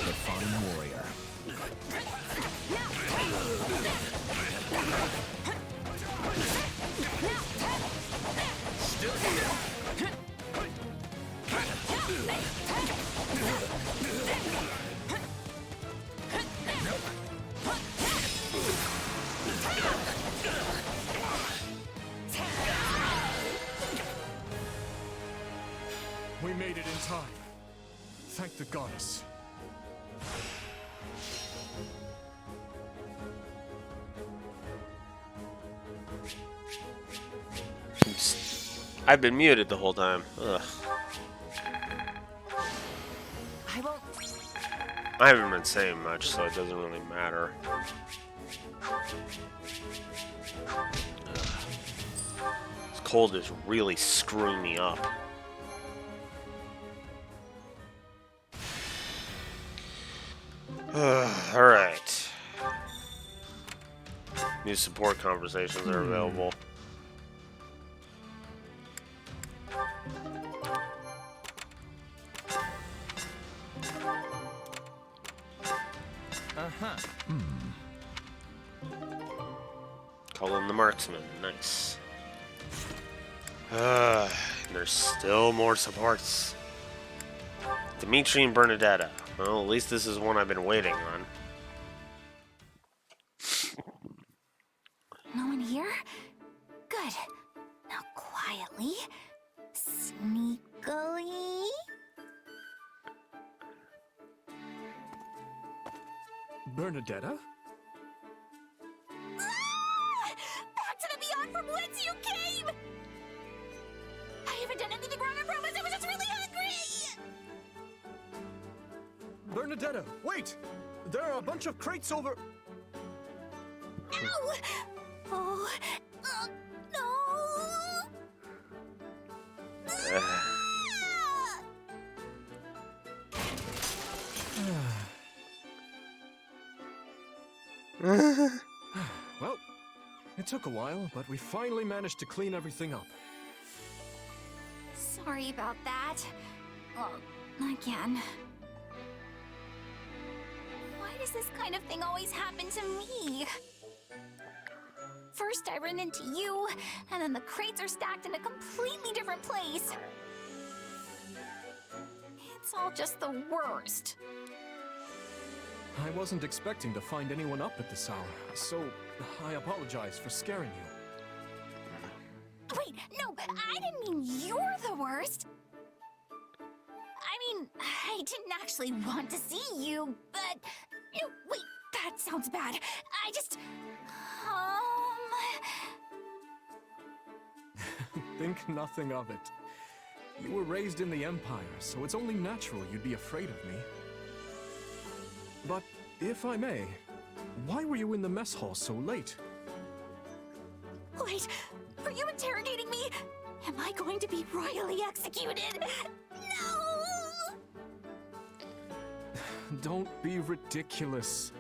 The fine warrior. We made it in time. Thank the goddess. Oops. I've been muted the whole time. Ugh. I won't. I haven't been saying much, so it doesn't really matter. Ugh. This cold is really screwing me up. Alright. New support conversations are available. Uh-huh. Call in the marksman. Nice. There's still more supports. Dimitri and Bernadetta. Well, at least this is one I've been waiting on. No one here? Good. Now quietly, sneakily. Bernadetta? Back to the beyond from whence you came! I haven't done anything wrong, I promise. I was just really hungry! Bernadetta, wait! There are a bunch of crates over... Ow! Oh, no! Well, it took a while, but we finally managed to clean everything up. Sorry about that. Again. Why does this kind of thing always happen to me? First I run into you, and then the crates are stacked in a completely different place. It's all just the worst. I wasn't expecting to find anyone up at this hour, so I apologize for scaring you. Wait, no, I didn't mean you're the worst. I mean, I didn't actually want to see you, but... wait, that sounds bad. I just... Think nothing of it. You were raised in the Empire, so it's only natural you'd be afraid of me. But, if I may, why were you in the mess hall so late? Wait, are you interrogating me? Am I going to be royally executed? No! Don't be ridiculous.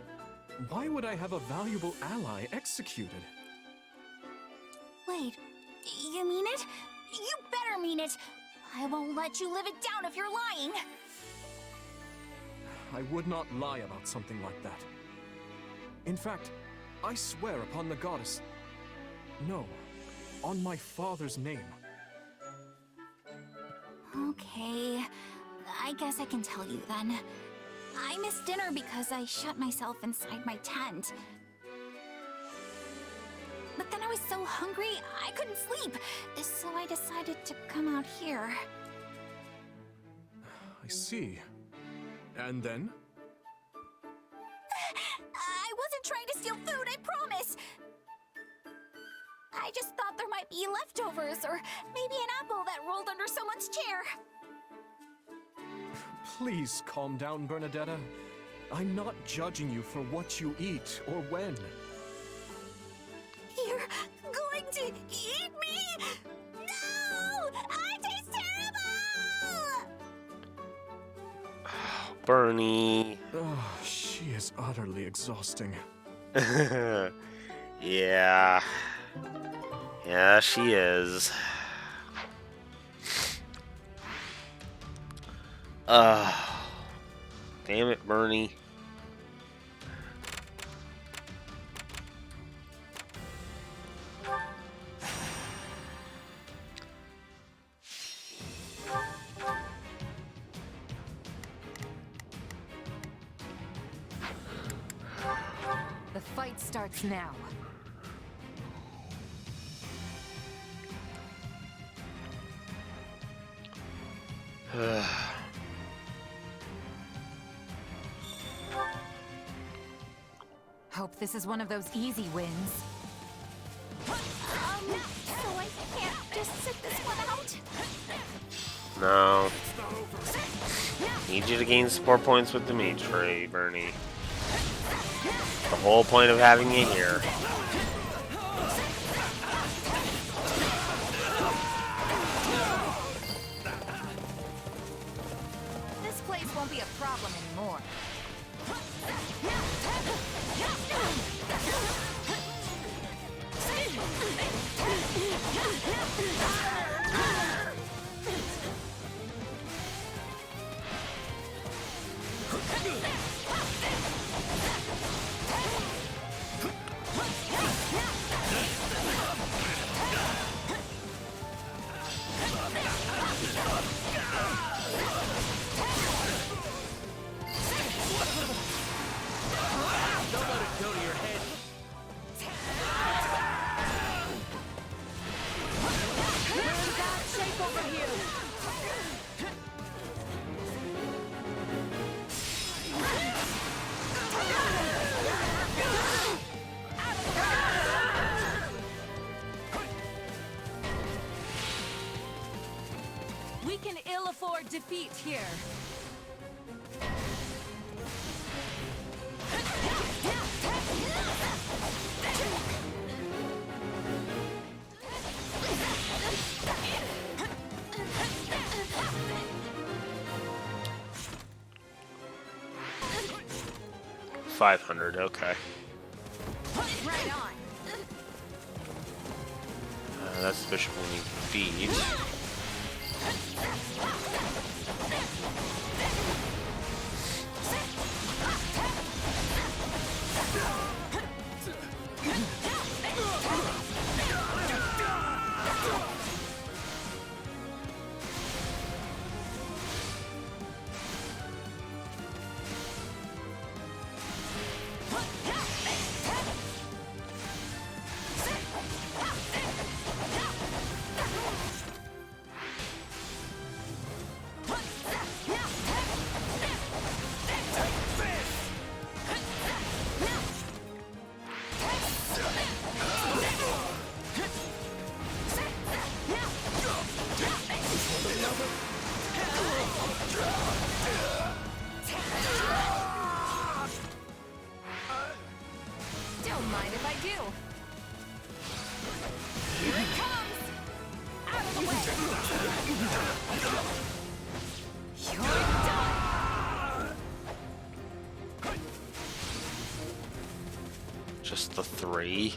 Why would I have a valuable ally executed? Wait, you mean it? You better mean it! I won't let you live it down if you're lying! I would not lie about something like that. In fact, I swear upon the goddess... No, on my father's name. Okay, I guess I can tell you then. I missed dinner because I shut myself inside my tent. But then I was so hungry, I couldn't sleep, so I decided to come out here. I see. And then? I wasn't trying to steal food, I promise! I just thought there might be leftovers, or maybe an apple that rolled under someone's chair. Please calm down, Bernadetta. I'm not judging you for what you eat or when. You're going to eat me? No! I taste terrible! Bernie. Oh, she is utterly exhausting. Yeah. Yeah, she is. Damn it, Bernie. fight starts now. Hope this is one of those easy wins. So I can't just sit this one out? No. Need you to gain support points with the mage tray, Bernie. The whole point of having you here. This place won't be a problem anymore. Don't let it go to your head. We're in bad shape over here. We can ill afford defeat here. $500, okay. Right on. That's the bishop we need to beat. Don't mind if I do. Here it comes! Out of the way! You're done! Just the 3.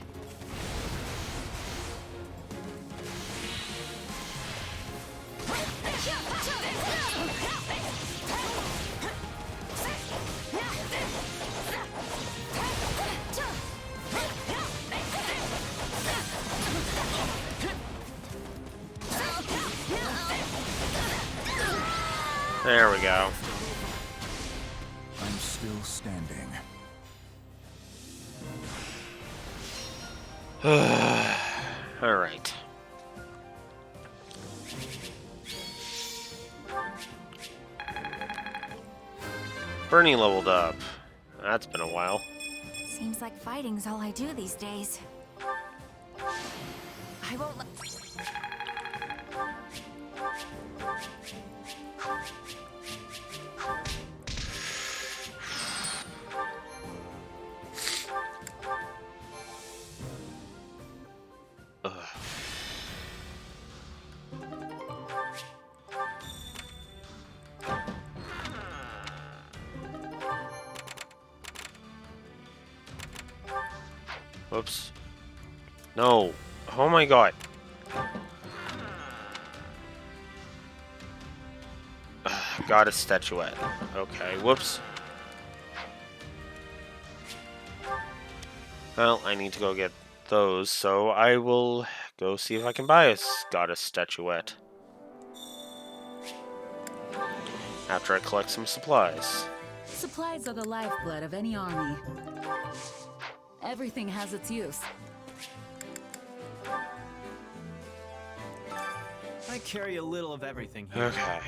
There we go. I'm still standing. All right. Bernie leveled up. That's been a while. Seems like fighting's all I do these days. I won't let... Whoops. No. Oh my god. Got a statuette. Okay, whoops. Well, I need to go get those, so I will go see if I can buy a goddess statuette. After I collect some supplies. Supplies are the lifeblood of any army. Everything has its use. I carry a little of everything here. Okay.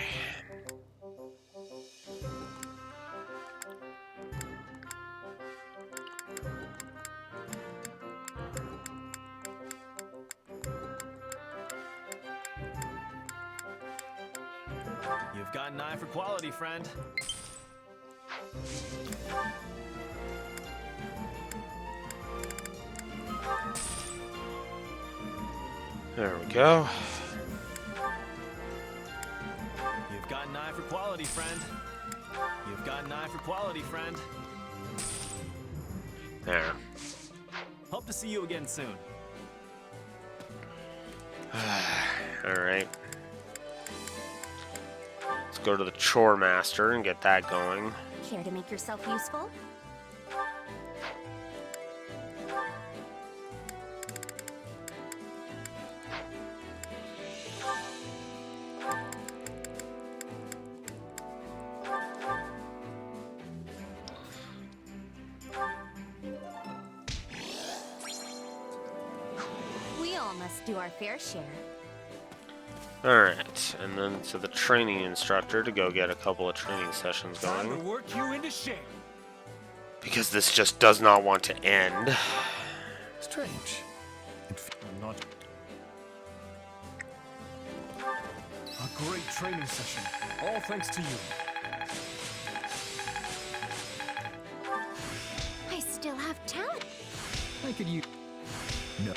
You've got an eye for quality, friend. There we go. You've got an eye for quality, friend. You've got an eye for quality, friend. There. Hope to see you again soon. Alright. Let's go to the chore master and get that going. Care to make yourself useful? We all must do our fair share. Alright, and then to the training instructor to go get a couple of training sessions Time to going. work you into shape. Because this just does not want to end. Strange. I'm not. A great training session. All thanks to you. I still have talent. I could use. No.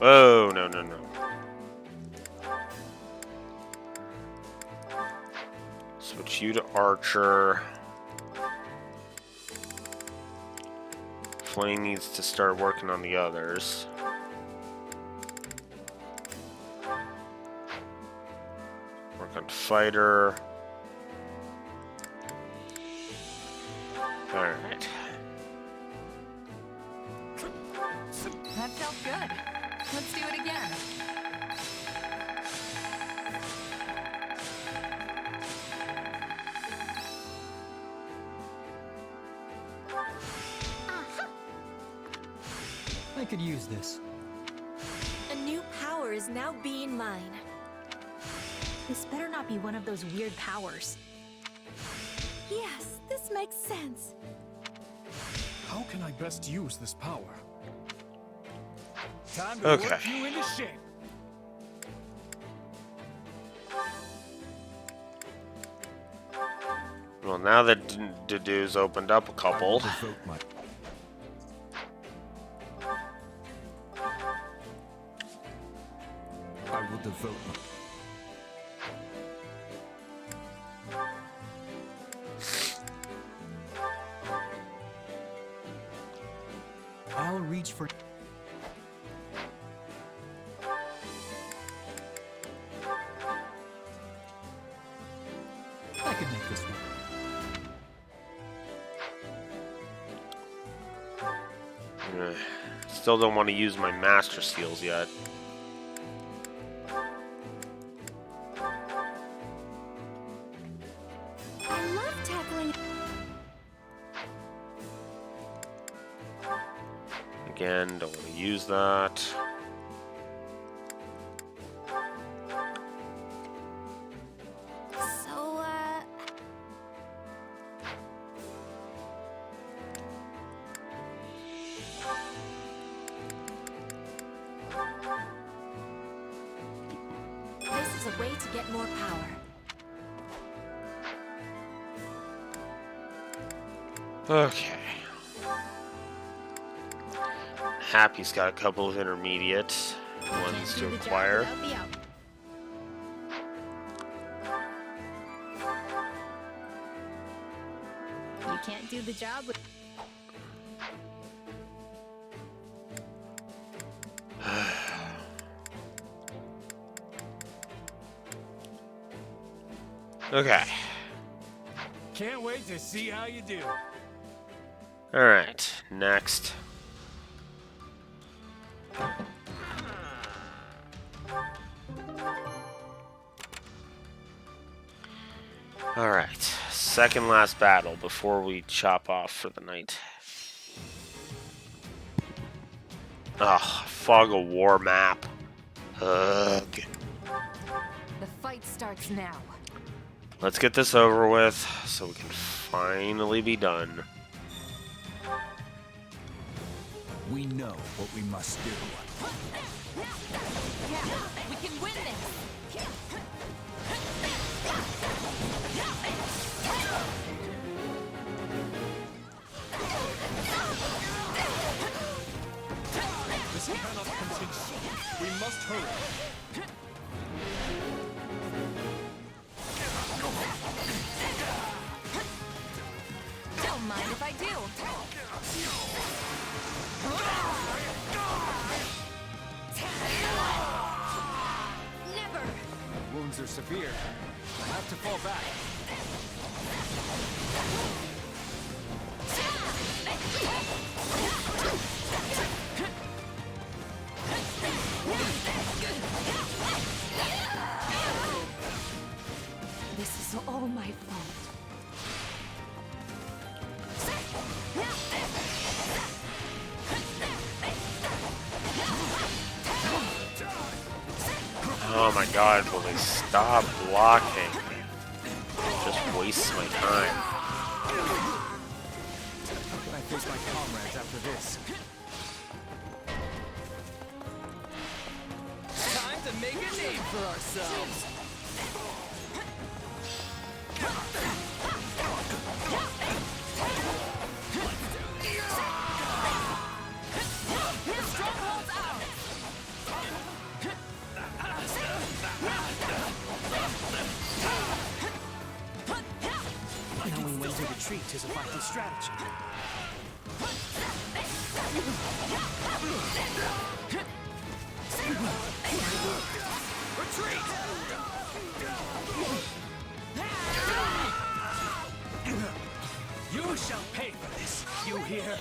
Oh, no, no, no. Switch you to Archer. Flame needs to start working on the others. Work on Fighter. Alright. That felt good. Let's do it again. I could use this. A new power is now being mine. This better not be one of those weird powers. Yes, this makes sense. How can I best use this power? Time to Okay. work you into shape. Well, now that Dedue's opened up a couple. I will devote my... I'll reach for. I could make this work. Still don't want to use my master seals yet. I love tackling. Again, don't want to use that. So, this is a way to get more power. Okay. Happy's got a couple of intermediate ones to acquire. You can't do the job with. Okay. Can't wait to see how you do. Alright, next. Alright, second last battle before we chop off for the night. Ugh, fog of war map. Ugh. The fight starts now. Let's get this over with so we can finally be done. We know what we must do. Yeah, we can win this. This cannot continue. We must hurry. Don't mind if I do. Never. Wounds are severe. I have to fall back. This is all my fault. Oh my god, will they stop blocking? Just wastes my time. How can I face my comrades after this? Time to make a name for ourselves. Stronghold's out. Knowing when to retreat is a vital strategy. Retreat! You shall pay for this, you hear?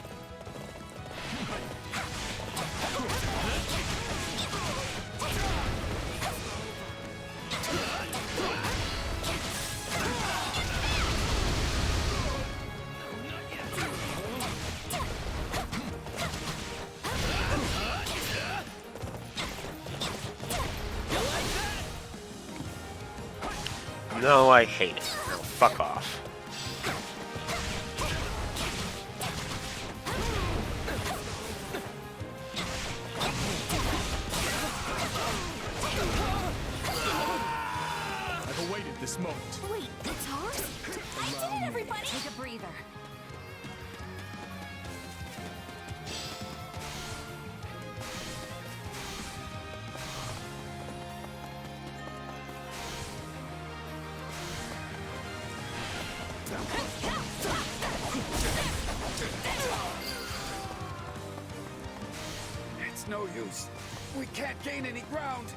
No, I hate it. No, fuck off. I've awaited this moment. Wait, it's ours? I did it, everybody! Take a breather. It's no use. We can't gain any ground.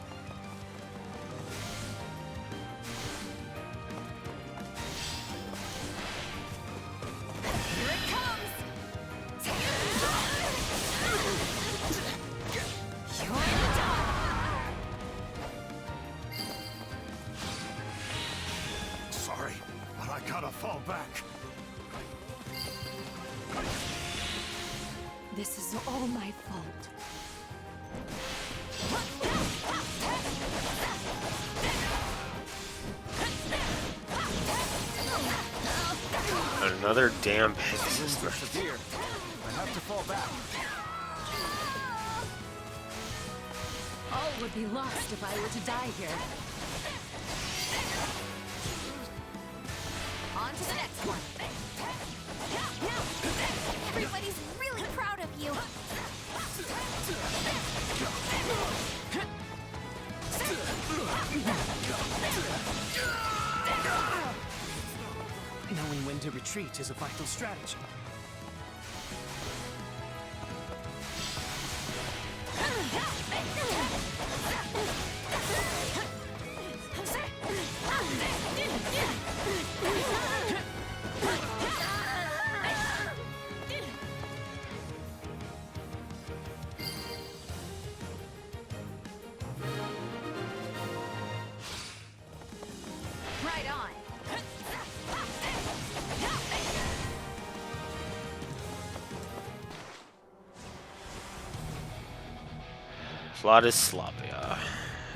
Here it comes. Sorry, but I gotta fall back. This is all my fault. Another damn Pegasus. Wounds are severe. I have to fall back. All would be lost if I were to die here. On to the next one. Everybody's really proud of you. Knowing when to retreat is a vital strategy. Right on. Vladislavia.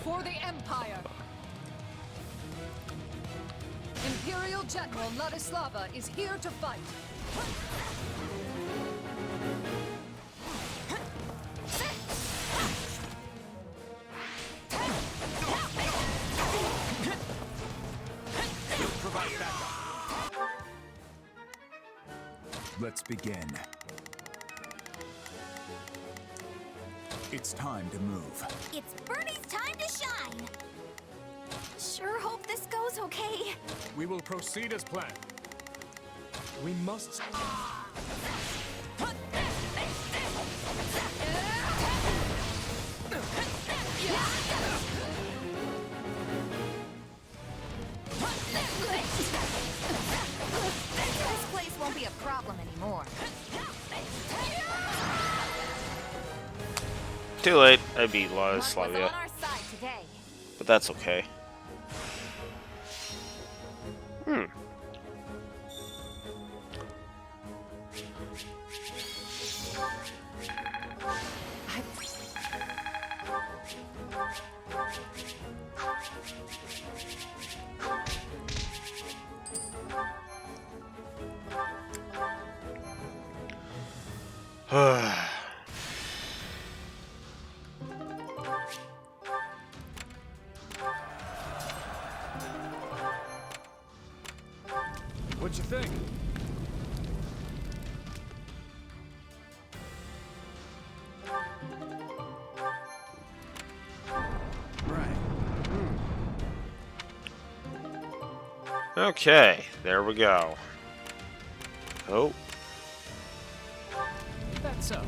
For the Empire! Imperial General Ladislava is here to fight. Let's begin. It's time to move. It's Bernie's time to shine! Sure hope this goes okay. We will proceed as planned. We must... This place won't be a problem anymore. Too late. I beat Luck was on Vladislavia. our side today. But that's okay. Hmm. What'd you think? Okay, there we go. Oh. That's so.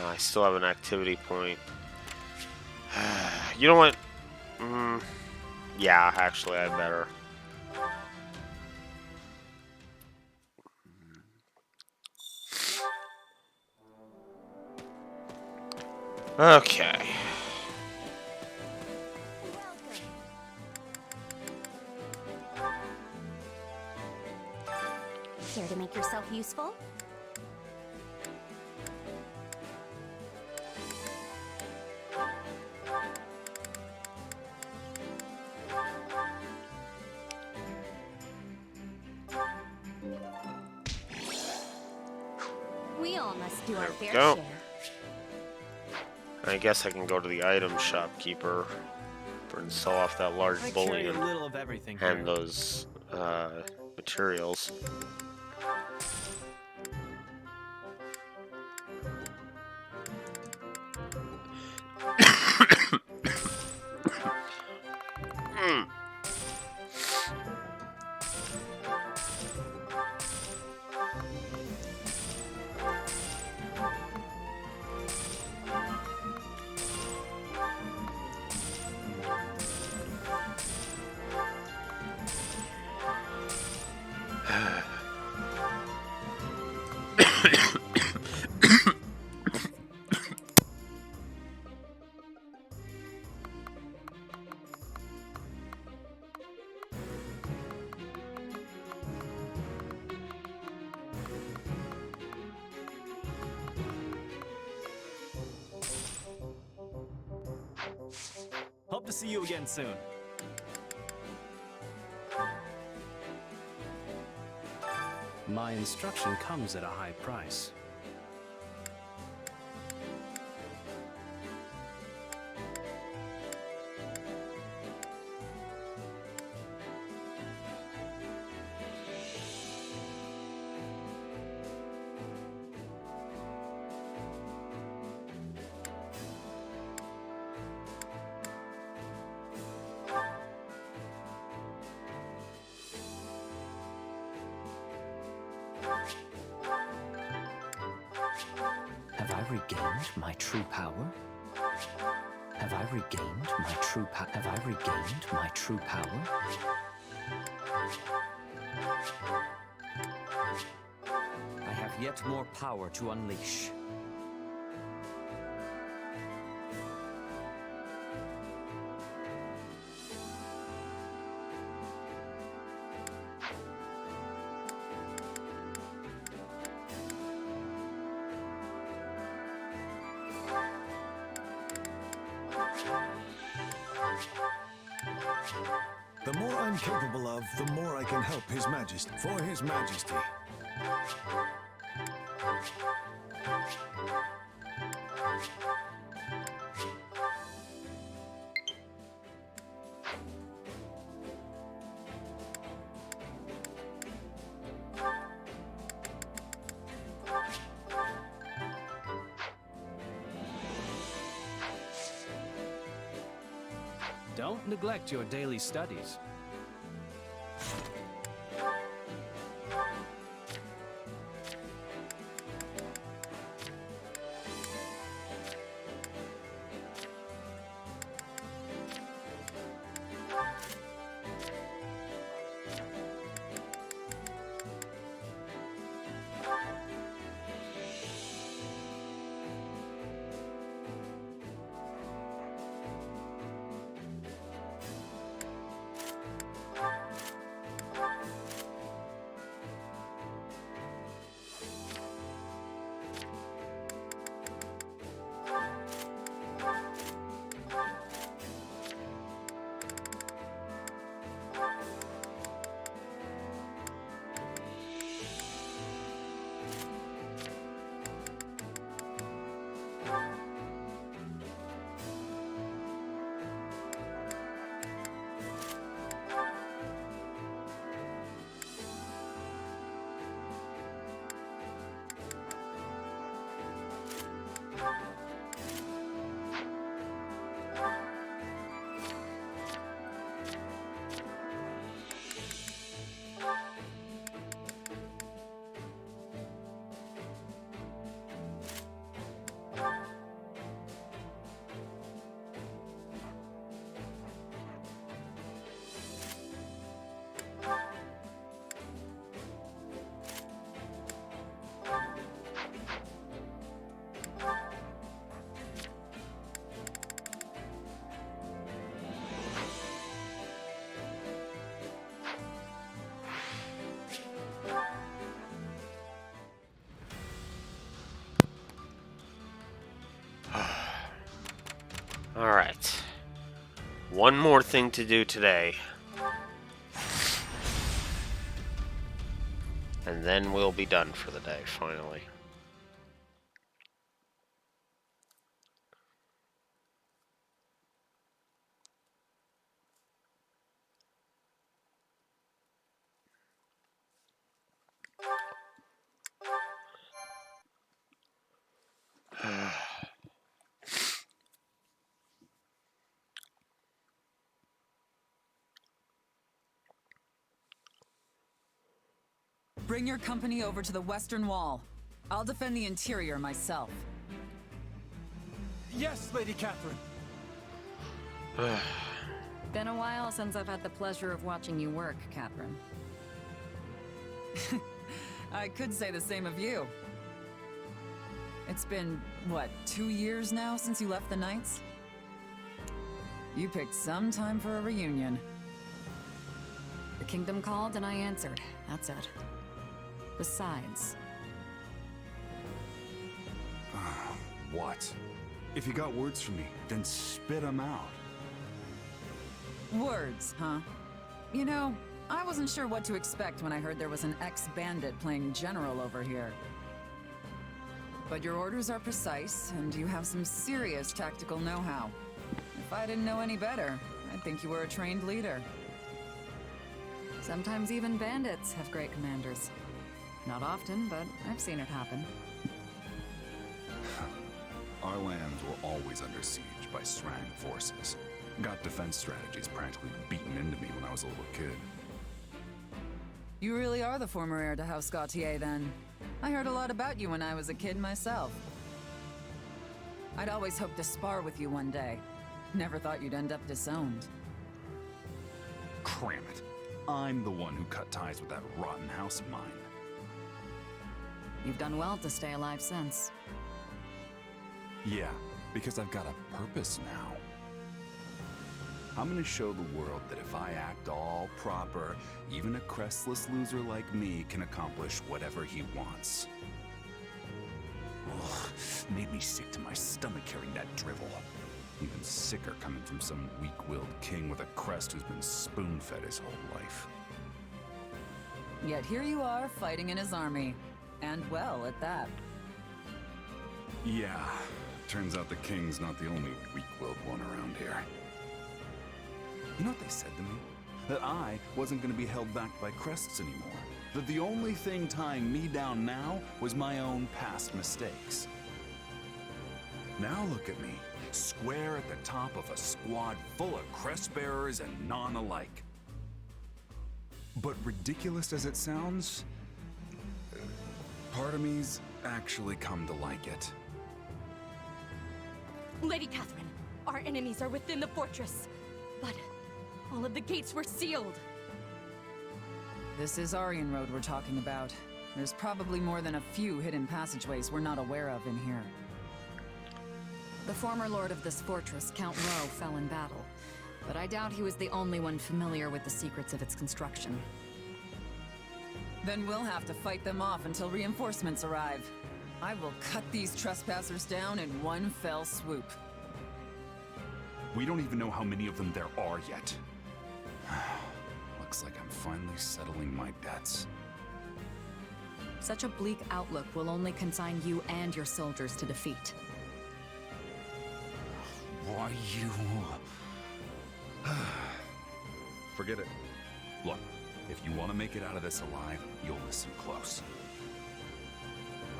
I still have an activity point. You know what? Yeah, actually, I better. Okay. Care to make yourself useful? We all must do our There we fair go. share. I guess I can go to the item shopkeeper and sell off that large I carry bullion a little of everything and here. those materials. Hope to see you again soon. My instruction comes at a high price. Have I regained my true power? Have I regained my true power? Have I regained my true power? I have yet more power to unleash. The more I'm capable of, the more I can help His Majesty. For His Majesty. Don't neglect your daily studies. Alright. One more thing to do today. And then we'll be done for the day, finally. Bring your company over to the Western Wall. I'll defend the interior myself. Yes, Lady Catherine. Been a while since I've had the pleasure of watching you work, Catherine. I could say the same of you. It's been, what, 2 years now since you left the Knights? You picked some time for a reunion. The kingdom called and I answered. That's it. Besides... What? If you got words for me, then spit them out. Words, huh? You know, I wasn't sure what to expect when I heard there was an ex-bandit playing general over here. But your orders are precise, and you have some serious tactical know-how. If I didn't know any better, I'd think you were a trained leader. Sometimes even bandits have great commanders. Not often, but I've seen it happen. Our lands were always under siege by Srang forces. Got defense strategies practically beaten into me when I was a little kid. You really are the former heir to House Gautier, then. I heard a lot about you when I was a kid myself. I'd always hoped to spar with you one day. Never thought you'd end up disowned. Cram it. I'm the one who cut ties with that rotten house of mine. You've done well to stay alive since. Yeah, because I've got a purpose now. I'm gonna show the world that if I act all proper, even a crestless loser like me can accomplish whatever he wants. Ugh, made me sick to my stomach hearing that drivel. Even sicker coming from some weak-willed king with a crest who's been spoon-fed his whole life. Yet here you are, fighting in his army. And well, at that. Yeah, turns out the king's not the only weak-willed one around here. You know what they said to me? That I wasn't going to be held back by crests anymore. That the only thing tying me down now was my own past mistakes. Now look at me, square at the top of a squad full of crest bearers and none alike. But ridiculous as it sounds, part of me's actually come to like it. Lady Catherine, our enemies are within the fortress, but all of the gates were sealed. This is Aryan Road we're talking about. There's probably more than a few hidden passageways we're not aware of in here. The former lord of this fortress, Count Rowe, fell in battle, but I doubt he was the only one familiar with the secrets of its construction. Then we'll have to fight them off until reinforcements arrive. I will cut these trespassers down in one fell swoop. We don't even know how many of them there are yet. Looks like I'm finally settling my debts. Such a bleak outlook will only consign you and your soldiers to defeat. Why you... Forget it. Look, if you want to make it out of this alive, you'll listen close.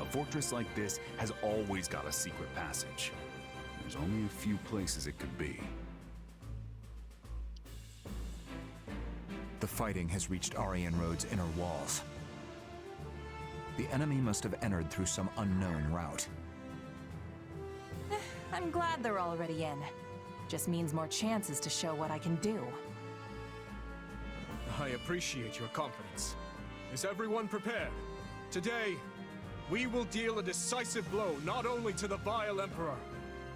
A fortress like this has always got a secret passage. There's only a few places it could be. The fighting has reached Aryan Road's inner walls. The enemy must have entered through some unknown route. I'm glad they're already in. Just means more chances to show what I can do. I appreciate your confidence. Is everyone prepared? Today, we will deal a decisive blow not only to the vile Emperor,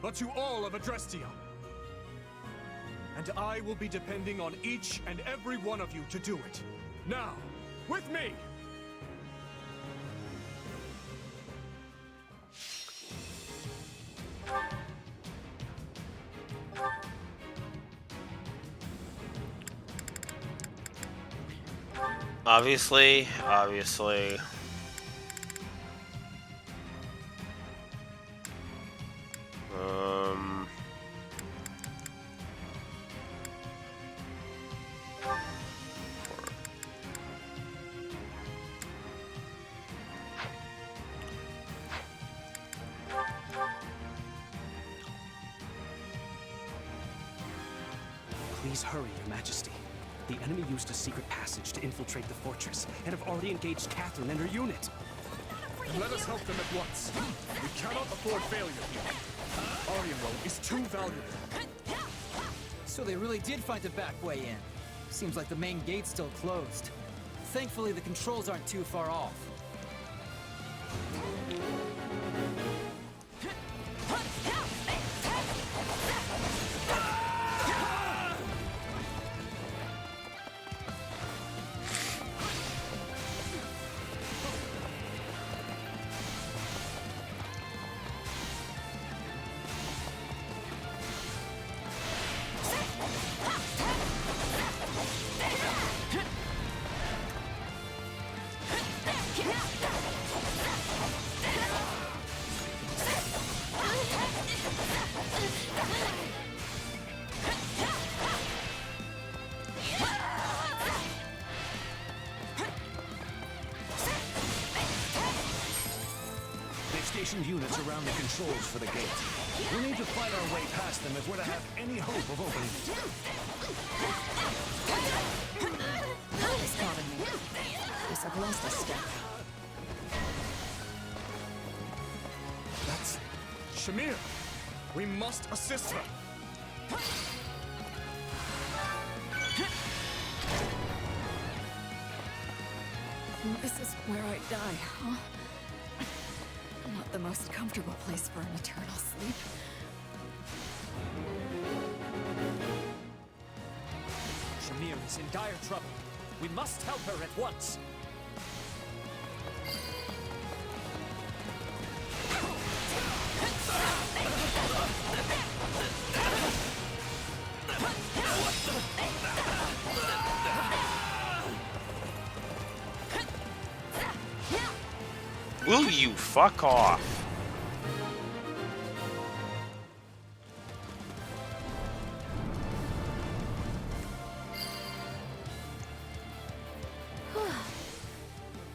but to all of Adrestia. And I will be depending on each and every one of you to do it. Now, with me! Obviously. Please hurry, Your Majesty. The enemy used a secret passage to infiltrate the fortress, and have already engaged Catherine and her unit. Let us help them at once. We cannot afford failure here. Aryan Road is too valuable. So they really did find a back way in. Seems like the main gate's still closed. Thankfully, the controls aren't too far off. Stationed units around the controls for the gate. We need to fight our way past them if we're to have any hope of opening it. It's bothering me. Guess I've lost a step. That's... Shamir! We must assist her! This is where I die, huh? Not the most comfortable place for an eternal sleep. Shamir is in dire trouble. We must help her at once. Will you fuck off?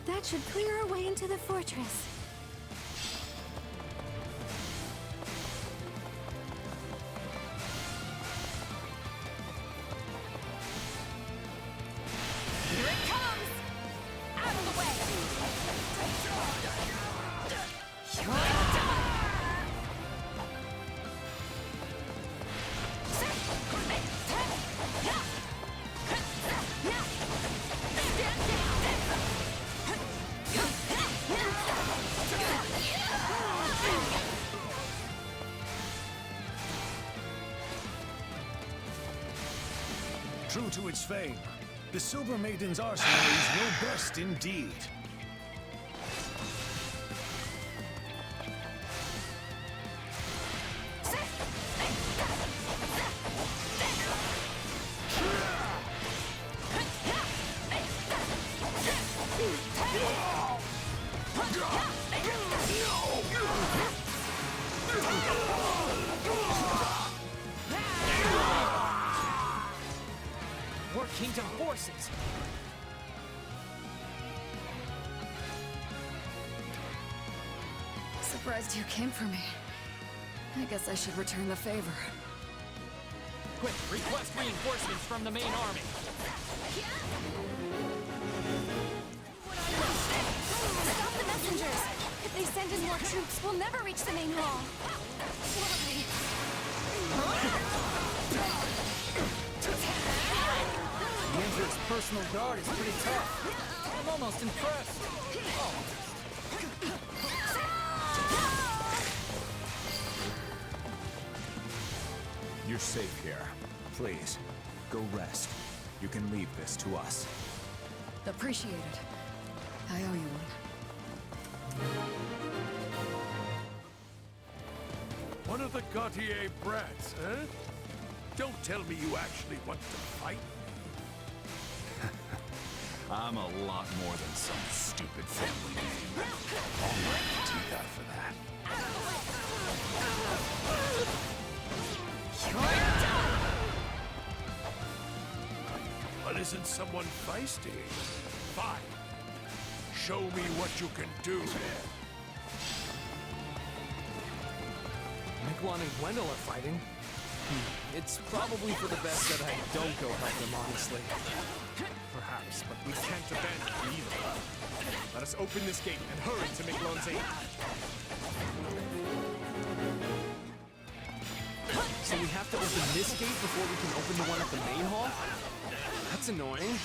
That should clear our way into the fortress. Here it comes! Out of the way! True to its fame, the Silver Maiden's arsenal is robust indeed. We're Kingdom forces. Surprised you came for me. I guess I should return the favor. Quick, request reinforcements from the main army. Stop the messengers! If they send in more troops, we'll never reach the main hall. The Emperor's personal guard is pretty tough. I'm almost impressed. You're safe here. Please, go rest. You can leave this to us. Appreciate it. I owe you one. One of the Gautier brats, huh? Don't tell me you actually want to fight. I'm a lot more than some stupid family name. I'll knock your teeth out for that. But isn't someone feisty? Fine. Show me what you can do. Miguan and Gwendol are fighting. It's probably for the best that I don't go help them, honestly. Perhaps, but we can't abandon them either. Let us open this gate and hurry to Miguan's aid. So we have to open this gate before we can open the one at the main hall? That's annoying.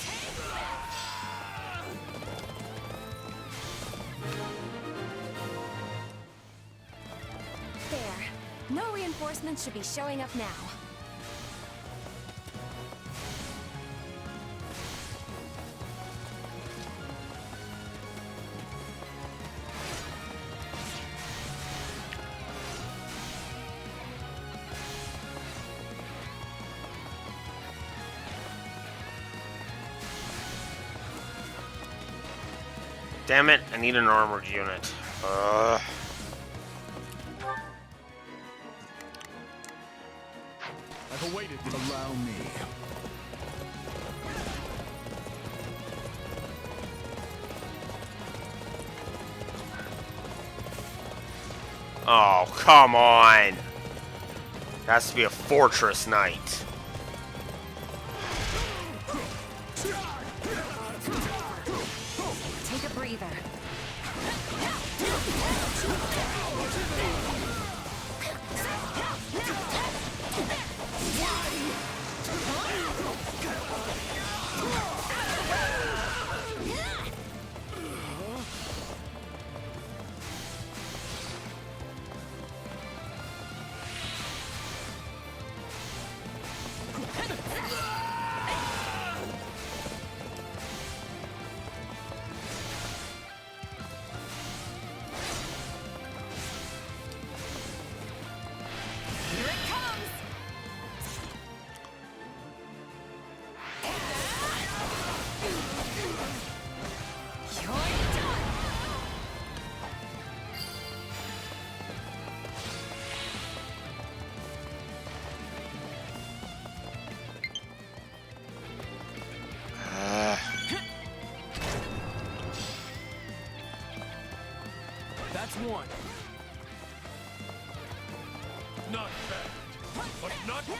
There. No reinforcements should be showing up now. Damn it, I need an armored unit. I've awaited this. Allow me. Oh, come on! It has to be a fortress knight. Take a breather.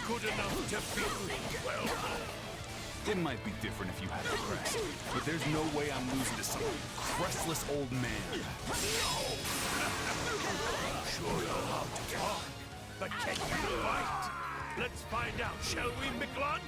good enough to beat me? Well, It might be different if you had a crest, but there's no way I'm losing to some crestless old man. Sure know how to talk, but can you fight? Let's find out, shall we, Miklon?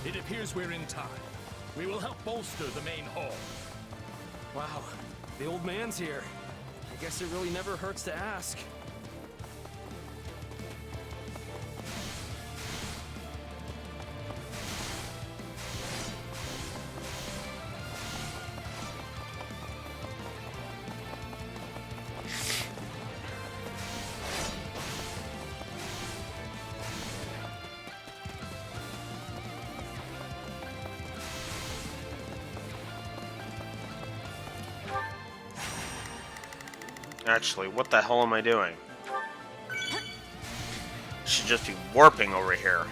It appears we're in time. We will help bolster the main hall. Wow, the old man's here. I guess it really never hurts to ask. Actually, what the hell am I doing? Should just be warping over here.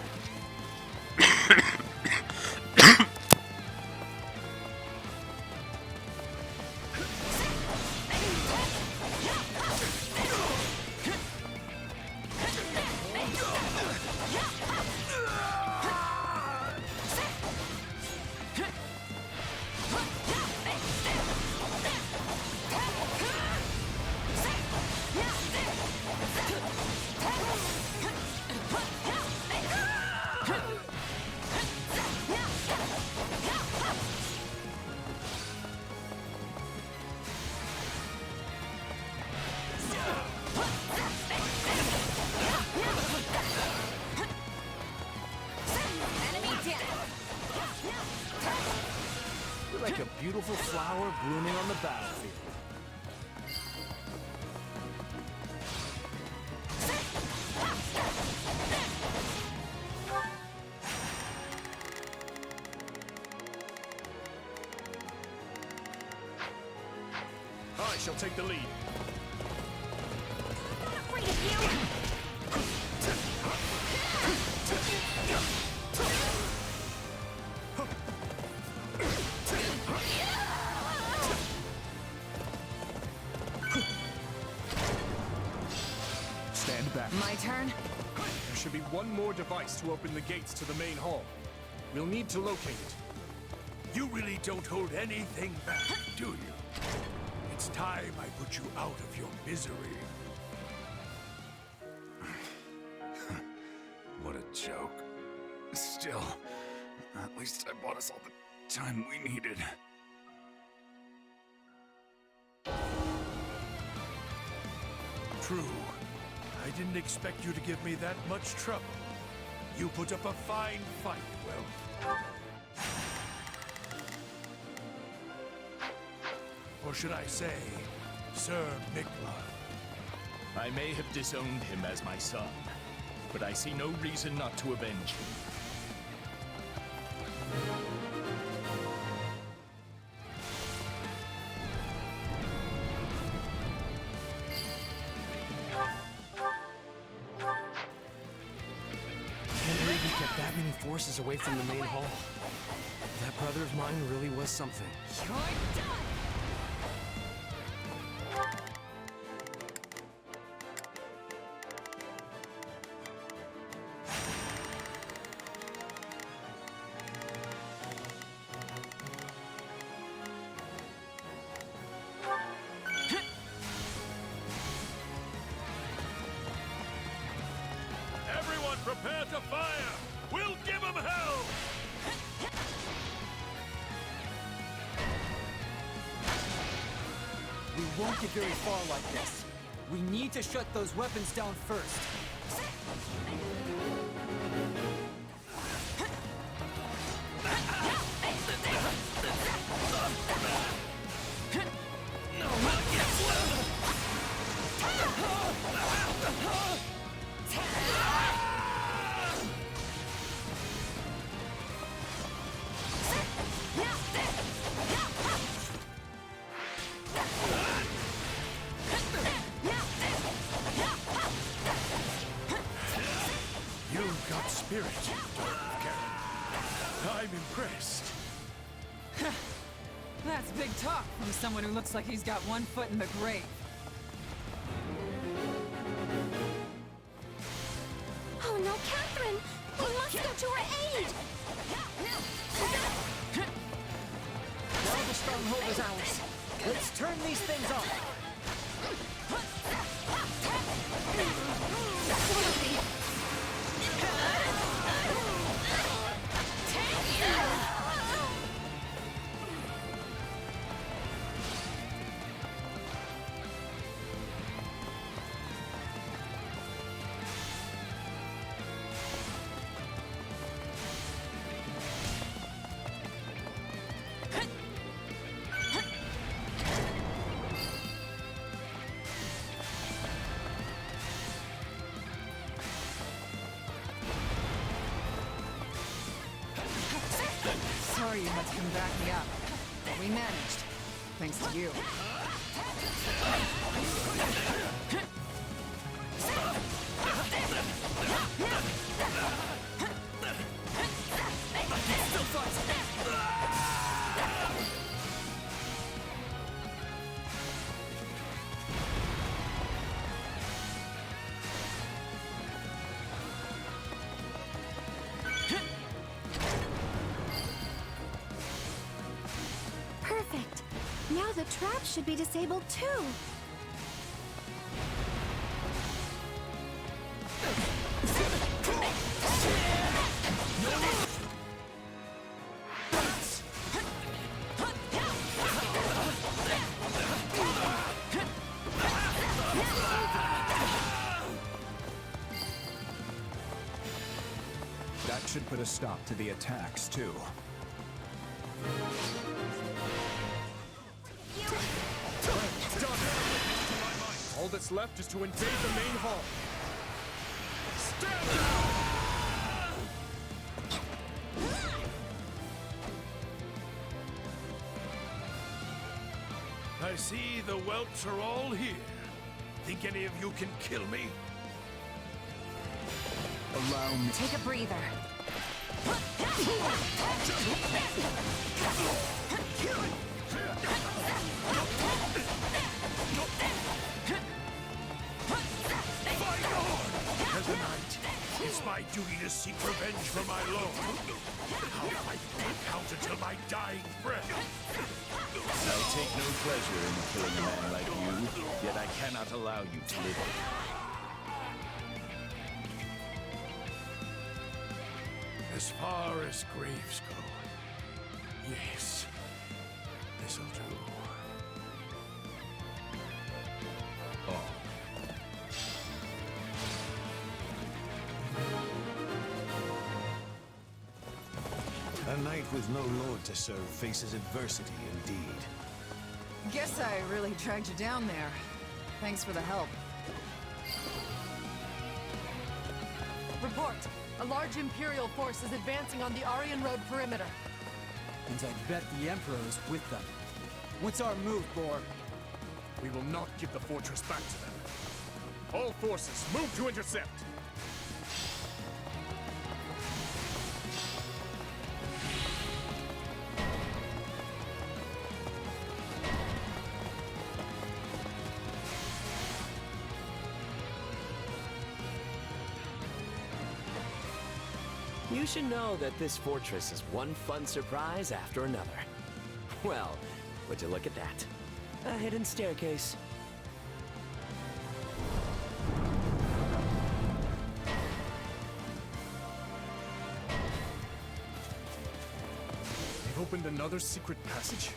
You're like a beautiful flower blooming on the battlefield. I shall take the lead. I'm not afraid of you! Stand back. My turn? There should be one more device to open the gates to the main hall. We'll need to locate it. You really don't hold anything back, do you? It's time I put you out of your misery. What a joke. Still, at least I bought us all the time we needed. True. I didn't expect you to give me that much trouble. You put up a fine fight, well. Or should I say, Sir Miklon? I may have disowned him as my son, but I see no reason not to avenge him. Can't believe he kept that many forces away from the main hall. That brother of mine really was something. You're done! Everyone prepare to fire! We'll give them hell! We won't get very far like this. We need to shut those weapons down first. I'm impressed. That's big talk from someone who looks like he's got one foot in the grave. Oh no, Catherine! We must go to her aid! Now the stronghold is ours. Let's turn these things off. Sorry you had to come back me up. But we managed. Thanks to you. Perfect. Now the trap should be disabled too. That should put a stop to the attacks, too. All that's left is to invade the main hall. I see the whelps are all here. Think any of you can kill me? Allow me. Take a breather. As a knight, it's my duty to seek revenge for my lord. I'll fight no account until my dying breath. I take no pleasure in killing a man like you, yet I cannot allow you to live. As far as graves go, yes, this'll do. Oh. A knight with no lord to serve faces adversity indeed. Guess I really dragged you down there. Thanks for the help. Report. A large Imperial force is advancing on the Aryan Road perimeter. And I bet the Emperor is with them. What's our move, Boar? We will not give the fortress back to them. All forces, move to intercept! You should know that this fortress is one fun surprise after another. Well, would you look at that? A hidden staircase. They've opened another secret passage.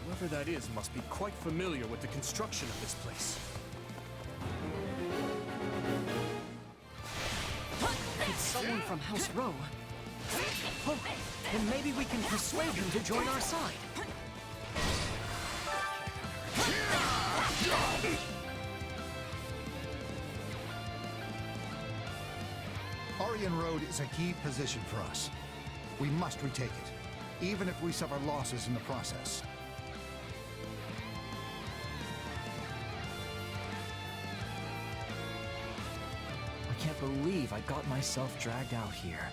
Whoever that is must be quite familiar with the construction of this place. It's someone from House Row. Oh, then maybe we can persuade them to join our side. Aryan Road is a key position for us. We must retake it, even if we suffer losses in the process. I can't believe I got myself dragged out here.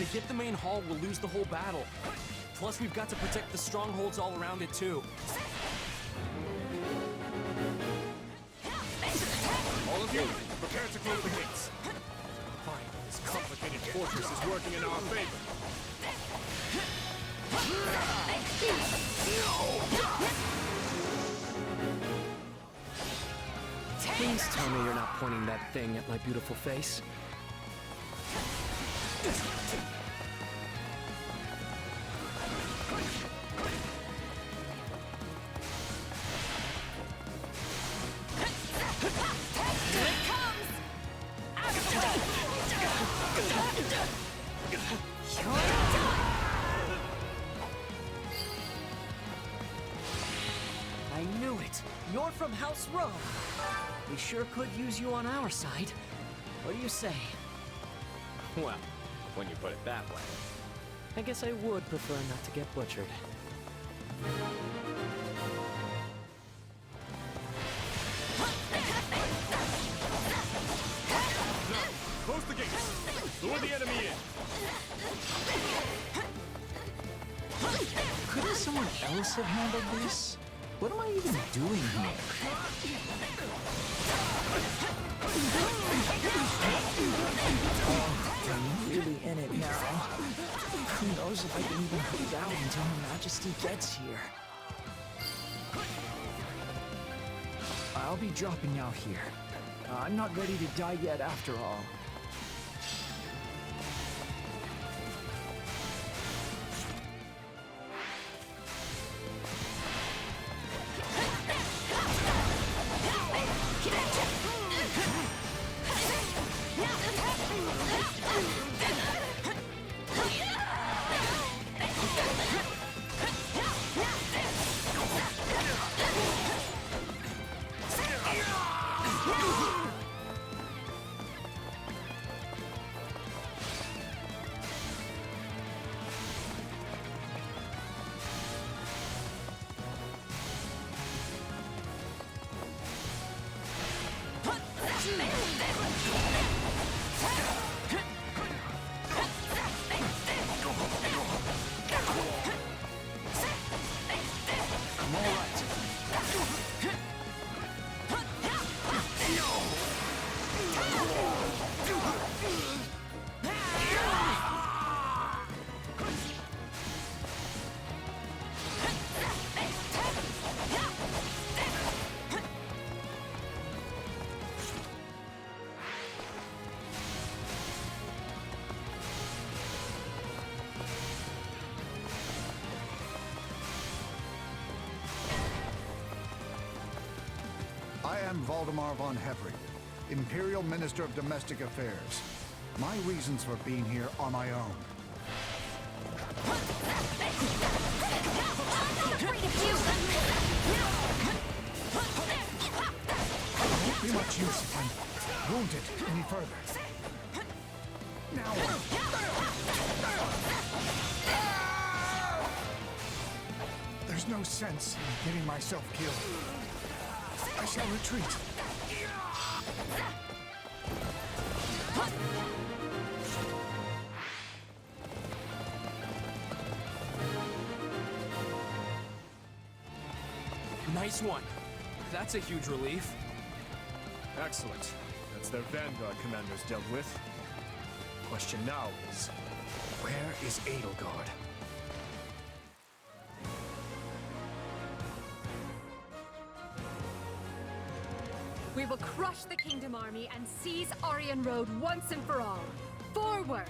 they get the main hall, we'll lose the whole battle. Plus, we've got to protect the strongholds all around it, too. All of you, prepare to close the gates. Fine, this complicated fortress is working in our favor. Please tell me you're not pointing that thing at my beautiful face. I knew it. You're from House Rome. We sure could use you on our side. What do you say? Well, when you put it that way. I guess I would prefer not to get butchered. Close the gates. Lure the enemy in. Couldn't someone else have handled this? What am I even doing here? I'm really in it now. Who knows if I can even hold out until Her Majesty gets here. I'll be dropping out here. I'm not ready to die yet after all. I am Valdemar von Hevring, Imperial Minister of Domestic Affairs. My reasons for being here are my own. It won't be much use if I'm wounded any further. Now there's no sense in getting myself killed. I shall retreat. Nice one. That's a huge relief. Excellent. That's their vanguard commanders dealt with. Question now is, where is Edelgard? We will crush the Kingdom Army and seize Aryan Road once and for all. Forward!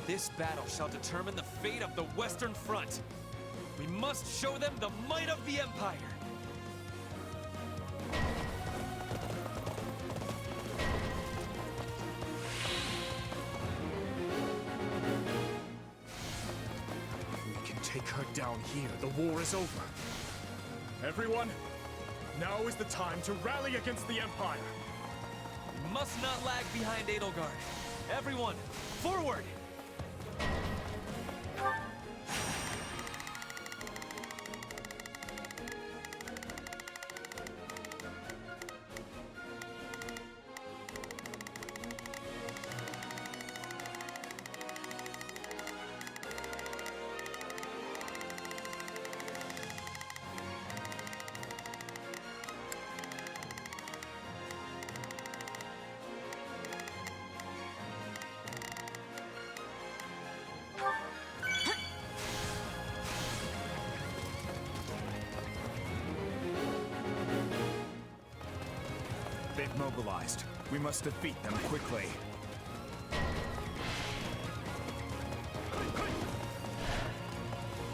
This battle shall determine the fate of the Western Front. We must show them the might of the Empire. If we can take her down here, the war is over. Everyone, now is the time to rally against the Empire. We must not lag behind Edelgard. Everyone, forward! They've mobilized. We must defeat them quickly.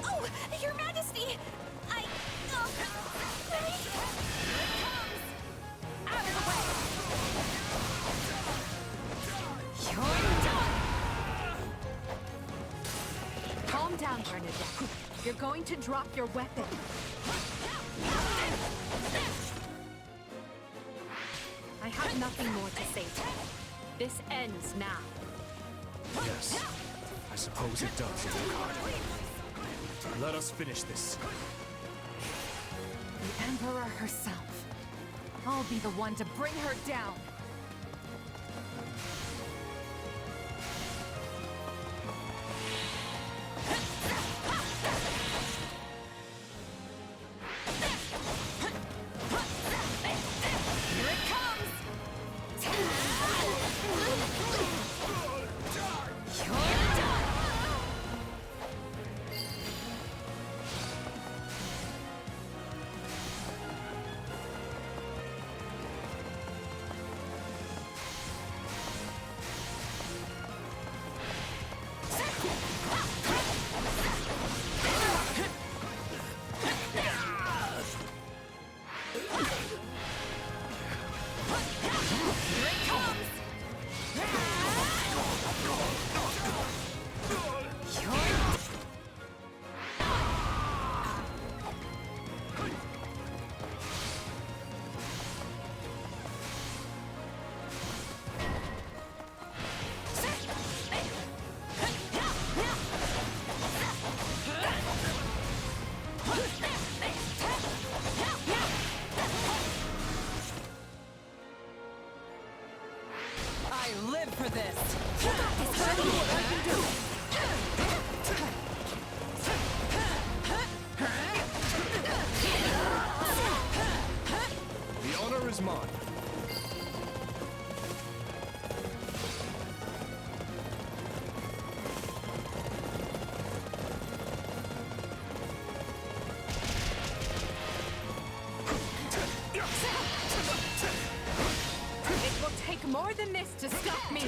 Oh, Your Majesty! Out of the way! Calm down, Bernadette. You're going to drop your weapon. I have nothing more to say to you. This ends now. Yes, I suppose it does, Edelgard. Let us finish this. The Emperor herself. I'll be the one to bring her down. Here it comes! I live for this! The honor is mine. It will take more than this to stop me.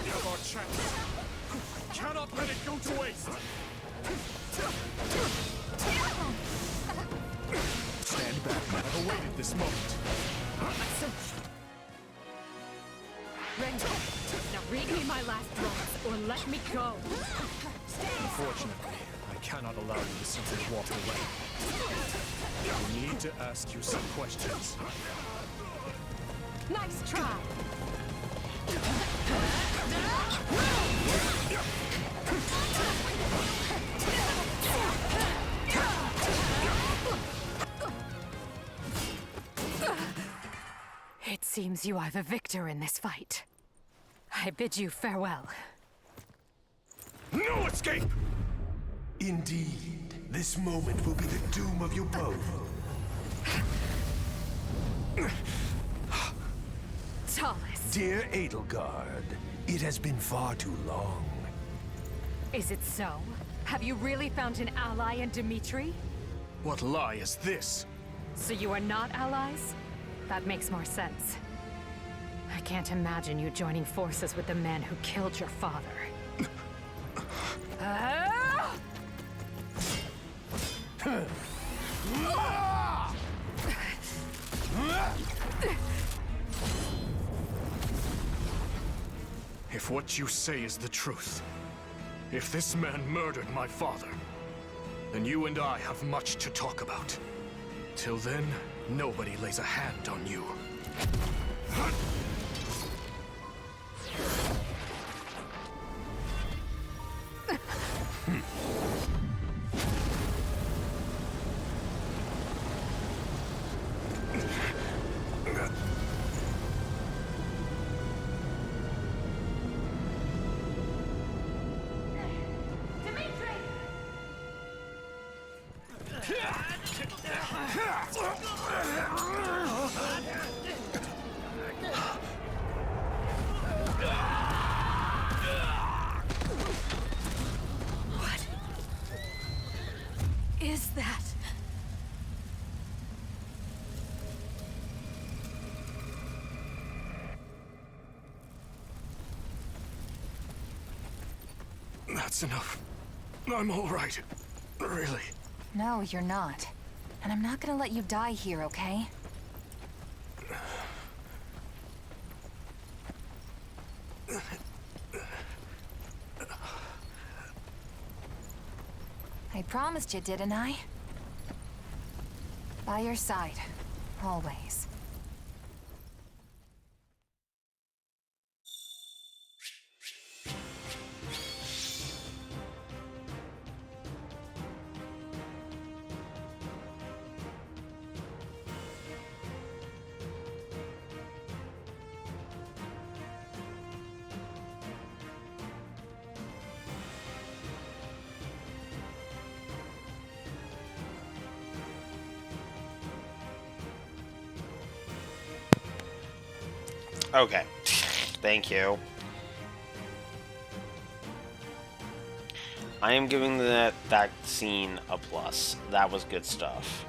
We have our chance. Cannot let it go to waste. Stand back, man. I've awaited this moment. Rengo, now read me my last words, or let me go. Unfortunately, I cannot allow you to simply walk away. I need to ask you some questions. Nice try. It seems you are the victor in this fight. I bid you farewell. No escape! Indeed, this moment will be the doom of you both. Tallis. Dear Edelgard, it has been far too long. Is it so? Have you really found an ally in Dimitri? What lie is this? So you are not allies? That makes more sense. I can't imagine you joining forces with the man who killed your father. If what you say is the truth, if this man murdered my father, then you and I have much to talk about. Till then, nobody lays a hand on you. What is that? That's enough. I'm all right. Really. No, you're not. And I'm not gonna let you die here, okay? I promised you, didn't I? By your side. Always. Okay. Thank you. I am giving that scene a plus. That was good stuff.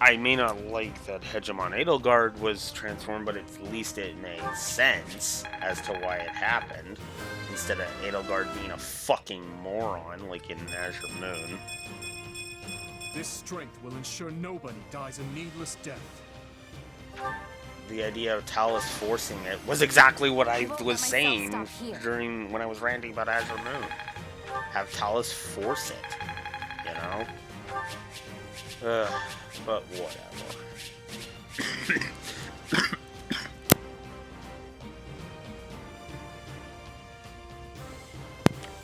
I may not like that Hegemon Edelgard was transformed, but at least it made sense as to why it happened, instead of Edelgard being a fucking moron like in Azure Moon. This strength will ensure nobody dies a needless death. The idea of Talus forcing it was exactly what I was saying when I was ranting about Azure Moon. Have Talus force it, you know? But whatever.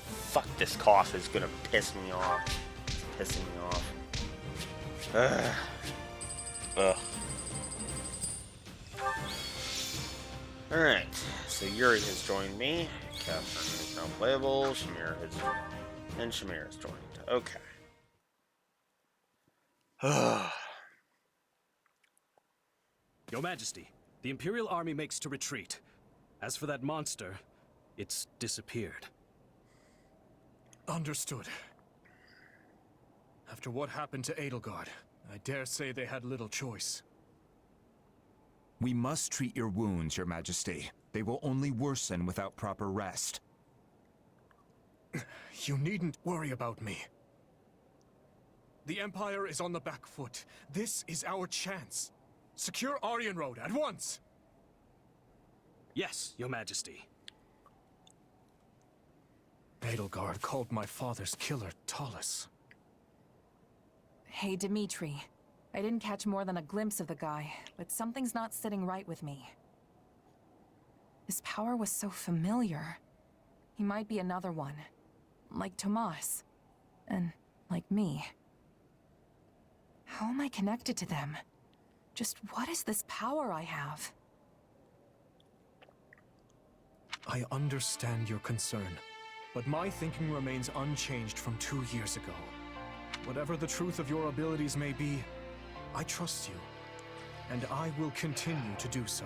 Fuck, this cough is gonna piss me off. It's pissing me off. Ugh. Alright, so Yuri has joined me. Catherine is now playable. Shamir has joined. Okay. Your Majesty, the Imperial Army makes to retreat. As for that monster, it's disappeared. Understood. After what happened to Edelgard, I dare say they had little choice. We must treat your wounds, Your Majesty. They will only worsen without proper rest. You needn't worry about me. The Empire is on the back foot. This is our chance. Secure Aryan Road at once! Yes, Your Majesty. Edelgard called my father's killer Talus. Hey, Dimitri. I didn't catch more than a glimpse of the guy, but something's not sitting right with me. His power was so familiar. He might be another one. Like Tomas. And like me. How am I connected to them? Just what is this power I have? I understand your concern, but my thinking remains unchanged from 2 years ago. Whatever the truth of your abilities may be, I trust you, and I will continue to do so.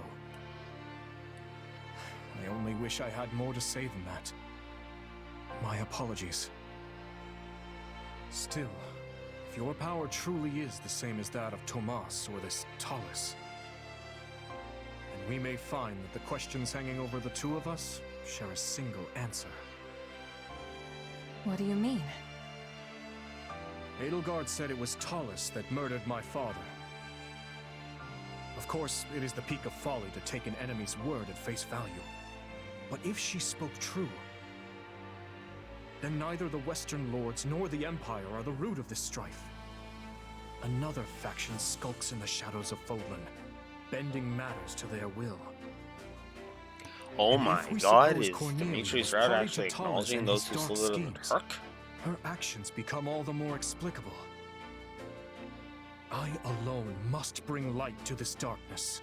I only wish I had more to say than that. My apologies. Still, if your power truly is the same as that of Tomas or this Talus, then we may find that the questions hanging over the two of us share a single answer. What do you mean? Edelgard said it was Talus that murdered my father. Of course, it is the peak of folly to take an enemy's word at face value. But if she spoke true, then neither the Western Lords nor the Empire are the root of this strife. Another faction skulks in the shadows of Fodlan, bending matters to their will. Oh And my if we god, suppose is Cornelia Dimitri's was route party actually to Talus acknowledging and those his who dark slid in the schemes, dark? her actions become all the more explicable. I alone must bring light to this darkness.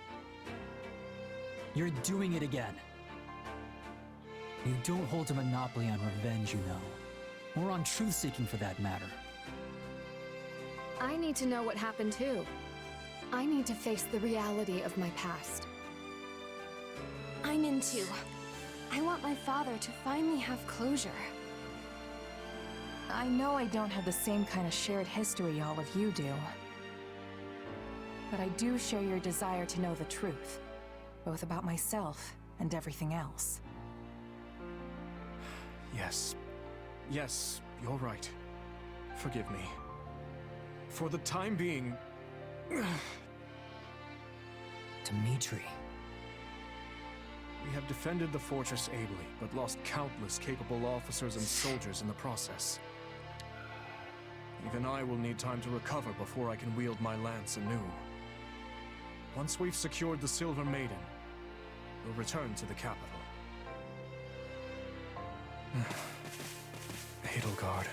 You're doing it again. You don't hold a monopoly on revenge, you know. Or on truth-seeking for that matter. I need to know what happened too. I need to face the reality of my past. I'm in too. I want my father to finally have closure. I know I don't have the same kind of shared history all of you do. But I do share your desire to know the truth, both about myself and everything else. Yes. Yes, you're right. Forgive me. For the time being... Dimitri. We have defended the fortress ably, but lost countless capable officers and soldiers in the process. Even I will need time to recover before I can wield my lance anew. Once we've secured the Silver Maiden, we'll return to the capital. Edelgard.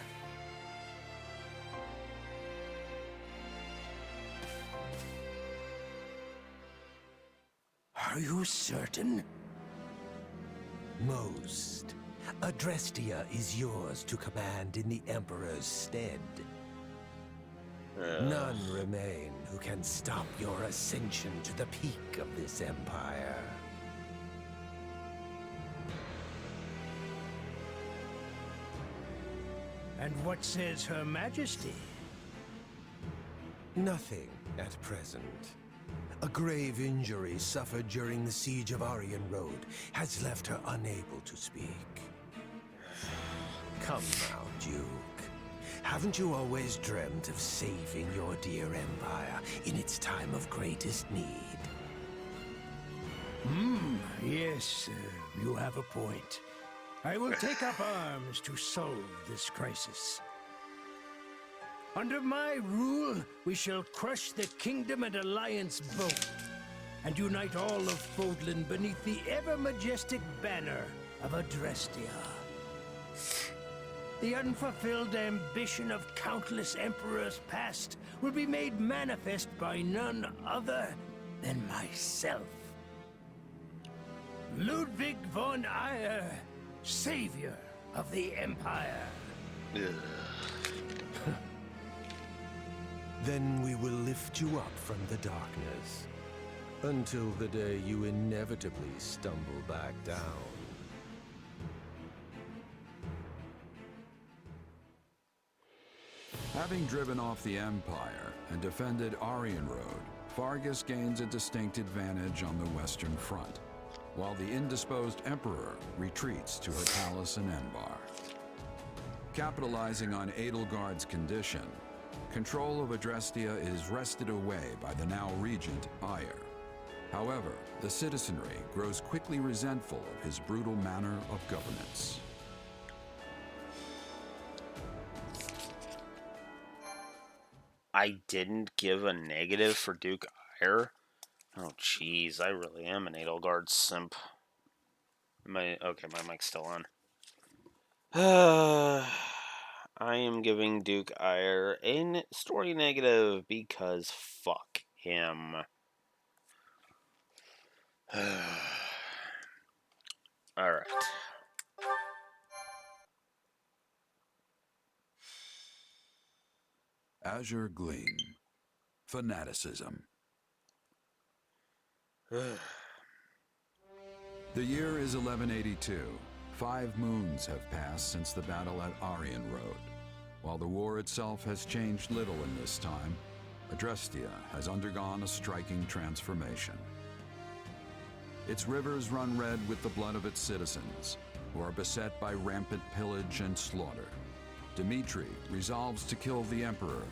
Are you certain? Most. Adrestia is yours to command in the Emperor's stead. None remain who can stop your ascension to the peak of this empire. And what says Her Majesty? Nothing at present. A grave injury suffered during the siege of Aryan Road has left her unable to speak. Come now, Duke. Haven't you always dreamt of saving your dear empire in its time of greatest need? Yes, you have a point. I will take up arms to solve this crisis. Under my rule, we shall crush the Kingdom and Alliance both, and unite all of Fodlan beneath the ever-majestic banner of Adrestia. The unfulfilled ambition of countless emperors past will be made manifest by none other than myself. Ludwig von Eyre, savior of the Empire. Then we will lift you up from the darkness, until the day you inevitably stumble back down. Having driven off the Empire and defended Aryan Road, Fargus gains a distinct advantage on the Western Front, while the indisposed Emperor retreats to her palace in Enbar. Capitalizing on Edelgard's condition, control of Adrestia is wrested away by the now regent, Ire. However, the citizenry grows quickly resentful of his brutal manner of governance. I didn't give a negative for Duke Ire? Oh, jeez, I really am an Edelgard simp. Okay, my mic's still on. I am giving Duke Ire a story negative because fuck him. Alright. Azure Gleam. Fanaticism. The year is 1182. 5 moons have passed since the battle at Aryan Road. While the war itself has changed little in this time, Adrestia has undergone a striking transformation. Its rivers run red with the blood of its citizens, who are beset by rampant pillage and slaughter. Dimitri resolves to kill the Emperor,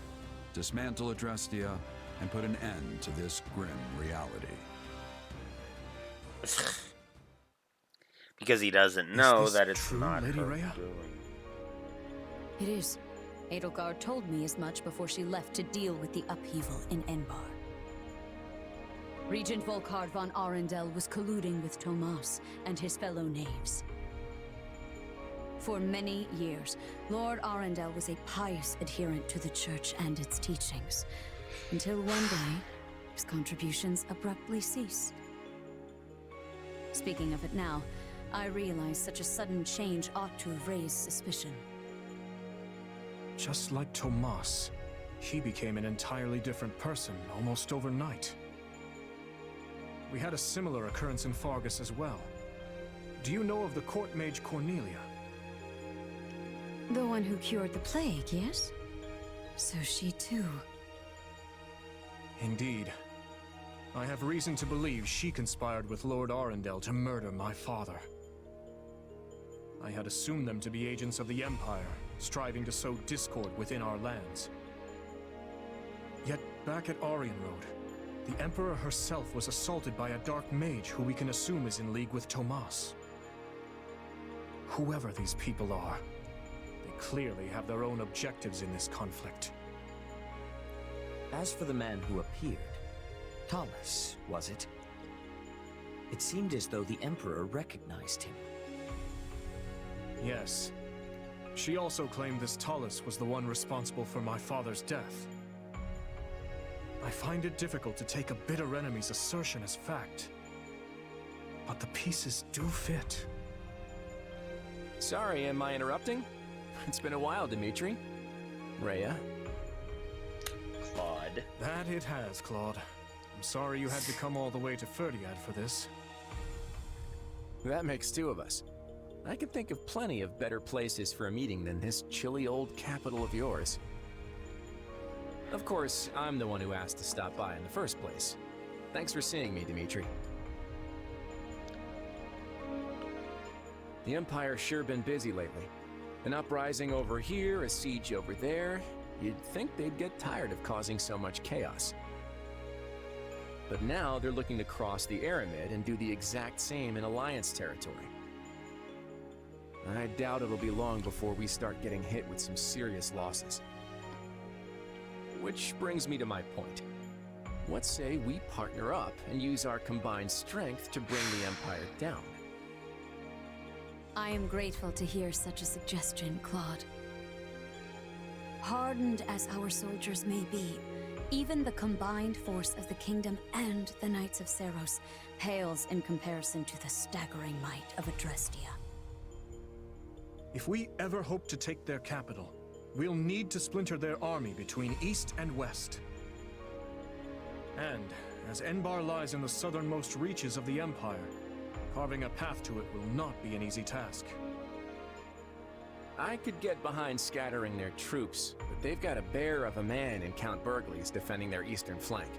dismantle Adrestia, and put an end to this grim reality. Because he doesn't know that it's true, not Lady her Rhea? doing. It is. Edelgard told me as much before she left to deal with the upheaval in Enbar. Regent Volkard von Arundel was colluding with Tomas and his fellow knaves. For many years, Lord Arundel was a pious adherent to the Church and its teachings, until one day, his contributions abruptly ceased. Speaking of it now, I realize such a sudden change ought to have raised suspicion. Just like Tomas, he became an entirely different person almost overnight. We had a similar occurrence in Fargus as well. Do you know of the court mage Cornelia? The one who cured the plague, yes? So she too. Indeed. I have reason to believe she conspired with Lord Arundel to murder my father. I had assumed them to be agents of the Empire, striving to sow discord within our lands. Yet, back at Aryan Road, the Emperor herself was assaulted by a dark mage who we can assume is in league with Tomas. Whoever these people are, they clearly have their own objectives in this conflict. As for the man who appeared, Thomas, was it? It seemed as though the Emperor recognized him. Yes. She also claimed this Talus was the one responsible for my father's death. I find it difficult to take a bitter enemy's assertion as fact. But the pieces do fit. Sorry, am I interrupting? It's been a while, Dimitri. Rhea? Claude. That it has, Claude. I'm sorry you had to come all the way to Ferdiad for this. That makes two of us. I can think of plenty of better places for a meeting than this chilly old capital of yours. Of course, I'm the one who asked to stop by in the first place. Thanks for seeing me, Dimitri. The Empire's sure been busy lately. An uprising over here, a siege over there. You'd think they'd get tired of causing so much chaos. But now they're looking to cross the Aramid and do the exact same in Alliance territory. I doubt it'll be long before we start getting hit with some serious losses. Which brings me to my point. What say we partner up and use our combined strength to bring the Empire down? I am grateful to hear such a suggestion, Claude. Hardened as our soldiers may be, even the combined force of the Kingdom and the Knights of Seros pales in comparison to the staggering might of Adrestia. If we ever hope to take their capital, we'll need to splinter their army between east and west. And, as Enbar lies in the southernmost reaches of the Empire, carving a path to it will not be an easy task. I could get behind scattering their troops, but they've got a bear of a man in Count Burgley's defending their eastern flank.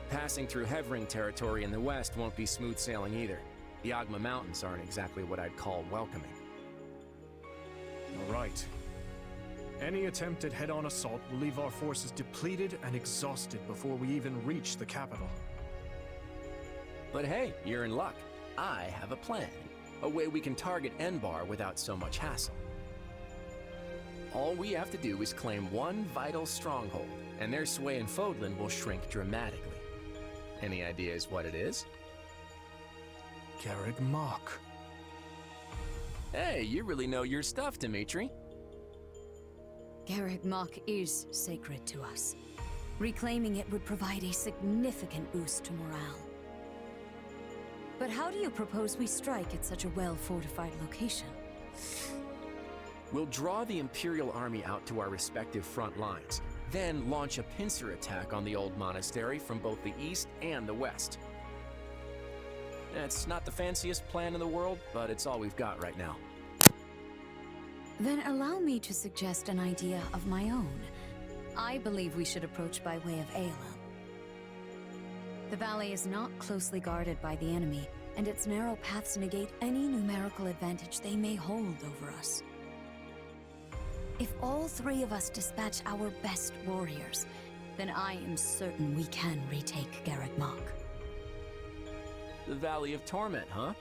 Passing through Hevring territory in the west won't be smooth sailing either. The Ogma Mountains aren't exactly what I'd call welcoming. All right. Any attempt at head-on assault will leave our forces depleted and exhausted before we even reach the capital. But hey, you're in luck. I have a plan. A way we can target Enbar without so much hassle. All we have to do is claim one vital stronghold, and their sway in Fodlan will shrink dramatically. Any ideas what it is? Garreg Mach. Hey, you really know your stuff, Dimitri. Garreg Mach is sacred to us. Reclaiming it would provide a significant boost to morale. But how do you propose we strike at such a well-fortified location? We'll draw the Imperial Army out to our respective front lines, then launch a pincer attack on the old monastery from both the east and the west. It's not the fanciest plan in the world, but it's all we've got right now. Then allow me to suggest an idea of my own. I believe we should approach by way of Aela. The valley is not closely guarded by the enemy, and its narrow paths negate any numerical advantage they may hold over us. If all three of us dispatch our best warriors, then I am certain we can retake Garreg Mach. The Valley of Torment, huh?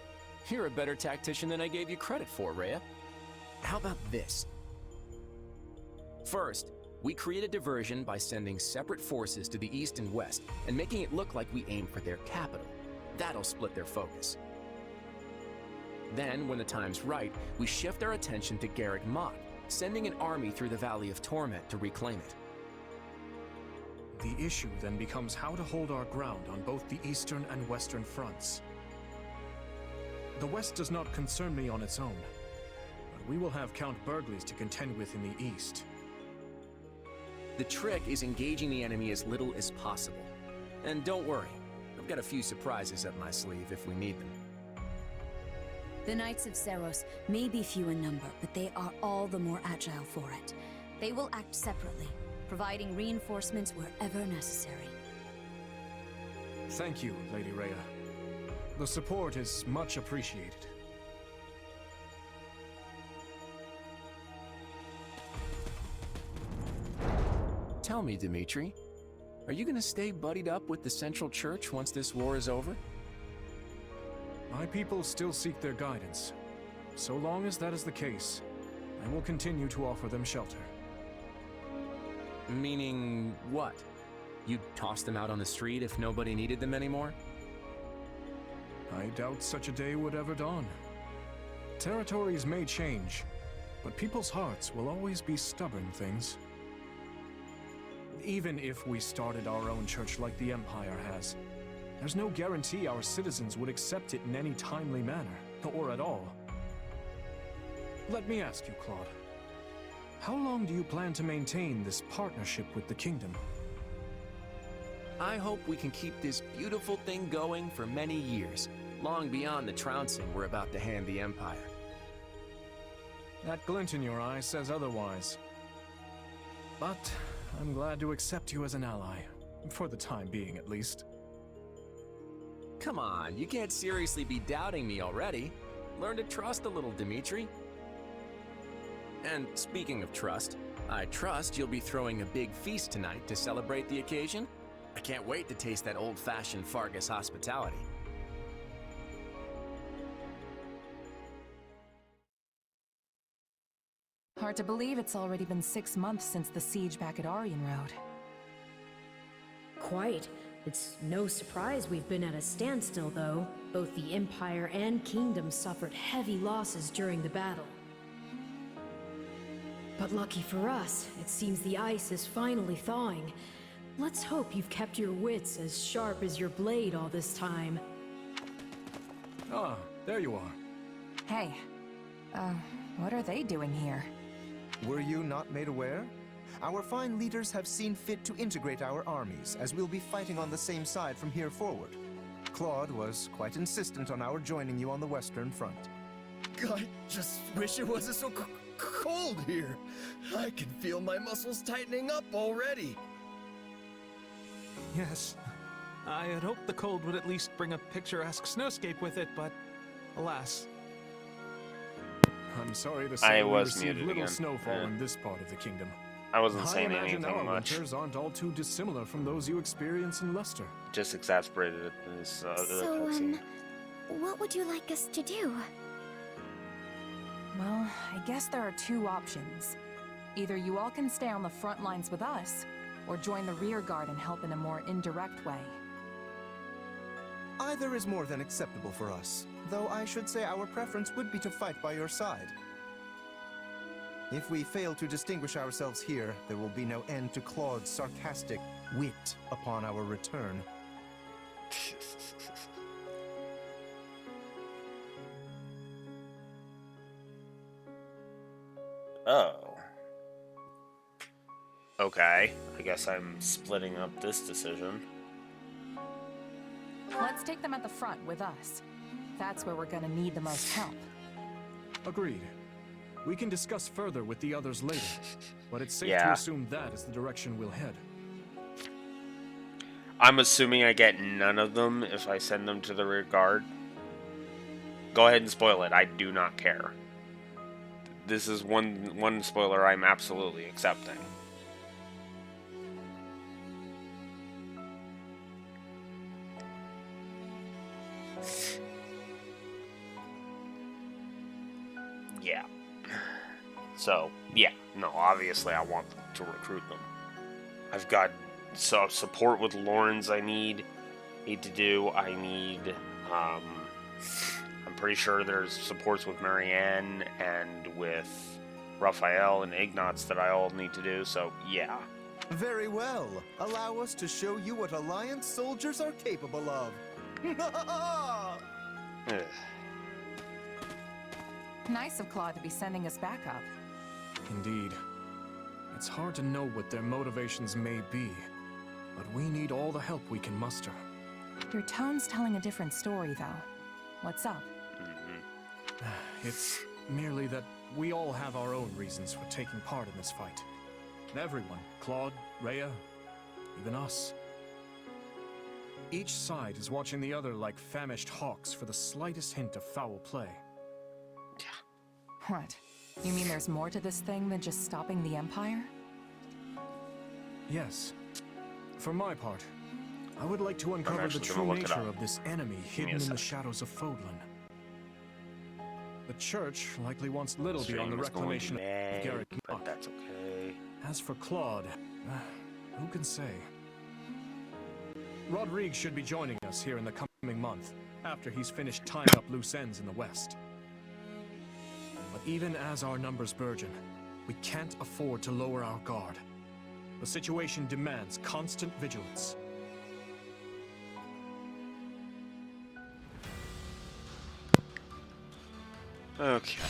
You're a better tactician than I gave you credit for, Rhea. How about this? First, we create a diversion by sending separate forces to the east and west, and making it look like we aim for their capital. That'll split their focus. Then, when the time's right, we shift our attention to Garreg Mach, sending an army through the Valley of Torment to reclaim it. The issue then becomes how to hold our ground on both the eastern and western fronts. The west does not concern me on its own, but we will have Count Burgley's to contend with in the east. The trick is engaging the enemy as little as possible. And don't worry, I've got a few surprises up my sleeve if we need them. The Knights of Seros may be few in number, but they are all the more agile for it. They will act separately, providing reinforcements wherever necessary. Thank you, Lady Rhea. The support is much appreciated. Tell me, Dimitri, are you gonna stay buddied up with the Central Church once this war is over? My people still seek their guidance. So long as that is the case, I will continue to offer them shelter. Meaning what? You'd toss them out on the street if nobody needed them anymore? I doubt such a day would ever dawn. Territories may change, but people's hearts will always be stubborn things. Even if we started our own church like the Empire has, there's no guarantee our citizens would accept it in any timely manner, or at all. Let me ask you, Claude. How long do you plan to maintain this partnership with the Kingdom? I hope we can keep this beautiful thing going for many years, long beyond the trouncing we're about to hand the Empire. That glint in your eye says otherwise. But I'm glad to accept you as an ally, for the time being at least. Come on, you can't seriously be doubting me already. Learn to trust a little, Dimitri. And speaking of trust, I trust you'll be throwing a big feast tonight to celebrate the occasion. I can't wait to taste that old-fashioned Fargus hospitality. Hard to believe it's already been 6 months since the siege back at Aryan Road. Quite. It's no surprise we've been at a standstill, though. Both the Empire and Kingdom suffered heavy losses during the battle. But lucky for us, it seems the ice is finally thawing. Let's hope you've kept your wits as sharp as your blade all this time. Ah, there you are. Hey, what are they doing here? Were you not made aware? Our fine leaders have seen fit to integrate our armies, as we'll be fighting on the same side from here forward. Claude was quite insistent on our joining you on the Western Front. I just wish it wasn't so cold here. I can feel my muscles tightening up already. Yes. I had hoped the cold would at least bring a picturesque snowscape with it, but alas. I'm sorry to say I we was received muted little again. snowfall Yeah. in this part of the kingdom. I wasn't saying I imagine anything our much. winters aren't all too dissimilar from those you experience in Leicester. Just exasperated at this other So, cutscene. what would you like us to do? Well, I guess there are two options. Either you all can stay on the front lines with us, or join the rear guard and help in a more indirect way. Either is more than acceptable for us, though I should say our preference would be to fight by your side. If we fail to distinguish ourselves here, there will be no end to Claude's sarcastic wit upon our return. Oh. Okay, I guess I'm splitting up this decision. Let's take them at the front with us. That's where we're gonna need the most help. Agreed. We can discuss further with the others later, but it's safe to Yeah. assume that is the direction we'll head. I'm assuming I get none of them if I send them to the rear guard. Go ahead and spoil it. I do not care. This is one spoiler I'm absolutely accepting. Yeah. So, yeah. No, obviously I want to recruit them. I've got support with Lawrence I need to do. I need, I'm pretty sure there's supports with Marianne and with Raphael and Ignatz that I all need to do, so yeah. Very well. Allow us to show you what Alliance soldiers are capable of. Nice of Claude to be sending us back up. Indeed. It's hard to know what their motivations may be, but we need all the help we can muster. Your tone's telling a different story, though. What's up? It's merely that we all have our own reasons for taking part in this fight. Everyone, Claude, Rhea, even us. Each side is watching the other like famished hawks for the slightest hint of foul play. What? You mean there's more to this thing than just stopping the Empire? Yes. For my part, I would like to uncover the true nature of this enemy hidden in the shadows of Fodlan. The Church likely wants little beyond the reclamation of Garrett, but that's okay. As for Claude, who can say? Rodrigue should be joining us here in the coming month, after he's finished tying up loose ends in the West. But even as our numbers burgeon, we can't afford to lower our guard. The situation demands constant vigilance. Okay.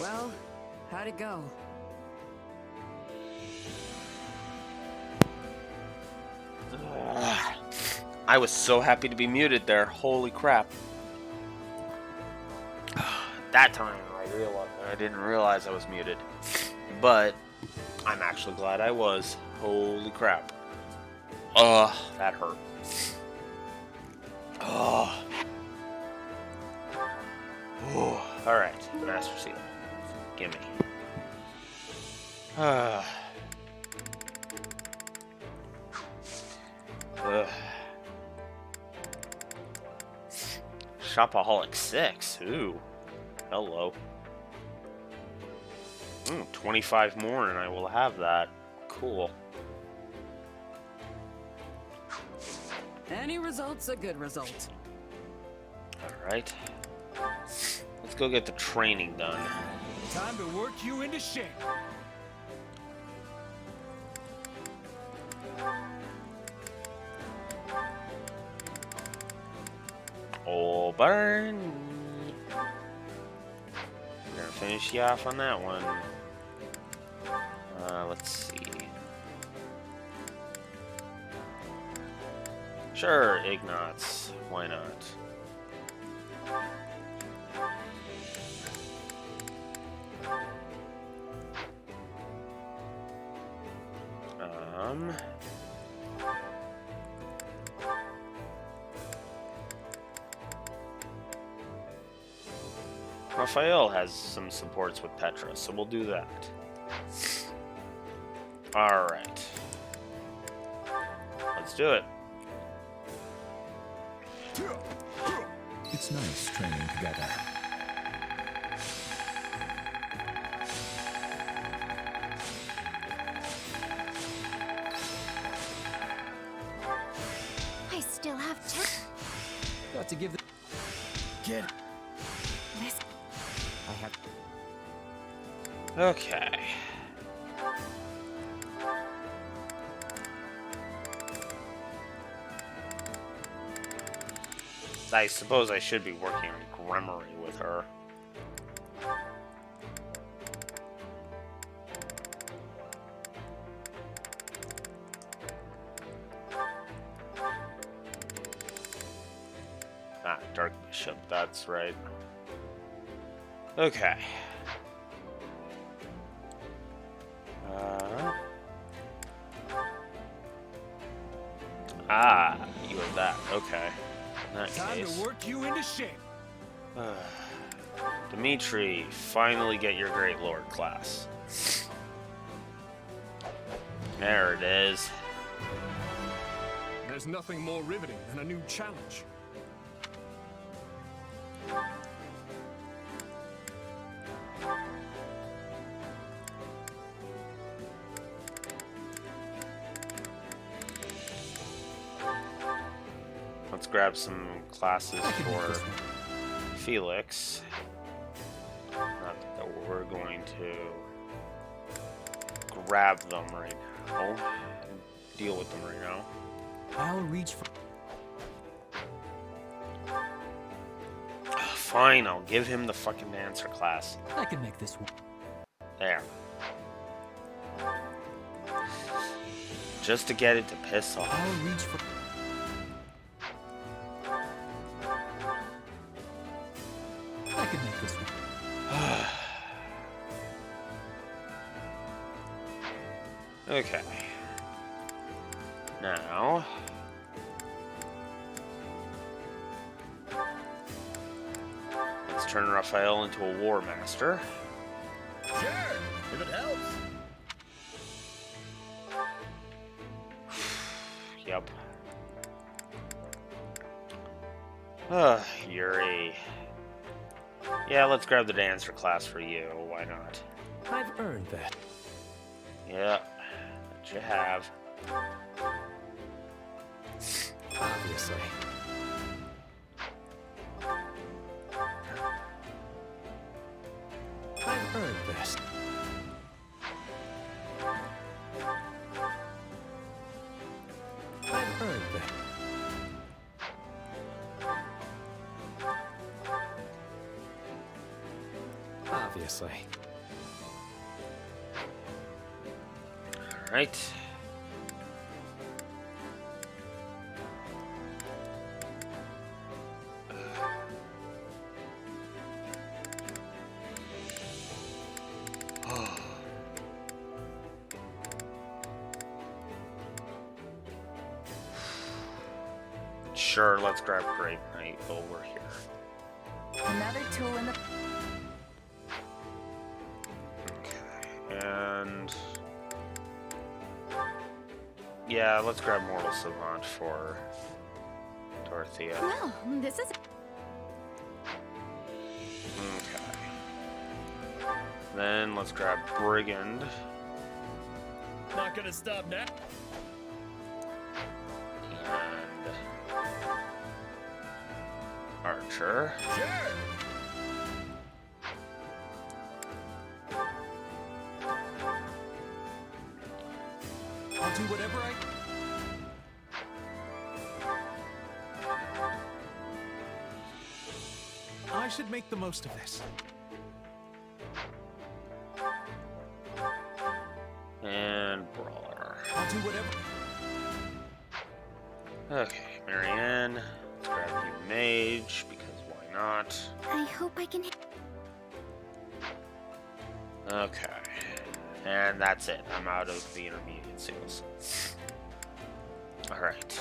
Well, how'd it go? I was so happy to be muted there. Holy crap. That time I didn't realize I was muted. But I'm actually glad I was. Holy crap. That hurt. Alright, Master Seal. Gimme. Shopaholic 6. Ooh. Hello. 25 more and I will have that. Cool. Any result's a good result. Alright. Let's go get the training done. Time to work you into shape. Oh, burn. We're gonna finish you off on that one. Let's see. Sure, Ignatz. Why not? Raphael has some supports with Petra, so we'll do that. Alright. Let's do it. It's nice training together. I still have to. Got to give the... Get This. I have... Okay. I suppose I should be working on grammar with her. Ah, Dark Bishop, that's right. Okay. You have that. Okay. In that time case. to work you into shape. Dimitri, finally get your Great Lord class. There it is. There's nothing more riveting than a new challenge. Let's grab some classes for Felix. Not that we're going to grab them right now. Deal with them right now. I'll reach for... Fine, I'll give him the fucking dancer class. I can make this work. There. Just to get it to piss off. I'll reach for... I can make this work. Okay. Now... let's turn Raphael into a war master. Sure, if it helps. Yep. Yuri. Yeah, let's grab the dancer class for you. Why not? I've earned that. Yeah, that you have. Obviously. I've earned this. I've earned this. Obviously. All right. Sure, let's grab Great Knight over here. Another tool in the... And yeah, let's grab Mortal Savant for Dorothea. Well, this is. Okay. Then let's grab Brigand. Not gonna stop now. And Archer. Sure. I'll do whatever I should make the most of this. And Brawler. I'll do whatever. Okay, Marianne. Let's grab you Mage, because why not? I hope I can hit. Okay. And that's it. I'm out of the intermediate seals. Alright.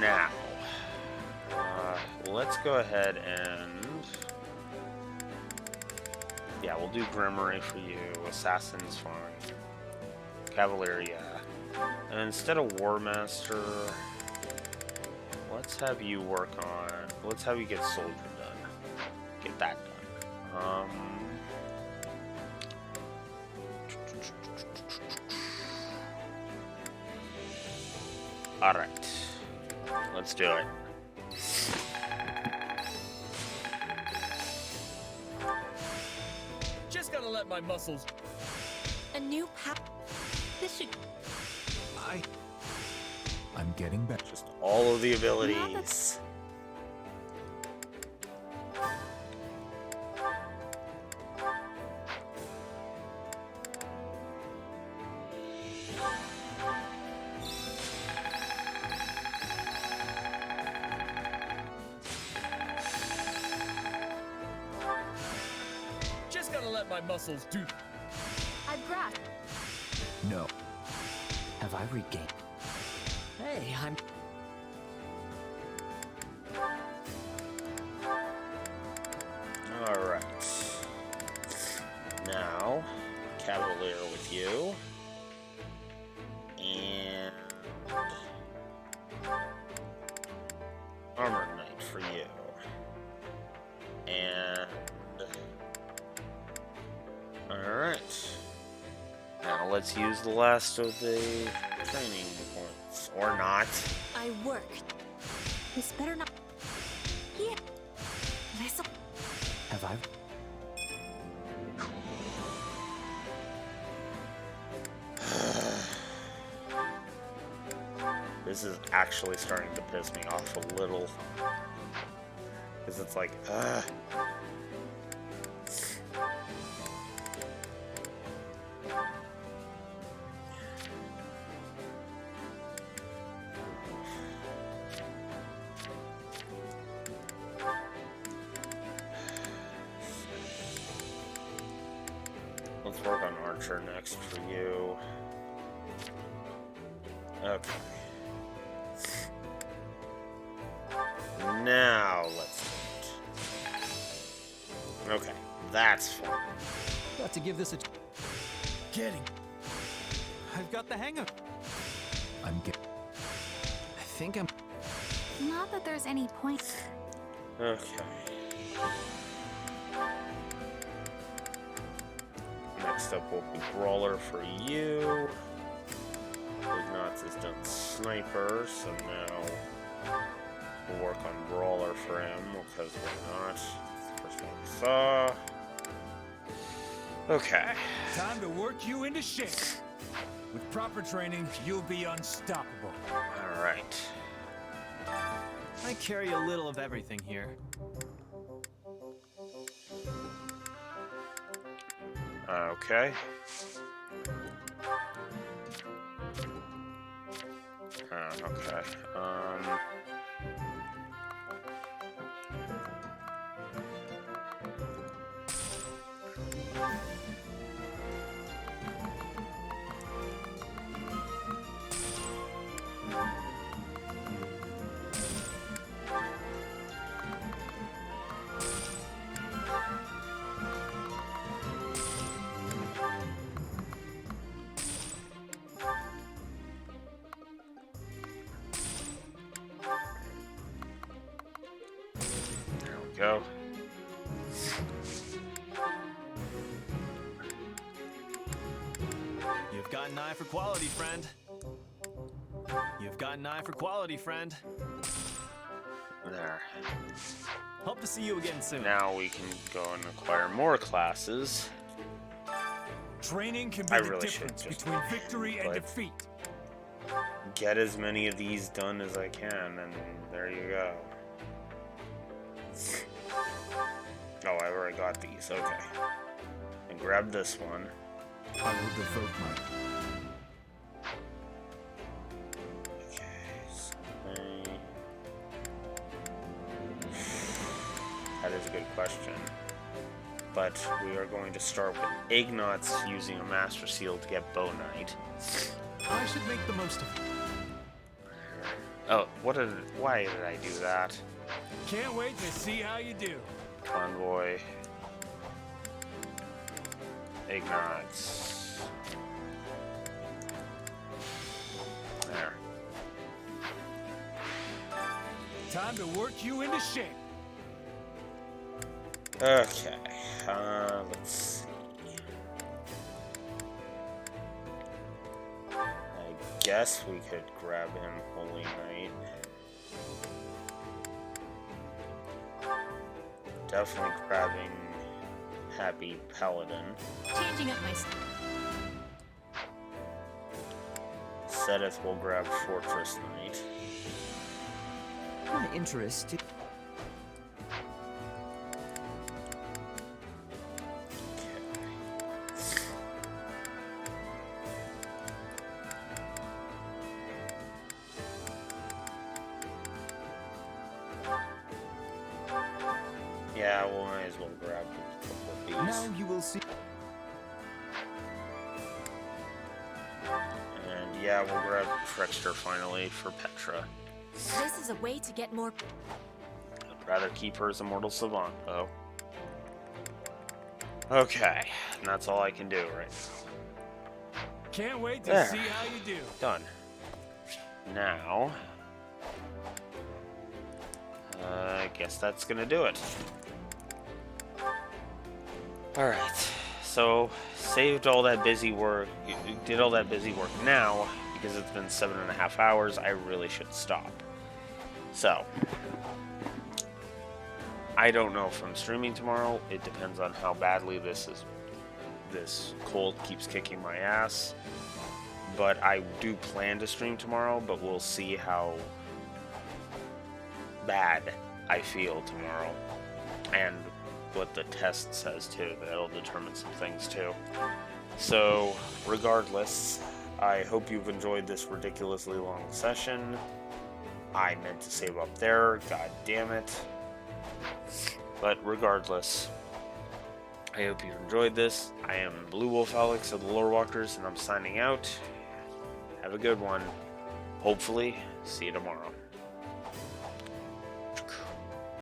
Now, let's go ahead and... Yeah, we'll do Grimory for you. Assassin's fine. Cavalier, yeah. And instead of War Master, let's have you work on... Let's have you get Soldier done. Get that done. Alright. Let's do it. Just gotta let my muscles. A new path. This should. I'm getting better. Just all of the abilities. Just gotta let my muscles do. I've grasped. No. Have I regained? Hey, I'm... Alright. Now, Cavalier with you. And... Armor Knight for you. And... Alright. Now let's use the last of the training points. Or not. I work. This better not. Yeah. This'll. Have I... This is actually starting to piss me off a little. Because it's like, Let's work on Archer next for you. Okay. Now let's vote. Okay, that's fine. Got to give this a... Getting. I've got the hang of it. I'm getting... I think I'm... Not that there's any point. Okay. Next up will be Brawler for you. Ignatz has done Sniper, so now we'll work on Brawler for him, because why not? It's the first one we saw. Okay. Time to work you into shape. With proper training, you'll be unstoppable. Alright. I carry a little of everything here. Okay. Okay. There we go. got an eye for quality, friend. You've got an eye for quality, friend. There. Hope to see you again soon. Now we can go and acquire more classes. Training can be I the really should difference just between victory and like, defeat. get as many of these done as I can, and there you go. Oh, I already got these. Okay. And grab this one. I will devote my... That is a good question. But we are going to start with Ignatz using a Master Seal to get Bow Knight. I should make the most of it. Oh, why did I do that? Can't wait to see how you do. Convoy. Ignatz. There. Time to work you into shape. Okay, let's see. I guess we could grab him Holy Knight. Definitely grabbing Happy Paladin. Changing up my style. Sedith will grab Fortress Knight. My interest... Yeah, we might as well grab a couple of these. Now you will see... And yeah, we'll grab Trickster finally for Petra. This is a way to get more. I'd rather keep her as a mortal savant, though. Okay, and that's all I can do right now. Can't wait to There. see how you do. Done. Now, I guess that's gonna do it. Alright, so saved all that busy work, did all that busy work. Now, because it's been 7.5 hours, I really should stop. So, I don't know if I'm streaming tomorrow. It depends on how badly this cold keeps kicking my ass. But I do plan to stream tomorrow, but we'll see how bad I feel tomorrow. And what the test says too. That'll determine some things too. So, regardless, I hope you've enjoyed this ridiculously long session. I meant to save up there, god damn it. But regardless, I hope you enjoyed this. I am Blue Wolf Alex of the Lore Walkers, and I'm signing out. Have a good one. Hopefully, see you tomorrow.